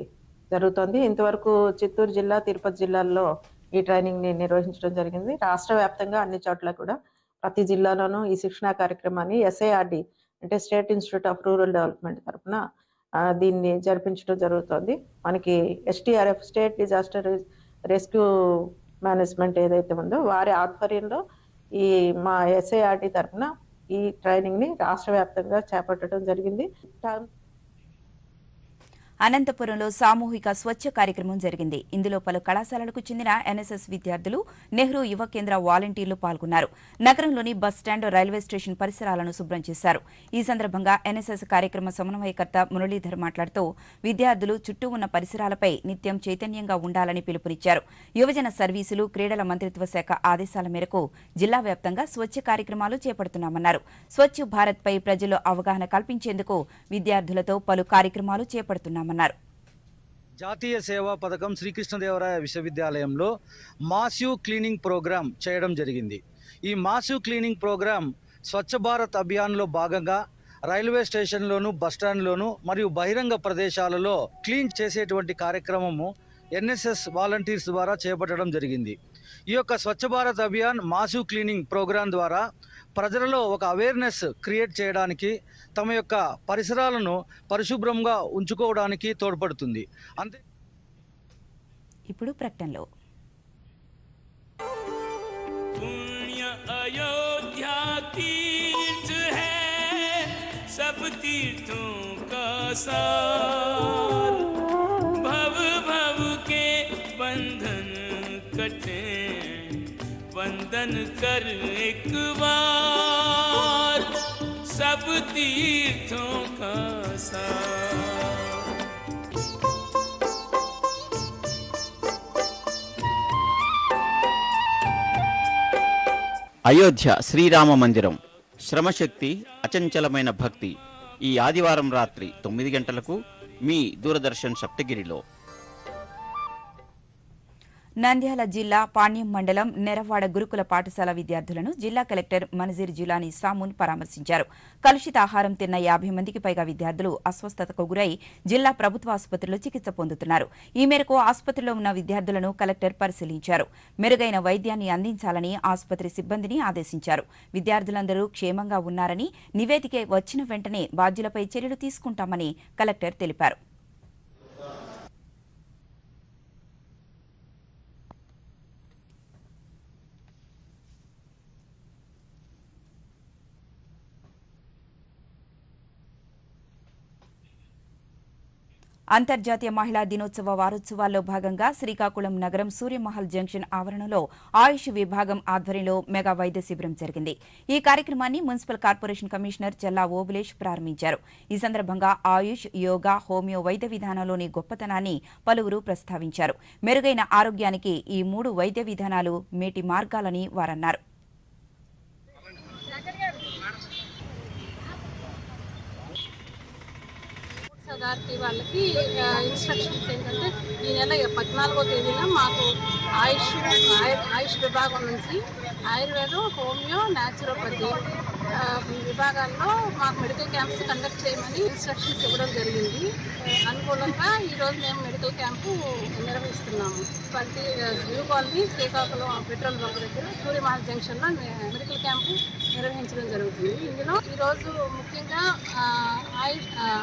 జరుగుతోంది. ఇంతవరకు చిత్తూరు జిల్లా, తిరుపతి జిల్లాల్లో ఈ ట్రైనింగ్ ని నిర్వహించడం జరిగింది. రాష్ట్ర వ్యాప్తంగా అన్ని చోట్ల కూడా ప్రతి జిల్లాలోనూ ఈ శిక్షణా కార్యక్రమాన్ని ఎస్ఐఆర్డి అంటే state institute of rural development తరఫున దీన్ని జరిపించడం జరుగుతుంది. మనకి SDRF state disaster rescue management ఏదైతే ఉందో వారి ఆధ్వర్యంలో ఈ మా ఎస్ఐఆర్డి తరఫున ఈ ట్రైనింగ్ ని రాష్ట్ర వ్యాప్తంగా చేపట్టడం జరిగింది. అనంతపురంలో సామూహిక స్వచ్ఛ కార్యక్రమం జరిగింది. ఇందులో పలు కళాశాలలకు చెందిన ఎన్ఎస్ఎస్ విద్యార్థులు, నెహ్రూ యువ కేంద్ర వాలంటీర్లు పాల్గొన్నారు. నగరంలోని బస్టాండ్, రైల్వే స్టేషన్ పరిసరాలను శుభ్రం చేశారు. ఈ సందర్భంగా ఎన్ఎస్ఎస్ కార్యక్రమ సమన్వయకర్త మురళీధర్ మాట్లాడుతూ విద్యార్థులు చుట్టూ ఉన్న పరిసరాలపై నిత్యం చైతన్యంగా ఉండాలని పిలుపునిచ్చారు. యువజన సర్వీసులు, క్రీడల మంత్రిత్వ శాఖ ఆదేశాల మేరకు జిల్లా వ్యాప్తంగా స్వచ్ఛ కార్యక్రమాలు చేపడుతున్నామన్నారు. స్వచ్ఛ భారత్ పై ప్రజల్లో అవగాహన కల్పించేందుకు విద్యార్థులతో పలు కార్యక్రమాలు చేపడుతున్నామన్నారు. జాతీయ సేవా పథకం శ్రీకృష్ణదేవరాయ విశ్వవిద్యాలయంలో మాసివ్ క్లీనింగ్ ప్రోగ్రాం చేయడం జరిగింది. ఈ massive cleaning programme Swachh Bharat అభియాన్లో భాగంగా రైల్వే స్టేషన్లోను, బస్టాండ్లోను మరియు బహిరంగ ప్రదేశాలలో క్లీన్ చేసేటువంటి కార్యక్రమము ఎన్ఎస్ఎస్ వాలంటీర్స్ ద్వారా చేపట్టడం జరిగింది. ఈ యొక్క Swachh Bharat Abhiyan massive cleaning programme ద్వారా ప్రజలలో ఒక అవేర్నెస్ క్రియేట్ చేయడానికి, తమ యొక్క పరిసరాలను పరిశుభ్రంగా ఉంచుకోవడానికి తోడ్పడుతుంది. అంతే. ఇప్పుడు ప్రకటనలో पुण्य अयोध्या तीर्थ है, सब तीर्थों का सार। भव भव के बंधन कटे, वंदन कर एक बार, सब तीर्थों का सार। అయోధ్య శ్రీరామ మందిరం శ్రమశక్తి అచంచలమైన భక్తి ఈ ఆదివారం రాత్రి 9 గంటలకు మీ దూరదర్శన్ సప్తగిరిలో. నంద్యాల జిల్లా పాణ్యం మండలం నెరవాడ గురుకుల పాఠశాల విద్యార్థులను జిల్లా కలెక్టర్ మనజీర్ జులానీ సామున్ పరామర్శించారు. కలుషిత ఆహారం తిన్న 50 మందికి పైగా విద్యార్థులు అస్వస్థతకు గురై జిల్లా ప్రభుత్వ ఆసుపత్రిలో చికిత్స పొందుతున్నారు. ఈ మేరకు ఆసుపత్రిలో ఉన్న విద్యార్థులను కలెక్టర్ పరిశీలించారు. మెరుగైన వైద్యాన్ని అందించాలని ఆసుపత్రి సిబ్బందిని ఆదేశించారు. విద్యార్థులందరూ క్షేమంగా ఉన్నారని, నివేదిక వచ్చిన వెంటనే బాధ్యులపై చర్యలు తీసుకుంటామని కలెక్టర్ తెలిపారు. అంతర్జాతీయ మహిళా దినోత్సవ వారోత్సవాల్లో భాగంగా శ్రీకాకుళం నగరం సూర్యమహల్ జంక్షన్ ఆవరణలో ఆయుష్ విభాగం ఆధ్వర్యంలో మెగా వైద్య శిబిరం జరిగింది. ఈ కార్యక్రమాన్ని మున్సిపల్ కార్పొరేషన్ కమిషనర్ చల్లా ఓబులేష్ ప్రారంభించారు. ఈ సందర్భంగా ఆయుష్, యోగా, హోమియో వైద్య విధానంలోని గొప్పతనాన్ని పలువురు ప్రస్తావించారు. మెరుగైన ఆరోగ్యానికి ఈ 3 వైద్య విధానాలు మేటి మార్గాలని వారన్నారు. అథారిటీ వాళ్ళకి ఇన్స్ట్రక్షన్స్ ఏంటంటే ఈ నెల 14వ తేదీన మాకు ఆయుష్ విభాగం నుంచి ఆయుర్వేదం, హోమియో, న్యాచురోపతి విభాగాల్లో మాకు మెడికల్ క్యాంప్స్ కండక్ట్ చేయమని ఇన్స్ట్రక్షన్స్ ఇవ్వడం జరిగింది. అనుకూలంగా ఈరోజు మేము మెడికల్ క్యాంపు నిర్వహిస్తున్నాము. New colony Srikakulam petrol bunk దగ్గర సూర్యమహల్ జంక్షన్లో మెడికల్ క్యాంపు నిర్వహించడం జరుగుతుంది. ఇందులో ఈరోజు ముఖ్యంగా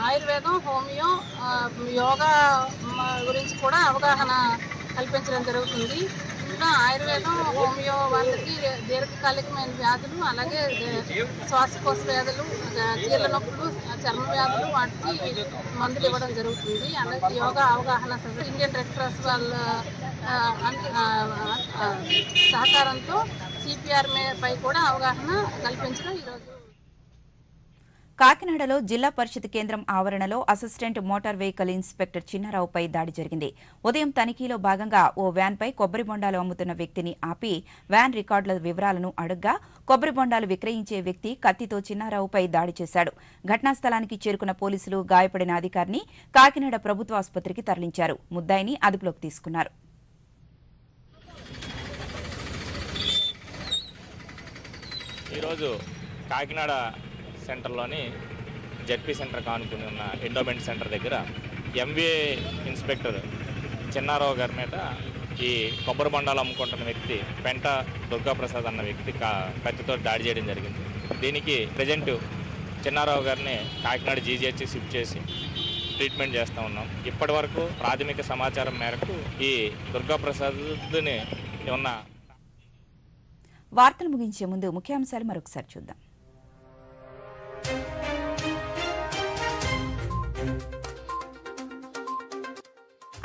ఆయుర్వేదం, హోమియో, యోగా గురించి కూడా అవగాహన కల్పించడం జరుగుతుంది. ఇంకా ఆయుర్వేదం, హోమియో వాళ్ళకి దీర్ఘకాలికమైన వ్యాధులు, అలాగే శ్వాసకోశ వ్యాధులు, కీళ్ళ నొప్పులు, చర్మ వ్యాధులు వాటికి మందులు ఇవ్వడం జరుగుతుంది. అలాగే యోగా అవగాహన ఇండియన్ రెడ్ క్రాస్ వాళ్ళ సహకారంతో సిపిఆర్ పై కూడా అవగాహన కల్పించడం ఈరోజు. కాకినాడలో జిల్లా పరిషత్ కేంద్రం ఆవరణలో అసిస్టెంట్ మోటార్ వెహికల్ ఇన్స్పెక్టర్ చిన్నారావుపై దాడి జరిగింది. ఉదయం తనిఖీలో భాగంగా ఓ వ్యాన్పై కొబ్బరి బొండాలు అమ్ముతున్న వ్యక్తిని ఆపి వ్యాన్ రికార్డుల వివరాలను అడుగ్గా కొబ్బరి బొండాలు విక్రయించే వ్యక్తి కత్తితో చిన్నారావుపై దాడి చేశాడు. ఘటనా స్థలానికి చేరుకున్న పోలీసులు గాయపడిన అధికారిని కాకినాడ ప్రభుత్వ ఆసుపత్రికి తరలించారు. ముద్దాయిని అదుపులోకి తీసుకున్నారు. ఈరోజు కాకినాడ సెంటర్లోని జెడ్పీ సెంటర్ కానుకుని ఉన్న ఎండోమెంట్ సెంటర్ దగ్గర ఎంవీఏ ఇన్స్పెక్టర్ చిన్నారావు గారి మీద ఈ కొబ్బరి బొండాలు అమ్ముకుంటున్న వ్యక్తి పెంట దుర్గాప్రసాద్ అన్న వ్యక్తి కత్తితో దాడి చేయడం జరిగింది. దీనికి ప్రజెంట్ చిన్నారావు గారిని కాకినాడ జీజీహెచ్కి షిఫ్ట్ చేసి ట్రీట్మెంట్ చేస్తూ ఉన్నాం. ఇప్పటి వరకు ప్రాథమిక సమాచారం మేరకు ఈ దుర్గాప్రసాద్ని ఉన్న వార్తలు ముగించే ముందు ముఖ్యాంశాలు మరొకసారి చూద్దాం.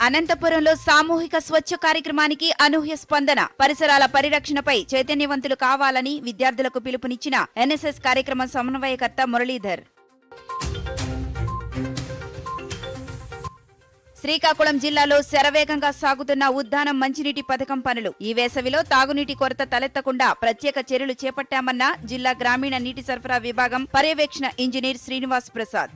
అనంతపురంలో సామూహిక స్వచ్ఛ కార్యక్రమానికి అనూహ్య స్పందన. పరిసరాల పరిరక్షణపై చైతన్యవంతులు కావాలని విద్యార్థులకు పిలుపునిచ్చిన ఎన్ఎస్ఎస్ కార్యక్రమ సమన్వయకర్త మురళీధర్. శ్రీకాకుళం జిల్లాలో శరవేగంగా సాగుతున్న ఉద్దానం మంచినీటి పథకం పనులు. ఈ వేసవిలో తాగునీటి కొరత తలెత్తకుండా ప్రత్యేక చర్యలు చేపట్టామన్న జిల్లా గ్రామీణ నీటి సరఫరా విభాగం పర్యవేక్షణ ఇంజనీర్ శ్రీనివాస్ ప్రసాద్.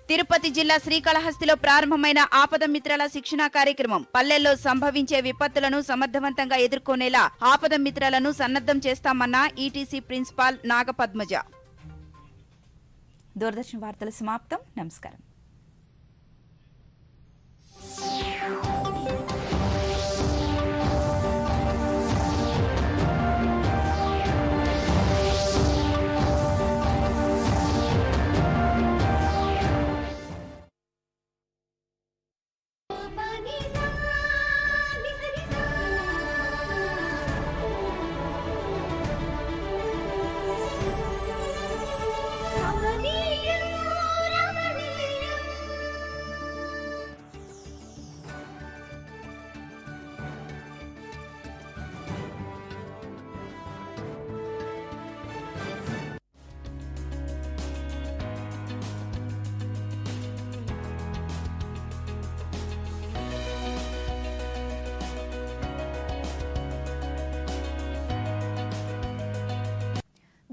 తిరుపతి జిల్లా శ్రీకాళహస్తిలో ప్రారంభమైన ఆపద మిత్రాల శిక్షణా కార్యక్రమం. పల్లెల్లో సంభవించే విపత్తులను సమర్థవంతంగా ఎదుర్కొనేలా ఆపద మిత్రాలను సన్నద్ధం చేస్తామన్న ఈటీసీ ప్రిన్సిపాల్ నాగపద్మజ. దూరదర్శన్ వార్తలు సమాప్తం. నమస్కారం.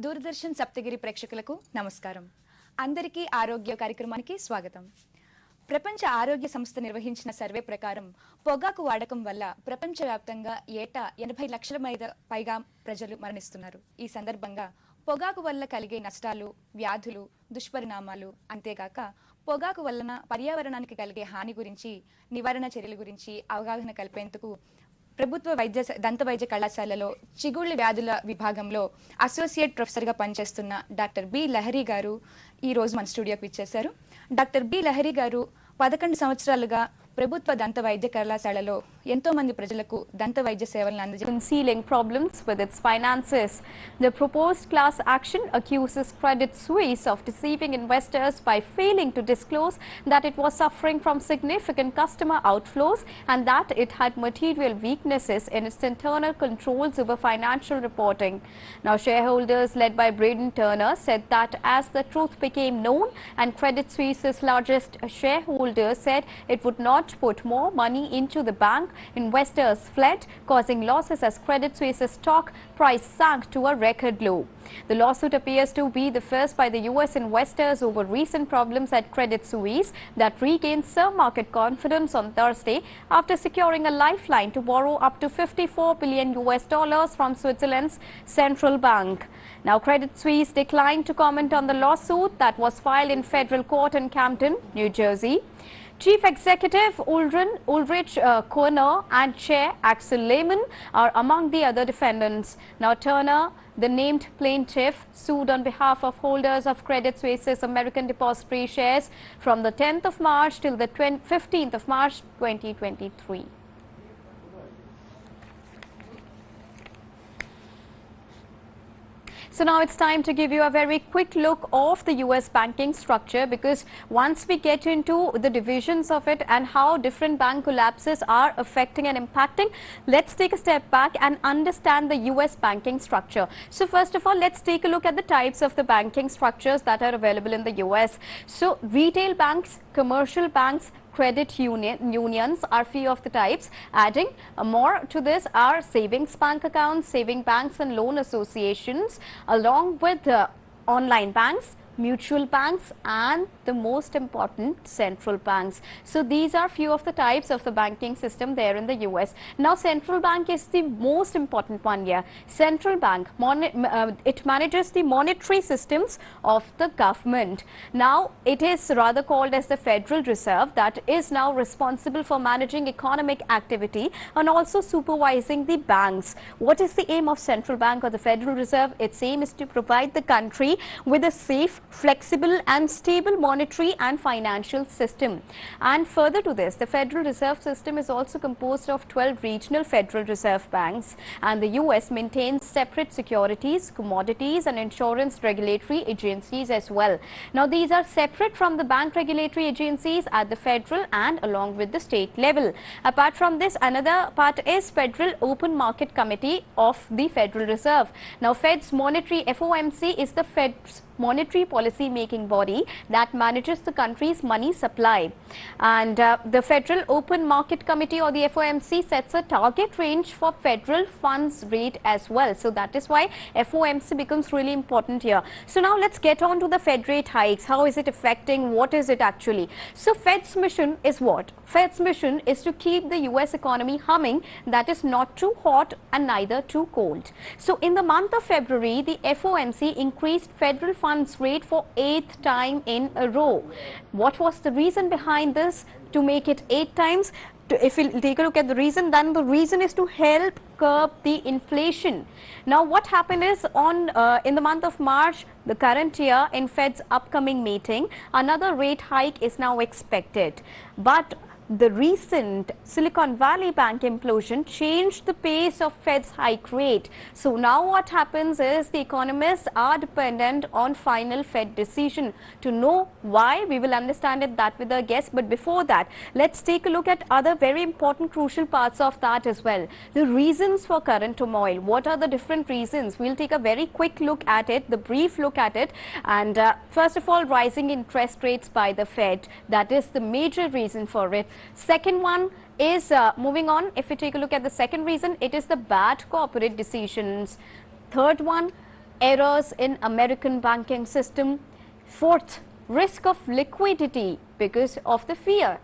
దూరదర్శన్ సప్తగిరి ప్రేక్షకులకు నమస్కారం. అందరికీ ఆరోగ్య కార్యక్రమానికి స్వాగతం. ప్రపంచ ఆరోగ్య సంస్థ నిర్వహించిన సర్వే ప్రకారం పొగాకు వాడకం వల్ల ప్రపంచవ్యాప్తంగా ఏటా 80 లక్షల పైగా ప్రజలు మరణిస్తున్నారు. ఈ సందర్భంగా పొగాకు వల్ల కలిగే నష్టాలు, వ్యాధులు, దుష్పరిణామాలు, అంతేగాక పొగాకు వలన పర్యావరణానికి కలిగే హాని గురించి, నివారణ చర్యల గురించి అవగాహన కల్పేందుకు ప్రభుత్వ దంత వైద్య కళాశాలలో చిగుళ్ళ వ్యాధుల విభాగంలో అసోసియేట్ ప్రొఫెసర్గా పనిచేస్తున్న డాక్టర్ బి లహరి గారు ఈ రోజు మన స్టూడియోకి విచ్చేశారు. డాక్టర్ బి లహరి గారు 11 సంవత్సరాలుగా ప్రభుత్వ దంత వైద్య కళాశాలలో ఎంతో మంది ప్రజలకు దంత వైద్య సేవలను concealing problems with its finances. The proposed class action accuses Credit Suisse of deceiving investors by failing to disclose that it was suffering from significant customer outflows and that it had material weaknesses in its internal controls over financial reporting. Now, shareholders led by Braden Turner said that as the truth became known and Credit Suisse's largest shareholder said it would not put more money into the bank, investors fled, causing losses as Credit Suisse's stock price sank to a record low. The lawsuit appears to be the first by the US investors over recent problems at Credit Suisse that regained some market confidence on Thursday after securing a lifeline to borrow up to $54 billion from Switzerland's central bank. Now, Credit Suisse declined to comment on the lawsuit that was filed in federal court in Camden, New Jersey. Chief Executive Ulrich Körner and Chair Axel Lehmann are among the other defendants. Now, Turner, the named plaintiff, sued on behalf of holders of Credit Suisse's American depository shares from the 10th of March till the 15th of March 2023. So now it's time to give you a very quick look of the US banking structure, because once we get into the divisions of it and how different bank collapses are affecting and impacting, let's take a step back and understand the US banking structure. So first of all, let's take a look at the types of the banking structures that are available in the US. So retail banks, commercial banks, credit unions are few of the types. Adding more to this are savings bank accounts, saving banks and loan associations, along with online banks, mutual banks and the most important central banks. So these are few of the types of the banking system there in the US. Now, central bank is the most important one here. Central bank, it manages the monetary systems of the government. Now, it is rather called as the Federal Reserve, that is now responsible for managing economic activity and also supervising the banks. What is the aim of central bank or the Federal Reserve? Its aim is to provide the country with a safe, flexible and stable monetary and financial system. And further to this, the Federal Reserve System is also composed of 12 regional Federal Reserve banks, and the US maintains separate securities, commodities and insurance regulatory agencies as well. Now, these are separate from the bank regulatory agencies at the federal and along with the state level. Apart from this, another part is Federal Open Market Committee of the Federal Reserve. Now, Fed's monetary FOMC is the Fed's monetary policy making body that manages the country's money supply, and the Federal Open Market Committee or the FOMC sets a target range for federal funds rate as well. So that is why FOMC becomes really important here. So now let's get on to the Fed rate hikes. How is it affecting? What is it actually? So Fed's mission is what? Fed's mission is to keep the US economy humming, that is not too hot and neither too cold. So in the month of February, the FOMC increased federal funds rate for 8th time in a row. What was the reason behind this to make it 8 times? If we take a look at the reason, then the reason is to help curb the inflation. Now, what happened is in the month of March, the current year, in Fed's upcoming meeting, another rate hike is now expected. But the recent Silicon Valley Bank implosion changed the pace of Fed's hike rate. So now what happens is the economists are dependent on final Fed decision. To know why, we will understand it that with our guest. But before that, let's take a look at other very important crucial parts of that as well. The reasons for current turmoil. What are the different reasons? We'll take a very quick look at it, the brief look at it. And first of all, rising interest rates by the Fed. That is the major reason for it. Second one is, moving on, if we take a look at the second reason, it is the bad corporate decisions. Third one, errors in American banking system. Fourth, risk of liquidity because of the fear.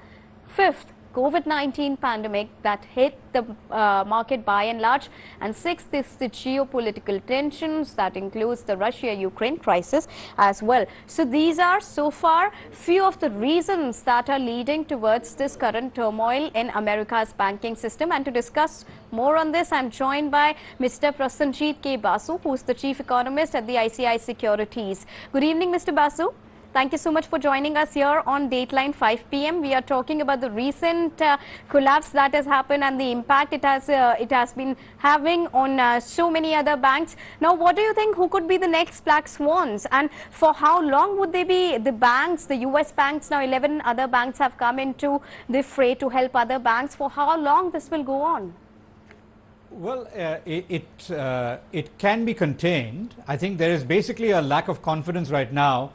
Fifth, COVID-19 pandemic that hit the market by and large. And sixth is the geopolitical tensions that includes the Russia-Ukraine crisis as well. So these are so far few of the reasons that are leading towards this current turmoil in America's banking system. And to discuss more on this, I'm joined by Mr. Prasenjit K. Basu, who is the Chief Economist at the ICICI Securities. Good evening, Mr. Basu. Thank you so much for joining us here on Dateline 5 p.m. We are talking about the recent collapse that has happened and the impact it has been having on so many other banks. Now, what do you think? Who could be the next black swans, and for how long would they be? The banks, the U.S. banks, now 11 other banks have come into the fray to help other banks. For how long this will go on? Well, it can be contained. I think there is basically a lack of confidence right now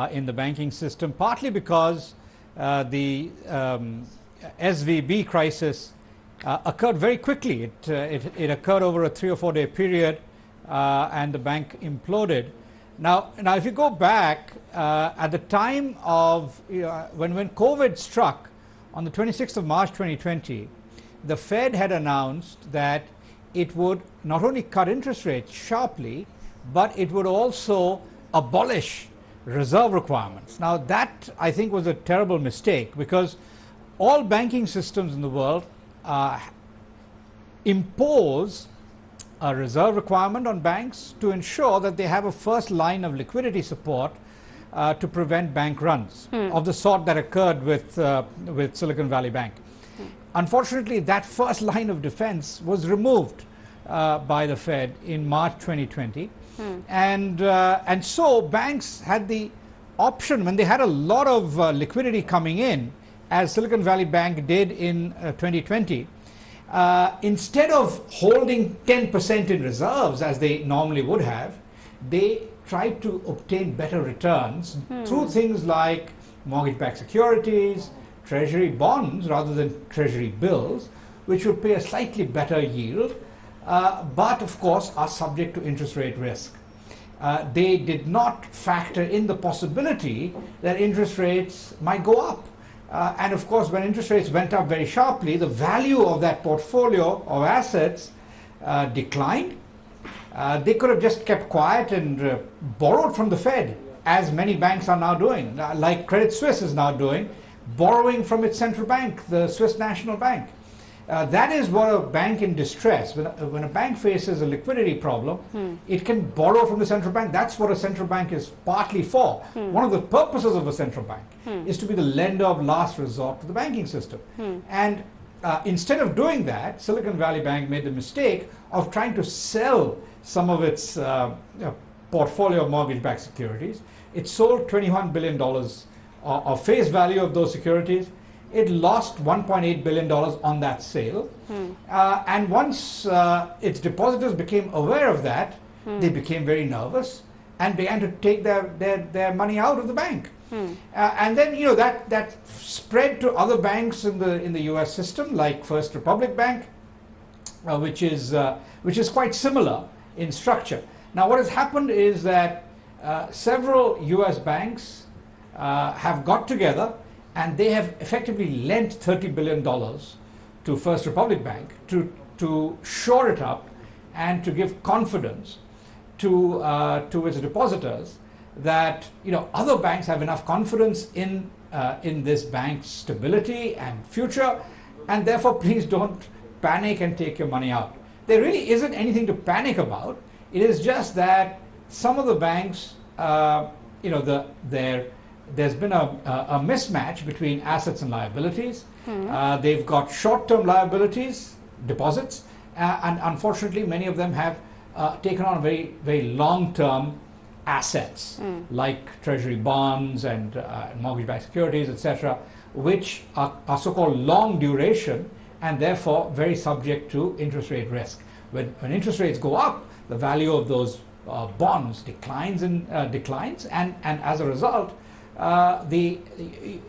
in the banking system, partly because the SVB crisis occurred very quickly. It occurred over a 3 or 4 day period, and the bank imploded. Now, if you go back at the time of when COVID struck on the 26th of March 2020, the Fed had announced that it would not only cut interest rates sharply, but it would also abolish reserve requirements. Now that, I think, was a terrible mistake, because all banking systems in the world impose a reserve requirement on banks to ensure that they have a first line of liquidity support to prevent bank runs of the sort that occurred with Silicon Valley Bank. Unfortunately, that first line of defense was removed by the Fed in March 2020. And so banks had the option, when they had a lot of liquidity coming in, as Silicon Valley Bank did in 2020, instead of holding 10% in reserves as they normally would have, they tried to obtain better returns through things like mortgage-backed securities, treasury bonds rather than treasury bills, which would pay a slightly better yield, but of course are subject to interest rate risk. They did not factor in the possibility that interest rates might go up. And of course, when interest rates went up very sharply, the value of that portfolio of assets declined. They could have just kept quiet and borrowed from the Fed, as many banks are now doing, like Credit Suisse is now doing, borrowing from its central bank, the Swiss National Bank. That is what a bank in distress, when a bank faces a liquidity problem, it can borrow from the central bank. That's what a central bank is partly for. One of the purposes of a central bank is to be the lender of last resort to the banking system. And instead of doing that, Silicon Valley Bank made the mistake of trying to sell some of its portfolio of mortgage-backed securities. It sold $21 billion of face value of those securities. It lost $1.8 billion on that sale. And once its depositors became aware of that, they became very nervous and began to take their money out of the bank. And then, that spread to other banks in the US system, like First Republic Bank, which is quite similar in structure. Now, what has happened is that several US banks have got together, and they have effectively lent $30 billion to First Republic Bank to shore it up and to give confidence to its depositors that other banks have enough confidence in this bank's stability and future, and therefore please don't panic and take your money out. There really isn't anything to panic about. It is just that some of the banks, there's been a mismatch between assets and liabilities. They've got short-term liabilities, deposits, and unfortunately many of them have taken on very, very long-term assets like treasury bonds and mortgage-backed securities, etc., which are so-called long duration and therefore very subject to interest rate risk. When interest rates go up, the value of those bonds declines, and as a result,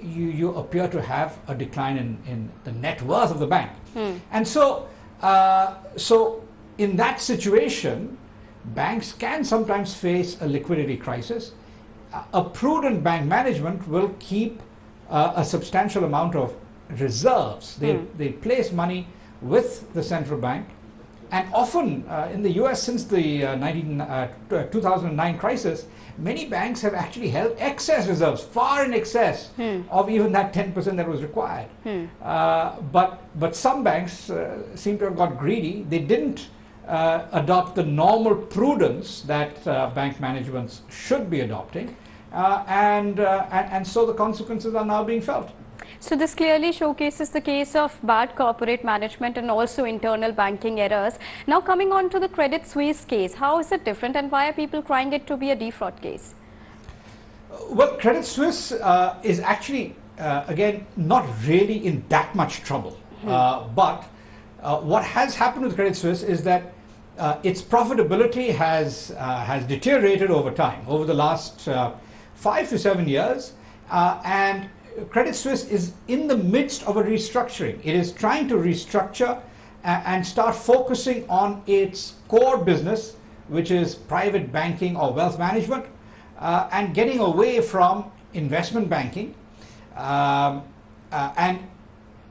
you appear to have a decline in the net worth of the bank. And so in that situation, banks can sometimes face a liquidity crisis. A prudent bank management will keep a substantial amount of reserves. They place money with the central bank, and often in the US since the 2009 crisis, many banks have actually held excess reserves, far in excess of even that 10% that was required. But some banks seem to have got greedy. They didn't adopt the normal prudence that bank managements should be adopting, and so the consequences are now being felt. So this clearly showcases the case of bad corporate management and also internal banking errors. Now coming on to the Credit Suisse case, how is it different and why are people crying it to be a defraud case? Well, Credit Suisse is actually, again, not really in that much trouble. But what has happened with Credit Suisse is that its profitability has deteriorated over time, over the last 5 to 7 years, and Credit Suisse is in the midst of a restructuring. It is trying to restructure and start focusing on its core business, which is private banking or wealth management, and getting away from investment banking. And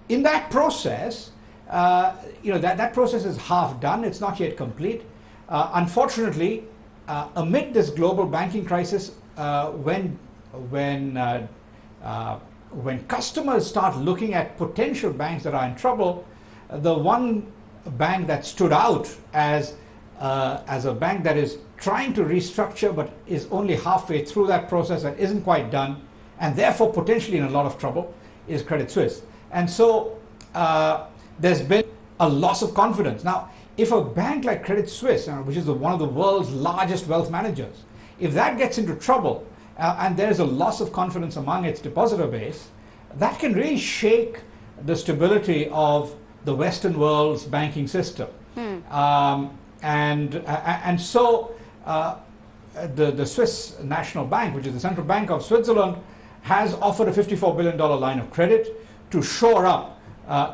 in that process, that process is half done. It's not yet complete. Unfortunately, amid this global banking crisis, when customers start looking at potential banks that are in trouble, the one bank that stood out as a bank that is trying to restructure but is only halfway through that process and isn't quite done, and therefore potentially in a lot of trouble, is Credit Suisse. And so there's been a loss of confidence. Now, if a bank like Credit Suisse, which is one of the world's largest wealth managers, if that gets into trouble, and there's a loss of confidence among its depositor base, that can really shake the stability of the Western world's banking system. And so the Swiss National Bank, which is the central bank of Switzerland, has offered a $54 billion line of credit to shore up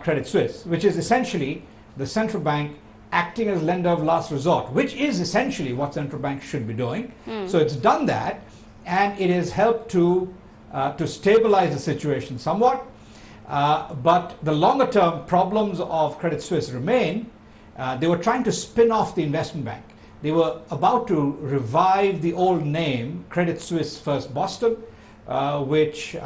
Credit Suisse, which is essentially the central bank acting as lender of last resort, which is essentially what central banks should be doing. So it's done that, and it has helped to stabilize the situation somewhat. But the longer term problems of Credit Suisse remain. They were trying to spin off the investment bank. They were about to revive the old name, Credit Suisse First Boston, which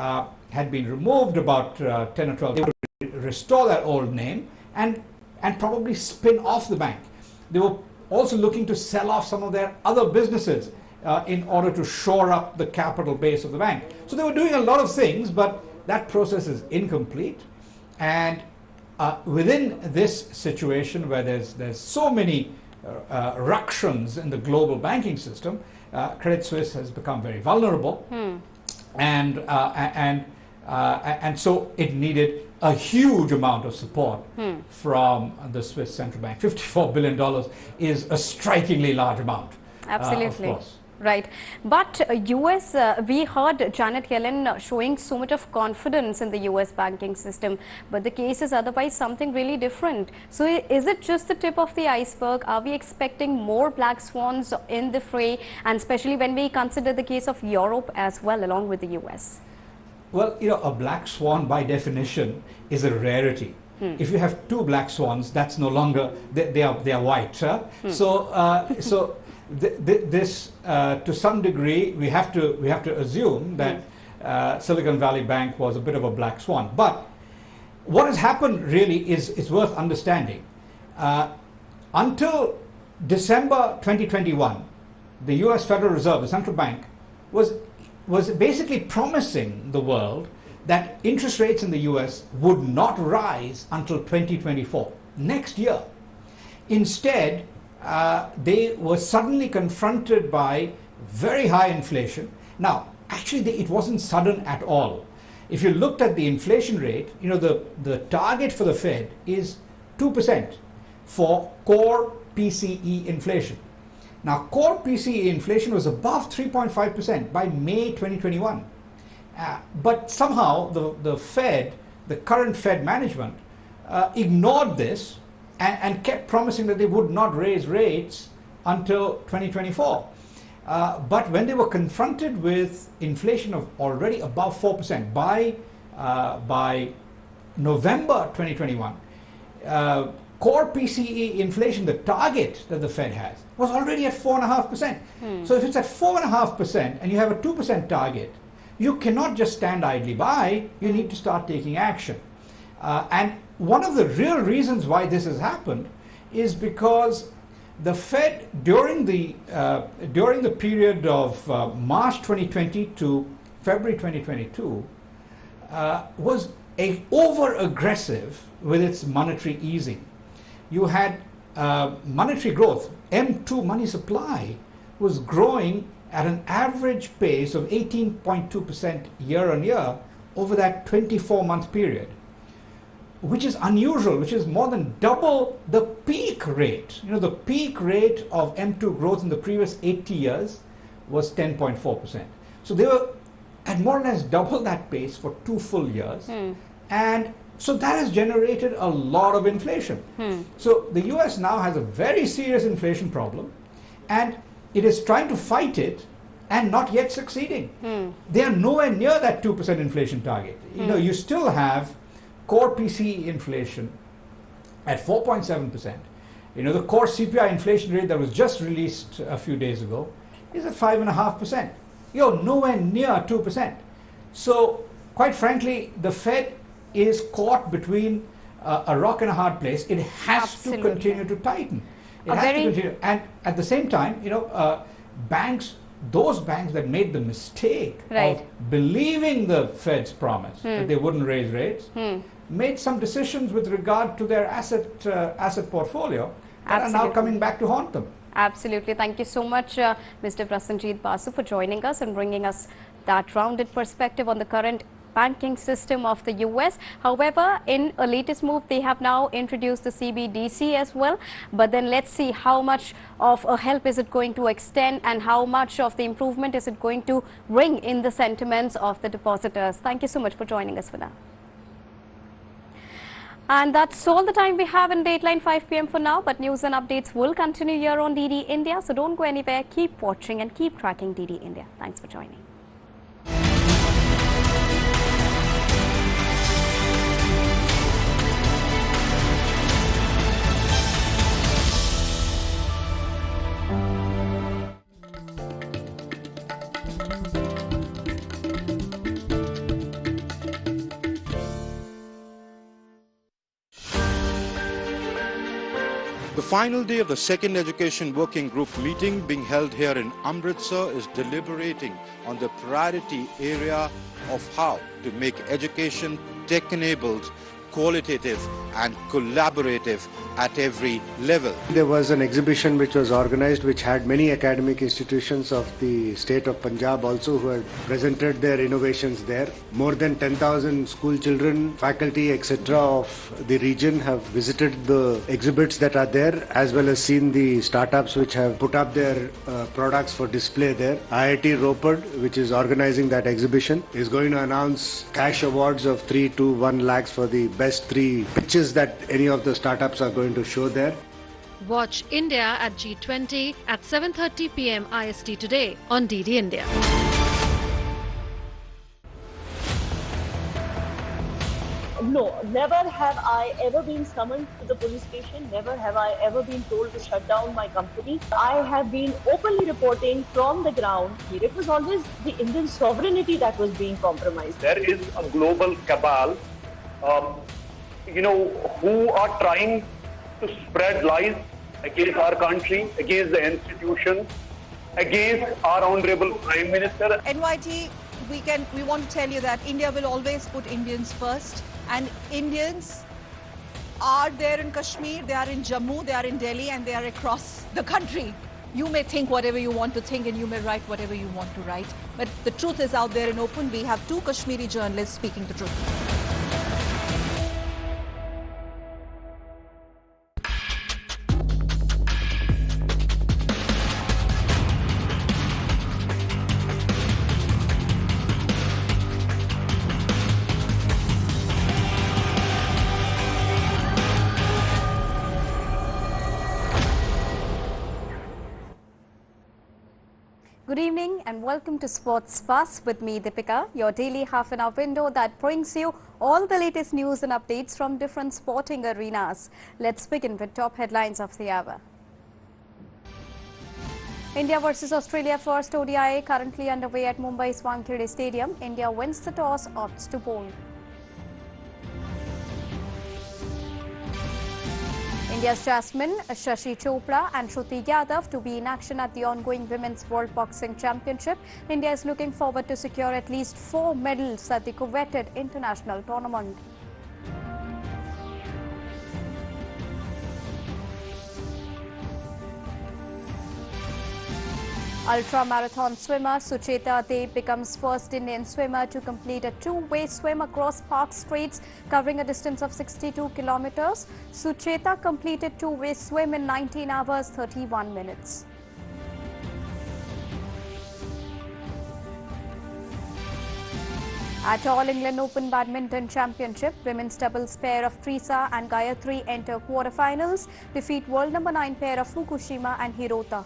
had been removed about 10 or 12 years. They would restore that old name and probably spin off the bank. They were also looking to sell off some of their other businesses in order to shore up the capital base of the bank. So they were doing a lot of things, but that process is incomplete. And within this situation where there's so many ructions in the global banking system, Credit Suisse has become very vulnerable, and so it needed a huge amount of support from the Swiss central bank. $54 billion is a strikingly large amount. Absolutely. Of course. Right. But US, we heard Janet Yellen showing so much of confidence in the US banking system, but the case is otherwise something really different. So is it just the tip of the iceberg? Are we expecting more black swans in the fray, and especially when we consider the case of Europe as well, along with the US? Well, a black swan by definition is a rarity. If you have two black swans, that's no longer, they are white. So this, to some degree, we have to assume that Silicon Valley Bank was a bit of a black swan. But what has happened really is worth understanding. Until December 2021, the U.S. Federal Reserve, the central bank, was basically promising the world that interest rates in the U.S. would not rise until 2024, next year. Instead, they were suddenly confronted by very high inflation. Now, actually, it wasn't sudden at all. If you looked at the inflation rate, the target for the Fed is 2% for core PCE inflation. Now, core PCE inflation was above 3.5% by May 2021. But somehow the Fed, the current Fed management, ignored this and kept promising that they would not raise rates until 2024. But when they were confronted with inflation of already above 4% by November 2021, core PCE inflation, the target that the Fed has, was already at 4.5%. So if it's at 4.5% and you have a 2% target, you cannot just stand idly by. You need to start taking action. And one of the real reasons why this has happened is because the Fed, during the period of March 2020 to February 2022, was over-aggressive with its monetary easing. You had monetary growth. M2 money supply was growing at an average pace of 18.2% year on year over that 24-month period, which is unusual, which is more than double the peak rate. You know, the peak rate of M2 growth in the previous 80 years was 10.4%. So they were at more or less double that pace for 2 full years. And so that has generated a lot of inflation. So the US now has a very serious inflation problem, and it is trying to fight it and not yet succeeding. They are nowhere near that 2% inflation target. You know, you still have core PCE inflation at 4.7%. You know, the core CPI inflation rate that was just released a few days ago is at 5.5%. You're nowhere near 2%. So, quite frankly, the Fed is caught between a rock and a hard place. It has to continue to tighten. It has to continue. And at the same time, you know, banks, those banks that made the mistake of believing the Fed's promise that they wouldn't raise rates, made some decisions with regard to their asset portfolio that are now coming back to haunt them. Absolutely. Thank you so much, Mr. Prasenjit Basu, for joining us and bringing us that rounded perspective on the current banking system of the US. However, in a latest move, they have now introduced the CBDC as well. But then let's see how much of a help is it going to extend and how much of the improvement is it going to bring in the sentiments of the depositors. Thank you so much for joining us for that. And that's all the time we have in Dateline 5 p.m. for now. But news and updates will continue here on DD India. So don't go anywhere. Keep watching and keep tracking DD India. Thanks for joining. The final day of the second Education Working Group meeting being held here in Amritsar is deliberating on the priority area of how to make education tech-enabled, qualitative and collaborative at every level. There was an exhibition which was organized which had many academic institutions of the state of Punjab also who had presented their innovations there. More than 10,000 school children, faculty etc. of the region have visited the exhibits that are there as well as seen the startups which have put up their products for display there. IIT Ropar, which is organizing that exhibition, is going to announce cash awards of 3 to 1 lakhs for the best 3 pitches that any of the startups are going to show there. Watch India at G20 at 7:30 p.m. IST today on DD India. No, never have I ever been summoned to the police station. Never have I ever been told to shut down my company. I have been openly reporting from the ground. It was always the Indian sovereignty that was being compromised. There is a global cabal, who are trying to spread lies against our country, against the institutions, against our honorable Prime Minister. NYT, we want to tell you that India will always put Indians first, and Indians are there in Kashmir, they are in Jammu, they are in Delhi, and they are across the country. You may think whatever you want to think and you may write whatever you want to write, but the truth is out there in open. We have 2 Kashmiri journalists speaking the truth. Good evening and welcome to Sports Fast with me, Deepika, your daily half-an-hour window that brings you all the latest news and updates from different sporting arenas. Let's begin with top headlines of the hour. India versus Australia first ODI currently underway at Mumbai's Wankhede Stadium. India wins the toss, opts to bowl. India's Jasmine, Shashi Chopra and Shruti Yadav to be in action at the ongoing Women's World Boxing Championship. India is looking forward to secure at least 4 medals at the coveted international tournament. Ultra-marathon swimmer Sucheta Deb becomes first Indian swimmer to complete a two-way swim across Park Straits covering a distance of 62 kilometers. Sucheta completed two-way swim in 19 hours 31 minutes. At All England Open Badminton Championship, women's doubles pair of Teresa and Gayatri enter quarterfinals, defeat world number 9 pair of Fukushima and Hirota.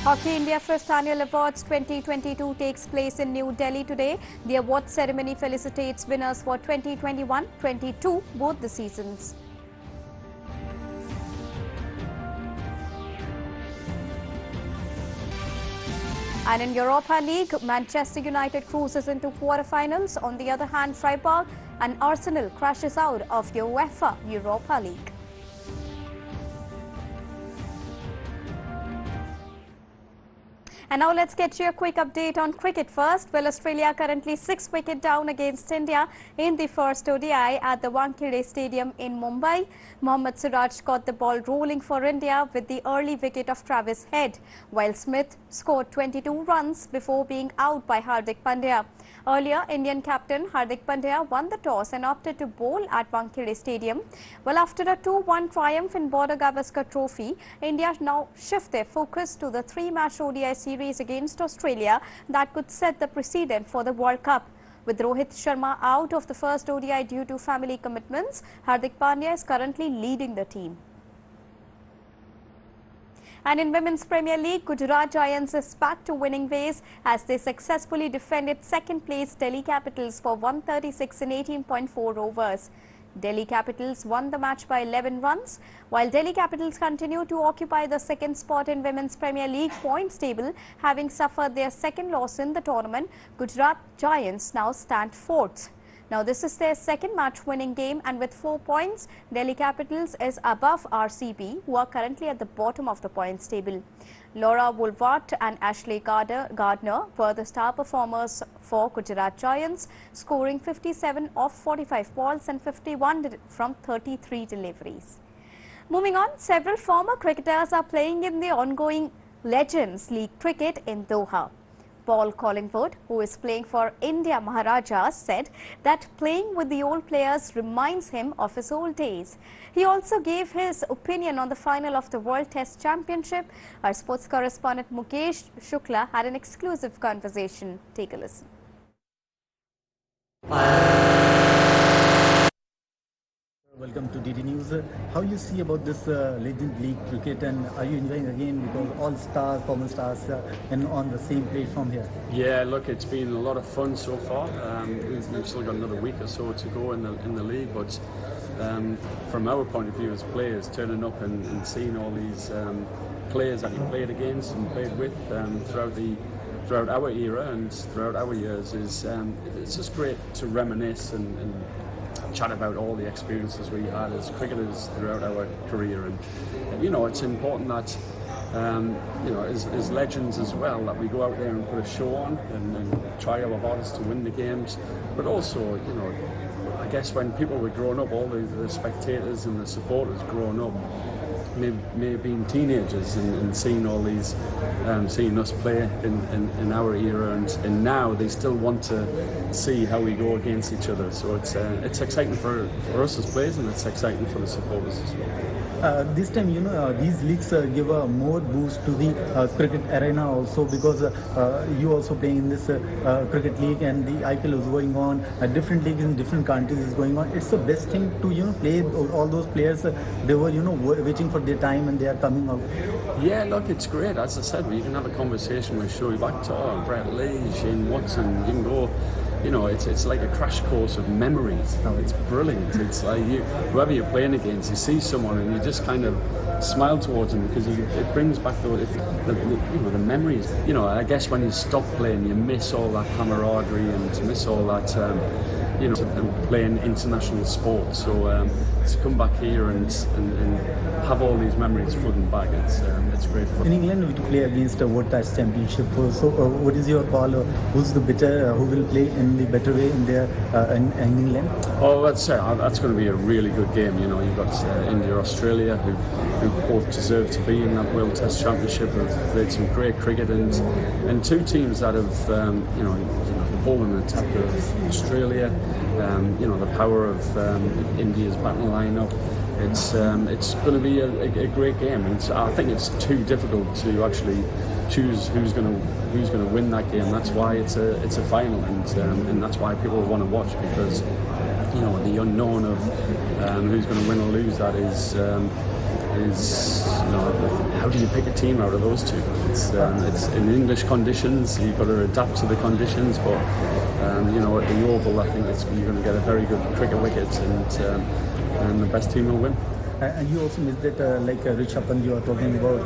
Hockey India 5th Annual Awards 2022 takes place in New Delhi today. The award ceremony felicitates winners for 2021-22, both the seasons. And in Europa League, Manchester United cruises into quarterfinals. On the other hand, Freiburg and Arsenal crashes out of UEFA Europa League. And now let's get you a quick update on cricket first. Well, Australia currently 6 wicket down against India in the first ODI at the Wankhede Stadium in Mumbai. Mohammad Siraj got the ball rolling for India with the early wicket of Travis Head, while Smith scored 22 runs before being out by Hardik Pandya. Earlier, Indian captain Hardik Pandya won the toss and opted to bowl at Wankhede Stadium. Well, after a 2-1 triumph in Border Gavaskar Trophy, India now shift their focus to the 3-match ODI series against Australia that could set the precedent for the World Cup. With Rohit Sharma out of the first ODI due to family commitments, Hardik Pandya is currently leading the team. And in Women's Premier League, Gujarat Giants is back to winning ways as they successfully defended second place Delhi Capitals for 136 in 18.4 overs. Delhi Capitals won the match by 11 runs. While Delhi Capitals continue to occupy the second spot in Women's Premier League points table, having suffered their second loss in the tournament, Gujarat Giants now stand fourth. Now this is their second match winning game, and with 4 points, Delhi Capitals is above RCB, who are currently at the bottom of the points table. Laura Woolwart and Ashley Gardner were the star performers for Gujarat Giants, scoring 57 off 45 balls and 51 from 33 deliveries. Moving on, several former cricketers are playing in the ongoing Legends League cricket in Doha. Paul Collingwood, who is playing for India Maharajas, said that playing with the old players reminds him of his old days. He also gave his opinion on the final of the World Test Championship. Our sports correspondent Mukesh Shukla had an exclusive conversation. Take a listen. Welcome to DD News. How you see about this Legend League cricket, and are you enjoying again because all stars, former stars, and on the same platform here? Yeah, look, it's been a lot of fun so far. We've still got another week or so to go in the league, but from our point of view as players, turning up and seeing all these players that you played against and played with throughout our era and throughout our years is it's just great to reminisce and chat about all the experiences we had as cricketers throughout our career. And you know, it's important that you know, as legends as well, that we go out there and put a show on and try our hardest to win the games. But also, you know, I guess when people were growing up, all the spectators and the supporters growing up, may have been teenagers and seeing all these, seeing us play in our era, and now they still want to see how we go against each other. So it's exciting for us as players, and it's exciting for the supporters as well. This time, these leagues give a more boost to the cricket arena also, because you also playing in this cricket league, and the IPL is going on. Different leagues in different countries is going on. It's the best thing to play all those players. They were waiting for their time, and they are coming out. Yeah, look, it's great. As I said, you can have a conversation with Shoaib Akhtar, Brett Lee, Shane Watson. You can go. It's like a crash course of memories. It's brilliant. It's like whoever you're playing against, you see someone and you just kind of smile towards them, because it brings back the memories. I guess when you stop playing, you miss all that camaraderie and miss all that, and playing international sport. So to come back here and have all these memories flooding back, it's great fun. In England, we play against a World Test Championship. So, what is your call? Who's the better? Who will play in the better way in there in England? Oh, that's going to be a really good game. You've got India, Australia, who both deserve to be in that World Test Championship. Have played some great cricket, and two teams that have the ball and attack of Australia. The power of India's batting lineup. It's going to be a great game. I think it's too difficult to actually choose who's going to win that game. That's why it's a final, and that's why people want to watch, because the unknown of who's going to win or lose that is how do you pick a team out of those two? It's in English conditions. You've got to adapt to the conditions, but at the Oval, I think you're going to get a very good cricket wicket, and the best team will win. And you also missed it, like Rishabh Pant, you are talking about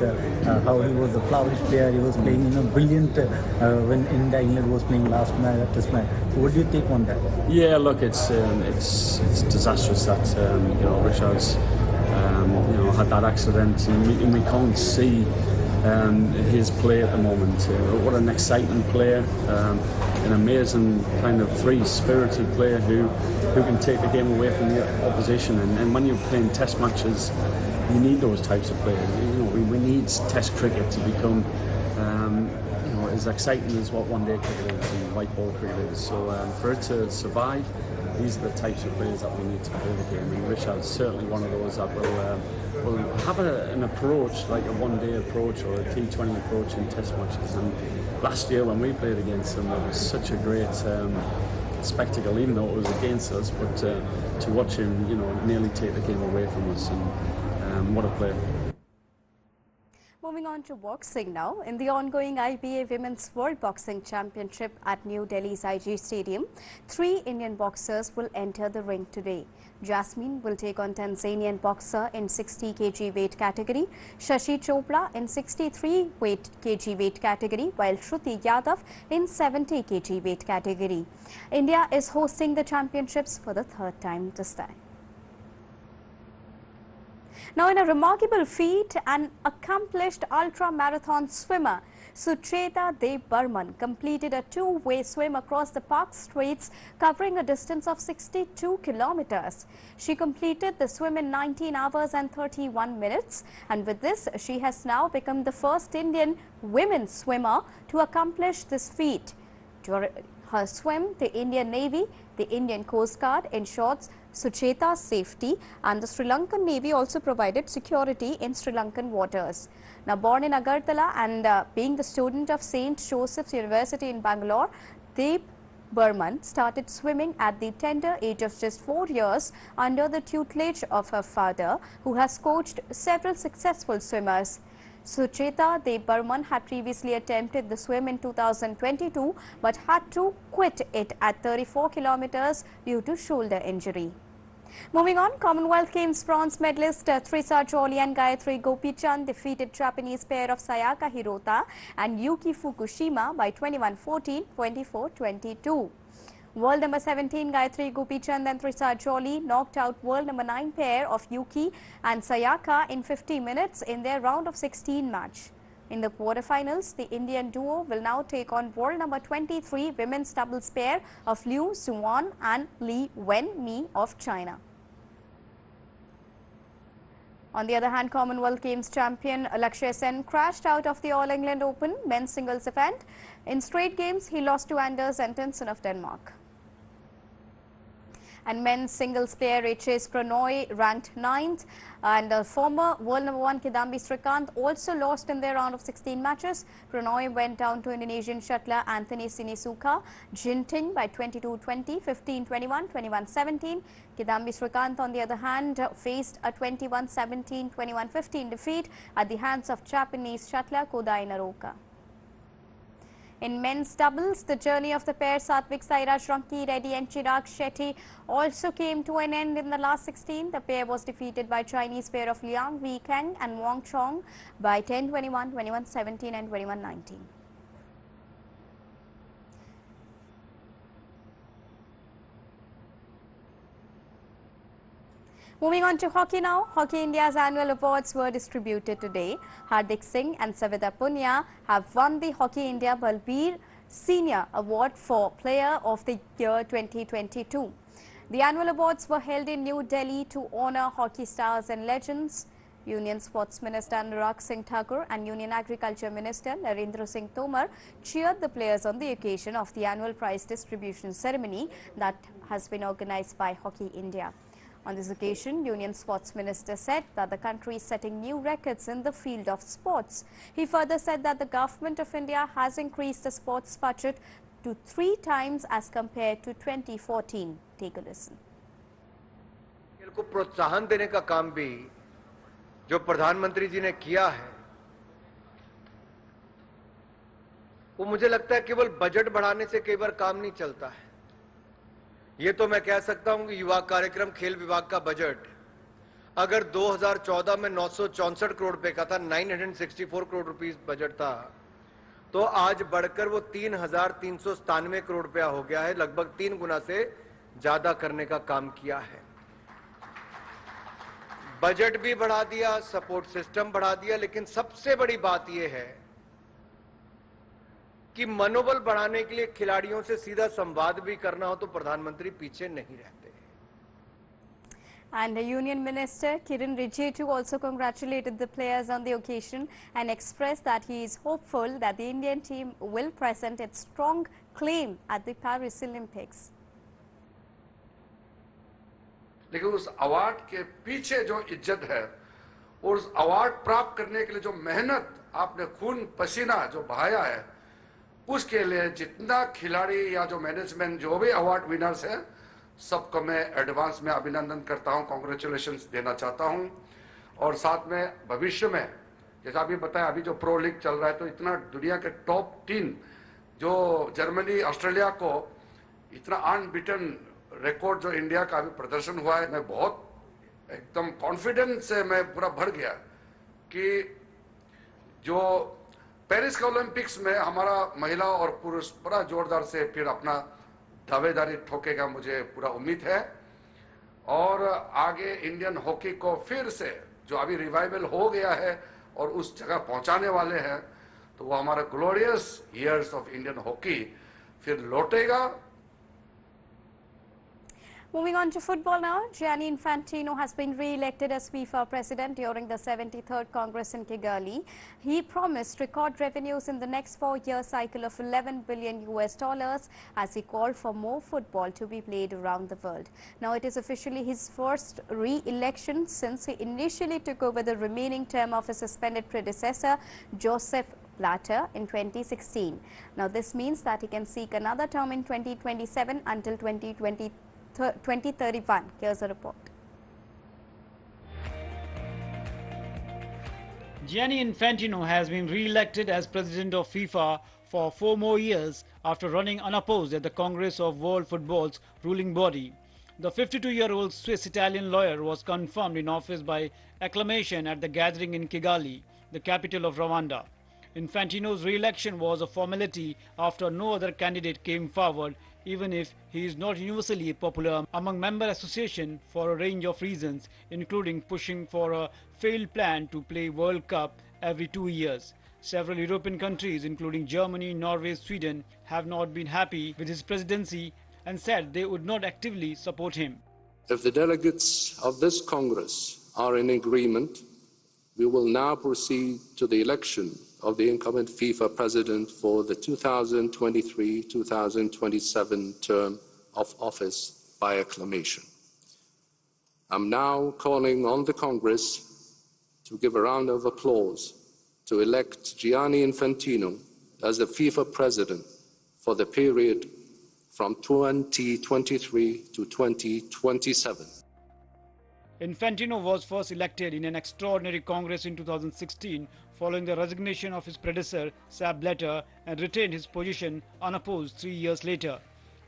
how he was a flourish player. He was playing brilliant when India England was playing last test match. So what do you take on that? Yeah, look, it's disastrous that Rishabh's had that accident, and we can't see his play at the moment. What an exciting player, an amazing kind of free-spirited player who can take the game away from the opposition. And when you're playing test matches, you need those types of players. We need test cricket to become as exciting as what one-day cricket is and white ball cricket is. So for it to survive, these are the types of players that we need to play the game. And Rishabh's certainly one of those that will have an approach, like a one-day approach or a T20 approach in test matches. And last year when we played against them, it was such a great spectacle, even though it was against us. But to watch him, nearly take the game away from us, and what a player. Moving on to boxing now. In the ongoing IBA Women's World Boxing Championship at New Delhi's IG Stadium, 3 Indian boxers will enter the ring today. Jasmine will take on Tanzanian boxer in 60 kg weight category, Shashi Chopra in 63 kg weight category, while Shruti Yadav in 70 kg weight category. India is hosting the championships for the 3rd time this time. Now, in a remarkable feat, an accomplished ultra-marathon swimmer, Sucheta Dev Burman, completed a 2-way swim across the Park Straits, covering a distance of 62 kilometers. She completed the swim in 19 hours and 31 minutes, and with this, she has now become the first Indian women swimmer to accomplish this feat. During her swim, the Indian Navy, the Indian Coast Guard ensured Sucheta's safety, and the Sri Lankan Navy also provided security in Sri Lankan waters. Now, born in Agartala and being the student of St. Joseph's University in Bangalore, Dev Burman started swimming at the tender age of just 4 years under the tutelage of her father, who has coached several successful swimmers. Sucheta Dev Burman had previously attempted the swim in 2022 but had to quit it at 34 kilometers due to shoulder injury. Moving on, Commonwealth Games bronze medalist Trisa Jolly and Gayatri Gopichand defeated Japanese pair of Sayaka Hirota and Yuki Fukushima by 21-14, 24-22. World number 17 Gayatri Gopichand and Trisa Jolly knocked out world number 9 pair of Yuki and Sayaka in 50 minutes in their round of 16 match. In the quarterfinals, the Indian duo will now take on world number 23 women's doubles pair of Liu Zuan and Li Wenmi of China. On the other hand, Commonwealth Games champion Lakshya Sen crashed out of the All England Open men's singles event. In straight games, he lost to Anders Antonsen of Denmark. And men's singles player H.S. Pranoy ranked 9th, and former world number 1 Kidambi Srikanth also lost in their round of 16 matches. Pranoy went down to Indonesian shuttler Anthony Sinisuka Ginting by 22-20, 15-21, 21-17. Kidambi Srikanth, on the other hand, faced a 21-17, 21-15 defeat at the hands of Japanese shuttler Kodai Naroka. In men's doubles, the journey of the pair Satvik Sairaj Ranki Reddy and Chirag Shetty also came to an end in the last 16. The pair was defeated by Chinese pair of Liang Weikeng and Wang Chong by 10-21, 21-17 and 21-19. Moving on to hockey now. Hockey India's annual awards were distributed today. Hardik Singh and Savita Punya have won the Hockey India Balbir Senior Award for Player of the Year 2022. The annual awards were held in New Delhi to honor hockey stars and legends. Union Sports Minister Anurag Singh Thakur and Union Agriculture Minister Narendra Singh Tomar cheered the players on the occasion of the annual prize distribution ceremony that has been organized by Hockey India. On this occasion, Union Sports Minister said that the country is setting new records in the field of sports. He further said that the government of India has increased the sports budget to 3 times as compared to 2014. Take a listen. खेल को प्रोत्साहन देने का काम भी जो प्रधानमंत्री जी ने किया है, वो मुझे लगता है केवल बजट बढ़ाने से कई बार काम नहीं चलता है। ये तो मैं कह सकता हूं कि युवा कार्यक्रम खेल विभाग का बजट अगर 2014 में 964 करोड़ रुपए का था, 964 करोड़ रुपीस बजट था, तो आज बढ़कर वो 3,397 करोड़ रुपया हो गया है। लगभग 3 गुना से ज्यादा करने का काम किया है। बजट भी बढ़ा दिया, सपोर्ट सिस्टम बढ़ा दिया, लेकिन सबसे बड़ी बात यह है कि मनोबल बढ़ाने के लिए खिलाड़ियों से सीधा संवाद भी करना हो तो प्रधानमंत्री पीछे नहीं रहते। And the Union Minister Kiran Rijiju also congratulated the players on the occasion and expressed that he is hopeful that the Indian team will present its strong claim at the Paris Olympics. लेकिन उस award के पीछे जो इज्जत है और उस award प्राप्त करने के लिए जो मेहनत आपने खून पसीना जो बहाया है, उसके लिए जितना खिलाड़ी या जो मैनेजमेंट जो भी अवार्ड विनर्स हैं, सबको मैं एडवांस में अभिनंदन करता हूं, कांग्रेचुलेशंस देना चाहता हूं। और साथ में भविष्य में जैसा अभी बताया, अभी जो प्रो लीग चल रहा है, तो इतना दुनिया के टॉप 3 जो जर्मनी ऑस्ट्रेलिया को इतना अनबीटन रिकॉर्ड जो इंडिया का अभी प्रदर्शन हुआ है, मैं बहुत एकदम कॉन्फिडेंस से मैं पूरा भर गया कि जो पेरिस के ओलंपिक्स में हमारा महिला और पुरुष बड़ा जोरदार से फिर अपना दावेदारी ठोकेगा, मुझे पूरा उम्मीद है। और आगे इंडियन हॉकी को फिर से जो अभी रिवाइवल हो गया है और उस जगह पहुंचाने वाले हैं, तो वो हमारा glorious years of Indian hockey फिर लौटेगा। Moving on to football now, Gianni Infantino has been re-elected as FIFA president during the 73rd Congress in Kigali. He promised record revenues in the next 4-year cycle of $11 billion as he called for more football to be played around the world. Now it is officially his first re-election since he initially took over the remaining term of his suspended predecessor, Joseph Blatter, in 2016. Now this means that he can seek another term in 2027 until 2031. Here's a report. Gianni Infantino has been re-elected as president of FIFA for 4 more years after running unopposed at the Congress of World Football's ruling body. The 52-year-old Swiss-Italian lawyer was confirmed in office by acclamation at the gathering in Kigali, the capital of Rwanda. Infantino's re-election was a formality after no other candidate came forward, even if he is not universally popular among member associations for a range of reasons, including pushing for a failed plan to play World Cup every 2 years. Several European countries, including Germany, Norway, Sweden, have not been happy with his presidency and said they would not actively support him. If the delegates of this Congress are in agreement, we will now proceed to the election of the incumbent FIFA president for the 2023-2027 term of office by acclamation. I'm now calling on the Congress to give a round of applause to elect Gianni Infantino as the FIFA president for the period from 2023 to 2027. Infantino was first elected in an extraordinary Congress in 2016 following the resignation of his predecessor, Sepp Blatter, and retained his position unopposed 3 years later.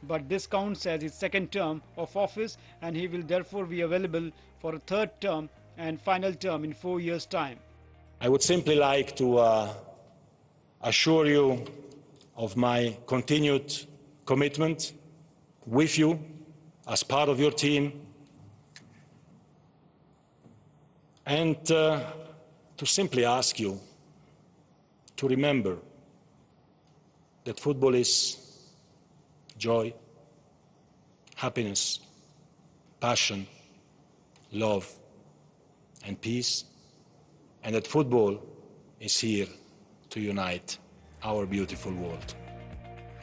But this counts as his second term of office, and he will therefore be available for a third term and final term in 4 years' time. I would simply like to assure you of my continued commitment with you as part of your team, and to simply ask you to remember that football is joy, happiness, passion, love, and peace, and that football is here to unite our beautiful world.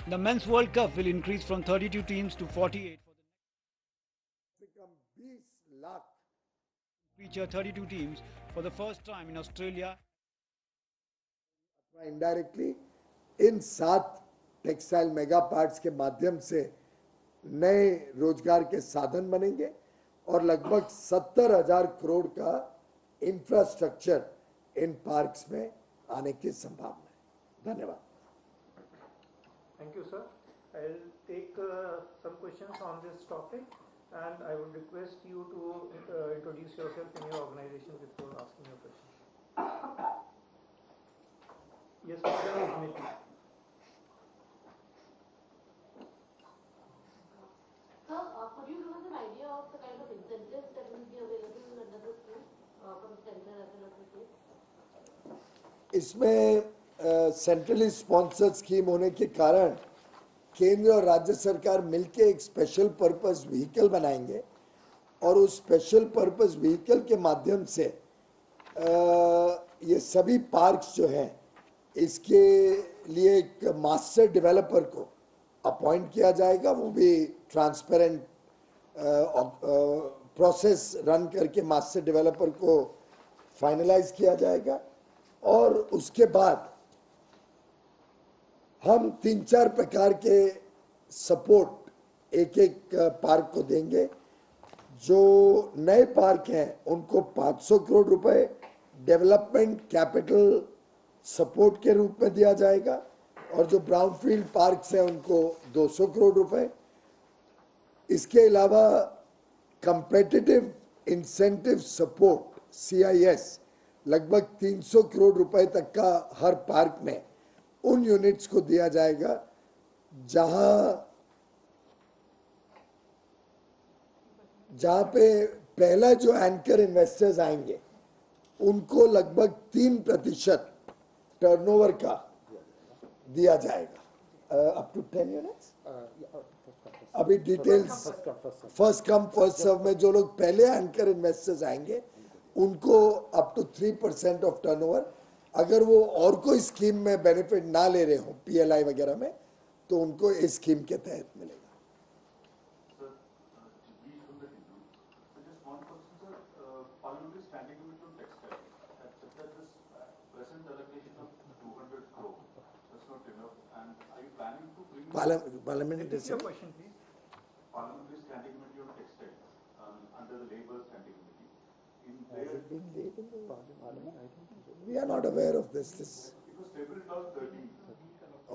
The Men's World Cup will increase from 32 teams to 48. Feature 32 teams for the first time in Australia. Indirectly, in 7 textile mega parts के माध्यम से नए रोजगार के साधन बनेंगे और लगभग 70,000 करोड़ का इंफ्रास्ट्रक्चर इन पार्क्स में आने की संभावना है। धन्यवाद। Thank you, sir. I'll take some questions on this topic, and I would request you to introduce yourself and your organization before asking your question. Yes, Madam. Sir, could you give us an idea of the kind of incentives that will be available under this scheme from center as well as the state? इसमें centrally sponsored scheme होने के कारण केंद्र और राज्य सरकार मिलकर एक स्पेशल पर्पस व्हीकल बनाएंगे और उस स्पेशल पर्पस व्हीकल के माध्यम से ये सभी पार्क्स जो हैं इसके लिए एक मास्टर डेवलपर को अपॉइंट किया जाएगा। वो भी ट्रांसपेरेंट प्रोसेस रन करके मास्टर डेवलपर को फाइनलाइज किया जाएगा और उसके बाद हम 3-4 प्रकार के सपोर्ट एक पार्क को देंगे। जो नए पार्क हैं उनको 500 करोड़ रुपए डेवलपमेंट कैपिटल सपोर्ट के रूप में दिया जाएगा और जो ब्राउनफील्ड पार्क्स हैं उनको 200 करोड़ रुपए। इसके अलावा कंपेटिटिव इंसेंटिव सपोर्ट CIS लगभग 300 करोड़ रुपए तक का हर पार्क में उन यूनिट्स को दिया जाएगा जहां पे पहला जो एंकर इन्वेस्टर्स आएंगे उनको लगभग 3% टर्नओवर का दिया जाएगा अप टू 10 यूनिट्स। अभी details first come first serve में जो लोग पहले एंकर इन्वेस्टर्स आएंगे उनको अप टू 3% ऑफ टर्नओवर, अगर वो और कोई स्कीम में बेनिफिट ना ले रहे हो PLI वगैरह में तो उनको इस स्कीम के तहत मिलेगा। Parliament is your question, please. Parliamentary Standing Committee on Textiles under the Labour Standing Committee. Has it been laid in the Parliament? I don't think so. We are not aware of this. It was tabled in 2013.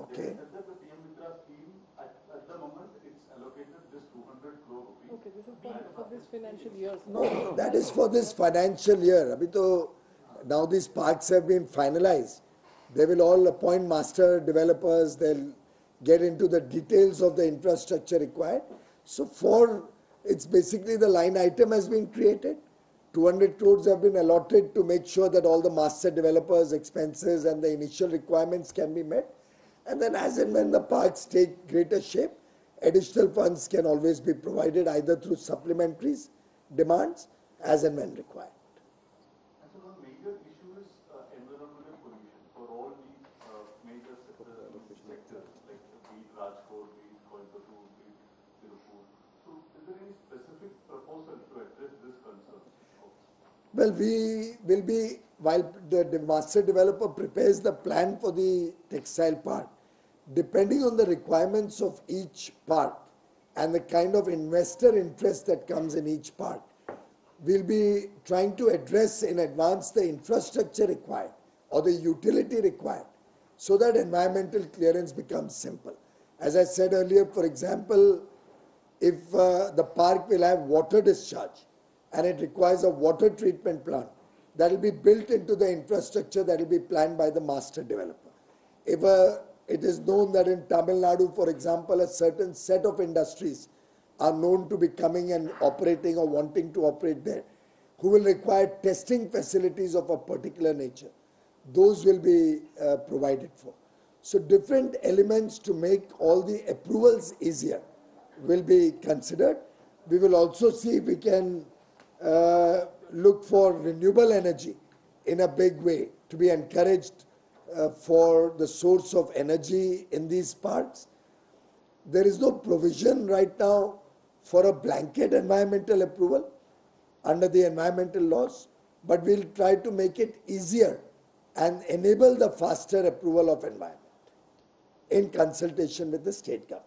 Okay. They said that the PM Mitra scheme at the moment it's allocated this 200 crore rupees. Okay, this is for this financial year. No, that is for this financial year. Abhi to now these parks have been finalized. They will all appoint master developers. They'll get into the details of the infrastructure required. So it's basically the line item has been created. 200 crores have been allotted to make sure that all the master developers' expenses and the initial requirements can be met. And then as and when the parks take greater shape, additional funds can always be provided either through supplementaries, demands, as and when required. Well, we will be, while the master developer prepares the plan for the textile park, depending on the requirements of each park and the kind of investor interest that comes in each park, we'll be trying to address in advance the infrastructure required or the utility required so that environmental clearance becomes simple. As I said earlier, for example, if the park will have water discharge and it requires a water treatment plant, that will be built into the infrastructure that will be planned by the master developer. If it is known that in Tamil Nadu, for example, a certain set of industries are known to be coming and operating or wanting to operate there, who will require testing facilities of a particular nature, those will be provided for. So different elements to make all the approvals easier will be considered. We will also see if we can look for renewable energy in a big way to be encouraged for the source of energy in these parks. There is no provision right now for a blanket environmental approval under the environmental laws, but we'll try to make it easier and enable the faster approval of environment in consultation with the state government.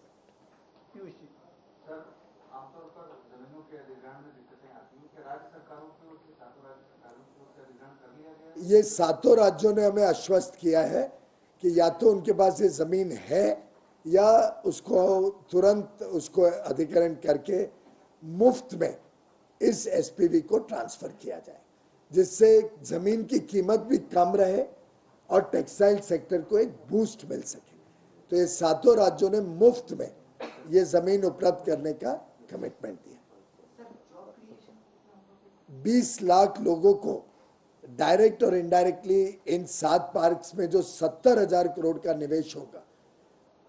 ये सातों राज्यों ने हमें आश्वस्त किया है कि या तो उनके पास ये जमीन है या उसको तुरंत उसको अधिग्रहण करके मुफ्त में इस एसपीवी को ट्रांसफर किया जाए, जिससे जमीन की कीमत भी कम रहे और टेक्सटाइल सेक्टर को एक बूस्ट मिल सके. तो ये सातों राज्यों ने मुफ्त में ये जमीन उपलब्ध करने का कमिटमेंट दिया. 20 लाख लोगों को डायरेक्ट और इनडायरेक्टली इन 7 पार्क्स में जो 70,000 करोड़ का निवेश होगा,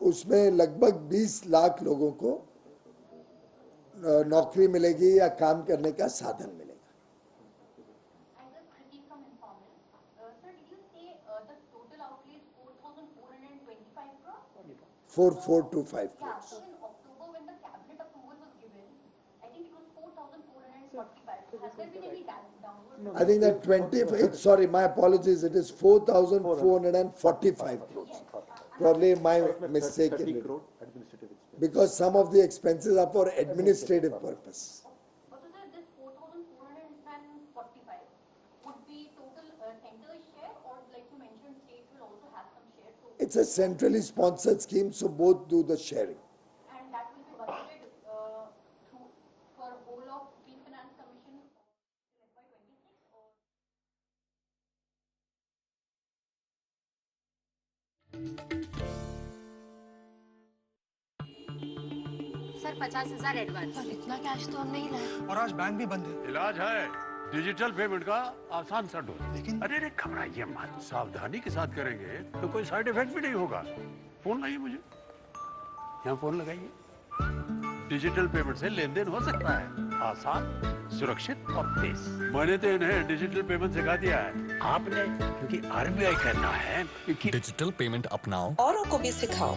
उसमें लगभग 20 लाख लोगों को नौकरी मिलेगी या काम करने का साधन मिलेगा. 4425 crores. I think that 20, sorry, my apologies, it is 4,445 crores. Probably my mistake in it. Because some of the expenses are for administrative purpose. It's a centrally sponsored scheme, so both do the sharing. And that will be budgeted for whole of Green Finance Commission till FY26 or? Sir 50,000 advance. पर इतना cash तो हम नहीं लाए. और आज bank भी बंद है. इलाज है डिजिटल पेमेंट का आसान सा ढूंढ. लेकिन अरे घबराइए मत, सावधानी के साथ करेंगे तो कोई साइड इफेक्ट भी नहीं होगा. फोन लाइए मुझे, यहाँ फोन लगाइए. डिजिटल पेमेंट से लेन देन हो सकता है, आसान, सुरक्षित और तेज. मैंने तो इन्हें डिजिटल पेमेंट सिखा दिया है. आपने, क्योंकि आरबीआई कहना है कि डिजिटल पेमेंट अपनाओ, औरों को भी सिखाओ.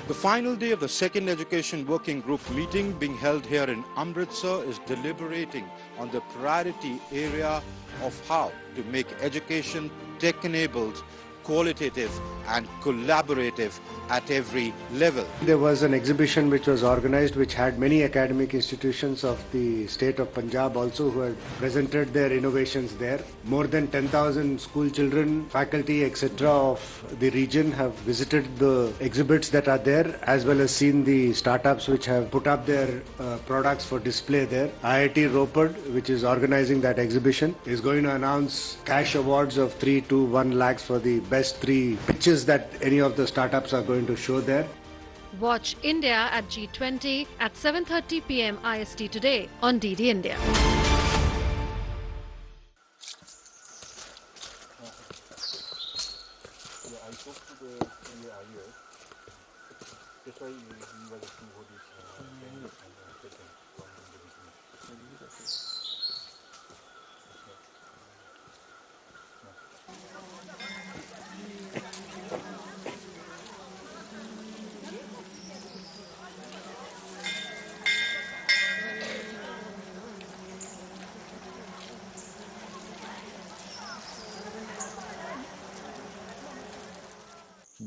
The final day of the second education working group meeting being held here in Amritsar is deliberating on the priority area of how to make education tech-enabled, qualitative and collaborative at every level. There was an exhibition which was organized which had many academic institutions of the state of Punjab also who had presented their innovations there. More than 10,000 school children, faculty etc. of the region have visited the exhibits that are there as well as seen the startups which have put up their products for display there. IIT Ropar, which is organizing that exhibition, is going to announce cash awards of 3 to 1 lakhs for the best 3 pitches that any of the startups are going to show there. Watch India at G20 at 7:30 p.m. IST today on DD India.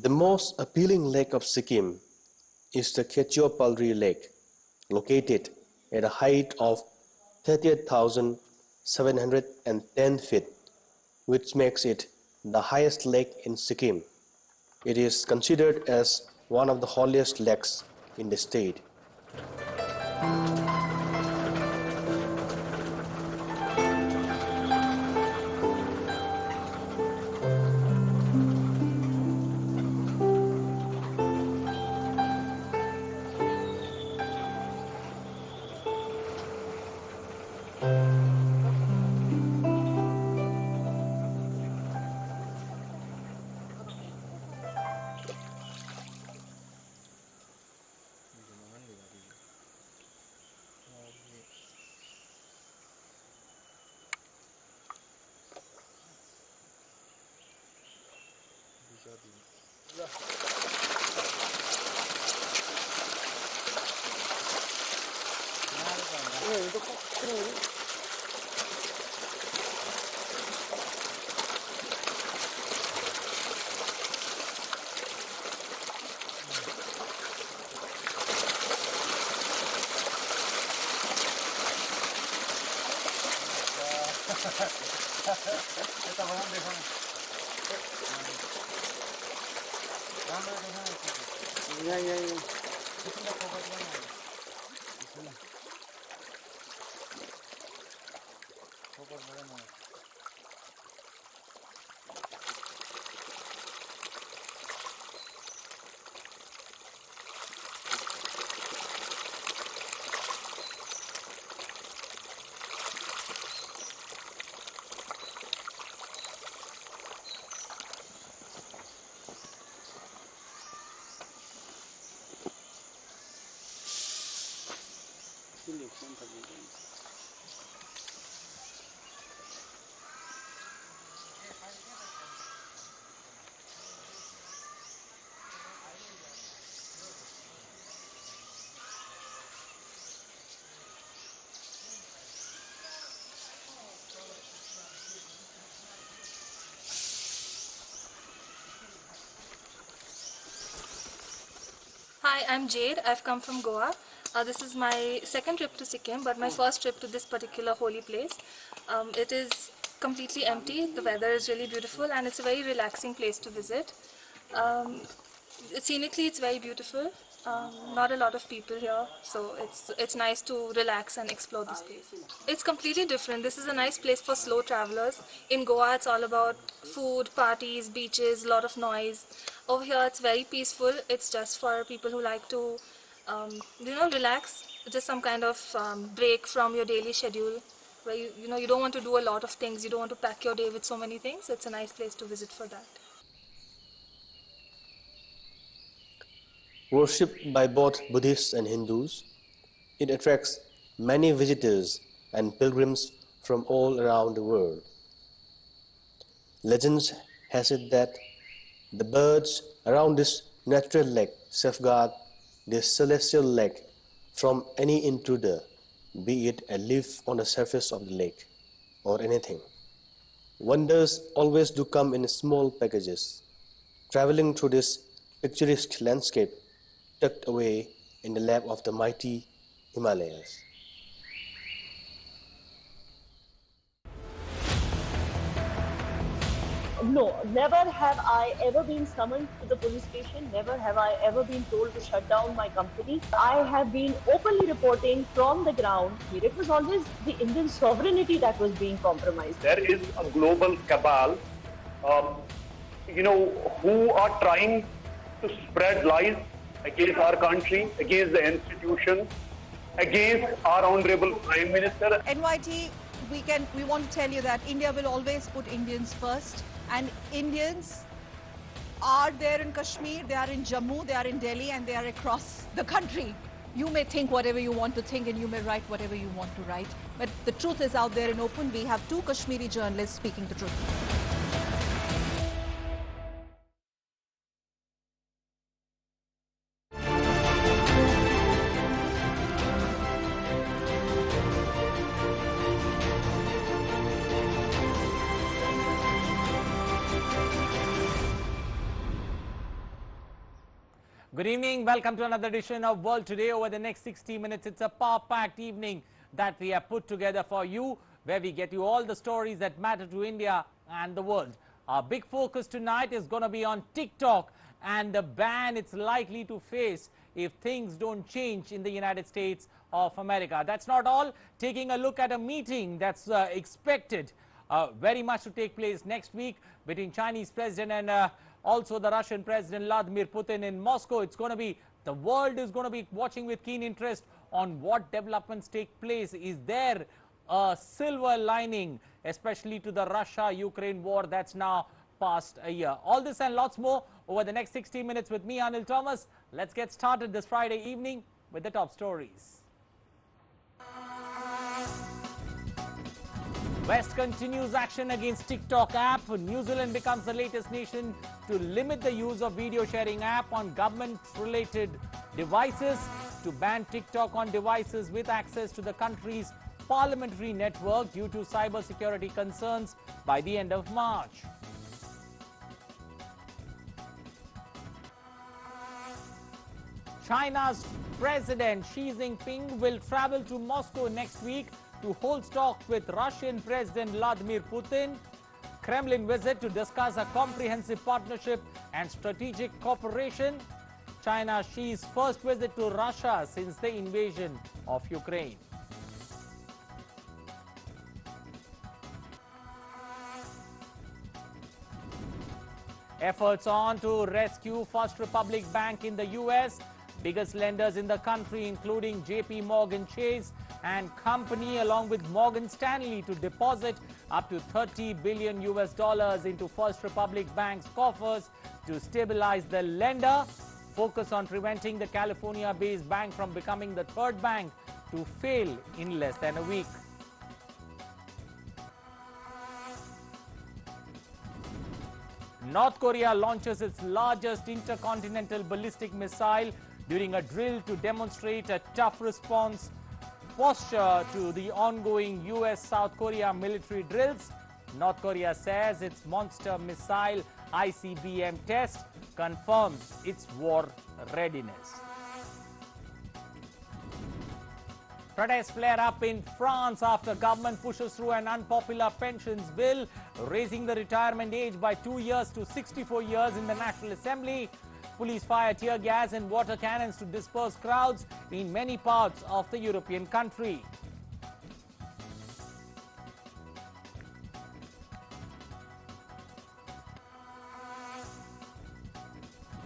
The most appealing lake of Sikkim is the Khetio-Palri Lake, located at a height of 38,710 feet, which makes it the highest lake in Sikkim. It is considered as one of the holiest lakes in the state. Hi, I'm Jade. I've come from Goa. This is my second trip to Sikkim, but my first trip to this particular holy place. It is completely empty. The weather is really beautiful and it's a very relaxing place to visit. Scenically, it's very beautiful. Not a lot of people here, so it's nice to relax and explore this place. It's completely different. This is a nice place for slow travelers. In Goa, it's all about food, parties, beaches, a lot of noise. Over here, it's very peaceful. It's just for people who like to, relax. Just some kind of break from your daily schedule, where you don't want to do a lot of things. You don't want to pack your day with so many things. It's a nice place to visit for that. Worshipped by both Buddhists and Hindus, it attracts many visitors and pilgrims from all around the world. Legends has it that the birds around this natural lake safeguard this celestial lake from any intruder, be it a leaf on the surface of the lake or anything. Wonders always do come in small packages, traveling through this picturesque landscape tucked away in the lap of the mighty Himalayas. No, never have I ever been summoned to the police station. Never have I ever been told to shut down my company. I have been openly reporting from the ground. It was always the Indian sovereignty that was being compromised. There is a global cabal, who are trying to spread lies against our country, against the institutions, against our honorable Prime Minister. NYT, we want to tell you that India will always put Indians first, and Indians are there in Kashmir, they are in Jammu, they are in Delhi, and they are across the country. You may think whatever you want to think and you may write whatever you want to write, but the truth is out there in open. We have two Kashmiri journalists speaking the truth. Good evening. Welcome to another edition of World Today. Over the next 60 minutes, it's a power-packed evening that we have put together for you, where we get you all the stories that matter to India and the world. Our big focus tonight is going to be on TikTok and the ban it's likely to face if things don't change in the United States of America. That's not all. Taking a look at a meeting that's expected very much to take place next week between Chinese President and also the Russian President Vladimir Putin in Moscow. It's going to be, the world is going to be watching with keen interest on what developments take place. Is there a silver lining, especially to the Russia-Ukraine war that's now past a year? All this and lots more over the next 60 minutes with me, Anil Thomas. Let's get started this Friday evening with the top stories. West continues action against TikTok app. New Zealand becomes the latest nation to limit the use of video sharing app on government-related devices, to ban TikTok on devices with access to the country's parliamentary network due to cybersecurity concerns by the end of March. China's President Xi Jinping will travel to Moscow next week to hold talks with Russian President Vladimir Putin. Kremlin visit to discuss a comprehensive partnership and strategic cooperation. China Xi's first visit to Russia since the invasion of Ukraine. Efforts on to rescue First Republic Bank in the US. Biggest lenders in the country, including JP Morgan Chase and company, along with Morgan Stanley, to deposit up to $30 billion into First Republic Bank's coffers to stabilize the lender. Focus on preventing the California-based bank from becoming the third bank to fail in less than a week. North Korea launches its largest intercontinental ballistic missile during a drill to demonstrate a tough response posture to the ongoing US-South Korea military drills. North Korea says its monster missile ICBM test confirms its war readiness. Protests flare up in France after government pushes through an unpopular pensions bill, raising the retirement age by 2 years to 64 years in the National Assembly. Police fire tear gas and water cannons to disperse crowds in many parts of the European country.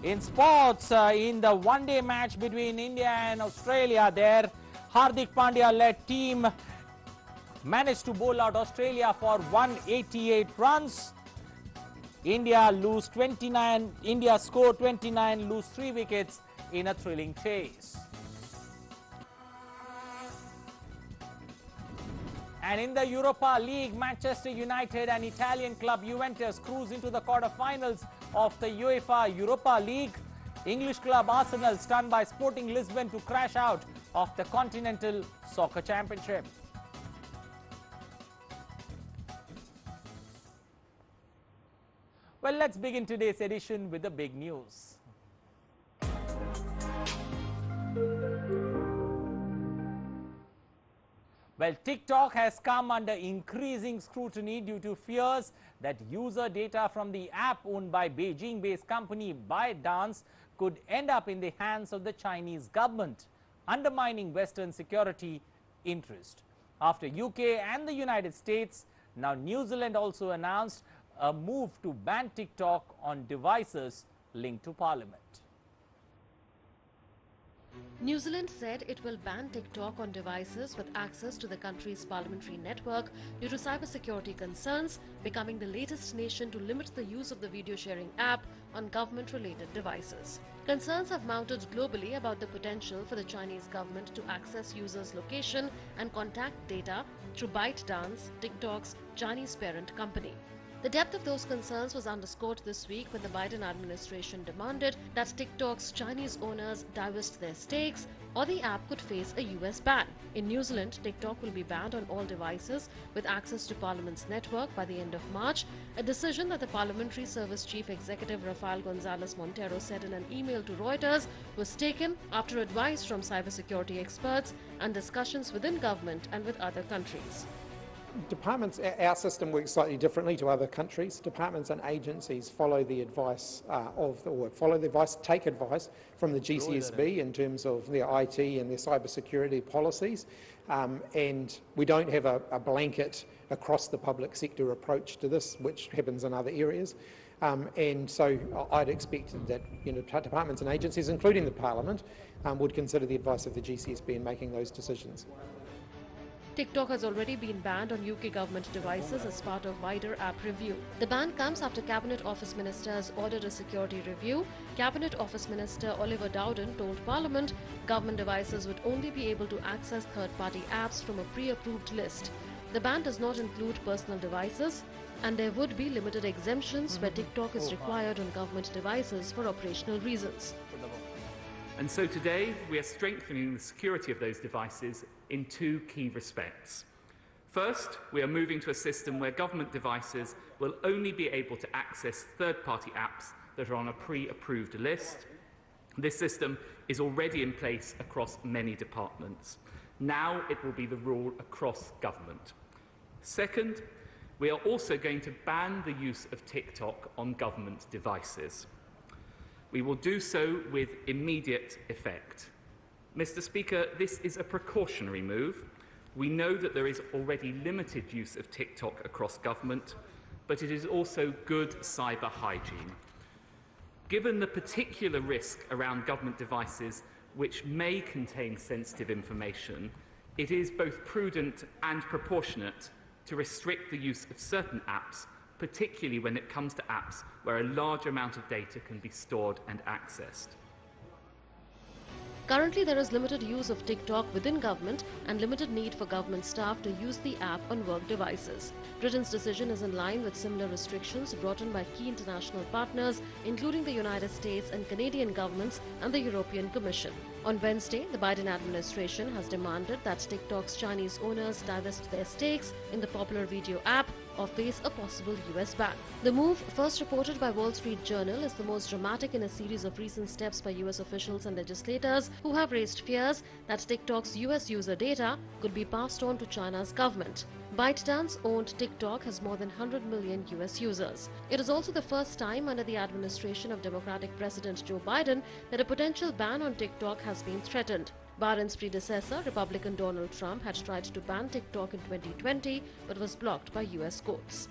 In sports, in the one-day match between India and Australia, their Hardik Pandya-led team managed to bowl out Australia for 188 runs. India scored 29, lose 3 wickets in a thrilling chase. And in the Europa League, Manchester United and Italian club Juventus cruise into the quarter-finals of the UEFA Europa League. English club Arsenal stunned by Sporting Lisbon to crash out of the Continental Soccer Championship. Well, let's begin today's edition with the big news. Well, TikTok has come under increasing scrutiny due to fears that user data from the app owned by Beijing-based company ByteDance could end up in the hands of the Chinese government, undermining Western security interest. After UK and the United States, now New Zealand also announced a move to ban TikTok on devices linked to Parliament. New Zealand said it will ban TikTok on devices with access to the country's parliamentary network due to cybersecurity concerns, becoming the latest nation to limit the use of the video sharing app on government-related devices. Concerns have mounted globally about the potential for the Chinese government to access users' location and contact data through ByteDance, TikTok's Chinese parent company. The depth of those concerns was underscored this week when the Biden administration demanded that TikTok's Chinese owners divest their stakes, or the app could face a US ban. In New Zealand, TikTok will be banned on all devices with access to Parliament's network by the end of March, a decision that the Parliamentary Service Chief Executive Rafael González Montero said in an email to Reuters was taken after advice from cybersecurity experts and discussions within government and with other countries. Departments, our system works slightly differently to other countries. Departments and agencies follow the advice take advice from the GCSB in terms of their IT and their cybersecurity policies. And we don't have a blanket across the public sector approach to this, which happens in other areas. And so I'd expect that departments and agencies, including the Parliament, would consider the advice of the GCSB in making those decisions. TikTok has already been banned on UK government devices as part of wider app review. The ban comes after Cabinet Office Ministers ordered a security review. Cabinet Office Minister Oliver Dowden told Parliament government devices would only be able to access third-party apps from a pre-approved list. The ban does not include personal devices, and there would be limited exemptions where TikTok is required on government devices for operational reasons. And so today we are strengthening the security of those devices in two key respects. First, we are moving to a system where government devices will only be able to access third-party apps that are on a pre-approved list. This system is already in place across many departments. Now it will be the rule across government. Second, we are also going to ban the use of TikTok on government devices. We will do so with immediate effect. Mr. Speaker, this is a precautionary move. We know that there is already limited use of TikTok across government, but it is also good cyber hygiene. Given the particular risk around government devices which may contain sensitive information, it is both prudent and proportionate to restrict the use of certain apps, particularly when it comes to apps where a large amount of data can be stored and accessed. Currently, there is limited use of TikTok within government and limited need for government staff to use the app on work devices. Britain's decision is in line with similar restrictions brought in by key international partners, including the United States and Canadian governments and the European Commission. On Wednesday, the Biden administration has demanded that TikTok's Chinese owners divest their stakes in the popular video app or face a possible US ban. The move, first reported by Wall Street Journal, is the most dramatic in a series of recent steps by US officials and legislators who have raised fears that TikTok's US user data could be passed on to China's government. ByteDance-owned TikTok has more than 100 million US users. It is also the first time under the administration of Democratic President Joe Biden that a potential ban on TikTok has been threatened. Biden's predecessor, Republican Donald Trump, had tried to ban TikTok in 2020 but was blocked by US courts.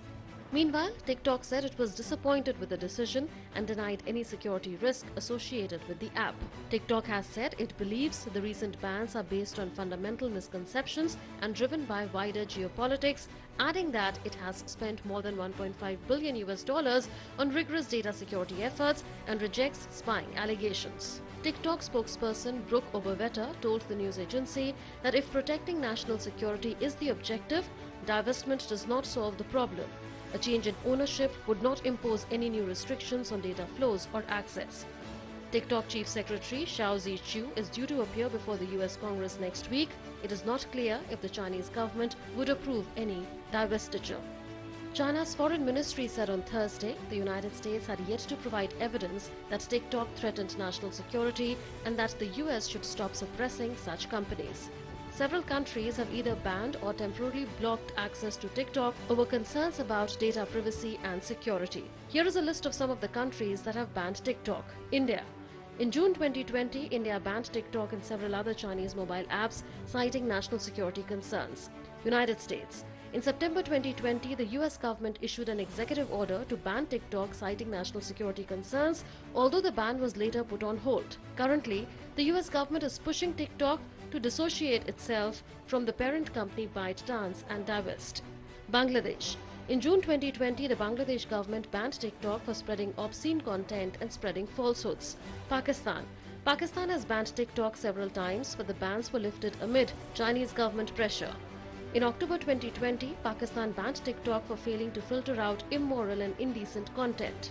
Meanwhile, TikTok said it was disappointed with the decision and denied any security risk associated with the app. TikTok has said it believes the recent bans are based on fundamental misconceptions and driven by wider geopolitics, adding that it has spent more than $1.5 billion on rigorous data security efforts and rejects spying allegations. TikTok spokesperson Brooke Oberwetter told the news agency that if protecting national security is the objective, divestment does not solve the problem. A change in ownership would not impose any new restrictions on data flows or access. TikTok Chief Secretary Xiao Zichu is due to appear before the US Congress next week. It is not clear if the Chinese government would approve any divestiture. China's foreign ministry said on Thursday the United States had yet to provide evidence that TikTok threatened national security and that the US should stop suppressing such companies. Several countries have either banned or temporarily blocked access to TikTok over concerns about data privacy and security. Here is a list of some of the countries that have banned TikTok. India. In June 2020, India banned TikTok and several other Chinese mobile apps, citing national security concerns. United States. In September 2020, the US government issued an executive order to ban TikTok, citing national security concerns, although the ban was later put on hold. Currently, the US government is pushing TikTok to dissociate itself from the parent company ByteDance and divest. Bangladesh. In June 2020, the Bangladesh government banned TikTok for spreading obscene content and spreading falsehoods. Pakistan. Pakistan has banned TikTok several times, but the bans were lifted amid Chinese government pressure. In October 2020, Pakistan banned TikTok for failing to filter out immoral and indecent content.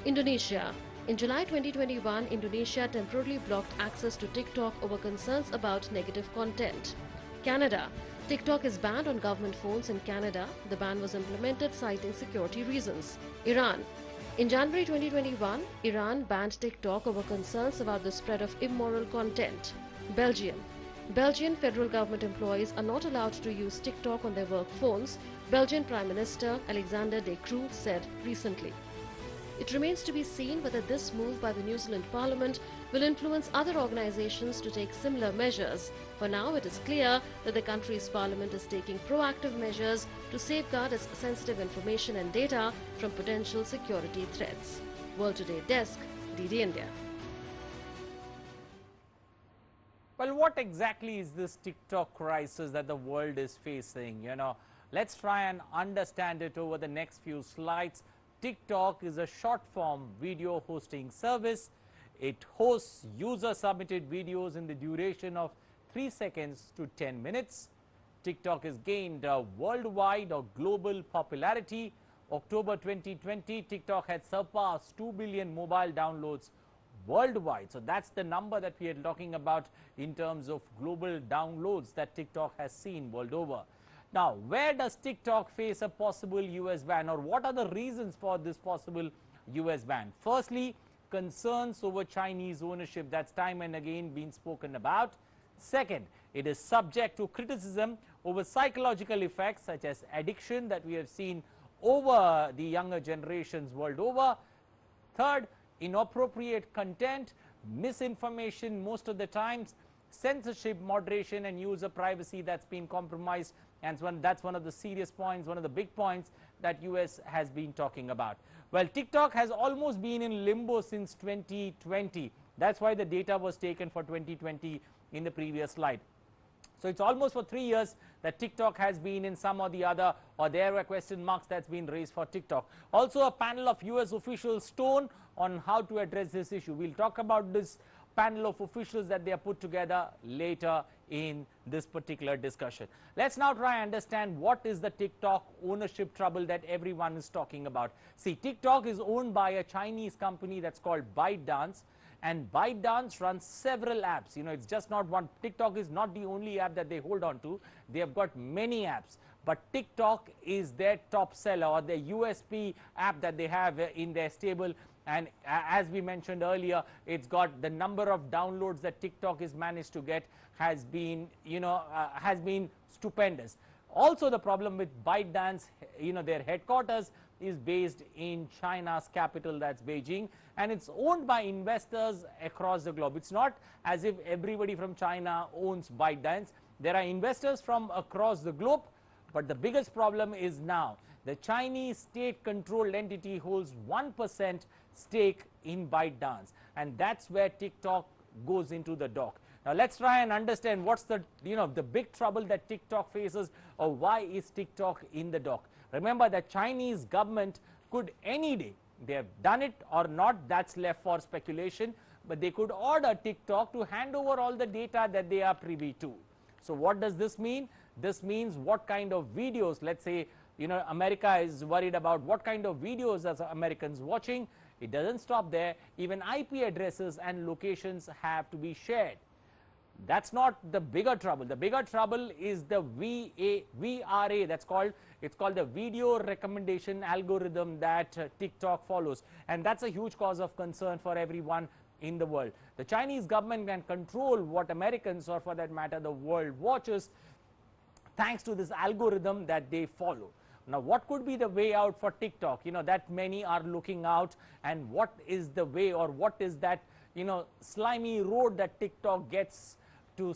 Indonesia. In July 2021, Indonesia temporarily blocked access to TikTok over concerns about negative content. Canada. TikTok is banned on government phones in Canada. The ban was implemented citing security reasons. Iran. In January 2021, Iran banned TikTok over concerns about the spread of immoral content. Belgium. Belgian federal government employees are not allowed to use TikTok on their work phones, Belgian Prime Minister Alexander De Croo said recently. It remains to be seen whether this move by the New Zealand Parliament will influence other organisations to take similar measures. For now, it is clear that the country's Parliament is taking proactive measures to safeguard its sensitive information and data from potential security threats. World Today Desk, DD India. Well, what exactly is this TikTok crisis that the world is facing? Let's try and understand it over the next few slides. TikTok is a short-form video hosting service. It hosts user-submitted videos in the duration of 3 seconds to 10 minutes. TikTok has gained worldwide or global popularity. October 2020, TikTok had surpassed 2 billion mobile downloads worldwide. So that's the number that we are talking about in terms of global downloads that TikTok has seen world over. Now, where does TikTok face a possible US ban, or what are the reasons for this possible US ban? Firstly, concerns over Chinese ownership. That's time and again been spoken about. Second, it is subject to criticism over psychological effects such as addiction that we have seen over the younger generations world over. Third, inappropriate content, misinformation most of the times, censorship, moderation and user privacy that's been compromised, and that's one of the serious points, one of the big points that US has been talking about. Well, TikTok has almost been in limbo since 2020. That's why the data was taken for 2020 in the previous slide. So it's almost for 3 years that TikTok has been in some or the other, or there were question marks that's been raised for TikTok. Also, a panel of US officials stone on how to address this issue. We'll talk about this panel of officials that they have put together later in this particular discussion. Let's now try and understand what is the TikTok ownership trouble that everyone is talking about. See, TikTok is owned by a Chinese company that's called ByteDance, and ByteDance runs several apps. It's just not one. TikTok is not the only app that they hold on to. They have got many apps, but TikTok is their top seller, or their USP app that they have in their stable. And as we mentioned earlier, it's got the number of downloads that TikTok has managed to get has been stupendous. Also, the problem with ByteDance, their headquarters is based in China's capital, that's Beijing, and it's owned by investors across the globe. It's not as if everybody from China owns ByteDance. There are investors from across the globe, but the biggest problem is now the Chinese state-controlled entity holds 1% stake in ByteDance, and that's where TikTok goes into the dock. Now let's try and understand what's the big trouble that TikTok faces, or why is TikTok in the dock. Remember, the Chinese government could any day, they have done it or not, that's left for speculation, but they could order TikTok to hand over all the data that they are privy to. So what does this mean? This means what kind of videos, let's say, America is worried about what kind of videos are Americans watching. It doesn't stop there. Even IP addresses and locations have to be shared. That's not the bigger trouble. The bigger trouble is the VRA, it's called the video recommendation algorithm that TikTok follows, and that's a huge cause of concern for everyone in the world. The Chinese government can control what Americans, or for that matter the world, watches thanks to this algorithm that they follow. Now, what could be the way out for TikTok? That many are looking out, and what is the way, or what is that slimy road that TikTok gets to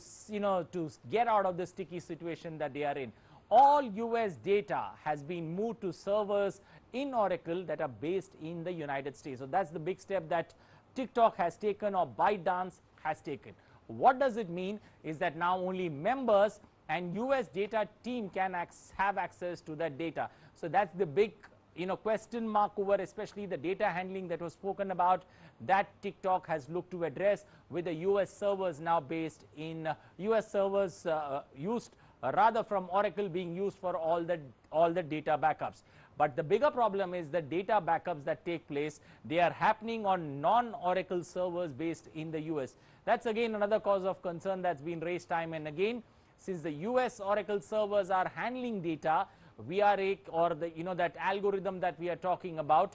to get out of the sticky situation that they are in? All US data has been moved to servers in Oracle that are based in the United States. So that's the big step that TikTok has taken, or ByteDance has taken. What does it mean is that now only members and US data team can have access to that data. So that's the big question mark over especially the data handling that was spoken about, that TikTok has looked to address, with the US servers now based in US servers used rather from Oracle being used for all the data backups. But the bigger problem is the data backups that take place. They are happening on non-Oracle servers based in the US. That's again another cause of concern that's been raised time and again. Since the US Oracle servers are handling data, or that algorithm that we are talking about,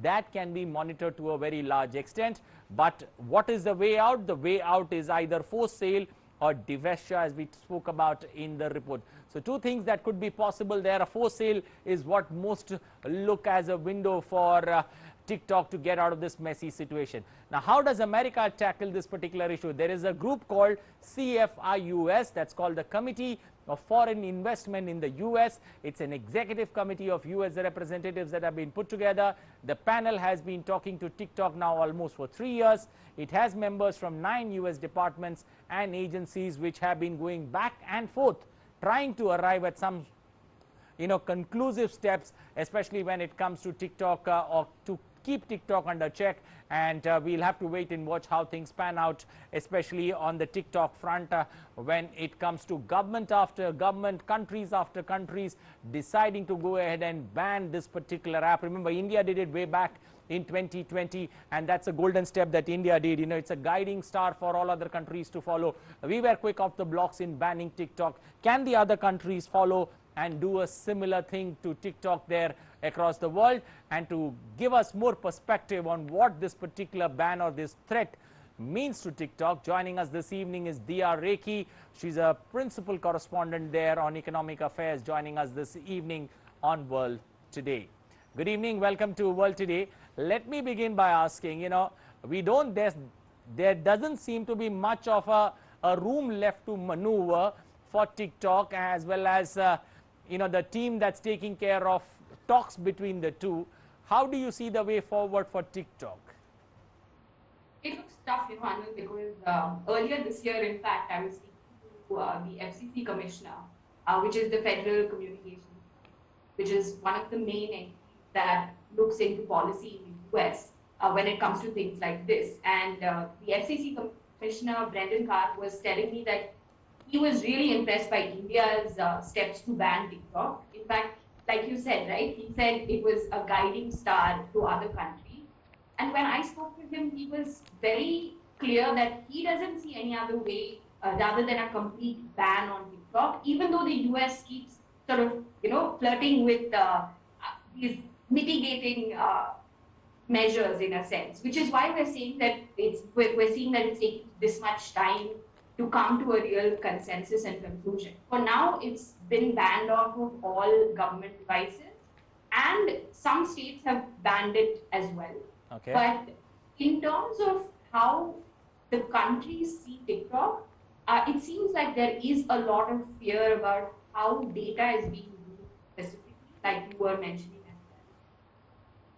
that can be monitored to a very large extent. But what is the way out? The way out is either forced sale or divestiture, as we spoke about in the report. So two things that could be possible there. A forced sale is what most look as a window for TikTok to get out of this messy situation. Now, how does America tackle this particular issue? There is a group called CFIUS, that's called the Committee of Foreign Investment in the US. It's an executive committee of US representatives that have been put together. The panel has been talking to TikTok now almost for 3 years. It has members from 9 US departments and agencies which have been going back and forth trying to arrive at some conclusive steps, especially when it comes to TikTok or to keep TikTok under check. And we'll have to wait and watch how things pan out, especially on the TikTok front when it comes to government after government, countries after countries deciding to go ahead and ban this particular app. Remember, India did it way back in 2020, and that's a golden step that India did. It's a guiding star for all other countries to follow. We were quick off the blocks in banning TikTok. Can the other countries follow and do a similar thing to TikTok there across the world? And to give us more perspective on what this particular ban or this threat means to TikTok, joining us this evening is Diya Rekhi. She's a principal correspondent there on economic affairs, joining us this evening on World Today. Good evening, welcome to World Today. Let me begin by asking, there doesn't seem to be much of a room left to maneuver for TikTok, as well as the team that's taking care of talks between the two. How do you see the way forward for TikTok? It looks tough, Anil, because earlier this year, in fact, I was speaking to the FCC commissioner, which is the Federal Communications, which is one of the main entities that looks into policy in the US when it comes to things like this. And the FCC commissioner, Brendan Carr, was telling me that he was really impressed by India's steps to ban TikTok. In fact, like you said, right, he said it was a guiding star to other countries. And when I spoke to him, he was very clear that he doesn't see any other way rather than a complete ban on TikTok, even though the US keeps sort of, flirting with these mitigating measures in a sense, which is why we're saying that we're seeing that it's taking this much time to come to a real consensus and conclusion. For now, it's been banned off of all government devices, and some states have banned it as well. Okay. But in terms of how the countries see TikTok, it seems like there is a lot of fear about how data is being used specifically, like you were mentioning.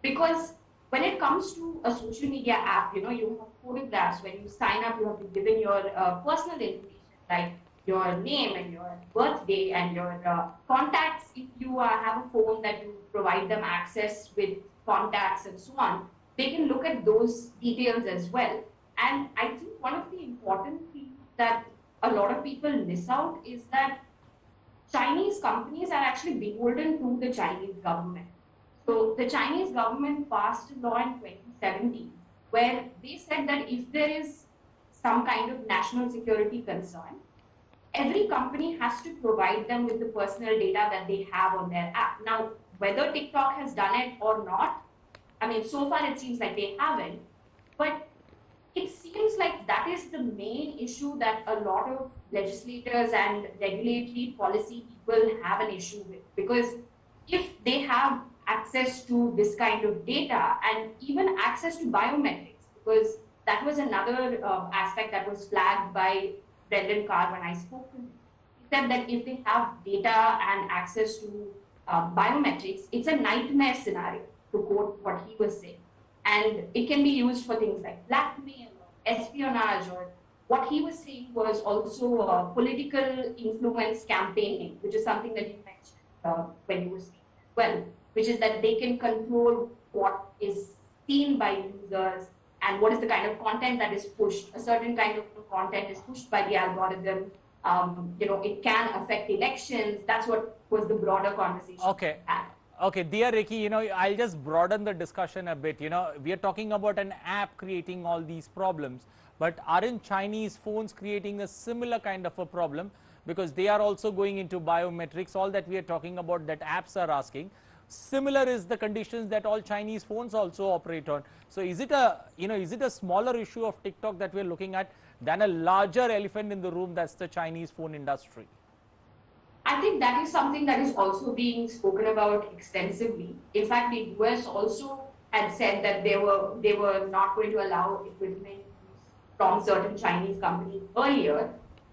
Because when it comes to a social media app, you have photographs. When you sign up, you have to give in your personal information, like your name and your birthday and your contacts. If you have a phone that you provide them access with contacts and so on, they can look at those details as well. And I think one of the important things that a lot of people miss out is that Chinese companies are actually beholden to the Chinese government. So the Chinese government passed a law in 2017 where they said that if there is some kind of national security concern, every company has to provide them with the personal data that they have on their app. Now, whether TikTok has done it or not, I mean, so far it seems like they haven't, but it seems like that is the main issue that a lot of legislators and regulatory policy people have an issue with. Because if they have access to this kind of data and even access to biometrics, because that was another aspect that was flagged by Brendan Carr when I spoke to him. He said that if they have data and access to biometrics, it's a nightmare scenario, to quote what he was saying. And it can be used for things like blackmail or espionage, or what he was saying was also political influence campaigning, which is something that you mentioned when you were speaking as well, which is that they can control what is seen by users and what is the kind of content that is pushed. A certain kind of content is pushed by the algorithm. It can affect elections. That's what was the broader conversation. Okay. Okay, dear Ricky, I'll just broaden the discussion a bit. We are talking about an app creating all these problems, but aren't Chinese phones creating a similar kind of a problem? Because they are also going into biometrics, all that we are talking about that apps are asking. Similar is the conditions that all Chinese phones also operate on. So is it a smaller issue of TikTok that we're looking at than a larger elephant in the room, that's the Chinese phone industry? I think that is something that is also being spoken about extensively. In fact, the US also had said that they were not going to allow equipment from certain Chinese companies earlier,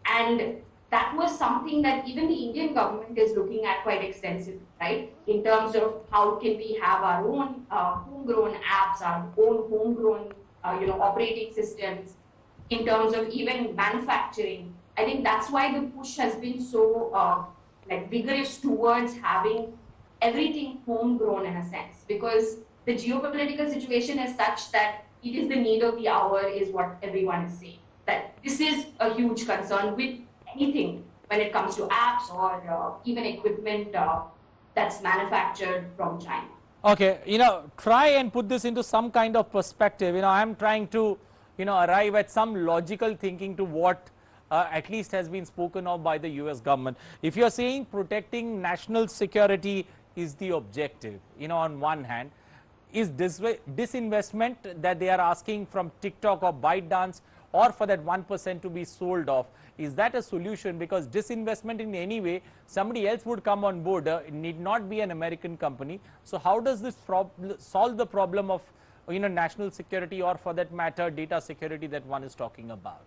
and that was something that even the Indian government is looking at quite extensively, right? In terms of how can we have our own homegrown apps, our own homegrown operating systems, in terms of even manufacturing. I think that's why the push has been so vigorous towards having everything homegrown in a sense, because the geopolitical situation is such that it is the need of the hour, is what everyone is saying. That this is a huge concern with anything when it comes to apps or even equipment that's manufactured from China. Okay, try and put this into some kind of perspective. I'm trying to, arrive at some logical thinking to what at least has been spoken of by the US government. If you're saying protecting national security is the objective, on one hand, is disinvestment that they are asking from TikTok or ByteDance, or for that 1% to be sold off, is that a solution? Because disinvestment in any way, somebody else would come on board. It need not be an American company. So how does this solve the problem of national security, or for that matter data security that one is talking about?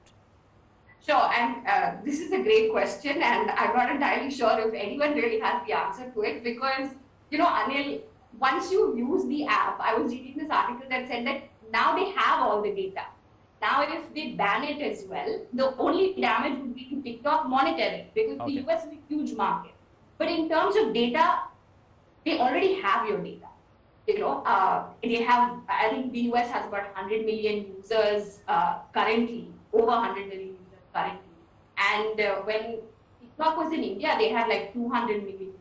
Sure, and this is a great question, and I'm not entirely sure if anyone really has the answer to it, because, Anil, once you use the app, I was reading this article that said that now they have all the data. Now, if they ban it as well, the only damage would be to TikTok monetary, because the US is a huge market. But in terms of data, they already have your data. They have, I think the US has about 100 million users currently, over 100 million users currently. And when TikTok was in India, they had like 200 million users,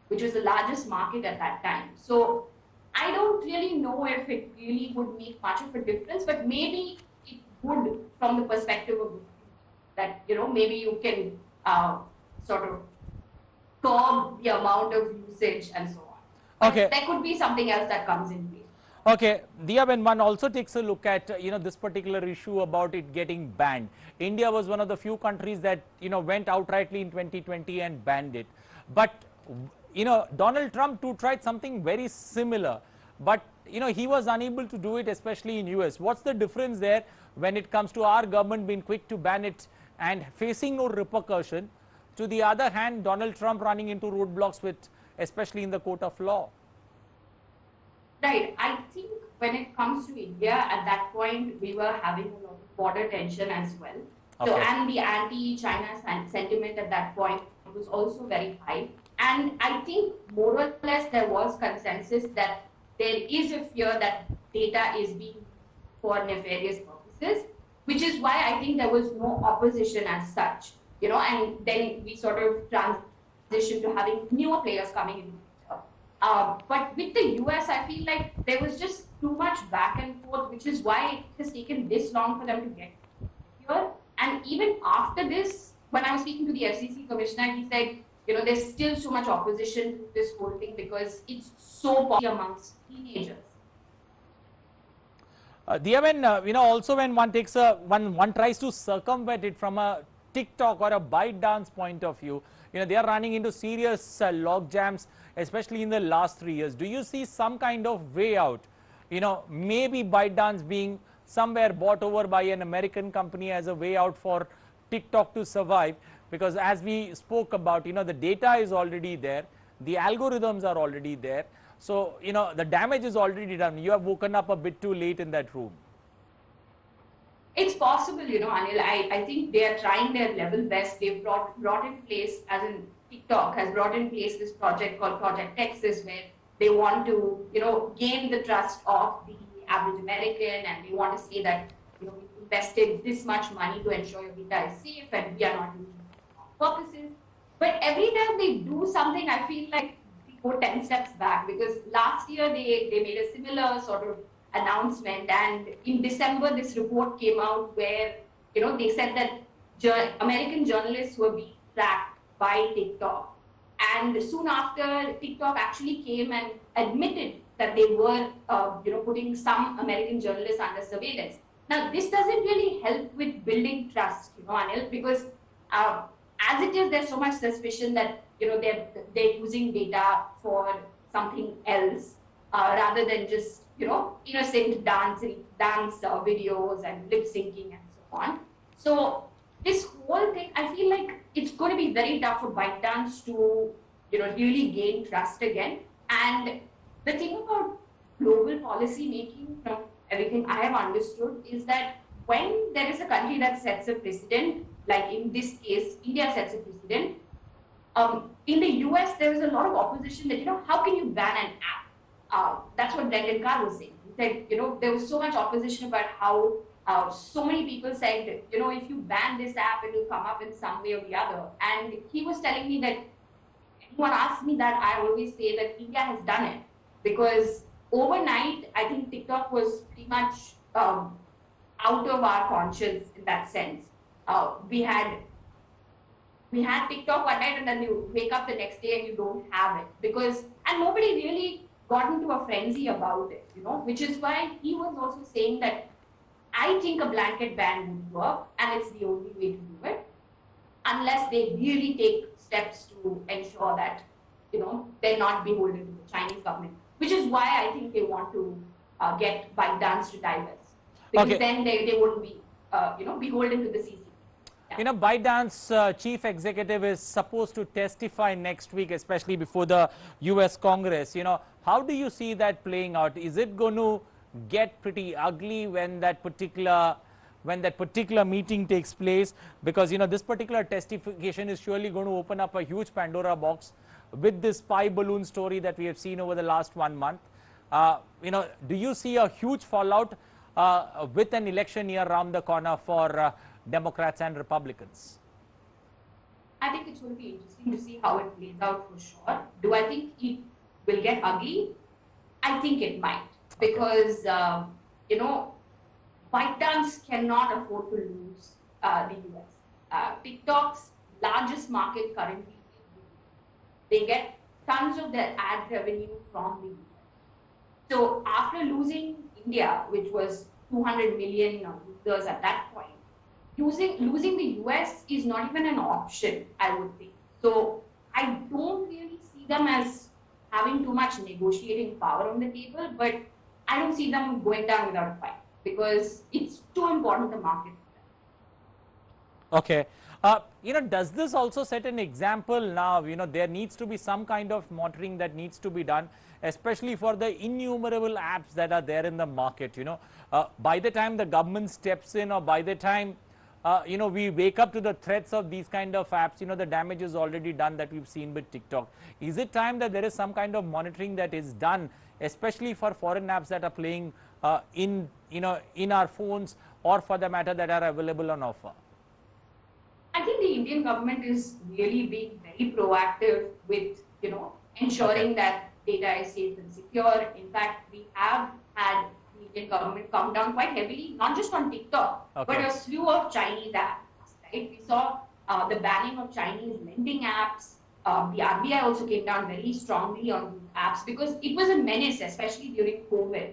which was the largest market at that time. So I don't really know if it really would make much of a difference, but maybe it would, from the perspective of that, maybe you can sort of curb the amount of usage and so on. But okay, there could be something else that comes in place. Okay, Dia, when one also takes a look at this particular issue about it getting banned, India was one of the few countries that went outrightly in 2020 and banned it. But Donald Trump too tried something very similar, but he was unable to do it, especially in US. What's the difference there when it comes to our government being quick to ban it and facing no repercussion? To the other hand, Donald Trump running into roadblocks with, especially in the court of law. Right. I think when it comes to India, at that point, we were having a lot of border tension as well. Okay. So, and the anti-China sentiment at that point was also very high. And I think more or less there was consensus that there is a fear that data is being used for nefarious purposes, which is why I think there was no opposition as such, and then we sort of transitioned to having newer players coming in. But with the US, I feel like there was just too much back and forth, which is why it has taken this long for them to get here. And even after this, when I was speaking to the FCC commissioner, he said, there's still so much opposition to this whole thing because it's so popular amongst teenagers. Dia, when also when one takes one tries to circumvent it from a TikTok or a ByteDance point of view, they are running into serious log jams, especially in the last 3 years. Do you see some kind of way out? Maybe ByteDance being somewhere bought over by an American company as a way out for TikTok to survive, because as we spoke about, the data is already there, the algorithms are already there. So, the damage is already done. You have woken up a bit too late in that room. It's possible, Anil. I think they are trying their level best. They've brought in place, as in TikTok has brought in place this project called Project Texas, where they want to, gain the trust of the average American, and they want to say that, we invested this much money to ensure your data is safe and we are not using it for purposes. But every time they do something, I feel like the go 10 steps back, because last year they made a similar sort of announcement, and in December this report came out where they said that American journalists were being tracked by TikTok, and soon after TikTok actually came and admitted that they were putting some American journalists under surveillance. Now this doesn't really help with building trust, Anil, because as it is, there's so much suspicion that they're using data for something else rather than just innocent dance videos and lip syncing and so on. So this whole thing, I feel like it's going to be very tough for ByteDance to really gain trust again. And the thing about global policy making, from everything I have understood, is that when there is a country that sets a precedent, like in this case, India sets a precedent, in the US, there was a lot of opposition that, how can you ban an app? That's what Brendan Carr was saying. He said, there was so much opposition about how so many people said, if you ban this app, it will come up in some way or the other. And he was telling me that, anyone asks me that, I always say that India has done it. Because overnight, I think TikTok was pretty much out of our conscience in that sense. We had TikTok one night, and then you wake up the next day and you don't have it, and nobody really got into a frenzy about it, which is why he was also saying that I think a blanket ban would work, and it's the only way to do it, unless they really take steps to ensure that they're not beholden to the Chinese government, which is why I think they want to get ByteDance to divest, because then they wouldn't be beholden to the CC. ByteDance chief executive is supposed to testify next week, especially before the US Congress. How do you see that playing out? Is it going to get pretty ugly when that particular meeting takes place? Because this particular testification is surely going to open up a huge Pandora box with this spy balloon story that we have seen over the last 1 month. Do you see a huge fallout with an election year around the corner for Democrats and Republicans? I think it's going to be interesting to see how it plays out for sure. Do I think it will get ugly? I think it might, because ByteDance cannot afford to lose the US. TikTok's largest market currently is the US. They get tons of their ad revenue from the US. So after losing India, which was 200 million users at that point, losing the US is not even an option, I would think. So I don't really see them as having too much negotiating power on the table, but I don't see them going down without a fight, because it's too important to market for them. Okay. Does this also set an example now? There needs to be some kind of monitoring that needs to be done, especially for the innumerable apps that are there in the market. By the time the government steps in, or by the time we wake up to the threats of these kind of apps, the damage is already done that we've seen with TikTok. Is it time that there is some kind of monitoring that is done, especially for foreign apps that are playing in our phones, or for the matter that are available on offer? I think the Indian government is really being very proactive with, ensuring that data is safe and secure. In fact, we have had the Indian government come down quite heavily, not just on TikTok, but a slew of Chinese apps, right? We saw the banning of Chinese lending apps. The RBI also came down very strongly on these apps, because it was a menace, especially during COVID.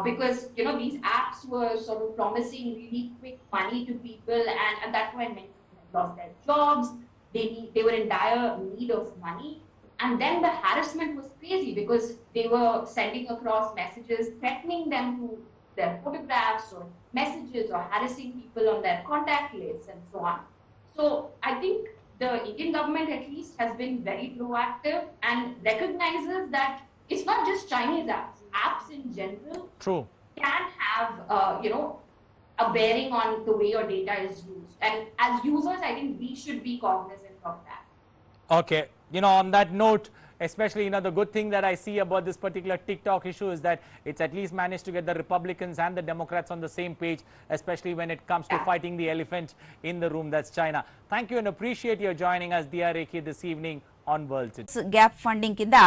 Because these apps were sort of promising really quick money to people, and at that point many people had lost their jobs. They were in dire need of money, and then the harassment was crazy, because they were sending across messages threatening them to their photographs or messages, or harassing people on their contact lists and so on. So I think the Indian government at least has been very proactive and recognizes that it's not just Chinese apps. Apps in general can have, a bearing on the way your data is used. And as users, I think we should be cognizant of that. Okay. On that note, especially, the good thing that I see about this particular TikTok issue is that it's at least managed to get the Republicans and the Democrats on the same page, especially when it comes to fighting the elephant in the room, that's China. Thank you, and appreciate your joining us, Diya Rekhi, this evening on World Today. Gap funding కింద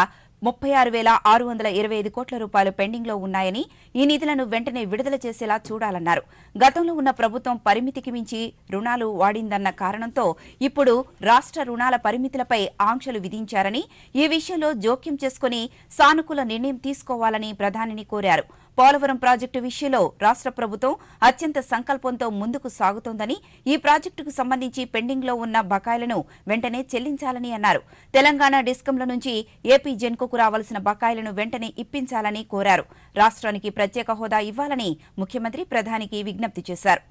36,625 కోట్ల రూపాయలు పెండింగ్లో ఉన్నాయని ఈ నిధులను వెంటనే విడుదల చేసేలా చూడాలన్నారు. గతంలో ఉన్న ప్రభుత్వం పరిమితికి మించి రుణాలు వాడిందన్న కారణంతో ఇప్పుడు రాష్ట్ర రుణాల పరిమితులపై ఆంక్షలు విధించారని ఈ విషయంలో జోక్యం చేసుకుని సానుకూల నిర్ణయం తీసుకోవాలని ప్రధానిని కోరారు. పోలవరం ప్రాజెక్టు విషయంలో రాష్ట్ర ప్రభుత్వం అత్యంత సంకల్పంతో ముందుకు సాగుతోందని ఈ ప్రాజెక్టుకు సంబంధించి పెండింగ్లో ఉన్న బకాయిలను వెంటనే చెల్లించాలని అన్నారు. తెలంగాణ డిస్కంల నుంచి ఏపీ జెన్కోకు రావాల్సిన బకాయిలను వెంటనే ఇప్పించాలని కోరారు. రాష్ట్రానికి ప్రత్యేక హోదా ఇవ్వాలని ముఖ్యమంత్రి ప్రధానికి విజ్ఞప్తి చేశారు.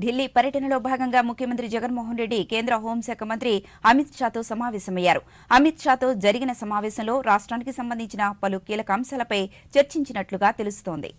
ఢిల్లీ పర్యటనలో భాగంగా ముఖ్యమంత్రి జగన్మోహన్ రెడ్డి కేంద్ర హోంశాఖ మంత్రి అమిత్ షాతో సమావేశమయ్యారు. అమిత్ షాతో జరిగిన సమావేశంలో రాష్ట్రానికి సంబంధించిన పలు కీలక అంశాలపై చర్చించినట్లుగా తెలుస్తోంది.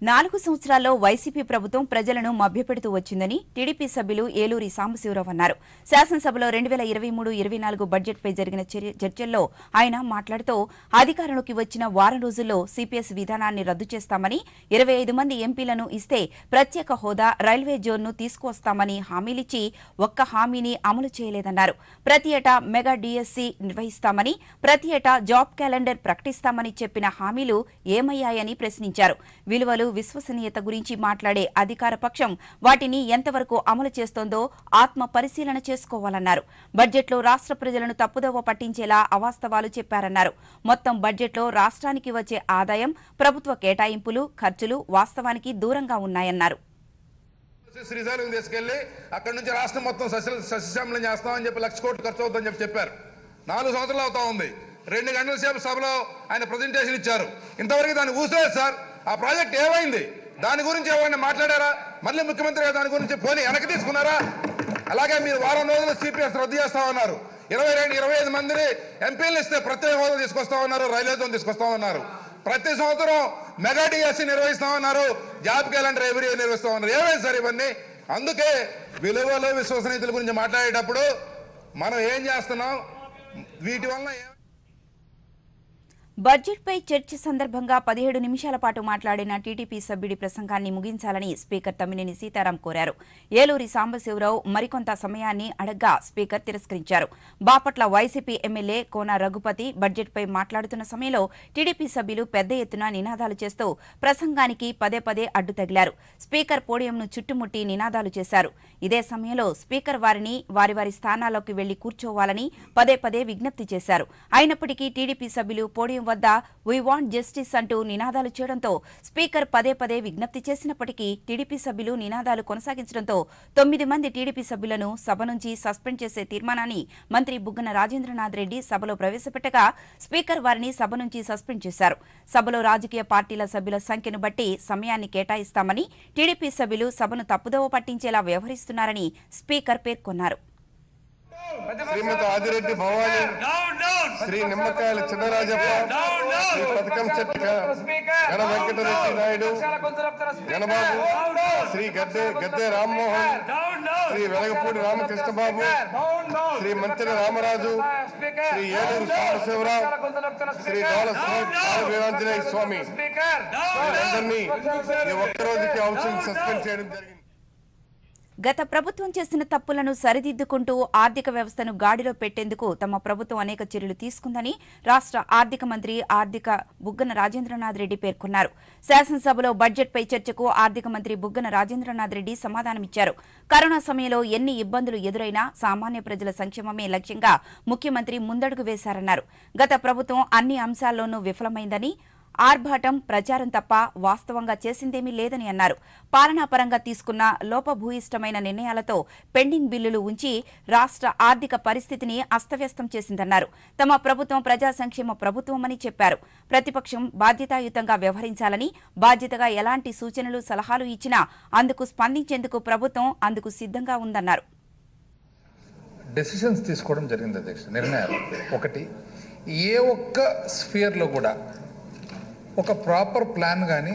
నాలుగు సంవత్సరాల్లో వైసీపీ ప్రభుత్వం ప్రజలను మభ్యపెడుతూ వచ్చిందని టీడీపీ సభ్యులు ఏలూరి సాంబశివరావు అన్నారు. శాసనసభలో 2023-24 బడ్జెట్పై జరిగిన చర్చల్లో ఆయన మాట్లాడుతూ అధికారంలోకి వచ్చిన వారం రోజుల్లో సిపిఎస్ విధానాన్ని రద్దు చేస్తామని, 25 మంది ఎంపీలను ఇస్తే ప్రత్యేక హోదా, రైల్వే జోన్ను తీసుకువస్తామని హామీలిచ్చి ఒక్క హామీని అమలు చేయలేదన్నారు. ప్రతి ఏటా మెగా డిఎస్సి నిర్వహిస్తామని, ప్రతి ఏటా జాబ్ క్యాలెండర్ ప్రకటిస్తామని చెప్పిన హామీలు ఏమయ్యాయని ప్రశ్నించారు. విలువలు, విశ్వసనీయత గురించి మాట్లాడే అధికార పక్షం వాటిని ఎంతవరకు అమలు చేస్తోందో ఆత్మ పరిశీలన చేసుకోవాలన్నారు. బడ్జెట్లో రాష్ట్ర ప్రజలను తప్పుదోవ పట్టించేలా అవాస్తవాలు చెప్పారన్నారు. మొత్తం బడ్జెట్లో రాష్ట్రానికి వచ్చే ఆదాయం, ప్రభుత్వ కేటాయింపులు, ఖర్చులు వాస్తవానికి దూరంగా ఉన్నాయన్నారు. శ్రీశైలం తీసుకెళ్లి అక్కడి నుంచి రాష్ట్రం మొత్తం సస్యశ్యామలం చేస్తామని చెప్పి 1,00,000 కోట్లు ఖర్చు అవుతుందని చెప్పారు. 4 సంవత్సరాలు అవుతా ఉంది. 2 గంటల సేపు సభలో ఆయన ప్రజెంటేషన్ ఇచ్చారు. ఇంతవరకు దాన్ని ఊసలేదు సార్. ఆ ప్రాజెక్ట్ ఏమైంది? దాని గురించి ఎవరైనా మాట్లాడారా? మళ్ళీ ముఖ్యమంత్రి దాని గురించి పోనీ వెనక్కి తీసుకున్నారా? అలాగే మీరు వారం రోజులు సిపిఎస్ రద్దు చేస్తామన్నారు. 25 మందిని ఎంపీలు ఇస్తే ప్రత్యేక హోదా తీసుకొస్తామన్నారు, రైల్వే జోన్ తీసుకొస్తామన్నారు. ప్రతి సంవత్సరం మెగా డిఎస్సి నిర్వహిస్తామన్నారు, జాబ్ క్యాలెండర్ ఎవ్రీ ఇయర్ నిర్వహిస్తామన్నారు. ఏమైంది సార్ ఇవన్నీ? అందుకే విలువలు, విశ్వసనీయతల గురించి మాట్లాడేటప్పుడు మనం ఏం చేస్తున్నాం, వీటి వలన బడ్జెట్పై చర్చ సందర్భంగా 17 నిమిషాల పాటు మాట్లాడిన టీడీపీ సభ్యుడి ప్రసంగాన్ని ముగించాలని స్పీకర్ తమ్మినేని సీతారాం కోరారు. ఏలూరి సాంబశివరావు మరికొంత సమయాన్ని అడగ్గా స్పీకర్ తిరస్కరించారు. బాపట్ల వైసీపీ ఎమ్మెల్యే కోన రఘుపతి బడ్జెట్పై మాట్లాడుతున్న సమయంలో టీడీపీ సభ్యులు పెద్ద ఎత్తున నినాదాలు చేస్తూ ప్రసంగానికి పదే అడ్డు తగిలారు. స్పీకర్ పోడియంను చుట్టుముట్టి నినాదాలు చేశారు. ఇదే సమయంలో స్పీకర్ వారిని వారి స్థానాల్లోకి వెళ్లి కూర్చోవాలని పదే విజ్ఞప్తి చేశారు. అయినప్పటికీ టీడీపీ సభ్యులు పోడియం వద్ద వీ వాంట్ జస్టిస్ అంటూ నినాదాలు చేయడంతో స్పీకర్ పదే విజ్ఞప్తి చేసినప్పటికీ టీడీపీ సభ్యులు నినాదాలు కొనసాగించడంతో 9 మంది టీడీపీ సభ్యులను సభ నుంచి సస్పెండ్ చేసే తీర్మానాన్ని మంత్రి బుగ్గన రాజేంద్రనాథ్ రెడ్డి సభలో ప్రవేశపెట్టగా స్పీకర్ వారిని సభ నుంచి సస్పెండ్ చేశారు. సభలో రాజకీయ పార్టీల సభ్యుల సంఖ్యను బట్టి సమయాన్ని కేటాయిస్తామని, టీడీపీ సభ్యులు సభను తప్పుదోవ పట్టించేలా వ్యవహరిస్తున్నారని స్పీకర్ పేర్కొన్నారు. శ్రీమతి ఆదిరెడ్డి భవానీ, శ్రీ నిమ్మకాయల చిన్నరాజప్ప, శ్రీ పథకం చెట్టు గణ వెంకటరెడ్డి నాయుడు, గణబాబు, శ్రీ గద్దె రామ్మోహన్, శ్రీ వెలగపూడి రామకృష్ణబాబు, శ్రీ మంత్రి రామరాజు, శ్రీ ఏలూరు సాంబశివరావు, శ్రీ డోల వీరాంజనేయ స్వామి వీరందరినీ ఈ ఒక్కరోజుకి హౌసింగ్ సస్పెండ్ చేయడం జరిగింది. గత ప్రభుత్వం చేసిన తప్పులను సరిదిద్దుకుంటూ ఆర్థిక వ్యవస్థను గాడిలో పెట్టేందుకు తమ ప్రభుత్వం అనేక చర్యలు తీసుకుందని రాష్ట్ర ఆర్థిక మంత్రి బుగ్గన రాజేంద్రనాథ్ రెడ్డి పేర్కొన్నారు. శాసనసభలో బడ్జెట్పై చర్చకు ఆర్థిక మంత్రి బుగ్గన రాజేంద్రనాథ్ రెడ్డి సమాధానమిచ్చారు. కరోనా సమయంలో ఎన్ని ఇబ్బందులు ఎదురైనా సామాన్య ప్రజల సంక్షేమమే లక్ష్యంగా ముఖ్యమంత్రి ముందడుగు వేశారన్నారు. గత ప్రభుత్వం అన్ని అంశాల్లోనూ విఫలమైందని, ఆర్భాటం, ప్రచారం తప్ప వాస్తవంగా చేసిందేమీ లేదని అన్నారు. పాలనాపరంగా తీసుకున్న లోపభూయిష్టమైన నిర్ణయాలతో పెండింగ్ బిల్లులు ఉంచి రాష్ట్ర ఆర్థిక పరిస్థితిని అస్తవ్యస్తం చేసిందన్నారు. తమ ప్రభుత్వం ప్రజా సంక్షేమ ప్రభుత్వమని చెప్పారు. ప్రతిపక్షం బాధ్యతాయుతంగా వ్యవహరించాలని, బాధ్యతగా ఎలాంటి సూచనలు, సలహాలు ఇచ్చినా అందుకు స్పందించేందుకు ప్రభుత్వం అందుకు సిద్ధంగా ఉందన్నారు. డెసిషన్స్ తీసుకోవడం జరిగింది అధ్యక్ష. నిర్ణయాలు ఒకటి, ఏ ఒక్క స్ఫియర్లో కూడా ఒక ప్రాపర్ ప్లాన్ కానీ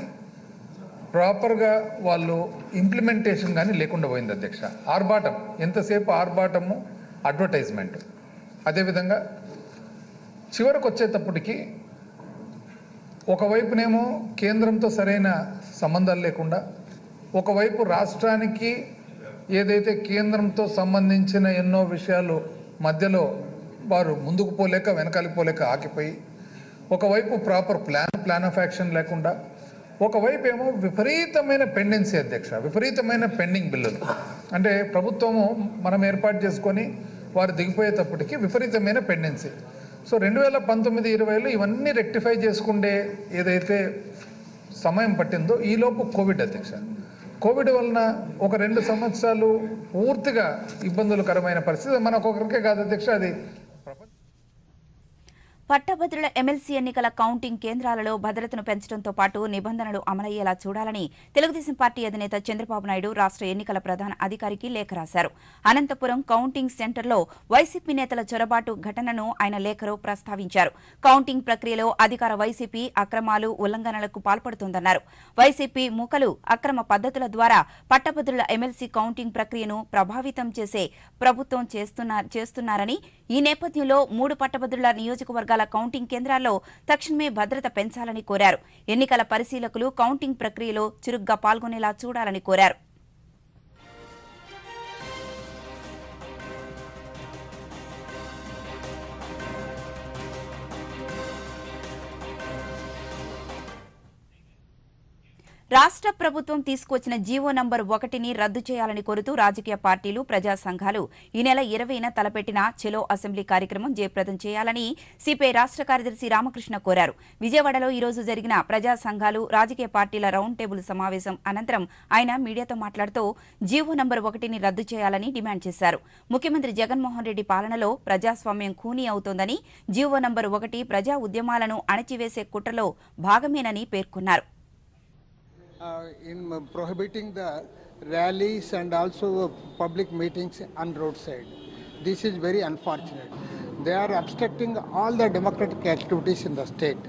ప్రాపర్గా వాళ్ళు ఇంప్లిమెంటేషన్ కానీ లేకుండా పోయింది అధ్యక్ష. ఆర్భాటం, ఎంతసేపు ఆర్భాటము, అడ్వర్టైజ్మెంట్. అదేవిధంగా చివరికి వచ్చేటప్పటికి ఒకవైపునేమో కేంద్రంతో సరైన సంబంధాలు లేకుండా, ఒకవైపు రాష్ట్రానికి ఏదైతే కేంద్రంతో సంబంధించిన ఎన్నో విషయాలు మధ్యలో వారు ముందుకు పోలేక వెనకాలికి పోలేక ఆగిపోయి, ఒకవైపు ప్రాపర్ ప్లాన్ ఆఫ్ యాక్షన్ లేకుండా, ఒకవైపు ఏమో విపరీతమైన పెండెన్సీ అధ్యక్ష, విపరీతమైన పెండింగ్ బిల్లులు. అంటే ప్రభుత్వము మనం ఏర్పాటు చేసుకొని వారు దిగిపోయేటప్పటికి విపరీతమైన పెండెన్సీ. సో 2019-20లో ఇవన్నీ రెక్టిఫై చేసుకుంటే ఏదైతే సమయం పట్టిందో ఈలోపు కోవిడ్ అధ్యక్ష. కోవిడ్ వలన ఒక 2 సంవత్సరాలు పూర్తిగా ఇబ్బందులకరమైన పరిస్థితి మనకొకరికే కాదు అధ్యక్ష, అది పట్టభద్రుల ఎమ్మెల్సీ ఎన్నికల కౌంటింగ్ కేంద్రాలలో భద్రతను పెంచడంతో పాటు నిబంధనలు అమలయ్యేలా చూడాలని తెలుగుదేశం పార్టీ అధినేత చంద్రబాబు నాయుడు రాష్ట్ర ఎన్నికల ప్రధాన అధికారికి లేఖ రాశారు. అనంతపురం కౌంటింగ్ సెంటర్లో వైసీపీ నేతల చొరబాటు ఘటనను ఆయన లేఖలో ప్రస్తావించారు. కౌంటింగ్ ప్రక్రియలో అధికార వైసీపీ అక్రమాలు, ఉల్లంఘనలకు పాల్పడుతోందన్నారు. వైసీపీ మూకలు అక్రమ పద్ధతుల ద్వారా పట్టభద్రుల ఎమ్మెల్సీ కౌంటింగ్ ప్రక్రియను ప్రభావితం చేసే ప్రభుత్వం చేస్తున్నారని, ఈ నేపథ్యంలో 3 పట్టభద్రుల నియోజకవర్గాల కౌంటింగ్ కేంద్రాల్లో తక్షణమే భద్రత పెంచాలని కోరారు. ఎన్నికల పరిశీలకులు కౌంటింగ్ ప్రక్రియలో చురుగ్గా పాల్గొనేలా చూడాలని కోరారు. రాష్ట్ర ప్రభుత్వం తీసుకొచ్చిన జీవో నంబర్ 1ని రద్దు చేయాలని కోరుతూ రాజకీయ పార్టీలు, ప్రజా సంఘాలు ఈ నెల 20న తలపెట్టిన చెలో అసెంబ్లీ కార్యక్రమం జయప్రదం చేయాలని సిపిఐ రాష్ట్ర కార్యదర్శి రామకృష్ణ కోరారు. విజయవాడలో ఈ రోజు జరిగిన ప్రజా సంఘాలు, రాజకీయ పార్టీల రౌండ్ టేబుల్ సమావేశం అనంతరం ఆయన మీడియాతో మాట్లాడుతూ జీవో నంబర్ 1ని రద్దు చేయాలని డిమాండ్ చేశారు. ముఖ్యమంత్రి జగన్మోహన్ రెడ్డి పాలనలో ప్రజాస్వామ్యం ఖూనీ అవుతోందని, జీవో నంబర్ 1 ప్రజా ఉద్యమాలను అణచివేసే కుట్రలో భాగమేనని పేర్కొన్నారు. In prohibiting the rallies and also public meetings on roadside. This is very unfortunate. They are obstructing all the democratic activities in the state.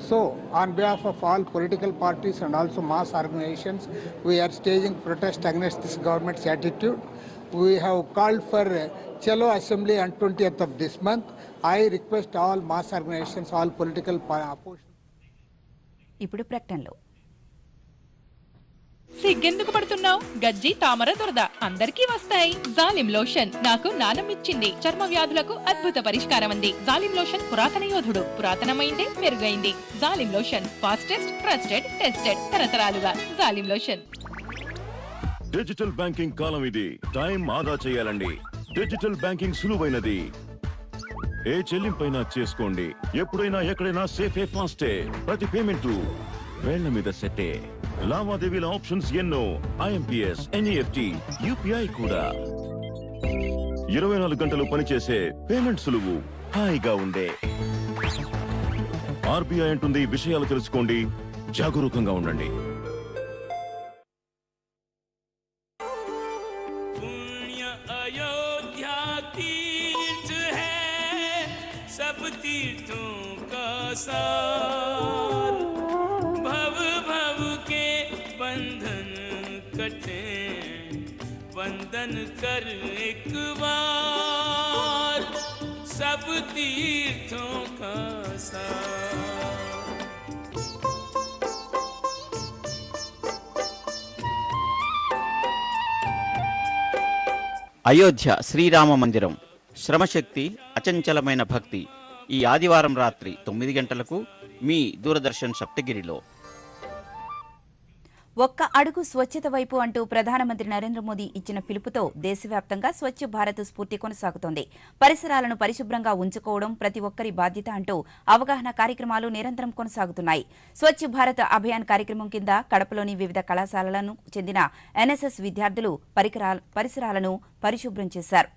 So, on behalf of all political parties and also mass organizations, we are staging protest against this government's attitude. We have called for Chalo Assembly on 20th of this month. I request all mass organizations, all political opposition. ఇప్పుడు ప్రకటనలో సిగ్గెందుకు పడుతున్నావు? గజ్జి, తామర, దురద అందరికీ వస్తాయి. జాలిం lotion నాకు నానమిచ్చింది. చర్మ వ్యాధులకు అద్భుత పరిష్కారం అంది. జాలిం లోషన్ పురాతన యోధుడు, పురాతనమైందే మెరుగైంది. Zalim lotion fastest, trusted, tested తరతరాలుగా. జాలిం లోషన్. డిజిటల్ బ్యాంకింగ్ కాలం ఇది. టైం ఆదా చేయాలండి. Digital banking సులువైనది. ఏ చెల్లింపైనా చేసుకోండి. ఎప్పుడైనా ఎక్కడైనా సేఫే, ఫాస్టే. ప్రతి పేమెంట్ వేళ్ల మీద సెట్టే. లావాదేవీల ఆప్షన్స్ ఎన్నో. ఐఎంపీఎస్, ఎన్ఈఎఫ్టీ, యూపీఐ కూడా. 24 గంటలు పనిచేసే పేమెంట్ సులువు, హాయిగా ఉండే. ఆర్బీఐ అంటుంది విషయాలు తెలుసుకోండి, జాగరూకంగా ఉండండి. वंदन कर एक बार सब तीर्थों का सार। అయోధ్య శ్రీరామ మందిరం శ్రమశక్తి, అచంచలమైన భక్తి. ఈ ఆదివారం రాత్రి 9 గంటలకు మీ దూరదర్శన్ సప్తగిరిలో. ఒక్క అడుగు స్వచ్ఛత వైపు అంటూ ప్రధానమంత్రి నరేంద్ర మోదీ ఇచ్చిన పిలుపుతో దేశవ్యాప్తంగా స్వచ్ఛ భారత్ స్ఫూర్తి కొనసాగుతోంది. పరిసరాలను పరిశుభ్రంగా ఉంచుకోవడం ప్రతి ఒక్కరి బాధ్యత అంటూ అవగాహన కార్యక్రమాలు నిరంతరం కొనసాగుతున్నాయి. స్వచ్ఛ భారత్ అభియాన్ కార్యక్రమం కింద కడపలోని వివిధ కళాశాలలకు చెందిన ఎన్ఎస్ఎస్ విద్యార్థులు పరిసరాలను పరిశుభ్రం చేశారు.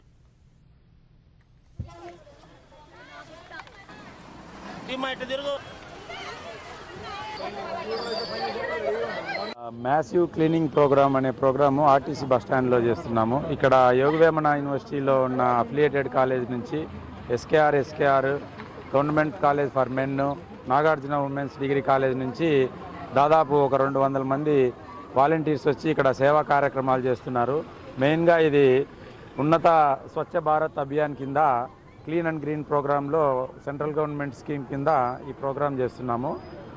మ్యాసివ్ క్లీనింగ్ ప్రోగ్రామ్ అనే ప్రోగ్రాము ఆర్టీసీ బస్టాండ్లో చేస్తున్నాము. ఇక్కడ యోగవేమన యూనివర్సిటీలో ఉన్న అఫిలియేటెడ్ కాలేజ్ నుంచి SKR government college for men, Nagarjuna women's degree college నుంచి దాదాపు ఒక 200 మంది వాలంటీర్స్ వచ్చి ఇక్కడ సేవా కార్యక్రమాలు చేస్తున్నారు. మెయిన్గా ఇది ఉన్నత స్వచ్ఛ భారత్ అభియాన్ కింద క్లీన్ అండ్ గ్రీన్ ప్రోగ్రాంలో సెంట్రల్ గవర్నమెంట్ స్కీమ్ కింద ఈ ప్రోగ్రాం చేస్తున్నాము.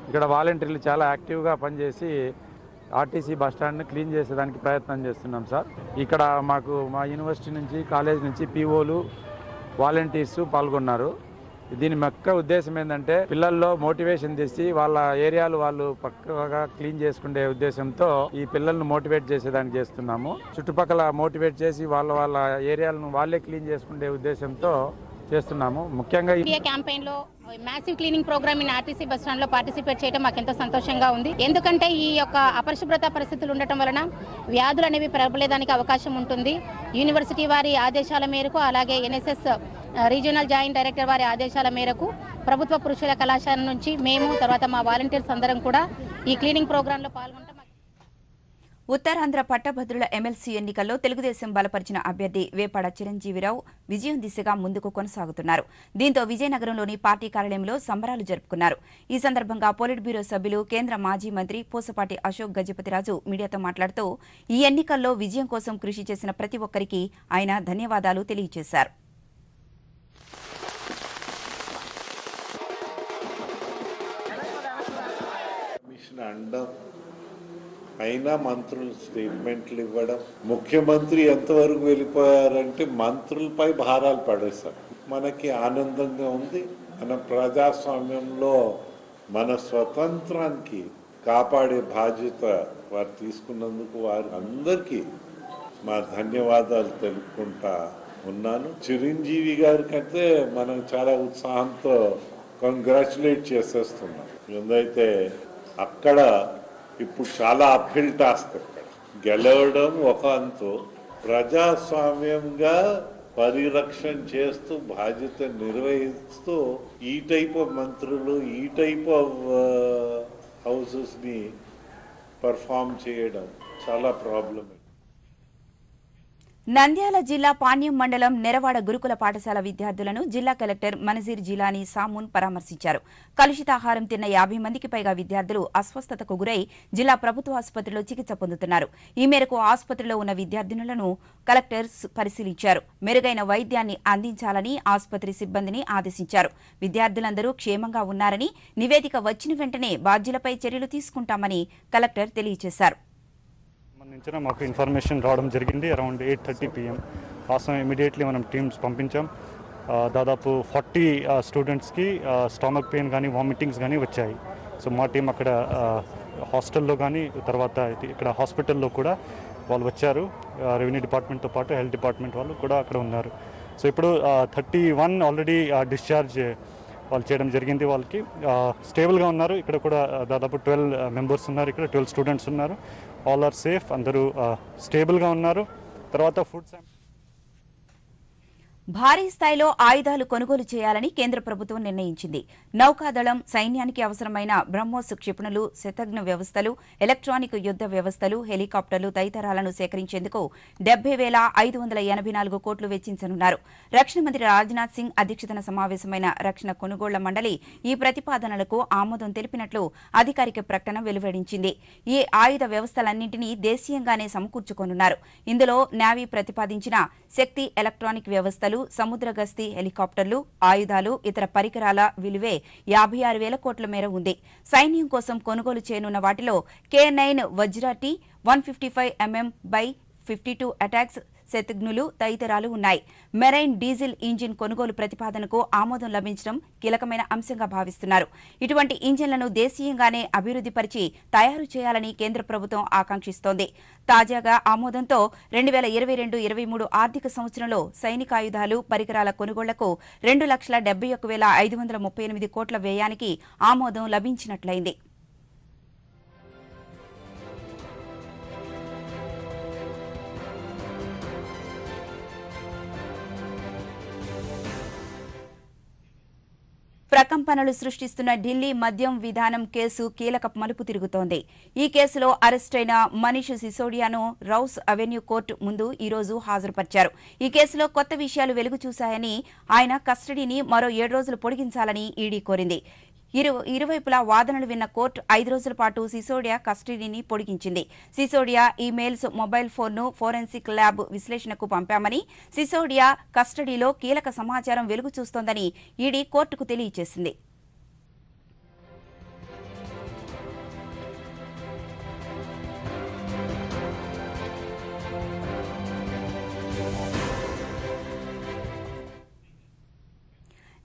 ఇక్కడ వాలంటీర్లు చాలా యాక్టివ్గా పనిచేసి ఆర్టీసీ బస్టాండ్ని క్లీన్ చేసేదానికి ప్రయత్నం చేస్తున్నాం సార్. ఇక్కడ మాకు మా యూనివర్సిటీ నుంచి కాలేజ్ నుంచి పీఓలు వాలంటీర్స్ పాల్గొన్నారు. దీని ముఖ్య ఉద్దేశం ఏంటంటే పిల్లల్లో మోటివేషన్ తెచ్చి వాళ్ళ ఏరియాలు వాళ్ళు పక్కగా క్లీన్ చేసుకునే ఉద్దేశంతో ఈ పిల్లల్ని మోటివేట్ చేసేదానికి చేస్తున్నాము. చుట్టుపక్కల మోటివేట్ చేసి వాళ్ళ ఏరియాలను వాళ్ళే క్లీన్ చేసుకునే ఉద్దేశంతో చేస్తున్నాము. ముఖ్యంగా ఇండియా క్యాంపెయిన్ లో massive cleaning programme in RTC bus stand లో పార్టిసిపేట్ చేయడం మాకు ఎంతో సంతోషంగా ఉంది. ఎందుకంటే ఈ యొక్క అపరిశుభ్రత పరిస్థితులు ఉండటం వలన వ్యాధులు అనేవి ప్రబలేదానికి అవకాశం ఉంటుంది. యూనివర్సిటీ వారి ఆదేశాల మేరకు అలాగే ఎన్ఎస్ఎస్ రీజనల్ జాయింట్ డైరెక్టర్ వారి ఆదేశాల మేరకు ప్రభుత్వ పురుషుల కళాశాల నుంచి మేము తర్వాత మా వాలంటీర్స్ అందరం కూడా ఈ క్లీనింగ్ ప్రోగ్రామ్ లో పాల్గొంటాం. ఉత్తరాంధ్ర పట్టభద్రుల ఎమ్మెల్సీ ఎన్నికల్లో తెలుగుదేశం బలపరిచిన అభ్యర్థి వేపాడ చిరంజీవిరావు విజయం దిశగా ముందుకు కొనసాగుతున్నారు. దీంతో విజయనగరంలోని పార్టీ కార్యాలయంలో సంబరాలు జరుపుకున్నారు. ఈ సందర్భంగా పొలిట్ బ్యూరో సభ్యులు కేంద్ర మాజీ మంత్రి పూసపాటి అశోక్ గజపతిరాజు మీడియాతో మాట్లాడుతూ ఈ ఎన్నికల్లో విజయం కోసం కృషి చేసిన ప్రతి ఒక్కరికి ఆయన ధన్యవాదాలు తెలియజేశారు. అయినా మంత్రులు స్టేట్మెంట్లు ఇవ్వడం, ముఖ్యమంత్రి ఎంతవరకు వెళ్ళిపోయారంటే మంత్రులపై భారాలు పడేశారు. మనకి ఆనందంగా ఉంది. మన ప్రజాస్వామ్యంలో మన స్వతంత్రానికి కాపాడే బాధ్యత వారు తీసుకున్నందుకు వారు అందరికీ మా ధన్యవాదాలు తెలుపుకుంటా ఉన్నాను. చిరంజీవి గారికి అయితే మనం చాలా ఉత్సాహంతో కంగ్రాచులేట్ చేసేస్తున్నాం. ఎందుకైతే అక్కడ ఇప్పుడు చాలా అప్హిల్ టాస్క్. అక్కడ గెలవడం ఒక అంతు, ప్రజాస్వామ్యంగా పరిరక్షణ చేస్తూ బాధ్యత నిర్వహిస్తూ ఈ టైప్ ఆఫ్ మంత్రులు ఈ టైప్ ఆఫ్ హౌసెస్ని పర్ఫామ్ చేయడం చాలా ప్రాబ్లం. నంద్యాల జిల్లా పాణ్యం మండలం నెరవాడ గురుకుల పాఠశాల విద్యార్థులను జిల్లా కలెక్టర్ మనజీర్ జిలానీ సామూన్ పరామర్శించారు. కలుషితాహారం తిన్న 50 మందికి పైగా విద్యార్థులు అస్వస్థతకు గురై జిల్లా ప్రభుత్వ ఆసుపత్రిలో చికిత్స పొందుతున్నారు. ఈ మేరకు ఆసుపత్రిలో ఉన్న విద్యార్థినులను కలెక్టర్ పరిశీలించారు. మెరుగైన వైద్యాన్ని అందించాలని ఆసుపత్రి సిబ్బందిని ఆదేశించారు. విద్యార్థులందరూ క్షేమంగా ఉన్నారని, నివేదిక వచ్చిన వెంటనే బాధ్యులపై చర్యలు తీసుకుంటామని కలెక్టర్ తెలియజేశారు. మాకు ఇన్ఫర్మేషన్ రావడం జరిగింది అరౌండ్ 8:30 PM. కోసం ఇమీడియట్లీ మనం టీమ్స్ పంపించాం. దాదాపు 40 స్టూడెంట్స్కి స్టమక్ పెయిన్ కానీ వామిటింగ్స్ కానీ వచ్చాయి. సో మా టీం అక్కడ హాస్టల్లో కానీ తర్వాత ఇక్కడ హాస్పిటల్లో కూడా వాళ్ళు వచ్చారు. రెవెన్యూ డిపార్ట్మెంట్తో పాటు హెల్త్ డిపార్ట్మెంట్ వాళ్ళు కూడా అక్కడ ఉన్నారు. సో ఇప్పుడు 31 ఆల్రెడీ డిశ్చార్జ్ వాళ్ళు చేయడం జరిగింది. వాళ్ళకి స్టేబుల్గా ఉన్నారు. ఇక్కడ కూడా దాదాపు 12 మెంబర్స్ ఉన్నారు. ఇక్కడ 12 స్టూడెంట్స్ ఉన్నారు. ఆల్ ఆర్ సేఫ్, అందరూ స్టేబుల్గా ఉన్నారు. తర్వాత ఫుడ్ భారీ స్థాయిలో ఆయుధాలు కొనుగోలు చేయాలని కేంద్ర ప్రభుత్వం నిర్ణయించింది. నౌకాదళం సైన్యానికి అవసరమైన బ్రహ్మోస్ క్షిపణులు, శతఘ్న వ్యవస్థలు, ఎలక్ట్రానిక్ యుద్ద వ్యవస్థలు, హెలికాప్టర్లు తదితరాలను సేకరించేందుకు 70,584 కోట్లు వెచ్చించనున్నారు. రక్షణ మంత్రి రాజ్నాథ్ సింగ్ అధ్యక్షతన సమావేశమైన రక్షణ కొనుగోళ్ల మండలి ఈ ప్రతిపాదనలకు ఆమోదం తెలిపినట్లు అధికారిక ప్రకటన వెలువడించింది. ఈ ఆయుధ వ్యవస్థలన్నింటినీ దేశీయంగానే సమకూర్చుకోనున్నారు. ఇందులో నేవీ ప్రతిపాదించిన శక్తి ఎలక్ట్రానిక్ వ్యవస్థలు, సముద్ర గస్తీ హెలికాప్టర్లు, ఆయుధాలు, ఇతర పరికరాల విలువే 56,000 కోట్ల మేర ఉంది. సైన్యం కోసం కొనుగోలు చేయనున్న వాటిలో K9 Vajra T 155mm/52 attacks శతఘ్నులు తదితరాలు ఉన్నాయి. మెరైన్ డీజిల్ ఇంజిన్ కొనుగోలు ప్రతిపాదనకు ఆమోదం లభించడం కీలకమైన అంశంగా భావిస్తున్నారు. ఇటువంటి ఇంజిన్లను దేశీయంగానే అభివృద్ధి పరిచి తయారు చేయాలని కేంద్ర ప్రభుత్వం ఆకాంక్షిస్తోంది. తాజాగా ఆమోదంతో 2022-23 ఆర్థిక సంవత్సరంలో సైనికాయుధాలు, పరికరాల కొనుగోళ్లకు 2,71,538 కోట్ల వ్యయానికి ఆమోదం లభించినట్లయింది. ప్రకంపనలు సృష్టిస్తున్న ఢిల్లీ మద్యం విధానం కేసు కీలక మలుపు తిరుగుతోంది. ఈ కేసులో అరెస్టైన మనీష్ సిసోడియాను రౌస్ అవెన్యూ కోర్టు ముందు ఈ రోజు హాజరుపరిచారు. ఈ కేసులో కొత్త విషయాలు వెలుగు చూశాయని, ఆయన కస్టడీని మరో 7 రోజులు పొడిగించాలని ఈడీ కోరింది. ఇరువైపులా వాదనలు విన్న కోర్టు 5 రోజుల పాటు సిసోడియా కస్టడీని పొడిగించింది. సిసోడియా ఈమెయిల్స్, మొబైల్ ఫోన్ను ఫోరెన్సిక్ ల్యాబ్ విశ్లేషణకు పంపామని, సిసోడియా కస్టడీలో కీలక సమాచారం వెలుగు చూస్తోందని ఈడీ కోర్టుకు తెలియజేసింది.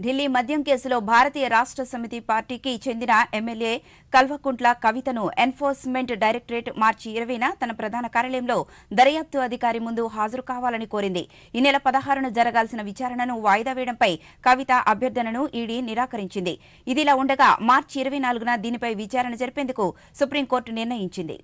ఢిల్లీ మద్యం కేసులో భారతీయ రాష్ట్ర సమితి పార్టీకి చెందిన ఎమ్మెల్యే కల్వకుంట్ల కవితను ఎన్ఫోర్స్మెంట్ డైరెక్టరేట్ మార్చి 20న తన ప్రధాన కార్యాలయంలో దర్యాప్తు అధికారి ముందు హాజరు కావాలని కోరింది. ఈ నెల 16న జరగాల్సిన విచారణను వాయిదా వేయడంపై కవిత అభ్యర్థనను ఈడీ నిరాకరించింది. ఇదిలా ఉండగా మార్చి 24న దీనిపై విచారణ జరిపేందుకు సుప్రీంకోర్టు నిర్ణయించింది.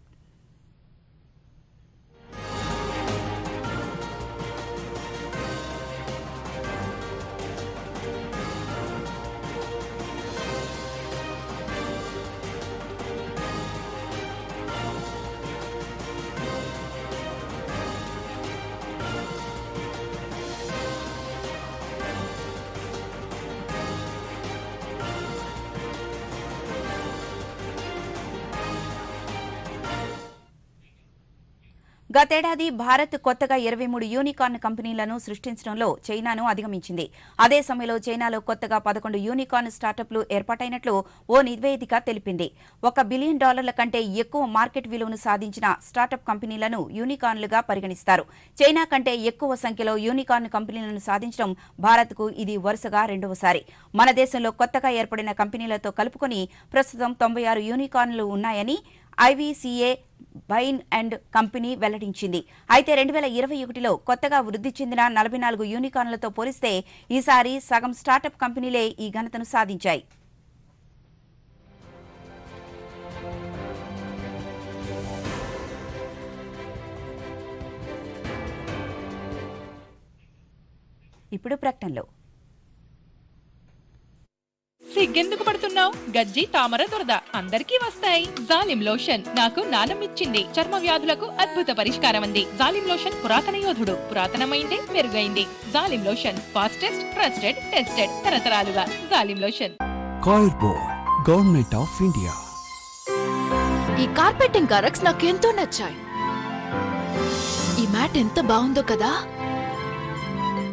గతేడాది భారత్ కొత్తగా 23 యూనికార్న్ కంపెనీలను సృష్టించడంలో చైనాను అధిగమించింది. అదే సమయంలో చైనాలో కొత్తగా 11 యూనికార్న్ స్టార్టప్లు ఏర్పాటైనట్లు ఓ నివేదిక తెలిపింది. $1 బిలియన్ కంటే ఎక్కువ మార్కెట్ విలువను సాధించిన స్టార్టప్ కంపెనీలను యూనికార్న్లుగా పరిగణిస్తారు. చైనా కంటే ఎక్కువ సంఖ్యలో యూనికార్న్ కంపెనీలను సాధించడం భారత్కు ఇది వరుసగా రెండవసారి. మన దేశంలో కొత్తగా ఏర్పడిన కంపెనీలతో కలుపుకొని ప్రస్తుతం 96 యూనికార్న్లు ఉన్నాయని ఐవీసీఏ బైన్ అండ్ కంపెనీ వెల్లడించింది. అయితే 2021లో కొత్తగా వృద్ధి చెందిన 44 యూనికార్న్లతో పోలిస్తే ఈసారి సగం స్టార్టప్ కంపెనీలే ఈ ఘనతను సాధించాయి. ఇప్పుడు ప్రకటనలో సిగ్గెందుకు పడుతున్నావు? గజ్జి తామర దురద అందరికీ వస్తాయి. జాలిం లోషన్ నాకు నానమిచ్చింది. చర్మ వ్యాధులకు అద్భుత పరిష్కారం అంది. జాలిం లోషన్ పురాతన యోధుడు, పురాతనమైందే మెరుగైంది. Zalim lotion fastest, trusted, tested తరతరాలుగా. Zalim lotion. Coir board, government of India. ఈ కార్పెటింగ్ కరెక్ట్స్ నాకెంతో నచ్చాయి. ఈ మ్యాట్ ఎంత బాగుందో కదా.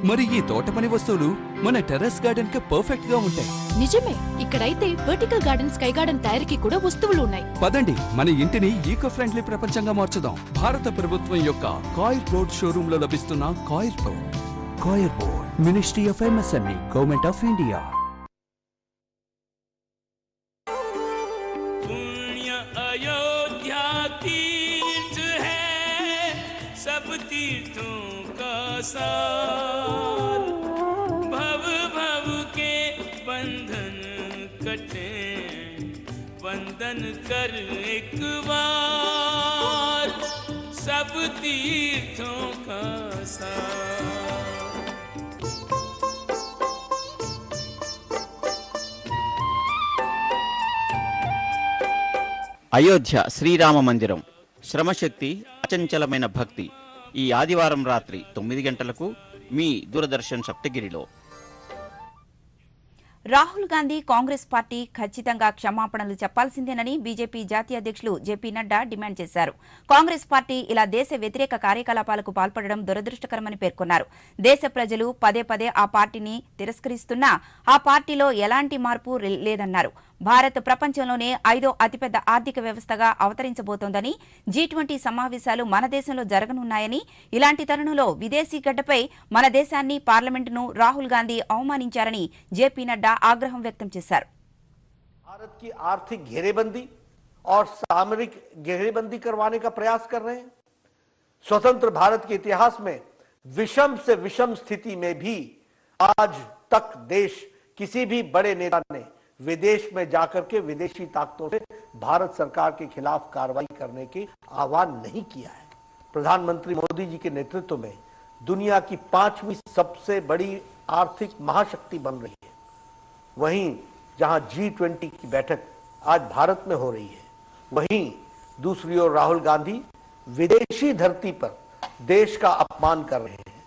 మరి ఈ తోట పని వస్తువులు మన టెర్రస్ గార్డెన్ కి పర్ఫెక్ట్ గా ఉంటాయి. నిజమే, ఇక్కడైతే వర్టికల్ గార్డెన్, స్కై గార్డెన్ తయారీకి కూడా వస్తువులు ఉన్నాయి. పదండి మన ఇంటిని ఈకో ఫ్రెండ్లీ ప్రపంచంగా మార్చుదాం. భారత ప్రభుత్వం యొక్క కాయిర్ బోర్డ్ షోరూమ్ లో లభిస్తున్న coir board. Coir board, ministry of MSME, government of India. पुण्य अयोध्या तीर्थ है, सब तीर्थों का सार। भव भव के बंधन कटे, वंदन कर एक बार, सब तीर्थों का सार। అయోధ్య శ్రీరామ మందిరం, శ్రమశక్తి, అచంచలమైన భక్తి. ఈ ఆదివారం రాత్రి 9 గంటలకు మీ దూరదర్శన్ సప్తగిరిలో. రాహుల్ గాంధీ కాంగ్రెస్ పార్టీ ఖచ్చితంగా క్షమాపణలు చెప్పాల్సిందేనని బీజేపీ జాతీయ అధ్యక్షులు జేపీ నడ్డా డిమాండ్ చేశారు. కాంగ్రెస్ పార్టీ ఇలా దేశ వ్యతిరేక కార్యకలాపాలకు పాల్పడడం దురదృష్టకరమని పేర్కొన్నారు. దేశ ప్రజలు పదే పదే ఆ పార్టీని తిరస్కరిస్తున్నా ఆ పార్టీలో ఎలాంటి మార్పు లేదన్నారు. భారత్ ప్రపంచంలోనే 5వ అతిపెద్ద ఆర్థిక వ్యవస్థగా అవతరించబోతోందని, G20 సమావేశాలు మన దేశంలో జరగనున్నాయని, ఇలాంటి తరుణంలో విదేశీ గడ్డపై మన దేశాన్ని, పార్లమెంటును రాహుల్ గాంధీ అవమానించారని జేపీ నడ్డా ఆగ్రహం వ్యక్తం చేశారు. भारत की आर्थिक घेरेबंदी और सामरिक घेरेबंदी करवाने का प्रयास कर रहे हैं। स्वतंत्र भारत के इतिहास में विषम से विषम स्थिति में भी आज तक देश किसी भी बड़े नेता ने विदेश में जाकर के विदेशी ताकतों से भारत सरकार के खिलाफ कार्रवाई करने की आह्वान नहीं किया है। प्रधानमंत्री मोदी जी के नेतृत्व में दुनिया की 5वीं सबसे बड़ी आर्थिक महाशक्ति बन रही है। वहीं जहां G20 की बैठक आज भारत में हो रही है, वहीं दूसरी ओर राहुल गांधी विदेशी धरती पर देश का अपमान कर रहे हैं,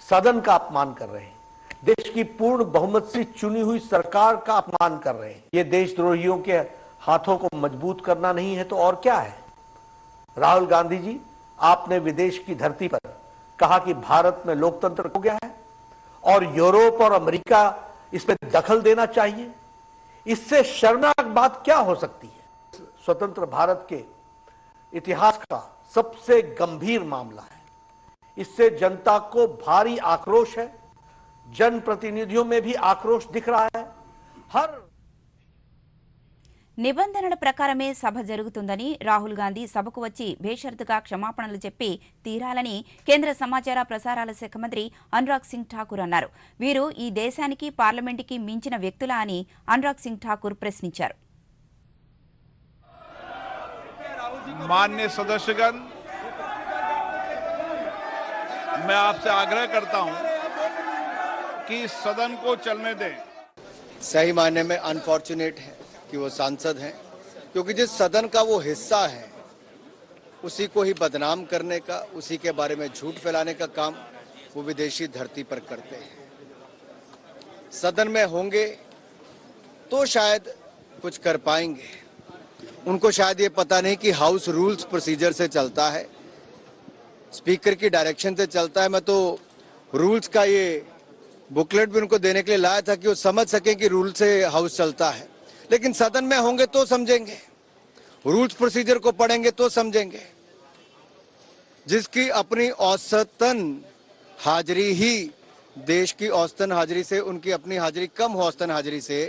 सदन का अपमान कर रहे हैं, देश की पूर्ण बहुमत से चुनी हुई सरकार का अपमान कर रहे हैं। ये देशद्रोहियों के हाथों को मजबूत करना नहीं है तो और क्या है। राहुल गांधी जी, आपने विदेश की धरती पर कहा कि भारत में लोकतंत्र हो गया है और यूरोप और अमेरिका इसमें दखल देना चाहिए। इससे शर्मनाक बात क्या हो सकती है। स्वतंत्र भारत के इतिहास का सबसे गंभीर मामला है। इससे जनता को भारी आक्रोश है, जनप्रतिनिधियों में भी आक्रोश दिख रहा है। हर నిబంధనల ప్రకారమే సభ జరుగుతుందని రాహుల్ గాంధీ సభకు వచ్చి బేషరతుగా క్షమాపణలు చెప్పి తీరాలని కేంద్ర సమాచార ప్రసారాల శాఖ మంత్రి అనురాగ్ సింగ్ ఠాకూర్ అన్నారు. వీరు ఈ దేశానికి పార్లమెంటుకి మించిన వ్యక్తులా అని అనురాగ్ సింగ్ ఠాకూర్ ప్రశ్నించారు. माननीय सदस्यगण, मैं आपसे आग्रह करता हूं कि सदन को चलने दें। सही मायने में अनफॉर्चुनेट है कि वो सांसद हैं, क्योंकि जिस सदन का वो हिस्सा है उसी को ही बदनाम करने का, उसी के बारे में झूठ फैलाने का काम वो विदेशी धरती पर करते हैं। सदन में होंगे तो शायद कुछ कर पाएंगे। उनको शायद ये पता नहीं कि हाउस रूल्स प्रोसीजर से चलता है, स्पीकर की डायरेक्शन से चलता है। मैं तो रूल्स का ये बुकलेट भी उनको देने के लिए लाया था कि वो समझ सकें कि रूल से हाउस चलता है। लेकिन सदन में होंगे तो समझेंगे, रूल्स प्रोसीजर को पढ़ेंगे तो समझेंगे। जिसकी अपनी औसतन हाजिरी ही देश की औसतन हाजिरी से, उनकी अपनी हाजिरी कम हो औसतन हाजिरी से,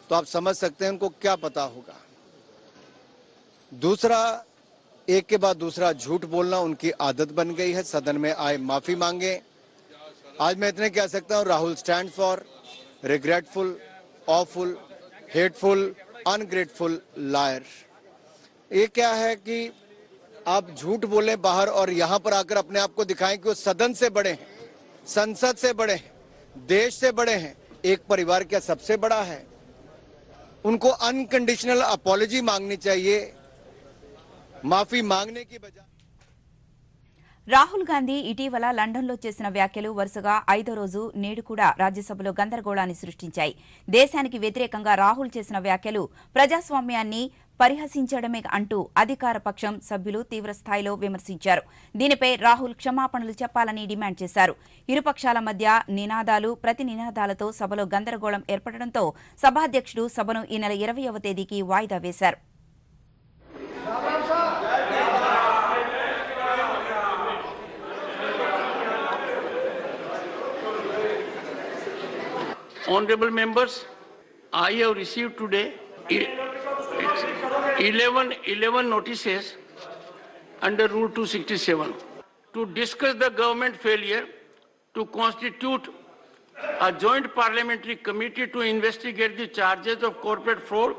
तो आप समझ सकते हैं उनको क्या पता होगा। दूसरा, एक के बाद दूसरा झूठ बोलना उनकी आदत बन गई है। सदन में आए माफी मांगे। आज मैं इतने कह सकता हूं, Rahul stand for regretful, awful, hateful, ungrateful liar. ये क्या है कि आप झूठ बोलें बाहर और यहां पर आकर अपने आप को दिखाएं कि वो सदन से बड़े हैं, संसद से बड़े हैं, देश से बड़े हैं। एक परिवार क्या सबसे बड़ा है? उनको अनकंडीशनल अपॉलॉजी मांगनी चाहिए, माफी मांगने की बजाय। రాహుల్ గాంధీ ఇటీవల లండన్లో చేసిన వ్యాఖ్యలు వరుసగా 5వ రోజు నేడు కూడా రాజ్యసభలో గందరగోళాన్ని సృష్టించాయి. దేశానికి వ్యతిరేకంగా రాహుల్ చేసిన వ్యాఖ్యలు ప్రజాస్వామ్యాన్ని పరిహసించడమే అంటూ అధికార పక్షం సభ్యులు తీవ్రస్థాయిలో విమర్శించారు. దీనిపై రాహుల్ క్షమాపణలు చెప్పాలని డిమాండ్ చేశారు. ఇరుపక్షాల మధ్య నినాదాలు, ప్రతి నినాదాలతో సభలో గందరగోళం ఏర్పడడంతో సభాధ్యక్షుడు సభను ఈ నెల 20వ తేదీకి వాయిదా వేశారు. Honorable members, I have received today 11 notices under Rule 267 to discuss the government failure to constitute a joint parliamentary committee to investigate the charges of corporate fraud,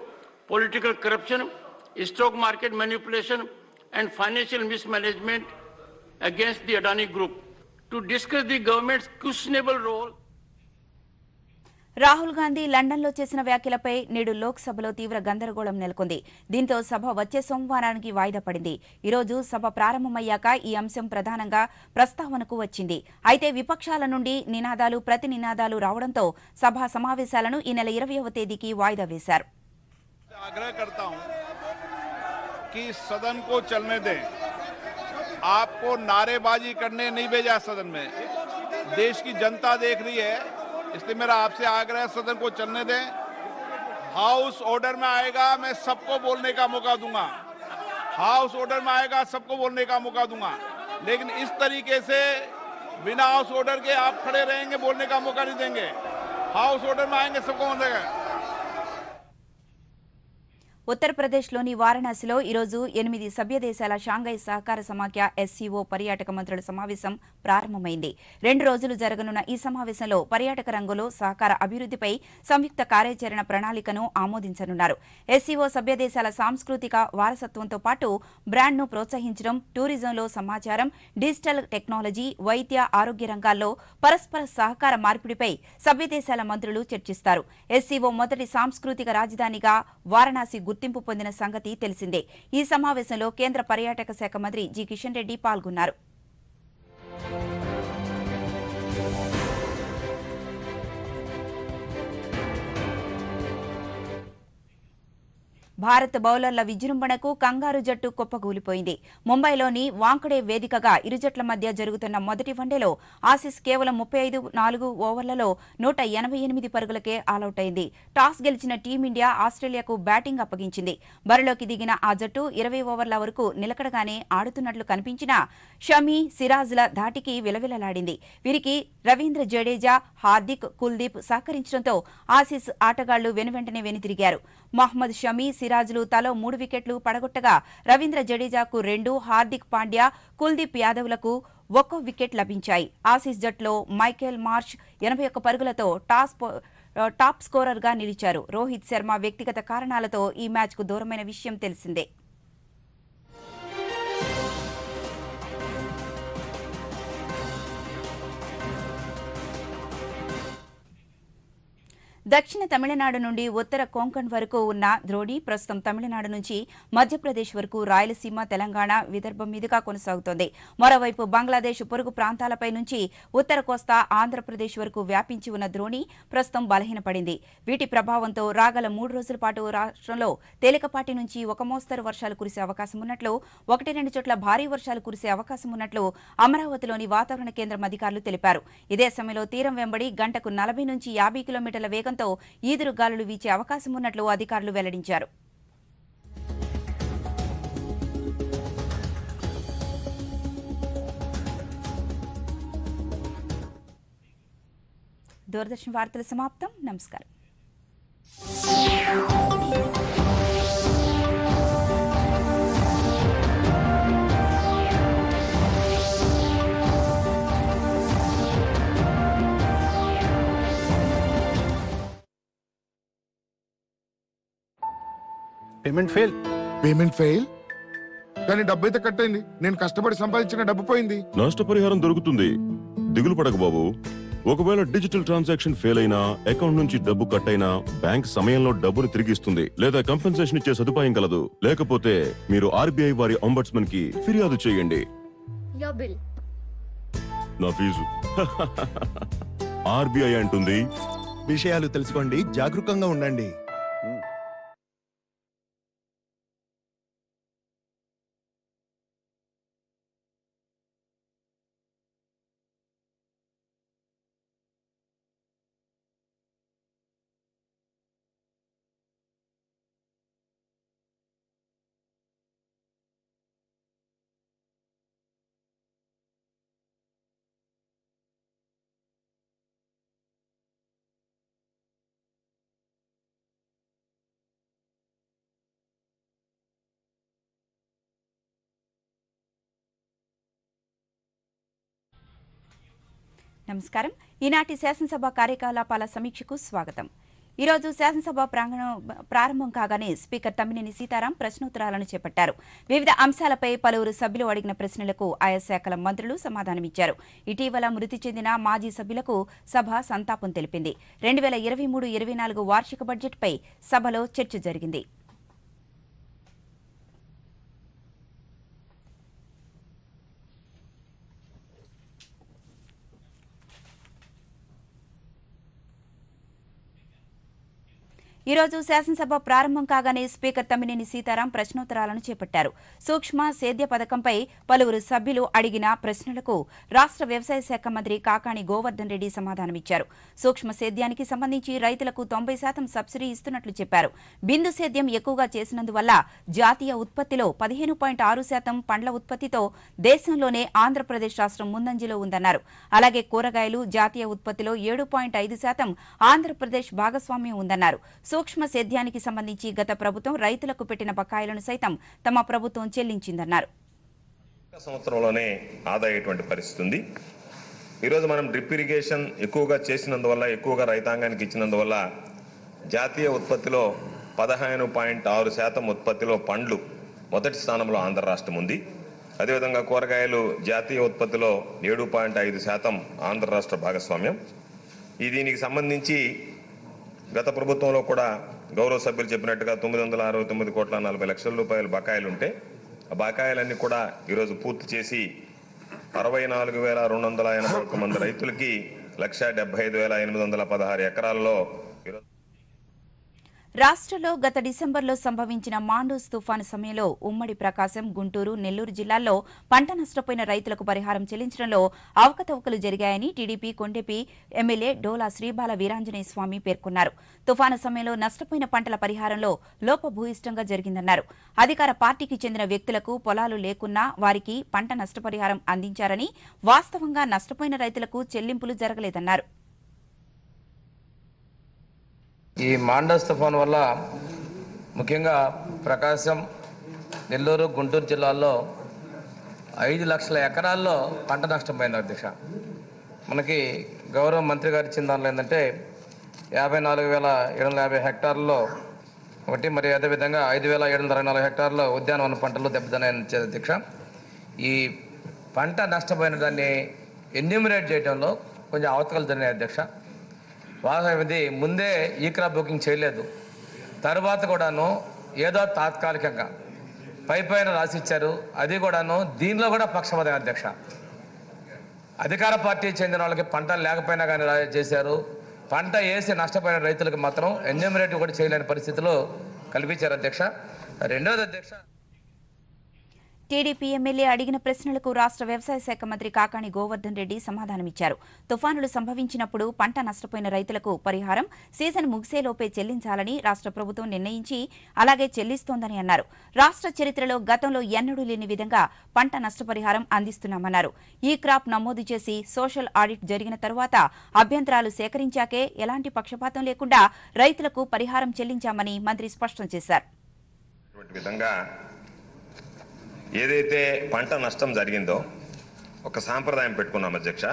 political corruption, stock market manipulation and financial mismanagement against the Adani Group, to discuss the government's questionable role. Rahul Gandhi లండన్లో చేసిన వ్యాఖ్యలపై నేడు లోక్సభలో తీవ్ర గందరగోళం నెలకొంది. దీంతో సభ వచ్చే సోమవారానికి వాయిదా పడింది. ఈరోజు సభ ప్రారంభమయ్యాక ఈ అంశం ప్రధానంగా ప్రస్తావనకు వచ్చింది. అయితే విపక్షాల నుండి నినాదాలు, ప్రతి నినాదాలు రావడంతో సభా సమావేశాలను ఈ నెల 20వ తేదీకి వాయిదా వేశారు. आग्रह करता हूं कि सदन को चलने दें। आपको नारेबाजी करने नहीं भेजा सदन में, देश की जनता देख रही है, इसलिए मेरा आपसे आग्रह सदन को चलने दें। हाउस ऑर्डर में आएगा, मैं सबको बोलने का मौका दूंगा। हाउस ऑर्डर में आएगा, सबको बोलने का मौका दूंगा। लेकिन इस तरीके से बिना हाउस ऑर्डर के आप खड़े रहेंगे, बोलने का मौका नहीं देंगे। हाउस ऑर्डर में आएंगे, सबको बोलेगा। ఉత్తరప్రదేశ్లోని వారణాసిలో ఈరోజు 8 సభ్య దేశాల షాంఘై సహకార సమాఖ్య ఎస్సీఓ పర్యాటక మంత్రుల సమావేశం ప్రారంభమైంది. 2 రోజులు జరగనున్న ఈ సమావేశంలో పర్యాటక రంగంలో సహకార అభివృద్ధిపై సంయుక్త కార్యాచరణ ప్రణాళికను ఆమోదించనున్నారు. ఎస్సీఓ సభ్య దేశాల సాంస్కృతిక వారసత్వంతో పాటు బ్రాండ్ను ప్రోత్సహించడం, టూరిజంలో సమాచారం, డిజిటల్ టెక్నాలజీ, వైద్య ఆరోగ్య రంగాల్లో పరస్పర సహకార మార్పిడిపై సభ్య దేశాల మంత్రులు చర్చిస్తారు. ఎస్సీఓ మొదటి సాంస్కృతిక రాజధానిగా వారణాసి గుర్తింపు పొందిన సంగతి తెలిసిందే. ఈ సమావేశంలో కేంద్ర పర్యాటక శాఖ మంత్రి జి కిషన్ రెడ్డి పాల్గొన్నారు. భారత్ బౌలర్ల విజృంభణకు కంగారు జట్టు కుప్పకూలిపోయింది. ముంబైలోని వాంఖడే వేదికగా ఇరు జట్ల మధ్య జరుగుతున్న మొదటి వన్డేలో ఆసీస్ కేవలం 35 ఓవర్లలో 188 పరుగులకే ఆలౌట్ అయింది. టాస్ గెలిచిన టీమిండియా ఆస్ట్రేలియాకు బ్యాటింగ్ అప్పగించింది. బరిలోకి దిగిన ఆ జట్టు 20 ఓవర్ల వరకు నిలకడగానే ఆడుతున్నట్లు కనిపించినా షమి, సిరాజ్ల ధాటికి విలవిలలాడింది. వీరికి రవీంద్ర జడేజా, హార్దిక్, కుల్దీప్ సహకరించడంతో ఆసీస్ ఆటగాళ్లు వెనువెంటనే వెనుతిరిగారు. మహ్మద్ షమి, సిరాజ్లు తలో 3 వికెట్లు పడగొట్టగా రవీంద్ర జడేజాకు 2, హార్దిక్ పాండ్యా, కుల్దీప్ యాదవ్లకు 1 వికెట్ లభించాయి. ఆసీస్ జట్టులో మైకేల్ మార్ష్ 81 పరుగులతో టాప్ స్కోరర్గా నిలిచారు. రోహిత్ శర్మ వ్యక్తిగత కారణాలతో ఈ మ్యాచ్కు దూరమైన విషయం తెలిసిందే. దక్షిణ తమిళనాడు నుండి ఉత్తర కొంకణ్ వరకు ఉన్న ద్రోణి ప్రస్తుతం తమిళనాడు నుంచి మధ్యప్రదేశ్ వరకు రాయలసీమ, తెలంగాణ, విదర్భ మీదుగా కొనసాగుతోంది. మరోవైపు బంగ్లాదేశ్ పొరుగు ప్రాంతాలపై నుంచి ఉత్తర కోస్తా, ఆంధ్రప్రదేశ్ వరకు వ్యాపించి ఉన్న ద్రోణి ప్రస్తుతం బలహీనపడింది. వీటి ప్రభావంతో రాగల 3 రోజుల పాటు రాష్ట్రంలో తేలికపాటి నుంచి ఒక మోస్తరు వర్షాలు కురిసే అవకాశం ఉన్నట్లు, 1-2 చోట్ల భారీ వర్షాలు కురిసే అవకాశం ఉన్నట్లు అమరావతిలోని వాతావరణ కేంద్రం అధికారులు తెలిపారు. ఇదే సమయంలో తీరం వెంబడి గంటకు 40 నుంచి 50 కిలోమీటర్ల వేగంతో ఈదురు గాలులు వీచే అవకాశం ఉన్నట్లు అధికారులు వెల్లడించారు. దూరదర్శన్ వార్తల సమాప్తం. నమస్కారం. పేమెంట్ ఫెయిల్ కానీ డబ్బు అయితే కట్టయింది. నేను కష్టపడి సంపాదించిన డబ్బు పోయింది. నష్టపరిహారం దొరుకుతుంది, దిగులు పడకు బాబు. ఒకవేళ డిజిటల్ ట్రాన్సాక్షన్ ఫెయిల్ అయినా, అకౌంట్ నుంచి డబ్బు కట్ అయినా బ్యాంక్ సమయంలో డబ్బును తిరిగిస్తుంది లేదా కంపెన్సేషన్ ఇచ్చే సదుపాయం కలదు. లేకపోతే మీరు ఆర్బీఐ వారి అంబడ్స్మన్ కి ఫిర్యాదు చేయండి. నా ఫీజు ఆర్బీఐ అంటుంది, విషయాలు తెలుసుకోండి, జాగరూకంగా ఉండండి. నమస్కారం. ఈనాటి శాసనసభ కార్యకలాపాల సమీక్షకు స్వాగతం. ఈరోజు శాసనసభ ప్రారంభం కాగానే స్పీకర్ తమ్మినేని సీతారాం ప్రశ్నోత్తరాలను చేపట్టారు. వివిధ అంశాలపై పలువురు సభ్యులు అడిగిన ప్రశ్నలకు ఆయా శాఖల మంత్రులు సమాధానమిచ్చారు. ఇటీవల మృతి చెందిన మాజీ సభ్యులకు సభ సంతాపం తెలిపింది. 2023-24 వార్షిక బడ్జెట్పై సభలో చర్చ జరిగింది. ఈ రోజు శాసనసభ ప్రారంభం కాగానే స్పీకర్ తమ్మినేని సీతారాం ప్రశ్నోత్తరాలను చేపట్టారు. సూక్ష్మ సేద్య పథకంపై పలువురు సభ్యులు అడిగిన ప్రశ్నలకు రాష్ట్ర వ్యవసాయ శాఖ మంత్రి కాకాణి గోవర్ధన్ రెడ్డి సమాధానమిచ్చారు. సూక్ష్మ సేద్యానికి సంబంధించి రైతులకు 90% సబ్సిడీ ఇస్తున్నట్లు చెప్పారు. బిందు సేద్యం ఎక్కువగా చేసినందువల్ల జాతీయ ఉత్పత్తిలో 15.6% పండ్ల ఉత్పత్తితో దేశంలోనే ఆంధ్రప్రదేశ్ రాష్ట్రం ముందంజలో ఉందన్నారు. అలాగే కూరగాయలు జాతీయ ఉత్పత్తిలో 7.5% ఆంధ్రప్రదేశ్ భాగస్వామ్యం ఉందన్నారు. సూక్ష్మ సేద్యానికి సంబంధించి గత ప్రభుత్వం రైతులకు పెట్టిన బకాయిలను సైతం తమ ప్రభుత్వం చెల్లించిందన్నారు. సంవత్సరంలోనే ఆదా అయ్యేటువంటి పరిస్థితి ఉంది. ఈరోజు మనం డ్రిప్ ఇరిగేషన్ ఎక్కువగా చేసినందువల్ల, ఎక్కువగా రైతాంగానికి ఇచ్చినందువల్ల జాతీయ ఉత్పత్తిలో 15.6% ఉత్పత్తిలో పండ్లు మొదటి స్థానంలో ఆంధ్ర రాష్ట్రం ఉంది. అదేవిధంగా కూరగాయలు జాతీయ ఉత్పత్తిలో 7.5% ఆంధ్ర రాష్ట్ర భాగస్వామ్యం. దీనికి సంబంధించి గత ప్రభుత్వంలో కూడా గౌరవ సభ్యులు చెప్పినట్టుగా 969,40,00,000 బకాయిలుంటే ఆ బకాయిలన్నీ కూడా ఈరోజు పూర్తి చేసి 64,281 మంది రైతులకి 1,75,816 ఎకరాల్లో రాష్ట్రంలో గత డిసెంబర్లో సంభవించిన మాండూస్ తుఫాను సమయంలో ఉమ్మడి ప్రకాశం, గుంటూరు, నెల్లూరు జిల్లాల్లో పంట నష్టపోయిన రైతులకు పరిహారం చెల్లించడంలో అవకతవకలు జరిగాయని టీడీపీ కొండెపి ఎమ్మెల్యే డోలా శ్రీబాల వీరాంజనేయ స్వామి పేర్కొన్నారు. తుఫాను సమయంలో నష్టపోయిన పంటల పరిహారంలో లోపభూయిష్టంగా జరిగిందన్నారు. అధికార పార్టీకి చెందిన వ్యక్తులకు పొలాలు లేకున్నా వారికి పంట నష్టపరిహారం అందించారని, వాస్తవంగా నష్టపోయిన రైతులకు చెల్లింపులు జరగలేదన్నారు. ఈ మాండస్ తుఫాన్ వల్ల ముఖ్యంగా ప్రకాశం, నెల్లూరు, గుంటూరు జిల్లాల్లో 5 లక్షల ఎకరాల్లో పంట నష్టపోయింది అధ్యక్ష. మనకి గౌరవ మంత్రి గారు ఇచ్చిన దానిలో ఏంటంటే 54,750 హెక్టార్లలో ఒకటి, మరి అదేవిధంగా 5,724 హెక్టార్లో ఉద్యానవన పంటలు దెబ్బతిన్నాయని ఇచ్చారు అధ్యక్ష. ఈ పంట నష్టపోయిన దాన్ని ఎన్యూమరేట్ చేయడంలో కొంచెం అవతకలు జరిగినాయి అధ్యక్ష. వాస్తవం ముందే ఈ క్రాప్ బుకింగ్ చేయలేదు, తర్వాత కూడాను ఏదో తాత్కాలికంగా పైన రాసిచ్చారు. అది కూడాను దీనిలో కూడా పక్షపాతం అధ్యక్ష. అధికార పార్టీ చెందిన వాళ్ళకి పంట లేకపోయినా కానీ చేశారు, పంట వేసి నష్టపోయిన రైతులకు మాత్రం ఎన్యూమరేట్ కూడా చేయలేని పరిస్థితులు కల్పించారు అధ్యక్ష. రెండోది అధ్యక్ష, టీడీపీ ఎమ్మెల్యే అడిగిన ప్రశ్నలకు రాష్ట్ర వ్యవసాయ శాఖ మంత్రి కాకాణి గోవర్ధన్ రెడ్డి సమాధానమిచ్చారు. తుఫానులు సంభవించినప్పుడు పంట నష్టపోయిన రైతులకు పరిహారం సీజన్ ముగిసేలోపే చెల్లించాలని రాష్ట్ర ప్రభుత్వం నిర్ణయించి అలాగే చెల్లిస్తోందని అన్నారు. రాష్ట్ర చరిత్రలో గతంలో ఎన్నడూ లేని విధంగా పంట నష్టపరిహారం అందిస్తున్నామన్నారు. ఈ క్రాప్ నమోదు చేసి సోషల్ ఆడిట్ జరిగిన తరువాత అభ్యంతరాలు సేకరించాకే ఎలాంటి పక్షపాతం లేకుండా రైతులకు పరిహారం చెల్లించామని మంత్రి స్పష్టం చేశారు. ఏదైతే పంట నష్టం జరిగిందో ఒక సాంప్రదాయం పెట్టుకున్నాం అధ్యక్ష.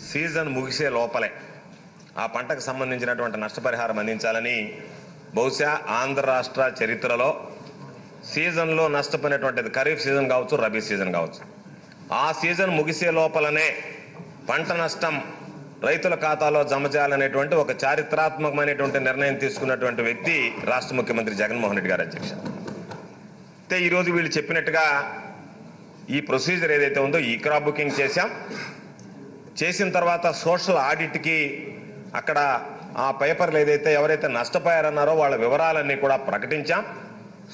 సీజన్ ముగిసే లోపలే ఆ పంటకు సంబంధించినటువంటి నష్టపరిహారం అందించాలని బహుశా ఆంధ్ర రాష్ట్ర చరిత్రలో సీజన్లో నష్టపోయినటువంటిది ఖరీఫ్ సీజన్ కావచ్చు, రబీ సీజన్ కావచ్చు, ఆ సీజన్ ముగిసే లోపలనే పంట నష్టం రైతుల ఖాతాలో జమ చేయాలనేటువంటి ఒక చారిత్రాత్మకమైనటువంటి నిర్ణయం తీసుకున్నటువంటి వ్యక్తి రాష్ట్ర ముఖ్యమంత్రి జగన్మోహన్ రెడ్డి గారు అధ్యక్ష. ఈరోజు వీళ్ళు చెప్పినట్టుగా ఈ ప్రొసీజర్ ఏదైతే ఉందో ఈ క్రాప్ బుకింగ్ చేసిన తర్వాత సోషల్ ఆడిట్కి అక్కడ ఆ పేపర్లు ఏదైతే ఎవరైతే నష్టపోయారన్నారో వాళ్ళ వివరాలన్నీ కూడా ప్రకటించాం.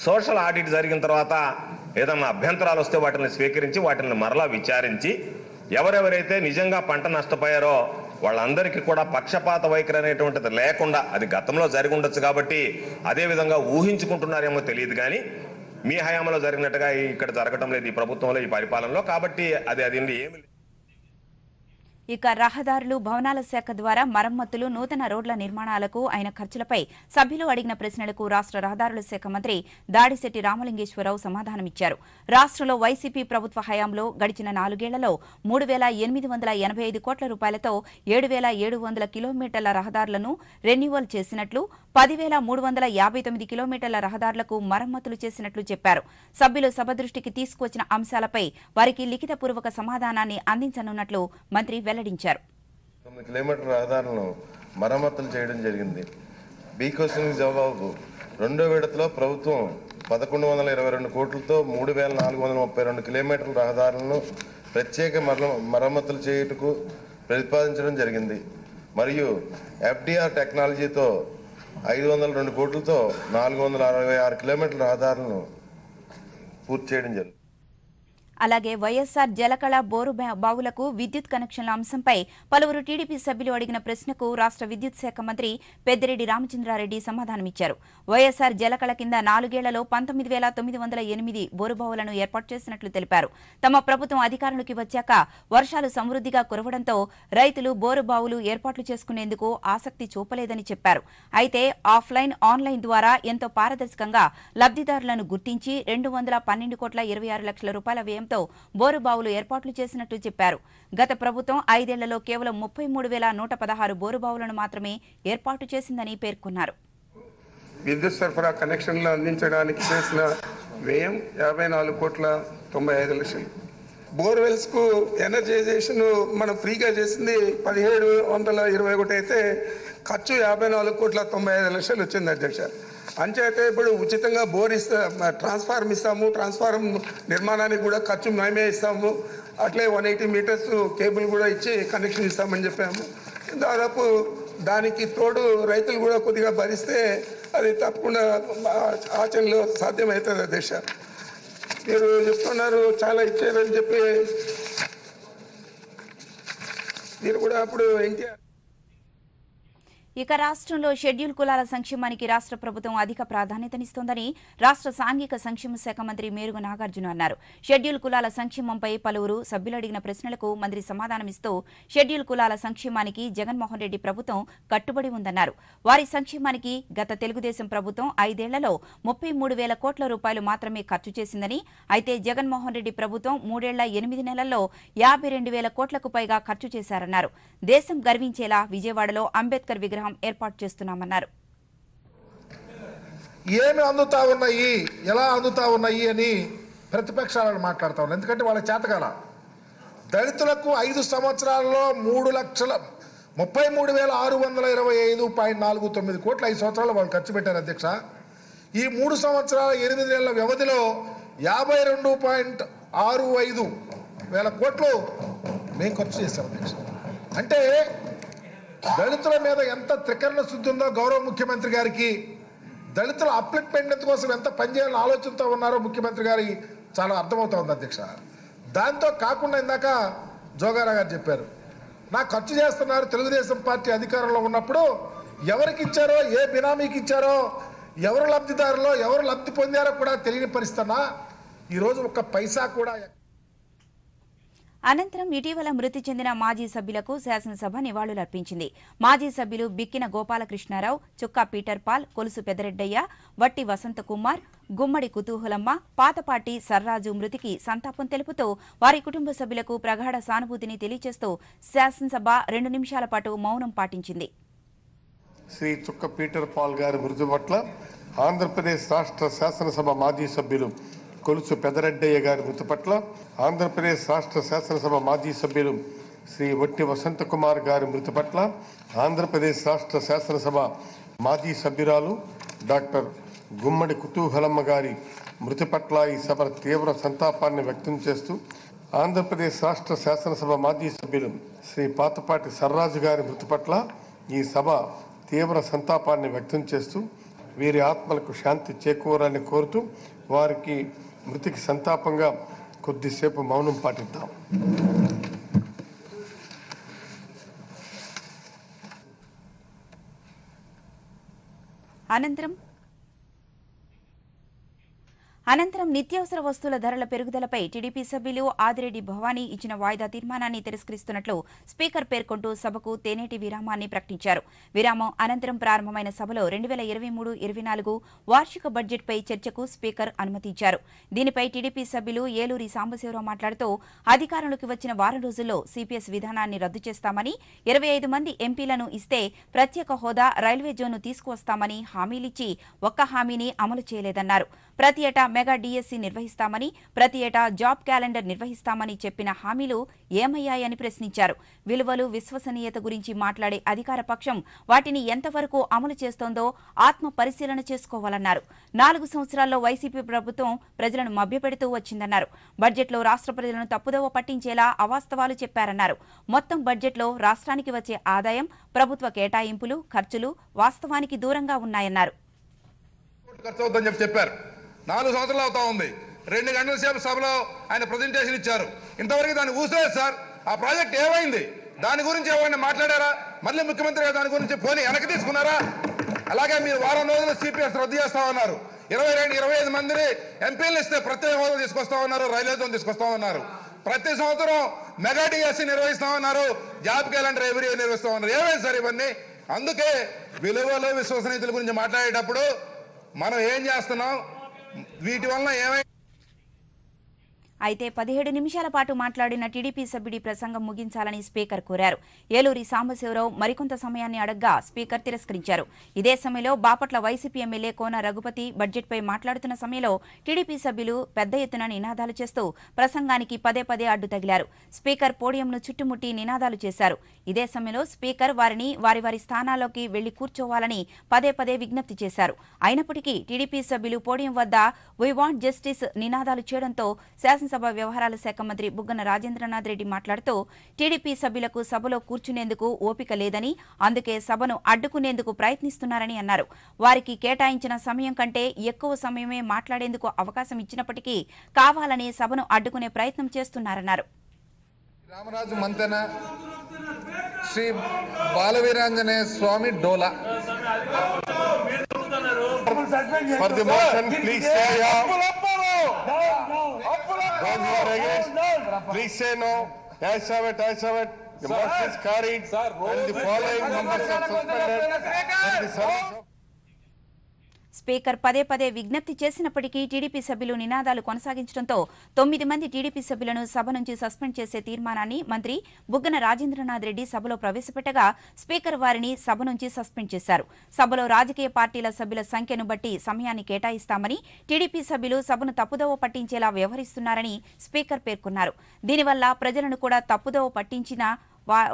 సోషల్ ఆడిట్ జరిగిన తర్వాత ఏదన్నా అభ్యంతరాలు వస్తే వాటిని స్వీకరించి వాటిని మరలా విచారించి ఎవరెవరైతే నిజంగా పంట నష్టపోయారో వాళ్ళందరికీ కూడా పక్షపాత వైఖరి అనేటువంటిది లేకుండా, అది గతంలో జరిగి ఉండొచ్చు కాబట్టి అదేవిధంగా ఊహించుకుంటున్నారేమో తెలియదు, కానీ మీ హయాంలో జరిగినట్టుగా ఇక్కడ జరగడం లేదు ఈ ప్రభుత్వంలో, ఈ పరిపాలనలో. కాబట్టి అది ఏమి. ఇక రహదారులు, భవనాల శాఖ ద్వారా మరమ్మతులు, నూతన రోడ్ల నిర్మాణాలకు అయిన ఖర్చులపై సభ్యులు అడిగిన ప్రశ్నలకు రాష్ట్ర రహదారుల శాఖ మంత్రి దాడిశెట్టి రామలింగేశ్వరరావు సమాధానమిచ్చారు. రాష్ట్రంలో వైసీపీ ప్రభుత్వ హయాంలో గడిచిన 4 ఏళ్లలో 3,885 కోట్ల రూపాయలతో 7,700 కిలోమీటర్ల రహదారులను రెన్యువల్ చేసినట్లు, 10,359 కిలోమీటర్ల రహదారులకు మరమ్మతులు చేసినట్లు చెప్పారు. సభ్యులు సభ దృష్టికి తీసుకువచ్చిన అంశాలపై వారికి లిఖితపూర్వక సమాధానాన్ని అందించనున్నట్లు మంత్రి వెల్లడించారు. 9 కిలోమీటర్ల రహదారులను మరమ్మతులు చేయడం జరిగింది. బి క్వశ్చన్ జవాబు, 2వ విడతలో ప్రభుత్వం 1,122 కోట్లతో 3,432 కిలోమీటర్ల రహదారులను ప్రత్యేక మరమ్మతులు చేయుటకు ప్రతిపాదించడం జరిగింది. మరియు ఎఫ్డిఆర్ టెక్నాలజీతో 502 కోట్లతో 466 కిలోమీటర్ల రహదారులను పూర్తి చేయడం జరిగింది. అలాగే వైఎస్సార్ జలకళ బోరు బావులకు విద్యుత్ కనెక్షన్ల అంశంపై పలువురు టీడీపీ సభ్యులు అడిగిన ప్రశ్నకు రాష్ట్ర విద్యుత్ శాఖ మంత్రి పెద్దిరెడ్డి రామచంద్రారెడ్డి సమాధానమిచ్చారు. వైఎస్సార్ జలకళ కింద 4 ఏళ్లలో 19,908 బోరుబావులను ఏర్పాటు చేసినట్లు తెలిపారు. తమ ప్రభుత్వం అధికారంలోకి వచ్చాక వర్షాలు సమృద్ధిగా కురవడంతో రైతులు బోరుబావులు ఏర్పాట్లు చేసుకునేందుకు ఆసక్తి చూపలేదని చెప్పారు. అయితే ఆఫ్లైన్, ఆన్లైన్ ద్వారా ఎంతో పారదర్శకంగా లబ్ధిదారులను గుర్తించి 212 కోట్ల 26 లక్షల రూపాయల వ్యయం బోరుబావులు ఏర్పాట్లు చేసినట్లు చెప్పారు. గత ప్రభుత్వం 5 ఏళ్లలో కేవలం 33,116 బోరుబావులను మాత్రమే ఏర్పాటు చేసిందని పేర్కొన్నారు. విద్యుత్ సరఫరా కనెక్షన్లు అందించడానికి చేసిన వ్యయం 54 కోట్ల 95 లక్షలు. బోర్వెల్స్ కు ఎనర్జైజేషన్ మనం ఫ్రీగా చేసింది 1,721 అయితే ఖర్చు 54 కోట్ల 95 లక్షలు వచ్చింది అధ్యక్ష. అంచేతే ఇప్పుడు ఉచితంగా బోర్ ట్రాన్స్ఫార్మ్ ఇస్తాము, ట్రాన్స్ఫార్మ్ నిర్మాణానికి కూడా ఖర్చు మేమే ఇస్తాము, అట్లే 180 మీటర్స్ కేబుల్ కూడా ఇచ్చి కనెక్షన్ ఇస్తామని చెప్పాము. దాదాపు దానికి తోడు రైతులు కూడా కొద్దిగా భరిస్తే అది తప్పకుండా ఆచరణలో సాధ్యమవుతుంది అధ్యక్ష. మీరు చెప్తున్నారు చాలా ఇచ్చారని చెప్పి, మీరు కూడా అప్పుడు ఎన్టీఆర్. ఇక రాష్ట్రంలో షెడ్యూల్ కులాల సంక్షేమానికి రాష్ట్ర ప్రభుత్వం అధిక ప్రాధాన్యతనిస్తోందని రాష్ట్ర సాంఘిక సంక్షేమ శాఖ మంత్రి మేరుగు నాగార్జున అన్నారు. షెడ్యూల్ కులాల సంక్షేమంపై పలువురు సభ్యులు అడిగిన ప్రశ్నలకు మంత్రి సమాధానమిస్తూ షెడ్యూల్ కులాల సంక్షేమానికి జగన్మోహన్ రెడ్డి ప్రభుత్వం కట్టుబడి ఉందన్నారు. వారి సంక్షేమానికి గత తెలుగుదేశం ప్రభుత్వం 5 ఏళ్లలో 33,000 కోట్ల రూపాయలు మాత్రమే ఖర్చు చేసిందని, అయితే జగన్మోహన్ రెడ్డి ప్రభుత్వం 3 ఏళ్ల 8 నెలల్లో 52,000 కోట్లకు పైగా ఖర్చు చేశారన్నారు. దేశం గర్వించేలా విజయవాడలో అంబేద్కర్ విగ్రహం ఏర్పాటు చేస్తున్నామన్నారు. ఏమి అందుతా ఉన్నాయి, ఎలా అందుతా ఉన్నాయి అని ప్రతిపక్షాలను మాట్లాడుతా ఉన్నారు. ఎందుకంటే వాళ్ళ చేతకాల దళితులకు 5 సంవత్సరాల్లో 3,33,625.49 కోట్లు 5 సంవత్సరాలు వాళ్ళు ఖర్చు పెట్టారు అధ్యక్ష. ఈ 3 సంవత్సరాల 8 నెలల వ్యవధిలో 52.65 వేల కోట్లు మేము ఖర్చు చేశాం అధ్యక్ష. అంటే దళితుల మీద ఎంత త్రికరణ శుద్ధి ఉందో గౌరవ ముఖ్యమంత్రి గారికి, దళితుల అప్లిట్మెంట్ కోసం ఎంత పనిచేయాలని ఆలోచనతో ఉన్నారో ముఖ్యమంత్రి గారి చాలా అర్థమవుతా ఉంది అధ్యక్ష. దాంతో కాకుండా ఇందాక జోగారా గారు చెప్పారు, నాకు ఖర్చు చేస్తున్నారు. తెలుగుదేశం పార్టీ అధికారంలో ఉన్నప్పుడు ఎవరికి ఇచ్చారో, ఏ బినామీకి ఇచ్చారో, ఎవరు లబ్ధిదారులో, ఎవరు లబ్ధి పొందారో కూడా తెలియని పరిస్థితున్నా ఈరోజు ఒక్క పైసా కూడా. అనంతరం ఇటీవల మృతి చెందిన మాజీ సభ్యులకు శాసనసభ నివాళులర్పించింది. మాజీ సభ్యులు బిక్కిన గోపాలకృష్ణారావు, చుక్కా పీటర్ పాల్, కొలుసు పెదరెడ్డయ్య, వట్టి వసంతకుమార్, గుమ్మడి కుతూహలమ్మ, పాతపాటి సర్రాజు మృతికి సంతాపం తెలుపుతూ వారి కుటుంబ సభ్యులకు ప్రగాఢ సానుభూతిని తెలియజేస్తూ శాసనసభ 2 నిమిషాల పాటు మౌనం పాటించింది. శ్రీ చుక్క పీటర్ పాల్ గారి మృతి పట్ల ఆంధ్రప్రదేశ్ రాష్ట్ర శాసనసభ మాజీ సభ్యులు కొలుసు పెదరెడ్డయ్య గారి మృతి పట్ల ఆంధ్రప్రదేశ్ రాష్ట్ర శాసనసభ మాజీ సభ్యులు శ్రీ వట్టి వసంతకుమార్ గారి మృతి పట్ల ఆంధ్రప్రదేశ్ రాష్ట్ర శాసనసభ మాజీ సభ్యురాలు డాక్టర్ గుమ్మడి కుతూహలమ్మ గారి మృతి పట్ల ఈ సభ తీవ్ర సంతాపాన్ని వ్యక్తం చేస్తూ, ఆంధ్రప్రదేశ్ రాష్ట్ర శాసనసభ మాజీ సభ్యులు శ్రీ పాతపాటి సర్రాజు గారి మృతి పట్ల ఈ సభ తీవ్ర సంతాపాన్ని వ్యక్తం చేస్తూ వీరి ఆత్మలకు శాంతి చేకూరాలని కోరుతూ వారికి మృతికి సంతాపంగా కొద్దిసేపు మౌనం పాటిద్దాం. అనంతరం నిత్యావసర వస్తువుల ధరల పెరుగుదలపై టీడీపీ సభ్యులు ఆదిరెడ్డి భవానీ ఇచ్చిన వాయిదా తీర్మానాన్ని తిరస్కరిస్తున్నట్లు స్పీకర్ పేర్కొంటూ సభకు తేనేటి విరామాన్ని ప్రకటించారు. విరామం అనంతరం ప్రారంభమైన సభలో 2023-24 వార్షిక బడ్జెట్పై చర్చకు స్పీకర్ అనుమతించారు. దీనిపై టీడీపీ సభ్యులు ఏలూరి సాంబశివరావు మాట్లాడుతూ అధికారంలోకి వచ్చిన వారం రోజుల్లో సిపిఎస్ విధానాన్ని రద్దు చేస్తామని, 25 మంది ఎంపీలను ఇస్తే ప్రత్యేక హోదా, రైల్వే జోన్ను తీసుకువస్తామని హామీలిచ్చి ఒక్క హామీని అమలు చేయలేదన్నారు. ప్రతి ఏటా మెగా డిఎస్సి నిర్వహిస్తామని, ప్రతి ఏటా జాబ్ క్యాలెండర్ నిర్వహిస్తామని చెప్పిన హామీలు ఏమయ్యాయని ప్రశ్నించారు. విలువలు, విశ్వసనీయత గురించి మాట్లాడే అధికార పక్షం వాటిని ఎంతవరకు అమలు చేస్తోందో ఆత్మ పరిశీలన చేసుకోవాలన్నారు. 4 సంవత్సరాల్లో వైసీపీ ప్రభుత్వం ప్రజలను మభ్యపెడుతూ వచ్చిందన్నారు. బడ్జెట్లో రాష్ట్ర ప్రజలను తప్పుదోవ పట్టించేలా అవాస్తవాలు చెప్పారన్నారు. మొత్తం బడ్జెట్లో రాష్ట్రానికి వచ్చే ఆదాయం, ప్రభుత్వ కేటాయింపులు, ఖర్చులు వాస్తవానికి దూరంగా ఉన్నాయన్నారు. 4 సంవత్సరాలు అవుతా ఉంది. 2 గంటల సేపు సభలో ఆయన ప్రజెంటేషన్ ఇచ్చారు. ఇంతవరకు దాన్ని ఊసలేదు సార్. ఆ ప్రాజెక్ట్ ఏమైంది, దాని గురించి ఎవరైనా మాట్లాడారా? మళ్ళీ ముఖ్యమంత్రి గారు దాని గురించి పోనీ వెనక్కి తీసుకున్నారా? అలాగే మీరు వారం రోజులు సిపిఎస్ రద్దు చేస్తామన్నారు. 25 మందిని ఎంపీలు ఇస్తే ప్రత్యేక హోదా తీసుకొస్తామన్నారు, రైల్వే జోన్ తీసుకొస్తామన్నారు. ప్రతి సంవత్సరం మెగా డిఎస్సి నిర్వహిస్తామన్నారు, జాబ్ క్యాలెండర్ ఎవ్రీ ఇయర్ నిర్వహిస్తామన్నారు. ఏమైంది సార్ ఇవన్నీ? అందుకే విలువలు, విశ్వసనీయతల గురించి మాట్లాడేటప్పుడు మనం ఏం చేస్తున్నాం, వీటి వలన ఏమై. అయితే 17 నిమిషాల పాటు మాట్లాడిన టీడీపీ సభ్యుడి ప్రసంగం ముగించాలని స్పీకర్ కోరారు. ఏలూరి సాంబశివరావు మరికొంత సమయాన్ని అడగ్గా స్పీకర్ తిరస్కరించారు. ఇదే సమయంలో బాపట్ల వైసీపీ ఎమ్మెల్యే కోన రఘుపతి బడ్జెట్పై మాట్లాడుతున్న సమయంలో టీడీపీ సభ్యులు పెద్ద ఎత్తున నినాదాలు చేస్తూ ప్రసంగానికి పదే అడ్డు తగిలారు. స్పీకర్ పోడియంను చుట్టుముట్టి నినాదాలు చేశారు. ఇదే సమయంలో స్పీకర్ వారిని వారి స్థానాల్లోకి వెళ్లి కూర్చోవాలని పదే విజ్ఞప్తి చేశారు. అయినప్పటికీ టీడీపీ సభ్యులు పోడియం వద్ద వీ వాంట్ జస్టిస్ నినాదాలు చేయడంతో శాసనసభ శాసనసభ వ్యవహారాల శాఖ మంత్రి బుగ్గన రాజేంద్రనాథ్ రెడ్డి మాట్లాడుతూ టీడీపీ సభ్యులకు సభలో కూర్చునేందుకు ఓపిక లేదని అందుకే సభను అడ్డుకునేందుకు ప్రయత్నిస్తున్నారని అన్నారు. వారికి కేటాయించిన సమయం కంటే ఎక్కువ సమయమే మాట్లాడేందుకు అవకాశం ఇచ్చినప్పటికీ కావాలని సభను అడ్డుకునే ప్రయత్నం చేస్తున్నారన్నారు. రామరాజు మంతెన శ్రీ బాలవీరాంజనేయ స్వామి డోలా. For the motion, please say yeah. Those who are against, please say no. Ayes have it, ayes have it. The motion is carried and the following members are suspended from the service of... speaker పదే పదే విజ్ఞప్తి చేసినప్పటికీ TDP సభ్యులు నినాదాలు కొనసాగించడంతో 9 మంది TDP సభ్యులను సభ నుంచి suspend చేసే తీర్మానాన్ని మంత్రి బుగ్గన రాజేంద్రనాథ్ రెడ్డి సభలో ప్రవేశపెట్టగా స్పీకర్ వారిని సభ నుంచి సస్పెండ్ చేశారు. సభలో రాజకీయ పార్టీల సభ్యుల సంఖ్యను బట్టి సమయాన్ని కేటాయిస్తామని, టీడీపీ సభ్యులు సభను తప్పుదోవ పట్టించేలా వ్యవహరిస్తున్నారని స్పీకర్ పేర్కొన్నారు. దీనివల్ల ప్రజలను కూడా తప్పుదోవ పట్టించిన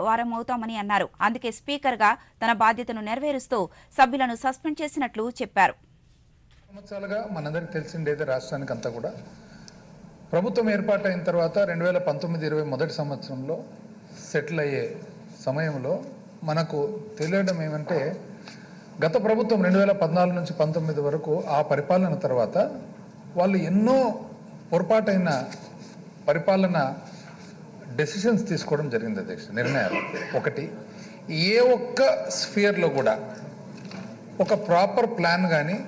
వారమవుతామని అన్నారు. అందుకే స్పీకర్గా తన బాధ్యతను నెరవేరుస్తూ సభ్యులను సస్పెండ్ చేసినట్లు చెప్పారు. సంవత్సరాలుగా మనందరికి తెలిసిండేది రాష్ట్రానికి అంతా కూడా ప్రభుత్వం ఏర్పాటైన తర్వాత 2019-20 మొదటి సంవత్సరంలో సెటిల్ అయ్యే సమయంలో మనకు తెలియడం ఏమంటే గత ప్రభుత్వం 2014 నుంచి 19 వరకు ఆ పరిపాలన తర్వాత వాళ్ళు ఎన్నో పొరపాటైన పరిపాలన డెసిషన్స్ తీసుకోవడం జరిగింది అధ్యక్ష. నిర్ణయాలు ఒకటి, ఏ ఒక్క స్ఫియర్లో కూడా ఒక ప్రాపర్ ప్లాన్ కానీ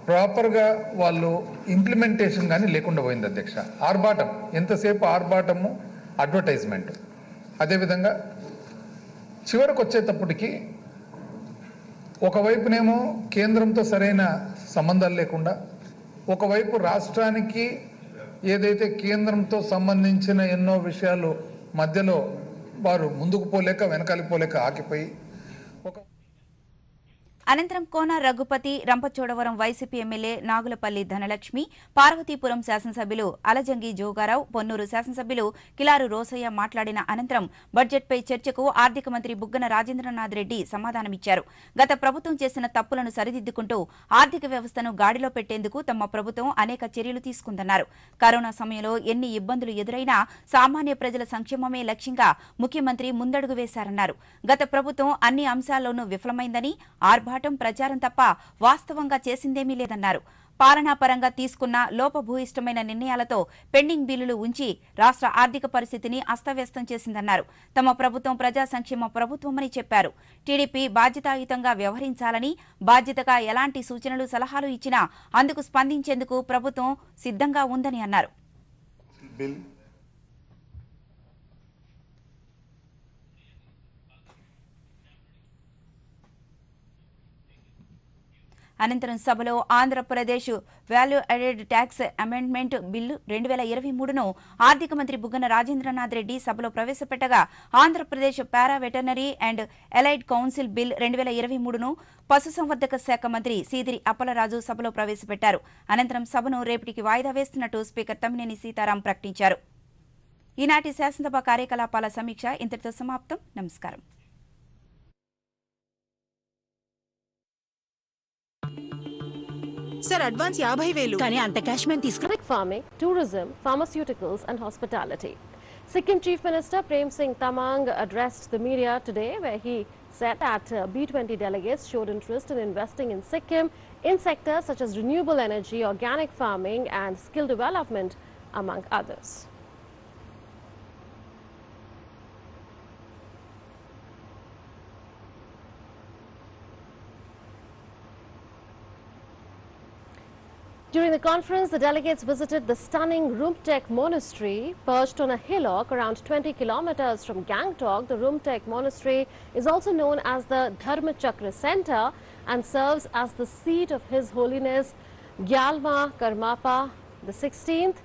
ప్రాపర్గా వాళ్ళు ఇంప్లిమెంటేషన్ కానీ లేకుండా పోయింది అధ్యక్ష. ఆర్భాటం, ఎంతసేపు ఆర్భాటము, అడ్వర్టైజ్మెంట్. అదేవిధంగా చివరికి వచ్చేటప్పటికి ఒకవైపునేమో కేంద్రంతో సరైన సంబంధాలు లేకుండా, ఒకవైపు రాష్ట్రానికి ఏదైతే కేంద్రంతో సంబంధించిన ఎన్నో విషయాలు మధ్యలో వారు ముందుకు పోలేక వెనకాలి పోలేక ఆగిపోయి అనంతరం కోన రఘుపతి, రంపచోడవరం వైసీపీ ఎమ్మెల్యే నాగులపల్లి ధనలక్ష్మి, పార్వతీపురం శాసనసభ్యులు అలజంగి జోగారావు, పొన్నూరు శాసనసభ్యులు కిలారు రోసయ్య మాట్లాడిన అనంతరం బడ్జెట్పై చర్చకు ఆర్థిక మంత్రి బుగ్గన రాజేంద్రనాథ్ రెడ్డి సమాధానమిచ్చారు. గత ప్రభుత్వం చేసిన తప్పులను సరిదిద్దుకుంటూ ఆర్థిక వ్యవస్థను గాడిలో పెట్టేందుకు తమ ప్రభుత్వం అనేక చర్యలు తీసుకుందన్నారు. కరోనా సమయంలో ఎన్ని ఇబ్బందులు ఎదురైనా సామాన్య ప్రజల సంక్షేమమే లక్ష్యంగా ముఖ్యమంత్రి ముందడుగు వేశారన్నారు. గత ప్రభుత్వం అన్ని అంశాల్లోనూ విఫలమైందని, ఆర్భాటం ప్రచారం తప్ప వాస్తవంగా చేసిందేమీ లేదన్నారు. పాలనాపరంగా తీసుకున్న లోపభూయిష్టమైన నిర్ణయాలతో పెండింగ్ బిల్లులు ఉంచి రాష్ట్ర ఆర్థిక పరిస్థితిని అస్తవ్యస్తం చేసిందన్నారు. తమ ప్రభుత్వం ప్రజా సంక్షేమ ప్రభుత్వమని చెప్పారు. టీడీపీ బాధ్యతాయుతంగా వ్యవహరించాలని, బాధ్యతగా ఎలాంటి సూచనలు సలహాలు ఇచ్చినా అందుకు స్పందించేందుకు ప్రభుత్వం సిద్ధంగా ఉందని అన్నారు. అనంతరం సభలో Andhra Pradesh value added tax amendment bill 2023ను ఆర్థిక మంత్రి బుగ్గన రాజేంద్రనాథ్ రెడ్డి సభలో ప్రవేశపెట్టగా, Andhra Pradesh para veterinary and allied council bill 2023ను పశుసంవర్ధక శాఖ మంత్రి సీదిరి అప్పలరాజు సభలో ప్రవేశపెట్టారు. అనంతరం సభను రేపటికి వాయిదా వేస్తున్నట్టు స్పీకర్ తమ్మినేని సీతారాం ప్రకటించారు. ఈనాటి శాసనసభ కార్యకలాపాల సమీక్ష ఇంతటితో సమాప్తం. నమస్కారం. Sir, advance 50,000. కానీ అంత క్యాష్ మేము తీసుకురా. Farming, tourism, pharmaceuticals and hospitality. Sikkim Chief Minister Prem Singh Tamang addressed the media today where he said that B20 delegates showed interest in investing in Sikkim in sectors such as renewable energy, organic farming and skill development among others. During the conference, the delegates visited the stunning Rumtek Monastery, perched on a hillock around 20 kilometers from Gangtok. The Rumtek Monastery is also known as the Dharma Chakra Center and serves as the seat of His Holiness Gyalma Karmapa the 16th,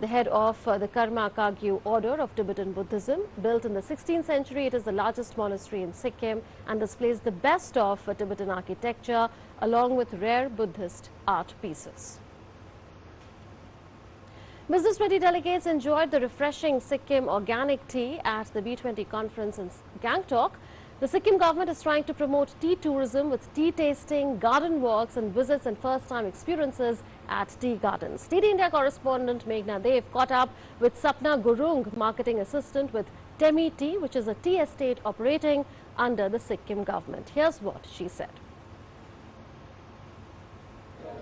the head of the Karma Kagyu order of Tibetan Buddhism. Built in the 16th century, it is the largest monastery in Sikkim and displays the best of Tibetan architecture along with rare Buddhist art pieces. Business 20 delegates enjoyed the refreshing Sikkim organic tea at the B20 conference in Gangtok. The Sikkim government is trying to promote tea tourism with tea tasting, garden walks and visits and first-time experiences at Tea Gardens. TD India correspondent Meghna Dev caught up with Sapna Gurung, marketing assistant with Temi Tea, which is a tea estate operating under the Sikkim government. Here's what she said.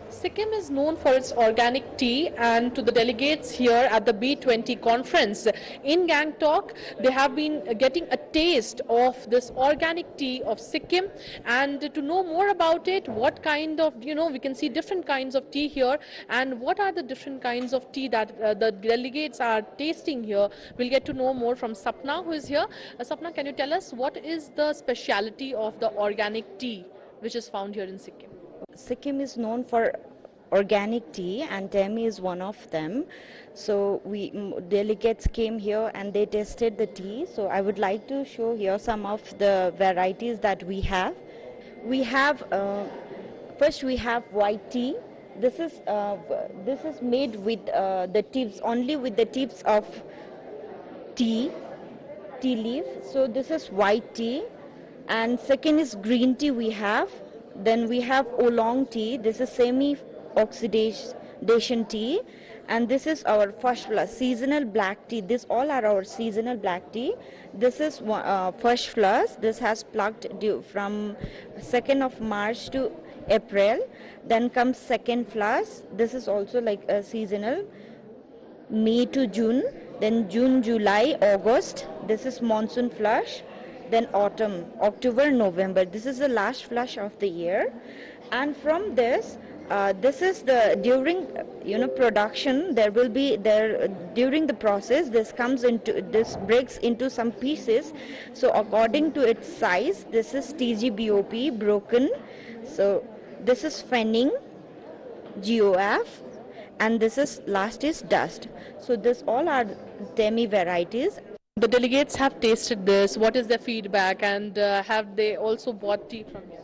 Sikkim is known for its organic tea, and to the delegates here at the B20 conference in Gangtok, they have been getting a taste of this organic tea of Sikkim, and to know more about it, what kind of, we can see different kinds of tea here, and what are the different kinds of tea that the delegates are tasting here. We'll get to know more from Sapna, who is here. Sapna, can you tell us what is the speciality of the organic tea which is found here in Sikkim? Sikkim is known for organic tea, and Temi is one of them. So delegates came here and they tested the tea. So I would like to show here some of the varieties that we have. We have first we have white tea. This is made with the tips, only with the tips of tea leaf. So this is white tea, and second is green tea we have. Then we have oolong tea. This is semi-oxidation tea, and this is our first flush seasonal black tea. This all are our seasonal black tea. This is first flush. This has plucked from 2nd of March to April. Then comes second flush. This is also like a seasonal, May to June. Then June, July, August. This is monsoon flush. Then autumn, October, November. This is the last flush of the year, and from this, this is the during production. There will be during the process. This breaks into some pieces. So according to its size, this is TGBOP broken. So this is fanning, GOF, and this is last is dust. So this all are Temi varieties. The delegates have tasted this. What is their feedback, and have they also bought tea from here?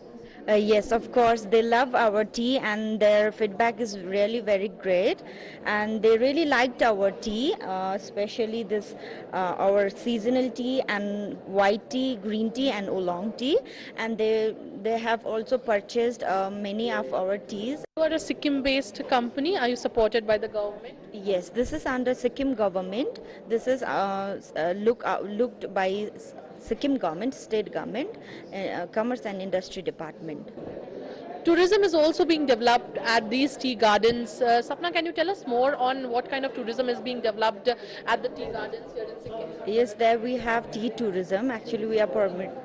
Yes, of course. They love our tea, and their feedback is really very great. And they really liked our tea, especially this our seasonal tea and white tea, green tea, and oolong tea. And they have also purchased many of our teas. You are a Sikkim-based company. Are you supported by the government? Yes, this is under Sikkim government. This is looked by Sikkim government, state government, Commerce and Industry Department. Tourism is also being developed at these tea gardens. Sapna, can you tell us more on what kind of tourism is being developed at the tea gardens here in Sikkim? Yes, there we have tea tourism. Actually, we are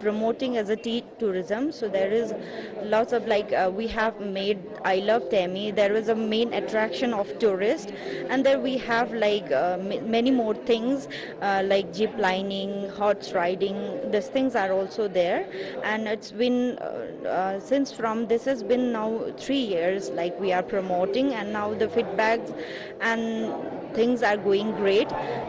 promoting as a tea tourism. So there is lots of we have made I Love Temi. There is a main attraction of tourists, and there we have many more things like jeep lining, horse riding. These things are also there, and it's been since from this has been now 3 years we are promoting, and now the feedbacks and things are going great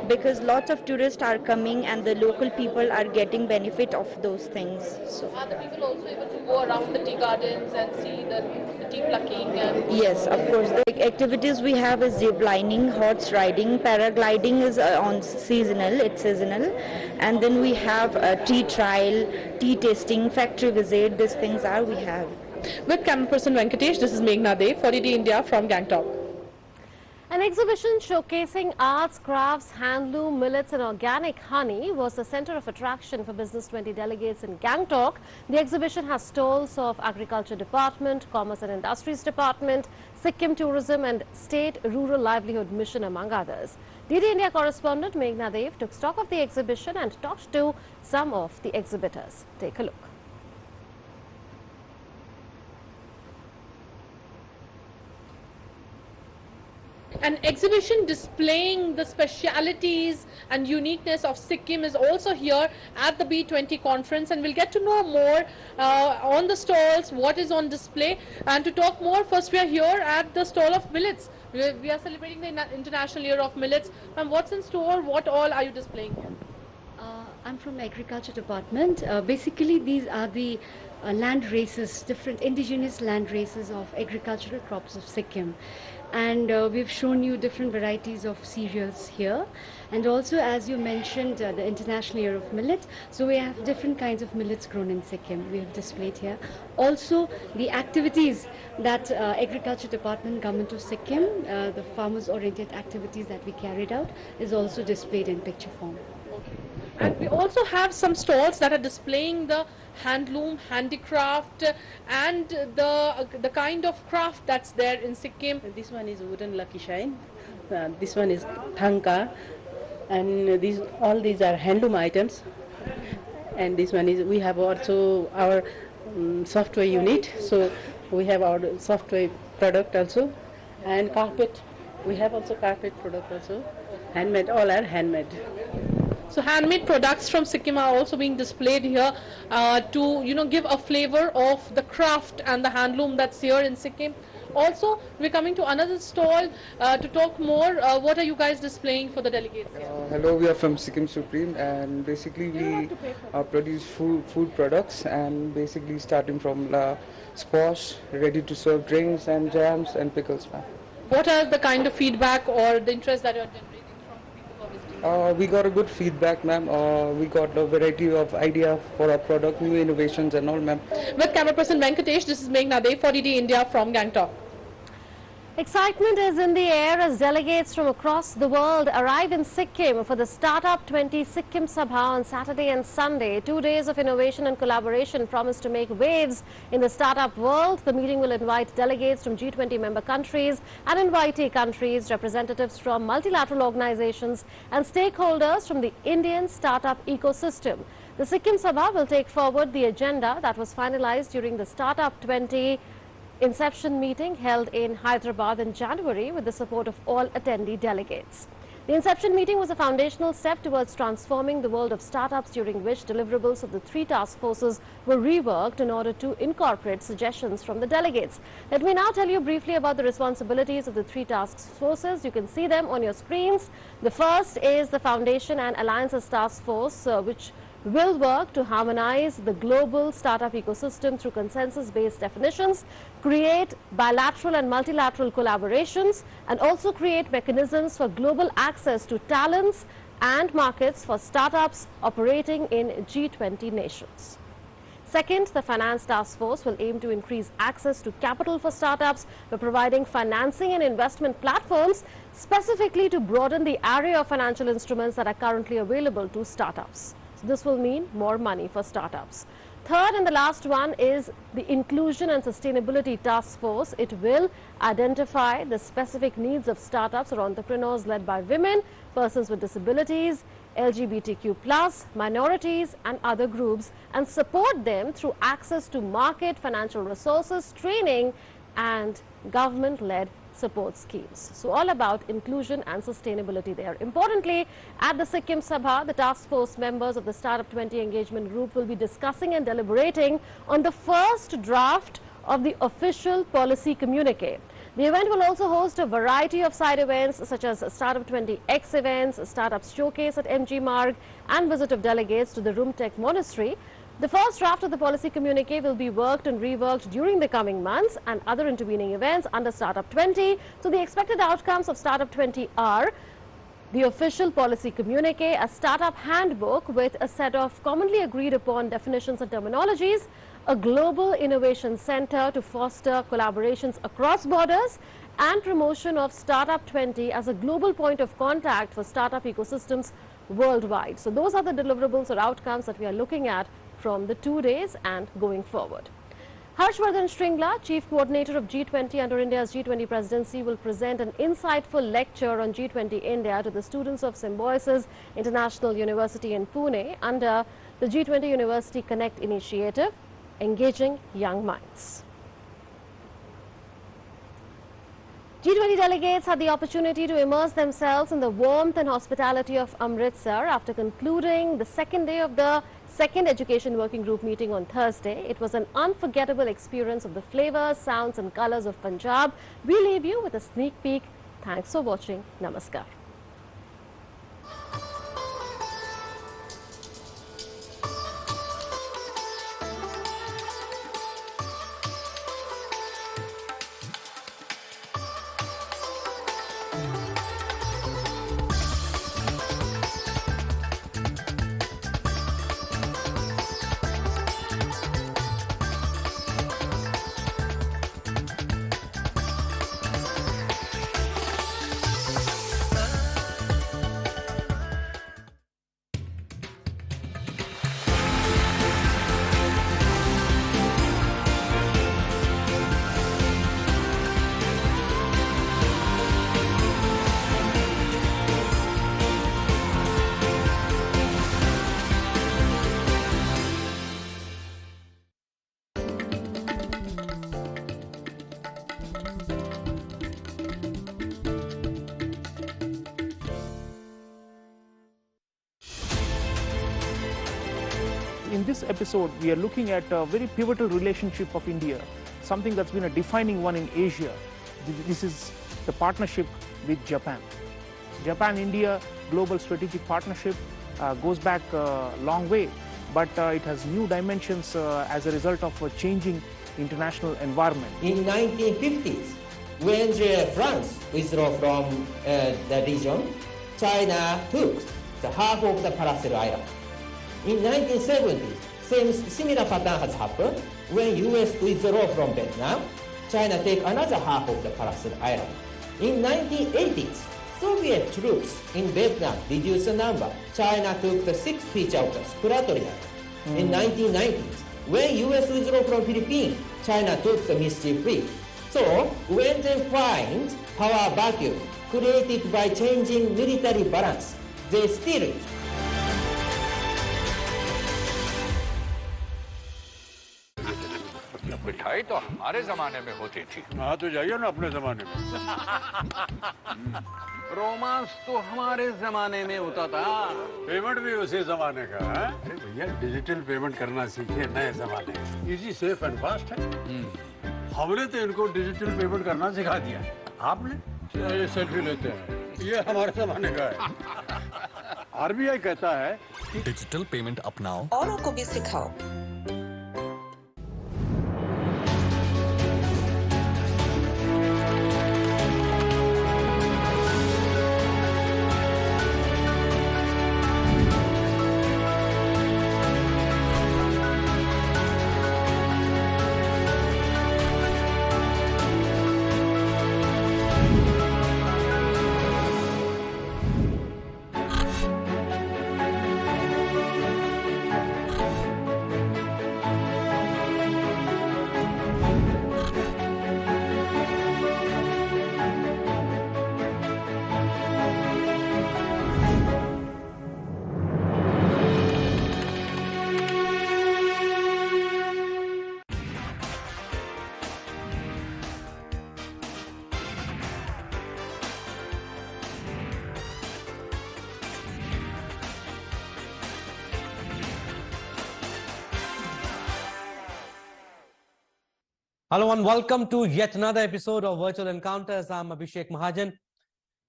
because lots of tourists are coming and the local people are getting benefit of those things. So are the people also able to go around the tea gardens and see the tea plucking? Yes, of course. The activities we have is zip lining, horse riding, paragliding is on seasonal. It's seasonal, and then we have a tea trial, tea tasting, factory visit. These things we have. With camera person Venkatesh, this is Meghna Dev for TD India from Gangtok. An exhibition showcasing arts, crafts, handloom, millets and organic honey was the center of attraction for Business 20 delegates in Gangtok. The exhibition has stalls of Agriculture Department, Commerce and Industries Department, Sikkim Tourism and State Rural Livelihood Mission, among others. TD India correspondent Meghna Dev took stock of the exhibition and talked to some of the exhibitors. Take a look. An exhibition displaying the specialities and uniqueness of Sikkim is also here at the B20 conference, and we'll get to know more on the stalls, what is on display. And to talk more, first we are here at the stall of millets. We are celebrating the International Year of Millets. And what's in store? What all are you displaying here? I'm from Agriculture Department. Basically, these are the land races, different indigenous land races of agricultural crops of Sikkim. And we've shown you different varieties of cereals here. And also, as you mentioned, the International Year of Millet. So we have different kinds of millets grown in Sikkim. We have displayed here. Also, the activities that Agriculture Department, Government of Sikkim, the farmers-oriented activities that we carried out is also displayed in picture form. And we also have some stalls that are displaying the handloom, handicraft, and the kind of craft that's there in Sikkim. This one is wooden lucky shine. This one is thanka, and all these are handloom items. And this one is, we have also our software unit. So we have our software product also, and carpet. We have also carpet product also. Handmade, all are handmade. So handmade products from Sikkim are also being displayed here to give a flavor of the craft and the handloom that's here in Sikkim. Also, we're coming to another stall to talk more. What are you guys displaying for the delegates here? Hello, we are from Sikkim Supreme, and basically we produce food products, and basically starting from squash, ready to serve drinks and jams and pickles. What are the kind of feedback or the interest that you're generating? We got a good feedback, ma'am. We got a variety of idea for our product, new innovations and all, ma'am. With camera person Venkatesh, this is Meghna Deo for DD India from Gangtok. Excitement is in the air as delegates from across the world arrive in Sikkim for the Startup 20 Sikkim Sabha on Saturday and Sunday. 2 days of innovation and collaboration promise to make waves in the startup world. The meeting will invite delegates from G20 member countries and invitee countries, representatives from multilateral organizations and stakeholders from the Indian startup ecosystem. The Sikkim Sabha will take forward the agenda that was finalized during the Startup 20 Inception meeting held in Hyderabad in January with the support of all attendee delegates. The Inception meeting was a foundational step towards transforming the world of startups, during which deliverables of the 3 task forces were reworked in order to incorporate suggestions from the delegates. Let me now tell you briefly about the responsibilities of the 3 task forces. You can see them on your screens. The first is the Foundation and Alliances Task Force, which will work to harmonize the global startup ecosystem through consensus-based definitions, create bilateral and multilateral collaborations, and also create mechanisms for global access to talents and markets for startups operating in G20 nations. Second, the Finance Task Force will aim to increase access to capital for startups by providing financing and investment platforms specifically to broaden the array of financial instruments that are currently available to startups. This will mean more money for startups. Third and the last one is the Inclusion and Sustainability Task Force. It will identify the specific needs of startups or entrepreneurs led by women, persons with disabilities, LGBTQ+, minorities and other groups, and support them through access to market, financial resources, training and government-led support schemes. So all about inclusion and sustainability there. Importantly, at the Sikkim Sabha, the task force members of the Startup 20 Engagement Group will be discussing and deliberating on the first draft of the official policy communique. The event will also host a variety of side events such as Startup 20X events, Startup Showcase at MG Marg and visit of delegates to the Rumtek Monastery. The first draft of the policy communique will be worked and reworked during the coming months and other intervening events under Startup 20. So the expected outcomes of Startup 20 are the official policy communique, a startup handbook with a set of commonly agreed upon definitions and terminologies, a global innovation center to foster collaborations across borders, and promotion of Startup 20 as a global point of contact for startup ecosystems worldwide. So those are the deliverables or outcomes that we are looking at from the 2 days and going forward. Harshvardhan Shringla, Chief Coordinator of G20 under India's G20 presidency, will present an insightful lecture on G20 India to the students of Symbiosis International University in Pune under the G20 University Connect initiative, engaging young minds. G20 delegates had the opportunity to immerse themselves in the warmth and hospitality of Amritsar after concluding the second day of the second Education Working Group meeting on Thursday. It was an unforgettable experience of the flavors, sounds and colors of Punjab. We leave you with a sneak peek. Thanks for watching. Namaskar. in this episode, we are looking at a very pivotal relationship of India, something that's been a defining one in Asia. This is the partnership with Japan. Japan-India Global Strategic Partnership goes back a long way, but it has new dimensions as a result of a changing international environment. In 1950s, when France withdrew from the region, China took the half of the Paracel Island. In 1970s, similar pattern has happened. When US withdrew from Vietnam, China take another half of the Paracel Island. In 1980s, Soviet troops in Vietnam reduced the number. China took the sixth feature of the Exploratory Island. In 1990s, when US withdrew from Philippines, China took the Mischief Reef. So when they find power vacuum created by changing military balance, they steal it. मिठाई तो हमारे जमाने में होती थी। हाँ तो जाइए ना अपने जमाने में। रोमांस तो हमारे जमाने में होता था। पेमेंट भी उसी जमाने का है। अरे भैया डिजिटल पेमेंट करना सीखिए नए जमाने में। इजी सेफ एंड फास्ट है। हमने तो इनको डिजिटल पेमेंट करना सिखा दिया। आपने? ये सेल्फी लेते हैं। ये हमारे जमाने का है। आरबीआई कहता है कि डिजिटल पेमेंट अपनाओ औरों को भी सिखाओ। Hello and welcome to yet another episode of Virtual Encounters. I'm Abhishek Mahajan.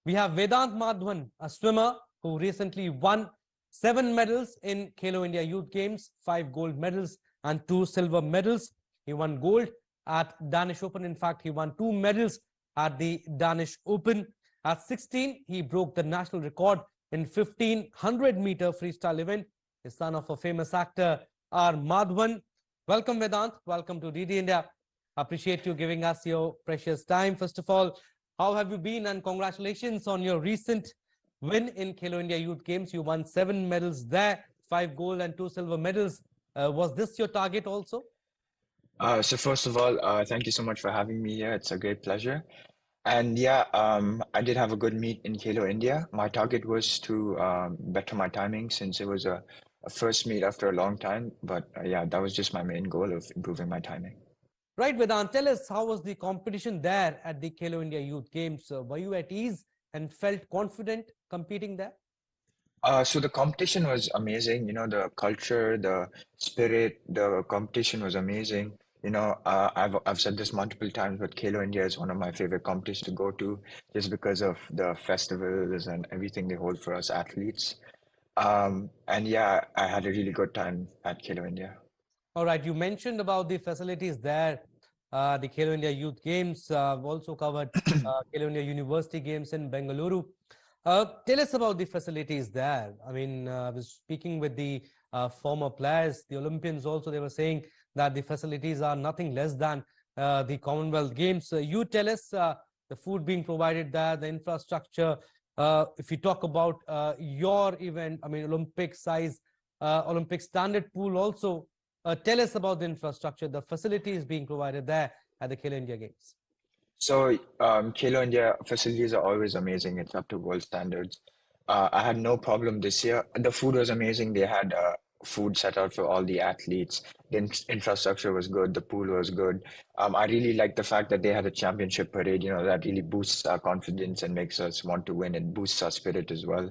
We have Vedant Madhavan, a swimmer who recently won 7 medals in Khelo India Youth Games, 5 gold medals and 2 silver medals. He won gold at Danish Open. In fact, he won 2 medals at the Danish Open. At 16, he broke the national record in 1500-meter freestyle event. The son of a famous actor, R. Madhavan. Welcome, Vedant. Welcome to DD India. Appreciate you giving us your precious time. First of all, how have you been? And congratulations on your recent win in Khelo India Youth Games. You won 7 medals there, 5 gold and 2 silver medals. Was this your target also? So first of all, thank you so much for having me here. It's a great pleasure. And yeah, I did have a good meet in Khelo India. My target was to better my timing since it was a first meet after a long time. But yeah, that was just my main goal of improving my timing. Right, Vedant, tell us, how was the competition there at the Khelo India Youth Games? Were you at ease and felt confident competing there? So the competition was amazing. You know, the culture, the spirit, the competition was amazing. You know, I've said this multiple times, but Khelo India is one of my favorite competitions to go to just because of the festivals and everything they hold for us athletes. And yeah, I had a really good time at Khelo India. All right, you mentioned about the facilities there, the Khelo India Youth Games, also covered Khelo India University Games in Bengaluru. Tell us about the facilities there. I mean, I was speaking with the former players, the Olympians also, they were saying that the facilities are nothing less than the Commonwealth Games. You tell us the food being provided there, the infrastructure. If you talk about your event, I mean, Olympic size, Olympic standard pool also. Tell us about the infrastructure, the facilities being provided there at the Khelo India Games. So Khelo India facilities are always amazing. It's up to world standards. I had no problem this year. The food was amazing. They had food set out for all the athletes. The infrastructure was good. The pool was good. I really like the fact that they had a championship parade. You know, that really boosts our confidence and makes us want to win. It boosts our spirit as well.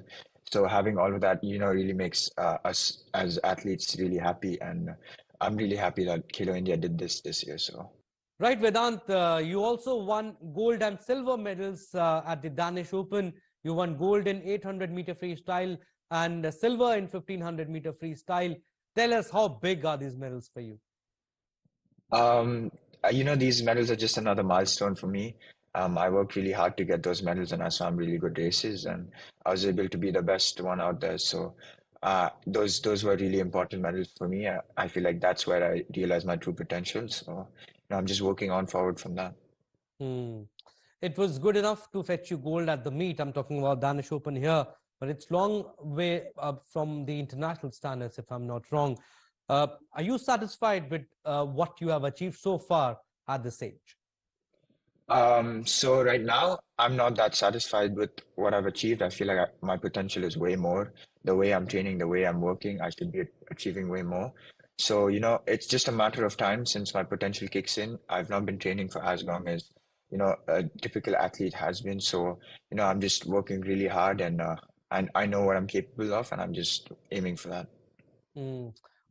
So having all of that, really makes us as athletes really happy, and I'm really happy that Khelo India did this year. So. Right, Vedant, you also won gold and silver medals at the Danish Open. You won gold in 800-meter freestyle and silver in 1500-meter freestyle. Tell us, how big are these medals for you? These medals are just another milestone for me. I worked really hard to get those medals, and I saw some really good races, and I was able to be the best one out there. So those were really important medals for me. I feel like that's where I realized my true potential. So I'm just working on forward from that. It was good enough to fetch you gold at the meet. I'm talking about Danish Open here, but it's long way from the international standards, if I'm not wrong. Are you satisfied with what you have achieved so far at this age? So right now, I'm not that satisfied with what I've achieved. I feel like my potential is way more. The way I'm training, the way I'm working, I should be achieving way more. So, it's just a matter of time since my potential kicks in. I've not been training for as long as, a typical athlete has been. So, I'm just working really hard, and I know what I'm capable of, and I'm just aiming for that.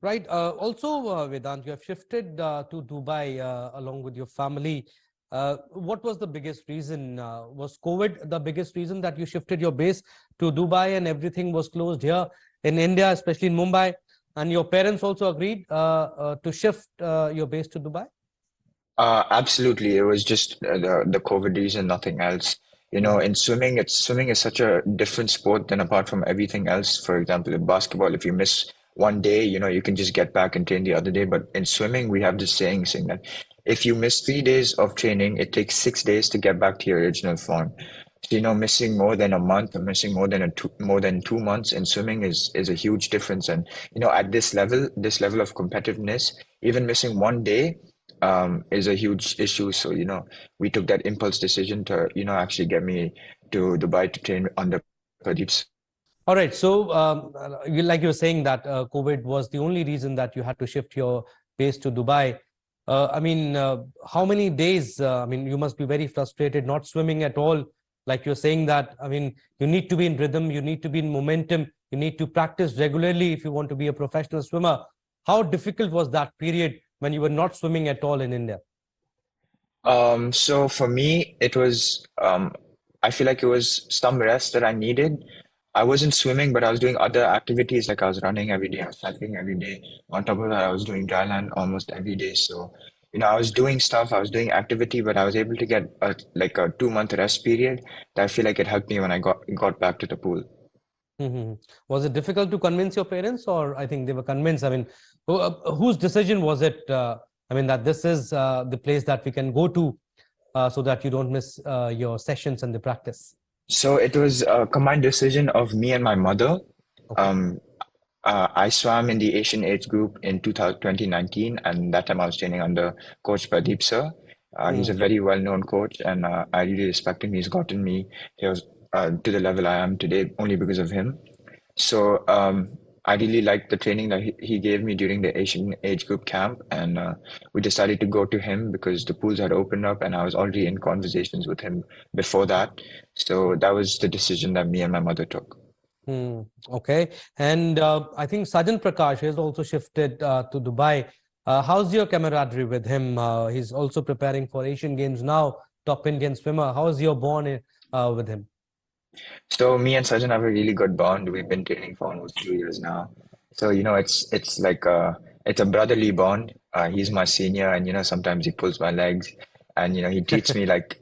Right. Also, Vedant, you have shifted to Dubai along with your family. What was the biggest reason? Was COVID the biggest reason that you shifted your base to Dubai and everything was closed here in India, especially in Mumbai? And your parents also agreed to shift your base to Dubai? Absolutely. It was just the COVID reason, nothing else. In swimming is such a different sport than apart from everything else. For example, in basketball, if you miss one day, you can just get back and train the other day. But in swimming, we have this saying that if you miss 3 days of training, it takes 6 days to get back to your original form. So, missing more than a month or missing more than 2 months in swimming is a huge difference. And, at this level of competitiveness, even missing one day is a huge issue. So, we took that impulse decision to, actually get me to Dubai to train under Pradeep's. All right. So, like you were saying that COVID was the only reason that you had to shift your base to Dubai. How many days? You must be very frustrated, not swimming at all. Like you're saying that, you need to be in rhythm, you need to be in momentum, you need to practice regularly if you want to be a professional swimmer. How difficult was that period when you were not swimming at all in India? So for me, it was, I feel like it was some rest that I needed. I wasn't swimming, but I was doing other activities, like I was running every day, I was cycling every day. On top of that, I was doing dryland almost every day. So, I was doing stuff, I was doing activity, but I was able to get a 2-month rest period that I feel like it helped me when I got back to the pool. Was it difficult to convince your parents, or I think they were convinced? Whose decision was it? That this is the place that we can go to so that you don't miss your sessions and the practice. So it was a combined decision of me and my mother. Okay. I swam in the Asian age group in 2019, and that time I was training under Coach Pradeep sir. He's a very well-known coach, and I really respect him. He's gotten me here to the level I am today only because of him. So I really liked the training that he gave me during the Asian age group camp, and we decided to go to him because the pools had opened up, and I was already in conversations with him before that. So that was the decision that me and my mother took. Okay. And I think Sajan Prakash has also shifted to Dubai. How's your camaraderie with him? He's also preparing for Asian Games now, top Indian swimmer. How's your bond with him? So me and Sajan have a really good bond. We've been training for almost 2 years now. So, it's like it's a brotherly bond. He's my senior, and sometimes he pulls my legs, and he treats me like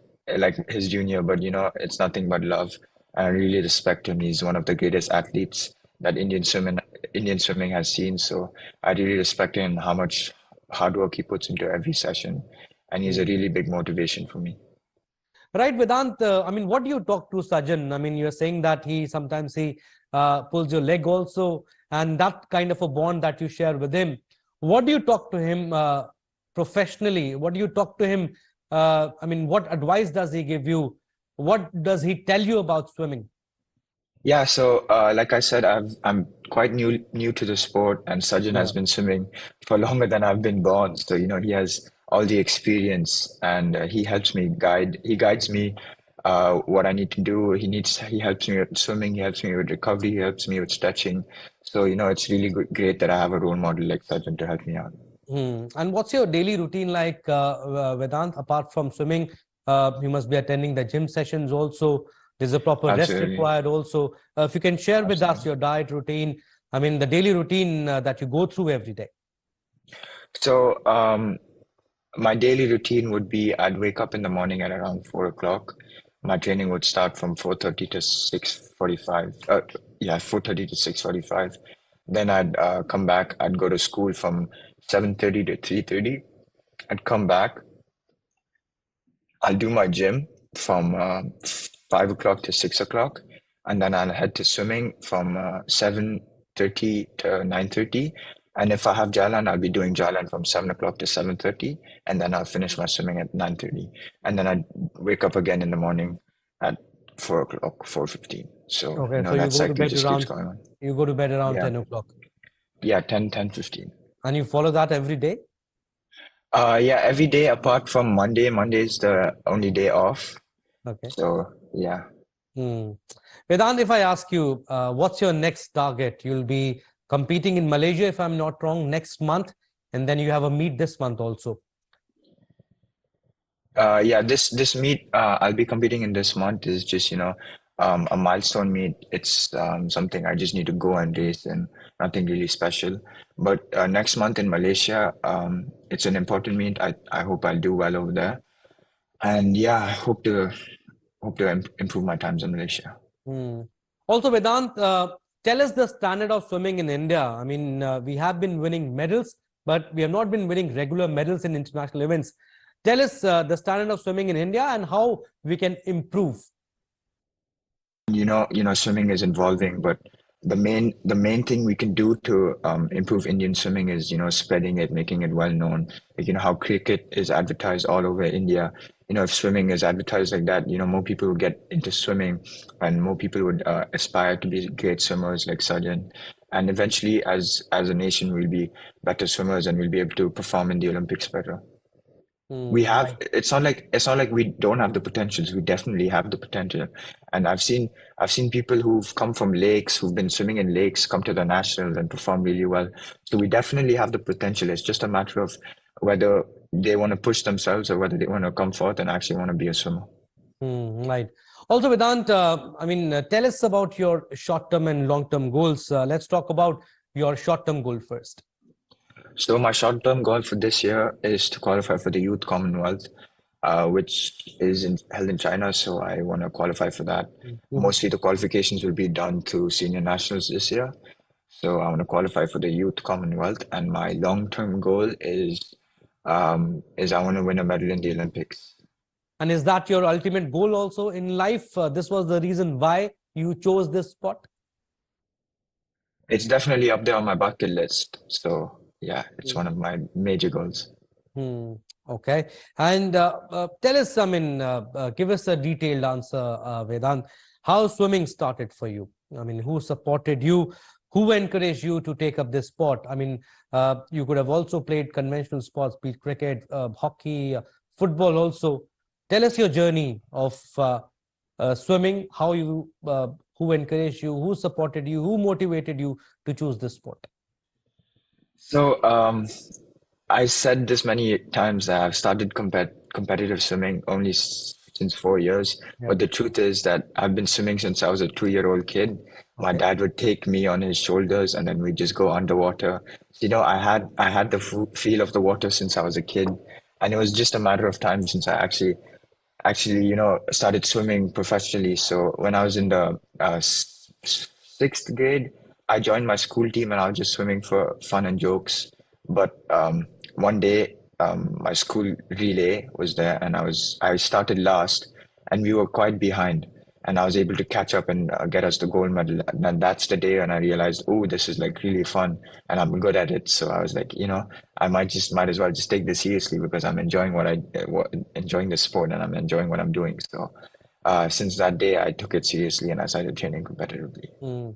his junior, but it's nothing but love. I really respect him. He's one of the greatest athletes that Indian swimming has seen. So I really respect him, how much hard work he puts into every session, and he's a really big motivation for me. Right, Vedant. What do you talk to Sajan? You're saying that sometimes he pulls your leg also, and that kind of a bond that you share with him. What do you talk to him professionally? What do you talk to him? What advice does he give you? What does he tell you about swimming? Yeah, so like I said, I'm quite new to the sport, and Sajan has been swimming for longer than I've been born. So he has all the experience, and he helps me he guides me what I need to do. He helps me with swimming, he helps me with recovery, he helps me with stretching. So, it's really great that I have a role model like Sajjan to help me out. And what's your daily routine like, Vedant? Apart from swimming, you must be attending the gym sessions also. There's a proper rest Absolutely. required also. If you can share with us your diet routine, I mean, the daily routine that you go through every day. So, my daily routine would be I'd wake up in the morning at around 4 o'clock. My training would start from 4:30 to 6:45. 4:30 to 6:45. Then I'd come back. I'd go to school from 7:30 to 3:30. I'd come back. I'll do my gym from 5 o'clock to 6 o'clock. And then I'll head to swimming from 7:30 to 9:30. And if I have Jalan, I'll be doing Jalan from 7 o'clock to 7:30. And then I'll finish my swimming at 9:30. And then I'd wake up again in the morning at 4 o'clock, 4:15. So, Okay, so that cycle just keeps going on. You go to bed around Yeah. 10 o'clock. Yeah, 10:15. And you follow that every day? Yeah, every day apart from Monday. Monday is the only day off. Okay. So, yeah. Vedant, if I ask you, what's your next target? You'll be competing in Malaysia, if I'm not wrong, next month, and then you have a meet this month also. Yeah, this meet I'll be competing in this month is just a milestone meet. It's something I just need to go and race, and nothing really special. But next month in Malaysia, it's an important meet. I hope I'll do well over there, and yeah, I hope to improve my times in Malaysia. Also, Vedant, tell us the standard of swimming in India. I mean, we have been winning medals, but we have not been winning regular medals in international events. Tell us the standard of swimming in India and how we can improve. Swimming is evolving, but the main thing we can do to improve Indian swimming is spreading it, making it well known. Like, how cricket is advertised all over India. If swimming is advertised like that, more people will get into swimming, and more people would aspire to be great swimmers like Sajjan. And eventually, as a nation, we'll be better swimmers and we'll be able to perform in the Olympics better. We have. It's not like we don't have the potentials. We definitely have the potential, and I've seen people who've come from lakes, who've been swimming in lakes, come to the nationals and perform really well. So we definitely have the potential. It's just a matter of whether they want to push themselves or whether they want to come forth and actually want to be a swimmer. Right. Also, Vedant, tell us about your short-term and long-term goals. Let's talk about your short-term goal first. So my short-term goal for this year is to qualify for the Youth Commonwealth, which is held in China. So I want to qualify for that. Mostly the qualifications will be done through senior nationals this year. So I want to qualify for the Youth Commonwealth, and my long-term goal is I want to win a medal in the Olympics. And is that your ultimate goal also in life? This was the reason why you chose this spot? It's definitely up there on my bucket list. So yeah, it's one of my major goals. Okay. And tell us, give us a detailed answer, Vedant. How swimming started for you? I mean, who supported you? Who encouraged you to take up this sport? I mean, you could have also played conventional sports, be it cricket, hockey, football also. Tell us your journey of swimming, how you, who encouraged you, who supported you, who motivated you to choose this sport? So I said this many times that I've started competitive swimming only since 4 years. Yeah. But the truth is that I've been swimming since I was a 2-year-old kid. My dad would take me on his shoulders and then we'd just go underwater. I had the feel of the water since I was a kid, and it was just a matter of time since I actually started swimming professionally. So when I was in the 6th grade, I joined my school team and I was just swimming for fun and jokes. But one day, my school relay was there and I started last, and we were quite behind, and I was able to catch up and get us the gold medal. And then that's the day when I realized, oh, this is like really fun and I'm good at it. So I was like, I might as well just take this seriously because I'm enjoying enjoying the sport and I'm enjoying what I'm doing. So since that day, I took it seriously and I started training competitively.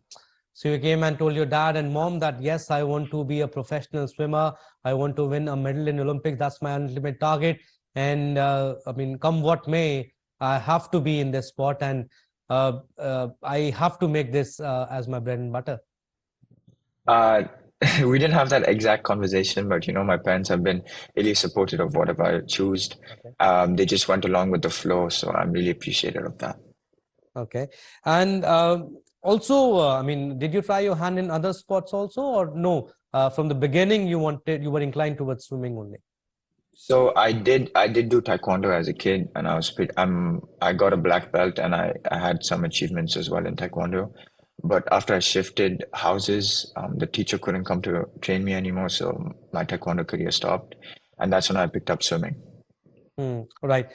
So you came and told your dad and mom that, yes, I want to be a professional swimmer. I want to win a medal in Olympics. That's my ultimate target. And come what may, I have to be in this sport, and I have to make this as my bread and butter? Uh, we didn't have that exact conversation, but my parents have been really supportive of whatever I choose. They just went along with the flow, so I'm really appreciative of that. Okay. And also, I mean, did you try your hand in other sports also, or no? From the beginning, you were inclined towards swimming only. So I did do taekwondo as a kid, and I got a black belt, and I had some achievements as well in taekwondo. But after I shifted houses, the teacher couldn't come to train me anymore, so my taekwondo career stopped, and that's when I picked up swimming. Right.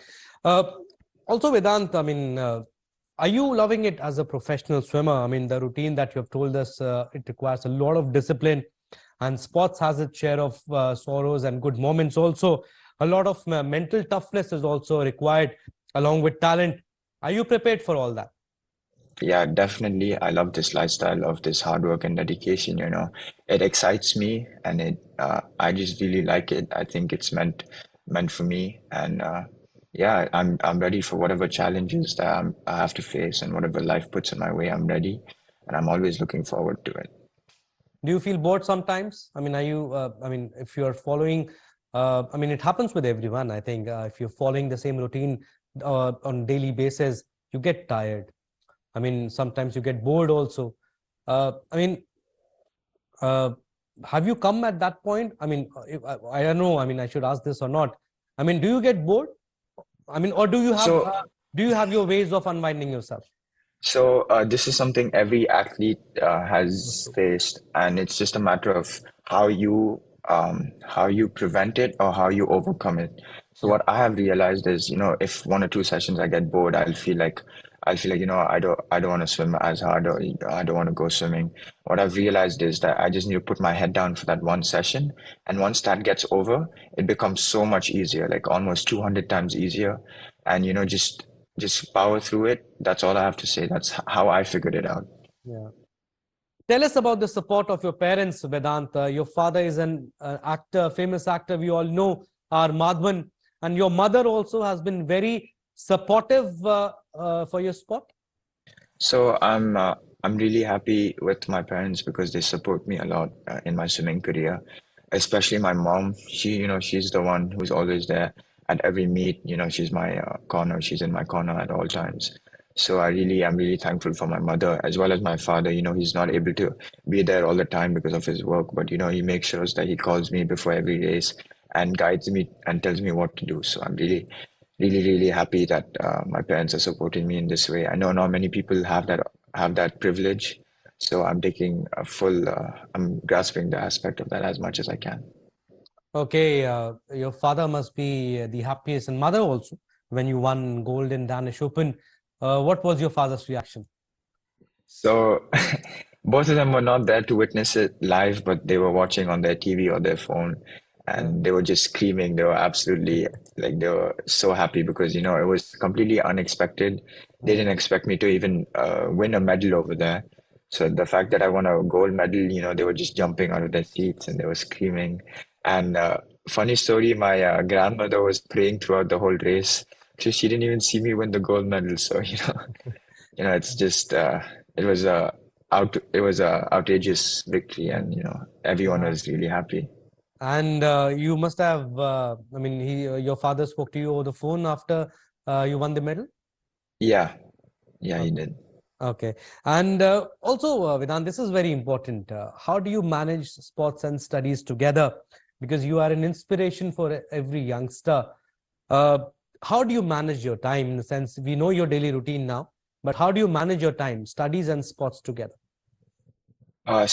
Also, Vedant, I mean, are you loving it as a professional swimmer? I mean, the routine that you have told us, it requires a lot of discipline, and sports has its share of sorrows and good moments also. A lot of mental toughness is also required along with talent. Are you prepared for all that? Yeah, definitely. I love this lifestyle of this hard work and dedication, It excites me, and I just really like it. I think it's meant for me, and yeah, I'm ready for whatever challenges that I have to face, and whatever life puts in my way, I'm ready, and I'm always looking forward to it. Do you feel bored sometimes? I mean, are you, I mean, if you're following, I mean, it happens with everyone. I think if you're following the same routine on daily basis, you get tired. I mean, sometimes you get bored also. I mean, have you come at that point? I mean, I don't know. I mean, I should ask this or not. I mean, do you get bored? I mean, or do you have your ways of unwinding yourself? So this is something every athlete has faced, and it's just a matter of how you prevent it or how you overcome it. So what I have realized is, if 1 or 2 sessions I get bored, I'll feel like, I don't want to swim as hard, or I don't want to go swimming. What I've realized is that I just need to put my head down for that 1 session, and once that gets over, it becomes so much easier, like almost 200 times easier, and just power through it. That's all I have to say. That's how I figured it out. Yeah. Tell us about the support of your parents, Vedanta. Your father is an actor, famous actor. We all know, our Madhwan. And your mother also has been very supportive for your sport. So I'm really happy with my parents because they support me a lot in my swimming career, especially my mom. She's the one who's always there at every meet. She's my corner. She's in my corner at all times. So I'm really thankful for my mother as well as my father. He's not able to be there all the time because of his work, but he makes sure that he calls me before every race and guides me and tells me what to do. So I'm really happy that my parents are supporting me in this way. I know not many people have that privilege, so I'm taking I'm grasping the aspect of that as much as I can. Okay, your father must be the happiest, and mother also, when you won gold in Danish Open. What was your father's reaction? So both of them were not there to witness it live, but they were watching on their TV or their phone, and they were just screaming. They were absolutely they were so happy because it was completely unexpected. They didn't expect me to even win a medal over there. So the fact that I won a gold medal, they were just jumping out of their seats and they were screaming. And funny story, my grandmother was praying throughout the whole race. So she didn't even see me win the gold medal. So it's just it was a outrageous victory, and everyone was really happy. And you must have, I mean, your father spoke to you over the phone after you won the medal? Yeah, he did. Okay. And also, Vedant, this is very important. How do you manage sports and studies together? Because you are an inspiration for every youngster. How do you manage your time? In the sense, we know your daily routine now, but how do you manage your time, studies and sports together? My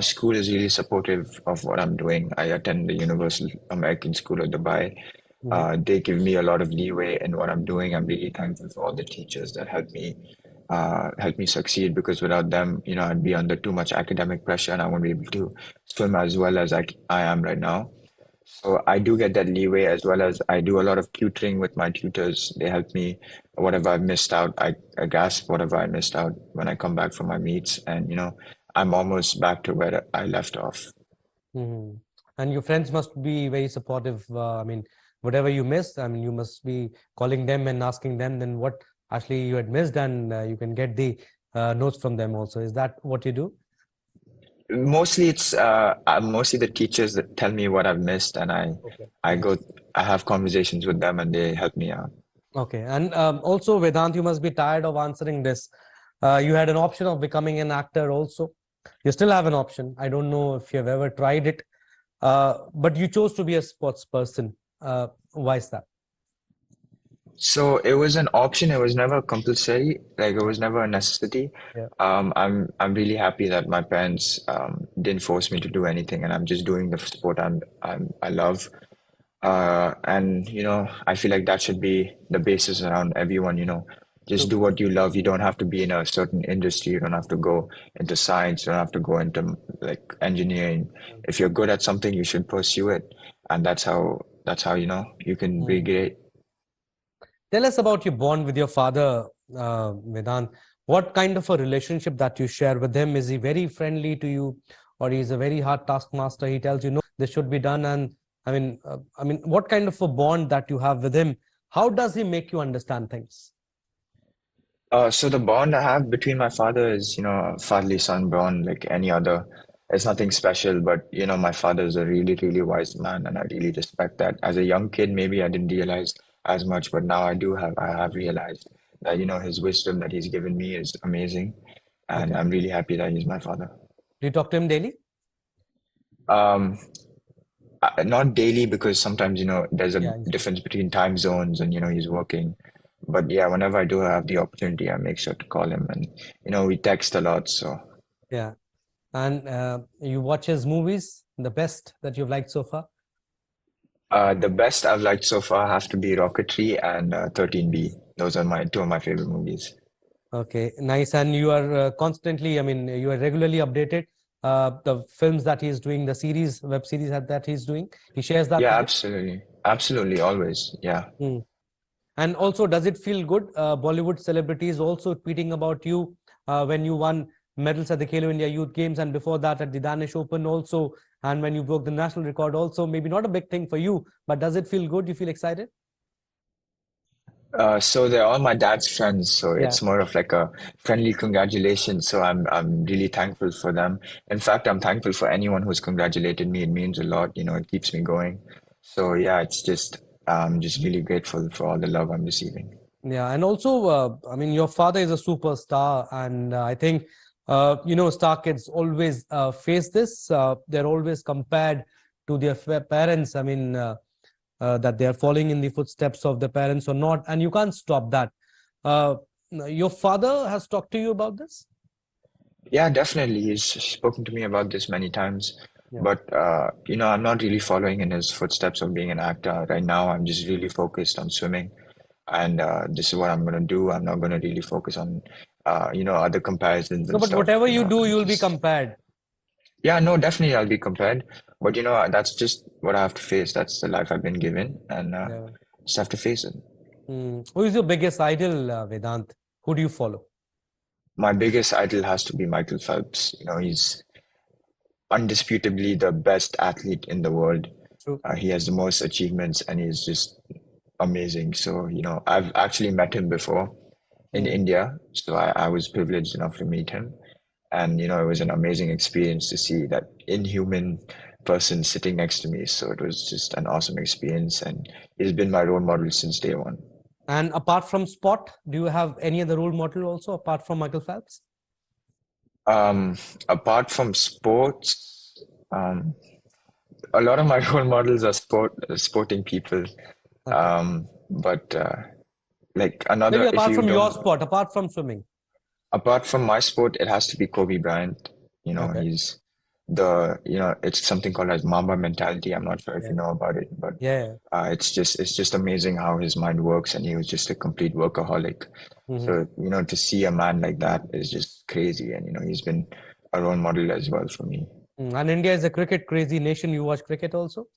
school is really supportive of what I'm doing. I attend the Universal American School of Dubai. They give me a lot of leeway in what I'm doing. I'm really thankful for all the teachers that help me succeed, because without them, I'd be under too much academic pressure and I won't be able to swim as well as I am right now. So I do get that leeway, as well as I do a lot of tutoring with my tutors. They help me. Whatever I've missed out, I grasp whatever I missed out when I come back from my meets, and I'm almost back to where I left off. And your friends must be very supportive. I mean, whatever you missed, I mean, you must be calling them and asking them then what actually you had missed, and you can get the notes from them also. Is that what you do? Mostly it's mostly the teachers that tell me what I've missed, and I have conversations with them and they help me out. Okay, and also Vedant, you must be tired of answering this. You had an option of becoming an actor also. You still have an option. I don't know if you have ever tried it, but you chose to be a sports person. Why is that? So it was an option. It was never compulsory. Like it was never a necessity. Yeah. I'm really happy that my parents didn't force me to do anything, and I'm just doing the sport I love. And you know, I feel like that should be the basis around everyone. You know, just do what you love. You don't have to be in a certain industry. You don't have to go into science. You don't have to go into like engineering. If you're good at something, you should pursue it, and that's how you know you can be great. Tell us about your bond with your father, Vedant. What kind of a relationship that you share with him? Is he very friendly to you, or he's a very hard taskmaster? He tells you, no, this should be done. And I mean, what kind of a bond that you have with him? How does he make you understand things? So the bond I have between my father is, you know, a fatherly son bond like any other. It's nothing special, but you know, my father is a really, really wise man, and I really respect that. As a young kid, maybe I didn't realize as much, but now I have realized that, you know, his wisdom that he's given me is amazing, and Okay. I'm really happy that he's my father. Do you talk to him daily? Um, Not daily because sometimes, you know, there's a Yeah. difference between time zones and, you know, he's working. But yeah, whenever I do have the opportunity, I make sure to call him, and, you know, we text a lot. So Yeah. And you watch his movies, the best that you've liked so far? the best I've liked so far have to be Rocketry and 13B. Those are my two of my favorite movies. Okay, nice. And you are constantly, I mean, you are regularly updated. The films that he's doing, the series, web series that he's doing, he shares that Yeah, with absolutely. Absolutely, always. Yeah. you. And also, does it feel good? Bollywood celebrities also tweeting about you when you won medals at the Khelo India Youth Games, and before that at the Danish Open also, and when you broke the national record also. Maybe not a big thing for you, but does it feel good? You feel excited? So they're all my dad's friends, so Yeah. it's more of like a friendly congratulations. So I'm really thankful for them. In fact, I'm thankful for anyone who's congratulated me. It means a lot, you know, it keeps me going. So yeah, it's just I'm just really grateful for all the love I'm receiving. Yeah, and also, I mean, your father is a superstar, and I think, you know, star kids always face this. They're always compared to their parents. I mean, that they are following in the footsteps of their parents or not, and you can't stop that. Uh, your father has talked to you about this? Yeah, definitely. He's spoken to me about this many times, Yeah. but you know, I'm not really following in his footsteps of being an actor right now. I'm just really focused on swimming, and this is what I'm gonna do. I'm not gonna really focus on, you know, other comparisons No, and but stuff. whatever You you know, do, I'm you'll be just compared. yeah, no, definitely I'll be compared, but you know, that's just what I have to face. That's the life I've been given, and Yeah. just have to face it. Who is your biggest idol, Vedant? Who do you follow? My biggest idol has to be Michael Phelps. You know, he's undisputably the best athlete in the world. True. He has the most achievements, and he's just amazing. So, you know, I've actually met him before in India. So I was privileged enough to meet him. And, you know, it was an amazing experience to see that inhuman person sitting next to me. So it was just an awesome experience. And he's been my role model since day one. And apart from sport, do you have any other role model also apart from Michael Phelps? Apart from sports, a lot of my role models are sporting people. But like Maybe another, if apart you from your don't, sport, apart from swimming. apart from my sport, it has to be Kobe Bryant. You know, Okay. he's you know, it's something called as Mamba mentality. I'm not sure if you know about it, but Yeah. it's just amazing how his mind works, and he was just a complete workaholic. So, you know, to see a man like that is just crazy, and you know, he's been a role model as well for me. And India is a cricket crazy nation. You watch cricket also?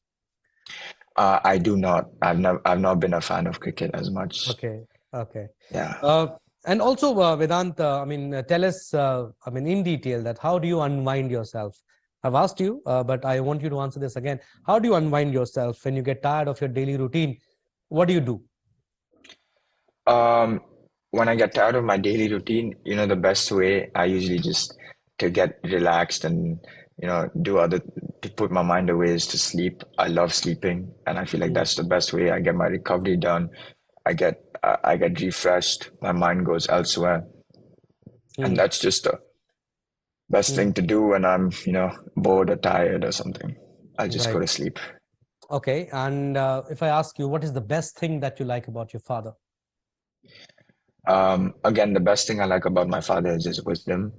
I do not. I've not been a fan of cricket as much. Okay. Okay. Yeah. And also, Vedant, I mean, tell us, I mean, in detail that how do you unwind yourself? I've asked you, but I want you to answer this again. How do you unwind yourself when you get tired of your daily routine? What do you do? When I get tired of my daily routine, the best way I usually just to get relaxed and, to put my mind away is to sleep. I love sleeping, and I feel like that's the best way. I get my recovery done. I get refreshed. My mind goes elsewhere, and that's just the best thing to do when I'm, bored or tired or something. I just go to sleep. Okay, and if I ask you, what is the best thing that you like about your father? Again, the best thing I like about my father is his wisdom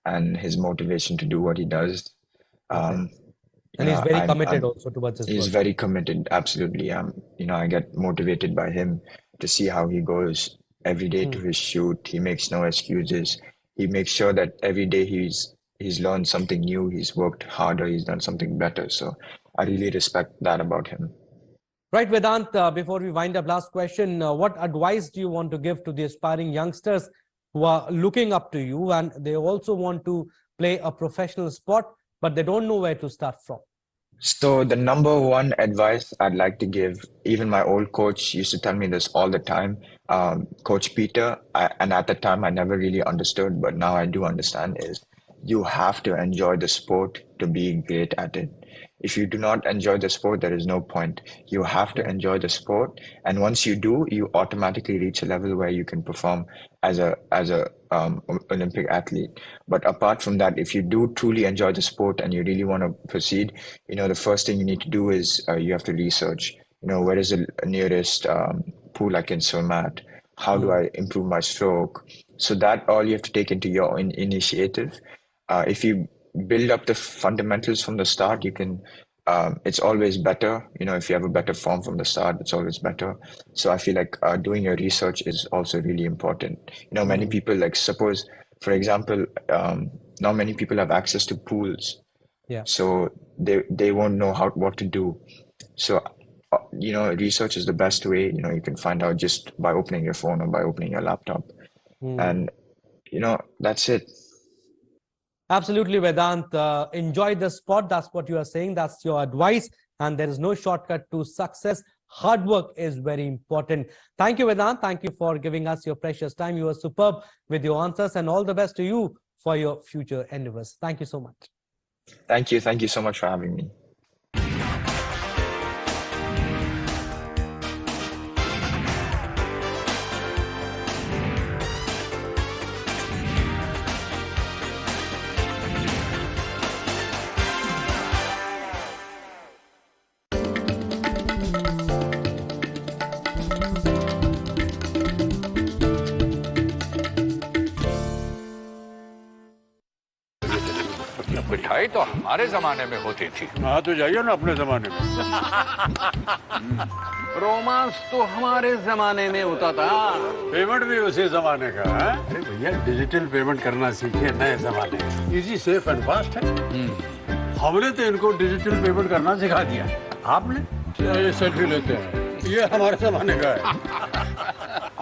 and his motivation to do what he does. And he's very committed also towards his He's work. very committed, absolutely. I get motivated by him to see how he goes every day to his shoot. He makes no excuses. He makes sure that every day he's learned something new. He's worked harder. He's done something better. So I really respect that about him. Right, Vedant, before we wind up, last question, what advice do you want to give to the aspiring youngsters who are looking up to you and they also want to play a professional sport, but they don't know where to start from? So the number one advice I'd like to give, even my old coach used to tell me this all the time, Coach Peter, and at the time I never really understood, but now I do understand, is you have to enjoy the sport to be great at it. If you do not enjoy the sport, there is no point. You have to enjoy the sport, and once you do, you automatically reach a level where you can perform as a Olympic athlete. But apart from that, if you do truly enjoy the sport and you really want to proceed, the first thing you need to do is you have to research. Where is the nearest pool I can swim at? How do I improve my stroke? So that all you have to take into your own initiative. If you build up the fundamentals from the start, you can, it's always better. If you have a better form from the start, it's always better. So I feel like doing your research is also really important. Many people, like suppose, for example, not many people have access to pools. Yeah. So they won't know what to do. So, research is the best way. You can find out just by opening your phone or by opening your laptop. And, that's it. Absolutely, Vedant. Enjoy the sport. That's what you are saying. That's your advice. And there is no shortcut to success. Hard work is very important. Thank you, Vedant. Thank you for giving us your precious time. You were superb with your answers, and all the best to you for your future endeavors. Thank you so much. Thank you. Thank you so much for having me. मिठाई तो हमारे जमाने में होती थी। हाँ तो जाइए ना अपने जमाने में। रोमांस तो हमारे जमाने में होता था। पेमेंट भी उसी जमाने का है। अरे भैया डिजिटल पेमेंट करना सीखे नए जमाने में। इजी सेफ एंड फास्ट है। हमने तो इनको डिजिटल पेमेंट करना सिखा दिया। आपने? ये सेल्फी लेते हैं। ये हमारे जमाने का है।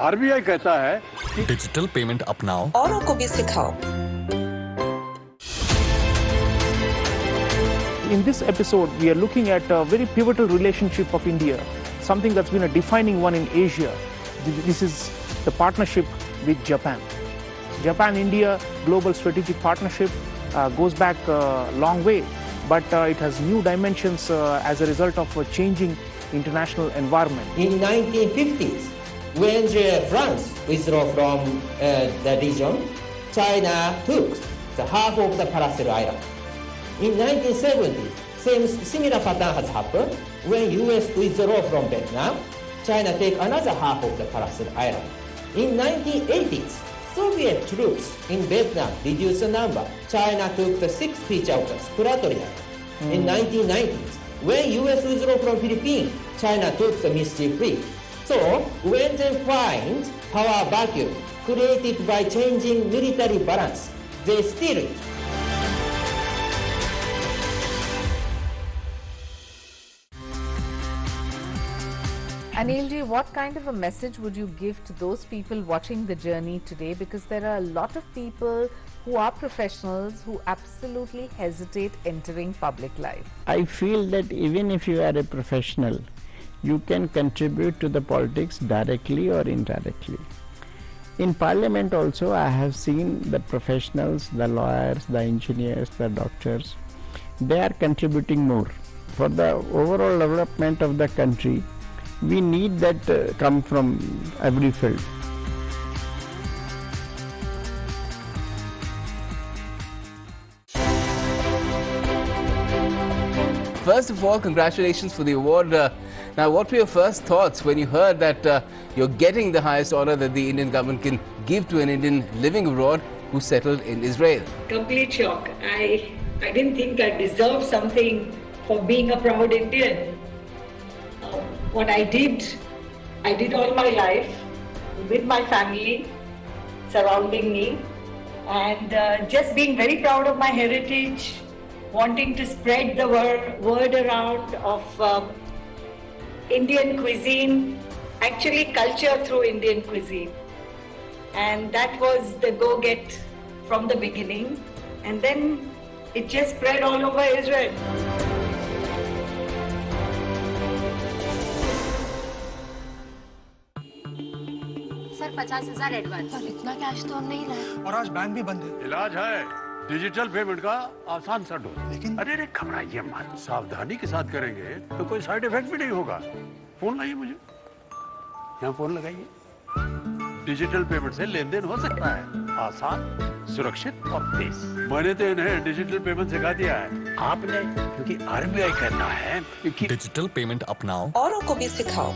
आरबीआई कहता है कि डिजिटल पेमेंट अपनाओ औरों को भी सिखाओ। In this episode, we are looking at a very pivotal relationship of India, something that's been a defining one in Asia. This is the partnership with Japan. Japan-India global strategic partnership goes back a long way, but it has new dimensions as a result of a changing international environment. In 1950s, when France withdrew from the region, China took the half of the Paracel Island. In 1970s, similar pattern has happened. When US withdrew from Vietnam, China take another half of the Paracel Island. In 1980s, Soviet troops in Vietnam reduced the number. China took the sixth feature of the Exploratory Island. In 1990s, when US withdrew from Philippines, China took the Mischief Reef. So, when they find power vacuum created by changing military balance, they steal it. Anilji, what kind of a message would you give to those people watching the journey today? Because there are a lot of people who are professionals who absolutely hesitate entering public life? I feel that even if you are a professional, you can contribute to the politics directly or indirectly. In Parliament also, I have seen the professionals, the lawyers, the engineers, the doctors, they are contributing more. For the overall development of the country, we need that come from every field. First of all, congratulations for the award. Now, what were your first thoughts when you heard that you're getting the highest honor that the Indian government can give to an Indian living abroad who settled in Israel? Complete shock. I didn't think I deserved something for being a proud Indian. What I did all my life with my family surrounding me, and just being very proud of my heritage, wanting to spread the word around of Indian cuisine, actually culture through Indian cuisine. And that was the go-get from the beginning. And then it just spread all over Israel. Sir 50,000 advance और इतना cash तो हम नहीं लाए और आज bank भी बंद है। इलाज है डिजिटल पेमेंट का आसान सा डोज। लेकिन अरे घबराइए मत, सावधानी के साथ करेंगे तो कोई साइड इफेक्ट भी नहीं होगा। फोन लाइए मुझे, यहाँ फोन लगाइए। डिजिटल पेमेंट से लेन देन हो सकता है, आसान, सुरक्षित और तेज। मैंने तो इन्हें डिजिटल पेमेंट सिखा दिया है, आपने? क्योंकि आरबीआई कहता है डिजिटल पेमेंट अपनाओ, औरों को भी सिखाओ।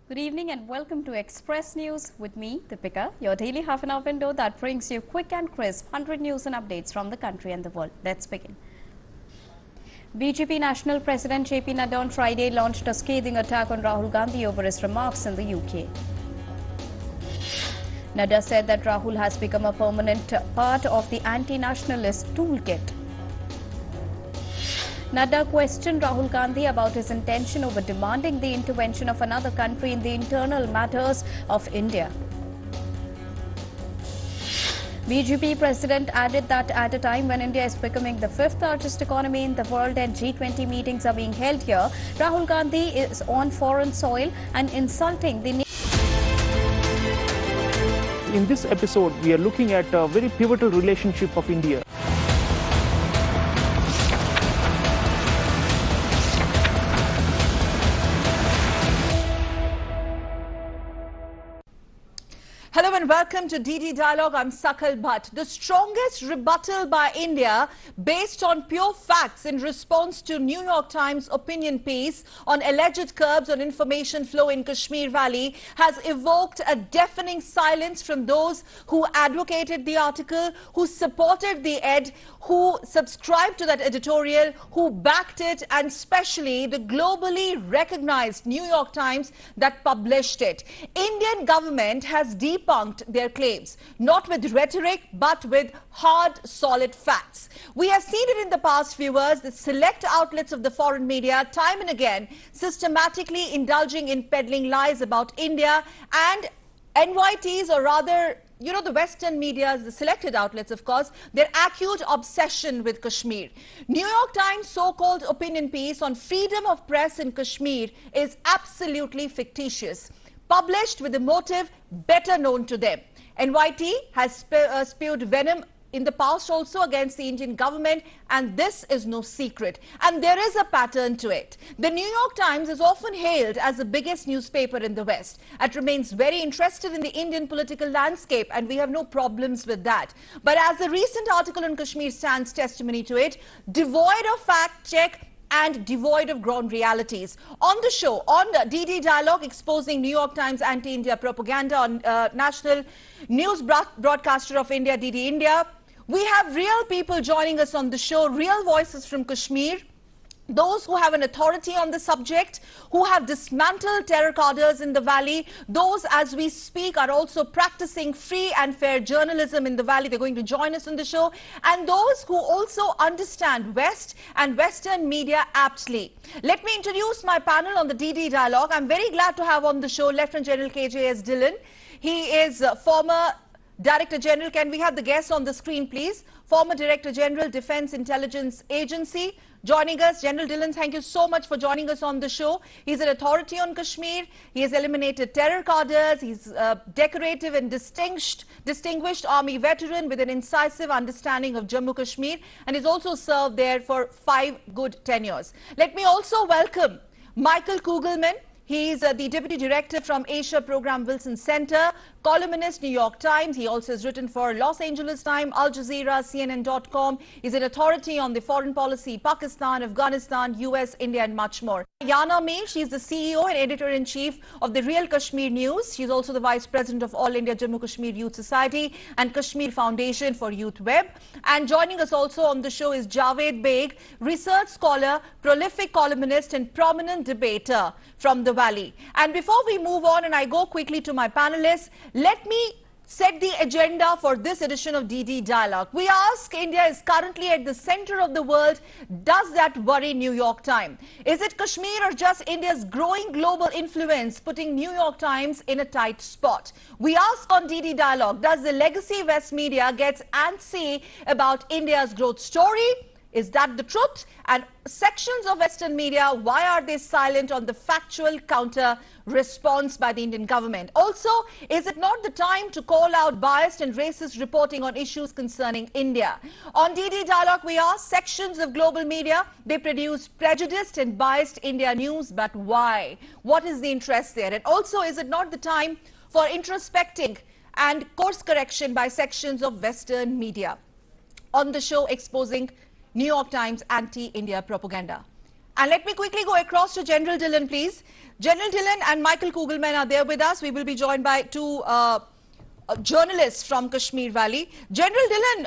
Good evening and welcome to Express News with me, Deepika, your daily half-an-hour window that brings you quick and crisp 100 news and updates from the country and the world. Let's begin. BJP National President JP Nadda on Friday launched a scathing attack on Rahul Gandhi over his remarks in the UK. Nadda said that Rahul has become a permanent part of the anti-nationalist toolkit. Nadda questioned Rahul Gandhi about his intention over demanding the intervention of another country in the internal matters of India. BJP President added that at a time when India is becoming the fifth largest economy in the world and G20 meetings are being held here, Rahul Gandhi is on foreign soil and insulting the nation. In this episode, we are looking at a very pivotal relationship of India. Hello and welcome to DD Dialogue. I'm Sakal Bhatt. The strongest rebuttal by India based on pure facts in response to New York Times opinion piece on alleged curbs on information flow in Kashmir Valley has evoked a deafening silence from those who advocated the article, who supported the ed, who subscribed to that editorial, who backed it, and especially the globally recognized New York Times that published it. Indian government has debunked their claims, not with rhetoric, but with hard, solid facts. We have seen it in the past few years, the select outlets of the foreign media, time and again, systematically indulging in peddling lies about India, and NYTs, or rather, you know, the Western media, the selected outlets, of course, their acute obsession with Kashmir. New York Times' so-called opinion piece on freedom of press in Kashmir is absolutely fictitious, published with a motive better known to them. NYT has spewed venom in the past also against the Indian government, and this is no secret. And there is a pattern to it. The New York Times is often hailed as the biggest newspaper in the West. It remains very interested in the Indian political landscape, and we have no problems with that. But as the recent article on Kashmir stands testimony to it, devoid of fact check and devoid of ground realities. On the show, on DD Dialogue, exposing New York Times anti-India propaganda on National News Broadcaster of India, DD India, we have real people joining us on the show, real voices from Kashmir, those who have an authority on the subject, who have dismantled terror cadres in the valley, those as we speak are also practicing free and fair journalism in the valley. They're going to join us on the show, and those who also understand West and Western media aptly. Let me introduce my panel on the DD Dialogue. I'm very glad to have on the show Lieutenant General KJS Dhillon. He is former Director General. Can we have the guest on the screen, please? Former Director General, Defense Intelligence Agency. Joining us, General Dhillon, thank you so much for joining us on the show. He's an authority on Kashmir. He has eliminated terror cadres. He's a decorative and distinguished army veteran with an incisive understanding of Jammu Kashmir, and he's also served there for 5 good tenures. Let me also welcome Michael Kugelman. He is the Deputy Director from Asia Program Wilson Center, columnist, New York Times. He also has written for Los Angeles Times, Al Jazeera, CNN.com. He's an authority on the foreign policy, Pakistan, Afghanistan, US, India, and much more. Yana Mir, she's the CEO and Editor-in-Chief of the Real Kashmir News. She's also the Vice President of All India Jammu Kashmir Youth Society and Kashmir Foundation for Youth Web. And joining us also on the show is Javed Beg, research scholar, prolific columnist, and prominent debater from the Valley. And before we move on and I go quickly to my panelists, let me set the agenda for this edition of DD Dialogue. We ask, India is currently at the center of the world. Does that worry New York Times? Is it Kashmir or just India's growing global influence putting New York Times in a tight spot? We ask on DD Dialogue, does the legacy West media get antsy about India's growth story? Is that the truth? And sections of Western media, why are they silent on the factual counter response by the Indian government? Also, is it not the time to call out biased and racist reporting on issues concerning India? On DD Dialogue, we ask sections of global media, they produce prejudiced and biased India news, but why? What is the interest there? And also, is it not the time for introspecting and course correction by sections of Western media? On the show, exposing New York Times anti-India propaganda. And let me quickly go across to General Dhillon, please. General Dhillon and Michael Kugelman are there with us. We will be joined by 2 journalists from Kashmir Valley. General Dhillon,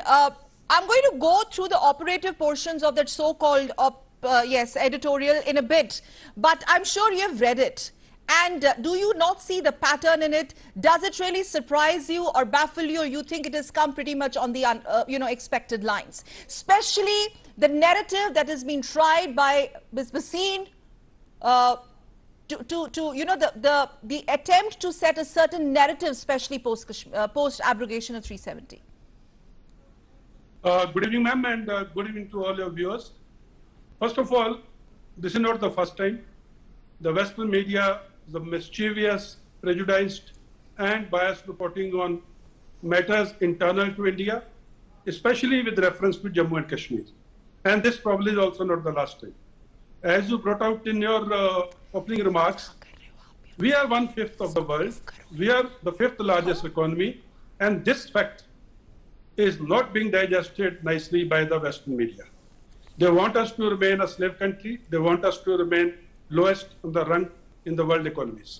I'm going to go through the operative portions of that so-called editorial in a bit, but I'm sure you have read it. And do you not see the pattern in it? Does it really surprise you or baffle you, or you think it has come pretty much on the expected lines? Especially the narrative that has been tried by Ms. Bhasin the attempt to set a certain narrative, especially post abrogation of 370. Good evening, ma'am, and good evening to all your viewers. First of all, this is not the first time the Western media, the mischievous, prejudiced and biased reporting on matters internal to India, especially with reference to Jammu and Kashmir. And this probably is also not the last time. As you brought out in your opening remarks, we are 1/5 of the world. We are the 5th largest economy, and this fact is not being digested nicely by the Western media. They want us to remain a slave country. They want us to remain lowest on the rung in the world economies.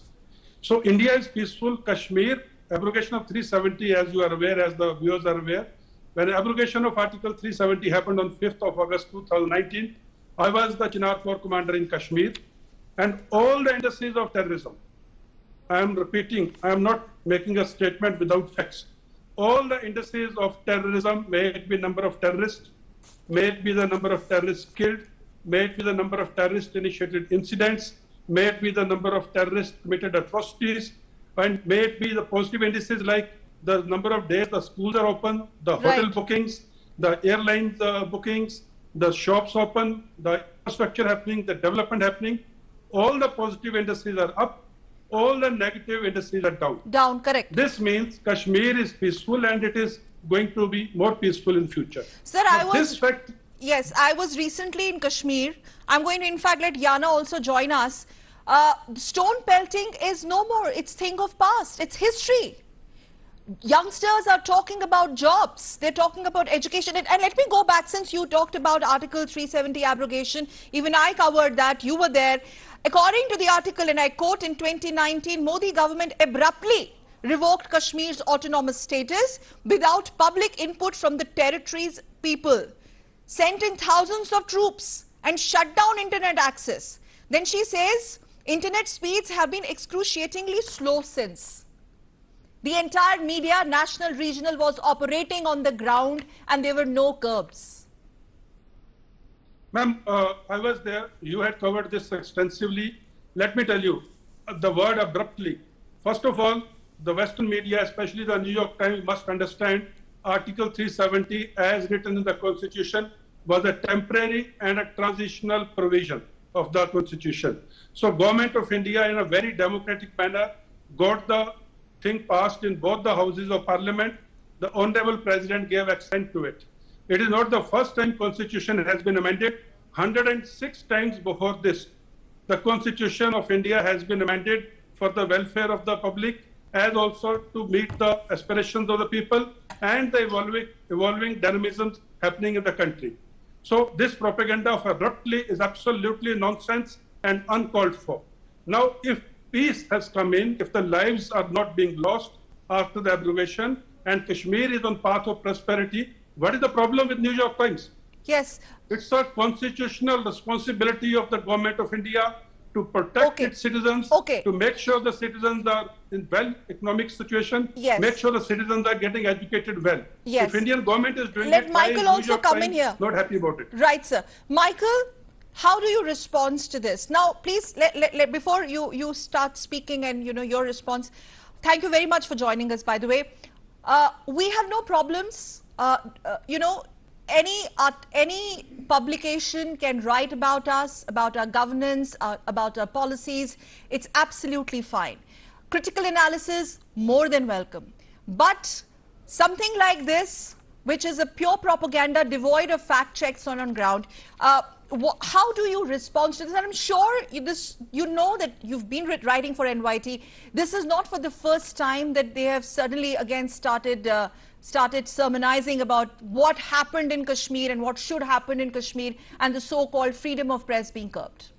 So India is peaceful. Kashmir, abrogation of 370, as you are aware, as the viewers are aware, when abrogation of Article 370 happened on 5th of August 2019, I was the Chinar Corps commander in Kashmir, and all the indices of terrorism, I am repeating, I am not making a statement without facts. All the indices of terrorism, may it be number of terrorists, may it be the number of terrorists killed, may it be the number of terrorist-initiated incidents, may it be the number of terrorists committed atrocities, and may it be the positive indices like the number of days the schools are open, the hotel bookings, the airlines bookings, the shops open, the infrastructure happening, the development happening. All the positive indices are up, all the negative indices are down. Down, correct. This means Kashmir is peaceful and it is going to be more peaceful in future. Sir, Yes, I was recently in Kashmir. I'm going to, in fact, let Yana also join us. Stone pelting is no more. It's thing of past. It's history. Youngsters are talking about jobs. They're talking about education. And let me go back, since you talked about Article 370 abrogation. Even I covered that. You were there. According to the article, and I quote, in 2019, Modi government abruptly revoked Kashmir's autonomous status without public input from the territory's people, sent in thousands of troops and shut down internet access. Then she says, internet speeds have been excruciatingly slow since. The entire media, national, regional, was operating on the ground and there were no curbs. Ma'am, I was there. You had covered this extensively. Let me tell you, the word abruptly. First of all, the Western media, especially the New York Times, must understand Article 370 as written in the Constitution was a temporary and a transitional provision of the Constitution. So Government of India, in a very democratic manner, got the thing passed in both the houses of Parliament. The Honorable President gave assent to it. It is not the first time Constitution has been amended. 106 times before this, the Constitution of India has been amended for the welfare of the public, as also to meet the aspirations of the people and the evolving dynamisms happening in the country. So this propaganda of abruptly is absolutely nonsense and uncalled for. Now, if peace has come in, if the lives are not being lost after the abrogation and Kashmir is on path of prosperity, what is the problem with New York Times? Yes. It's a constitutional responsibility of the Government of India to protect its citizens, to make sure the citizens are in well economic situation, make sure the citizens are getting educated well. If Indian government is doing Let it, Michael also come in here. Not happy about it. Right, sir. Michael, how do you respond to this? Now, please, before you start speaking and your response, thank you very much for joining us, by the way. We have no problems. Any publication can write about us, about our governance, about our policies. It's absolutely fine. Critical analysis, more than welcome. But something like this, which is a pure propaganda devoid of fact checks on ground, how do you respond to this? And I'm sure you know that you've been writing for NYT. This is not for the first time that they have suddenly again started sermonizing about what happened in Kashmir and what should happen in Kashmir and the so-called freedom of press being curbed.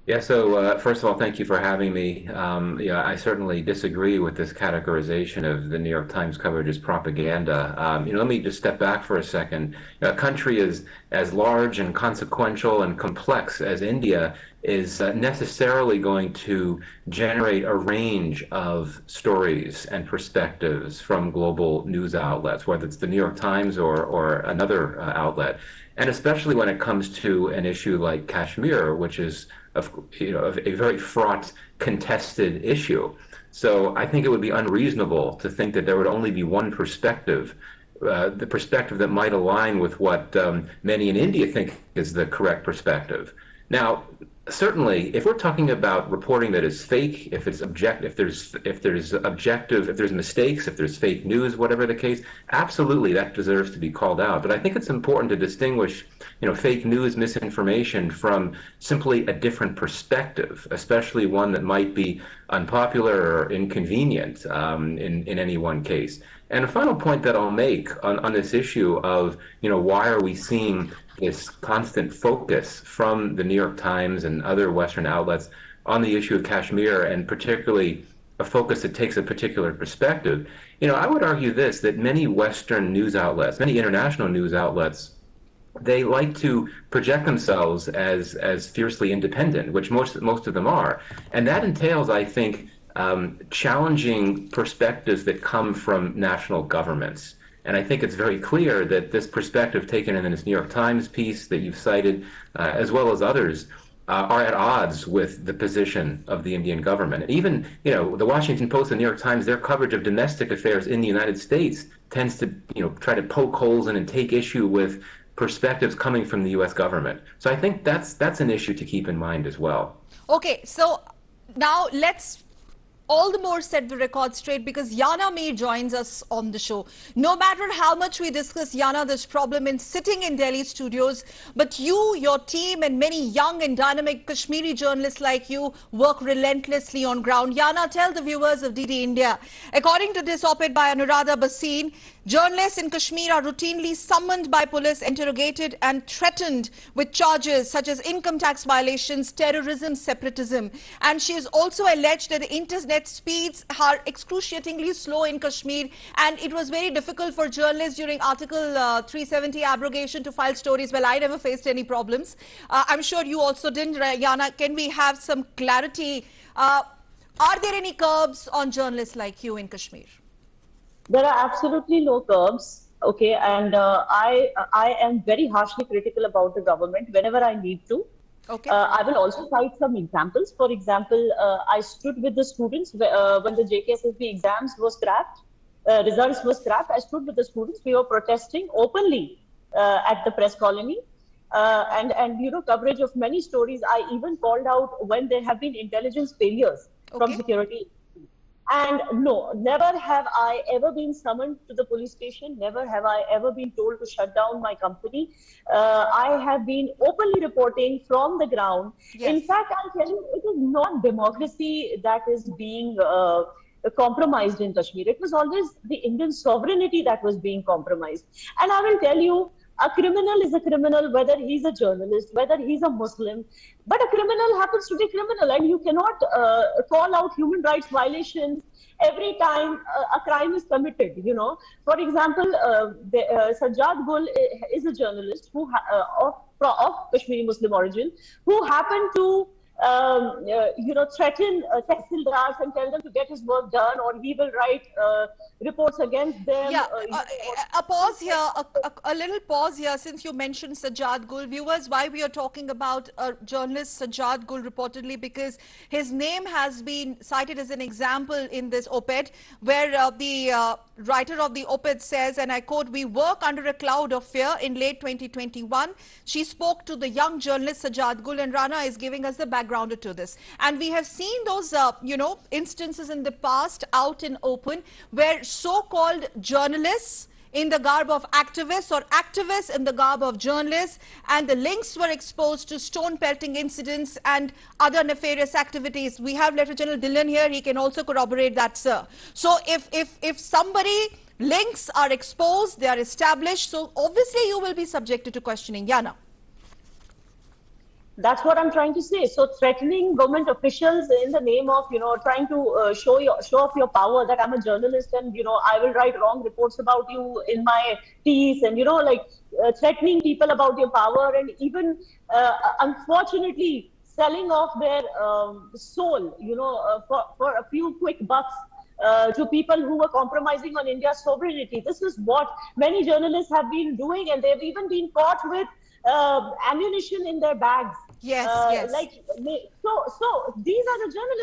Yeah, so first of all, thank you for having me. Yeah, I certainly disagree with this categorization of the New York Times coverage as propaganda. Let me just step back for a second. A country as large and consequential and complex as India is necessarily going to generate a range of stories and perspectives from global news outlets, whether it's the New York Times or another outlet. And especially when it comes to an issue like Kashmir, which is a very fraught, contested issue. So I think it would be unreasonable to think that there would only be one perspective, the perspective that might align with what many in India think is the correct perspective. Now, certainly, if we're talking about reporting that is fake, if there's mistakes, if there's fake news, whatever the case, absolutely that deserves to be called out. But I think it's important to distinguish, fake news, misinformation from simply a different perspective, especially one that might be unpopular or inconvenient in any one case. And a final point that I'll make on this issue of, why are we seeing this constant focus from the New York Times and other Western outlets on the issue of Kashmir, and particularly a focus that takes a particular perspective. I would argue that many Western news outlets, many international news outlets, they like to project themselves as fiercely independent, which most of them are. And that entails, I think, challenging perspectives that come from national governments. And I think it's very clear that this perspective taken in this New York Times piece that you've cited, as well as others, are at odds with the position of the Indian government. And even, the Washington Post and New York Times, their coverage of domestic affairs in the United States tends to, try to poke holes in and take issue with perspectives coming from the U.S. government. So I think that's an issue to keep in mind as well. Okay, so now let's all the more set the record straight, because Yana Mir joins us on the show. No matter how much we discuss, Yana, this problem in sitting in Delhi studios, but you, your team and many young and dynamic Kashmiri journalists like you work relentlessly on ground. Yana, tell the viewers of DD India. According to this op-ed by Anuradha Bhasin, journalists in Kashmir are routinely summoned by police, interrogated and threatened with charges such as income tax violations, terrorism, separatism. And she has also alleged that the internet speeds are excruciatingly slow in Kashmir, and it was very difficult for journalists during Article 370 abrogation to file stories. Well, I never faced any problems. I'm sure you also didn't. Yana, can we have some clarity? Are there any curbs on journalists like you in Kashmir? There are absolutely no curbs, okay, and I am very harshly critical about the government whenever I need to. Okay. I will also cite some examples. For example, I stood with the students when the JKSSB exams was scrapped, results were scrapped. I stood with the students. We were protesting openly at the press colony, and you know, coverage of many stories. I even called out when there have been intelligence failures from security. And no, never have I ever been summoned to the police station. Never have I ever been told to shut down my company. I have been openly reporting from the ground. Yes. In fact, I'll tell you, it is not democracy that is being compromised in Kashmir. It was always the Indian sovereignty that was being compromised. And I will tell you, a criminal is a criminal, whether he's a journalist, whether he's a Muslim, but a criminal happens to be criminal, and you cannot call out human rights violations every time a crime is committed. You know, for example, Sajjad Gul is a journalist who of Kashmiri Muslim origin, who happened to you know, threaten Tehsildars and tell them to get his work done, or he will write reports against them. Yeah, a pause here, a little pause here, since you mentioned Sajjad Gul. Viewers, why we are talking about journalist Sajjad Gul reportedly, because his name has been cited as an example in this op-ed, where the writer of the op-ed says, and I quote, "We work under a cloud of fear." In late 2021, she spoke to the young journalist Sajjad Gul, and Rana is giving us the background to this. And we have seen those, you know, instances in the past out in open, where so-called journalists in the garb of activists, or activists in the garb of journalists, and the links were exposed to stone pelting incidents and other nefarious activities. We have Lieutenant General Dillon here. He can also corroborate that, sir. So if somebody links are exposed, they are established, so obviously you will be subjected to questioning. Yana. That's what I'm trying to say. So threatening government officials in the name of, you know, trying to show off your power, that I'm a journalist and, you know, I will write wrong reports about you in my piece, and, you know, like threatening people about your power, and even unfortunately selling off their soul, you know, for a few quick bucks. To people who were compromising on India's sovereignty. This is what many journalists have been doing, and they've even been caught with ammunition in their bags. Yes, yes. Like, so these are the journalists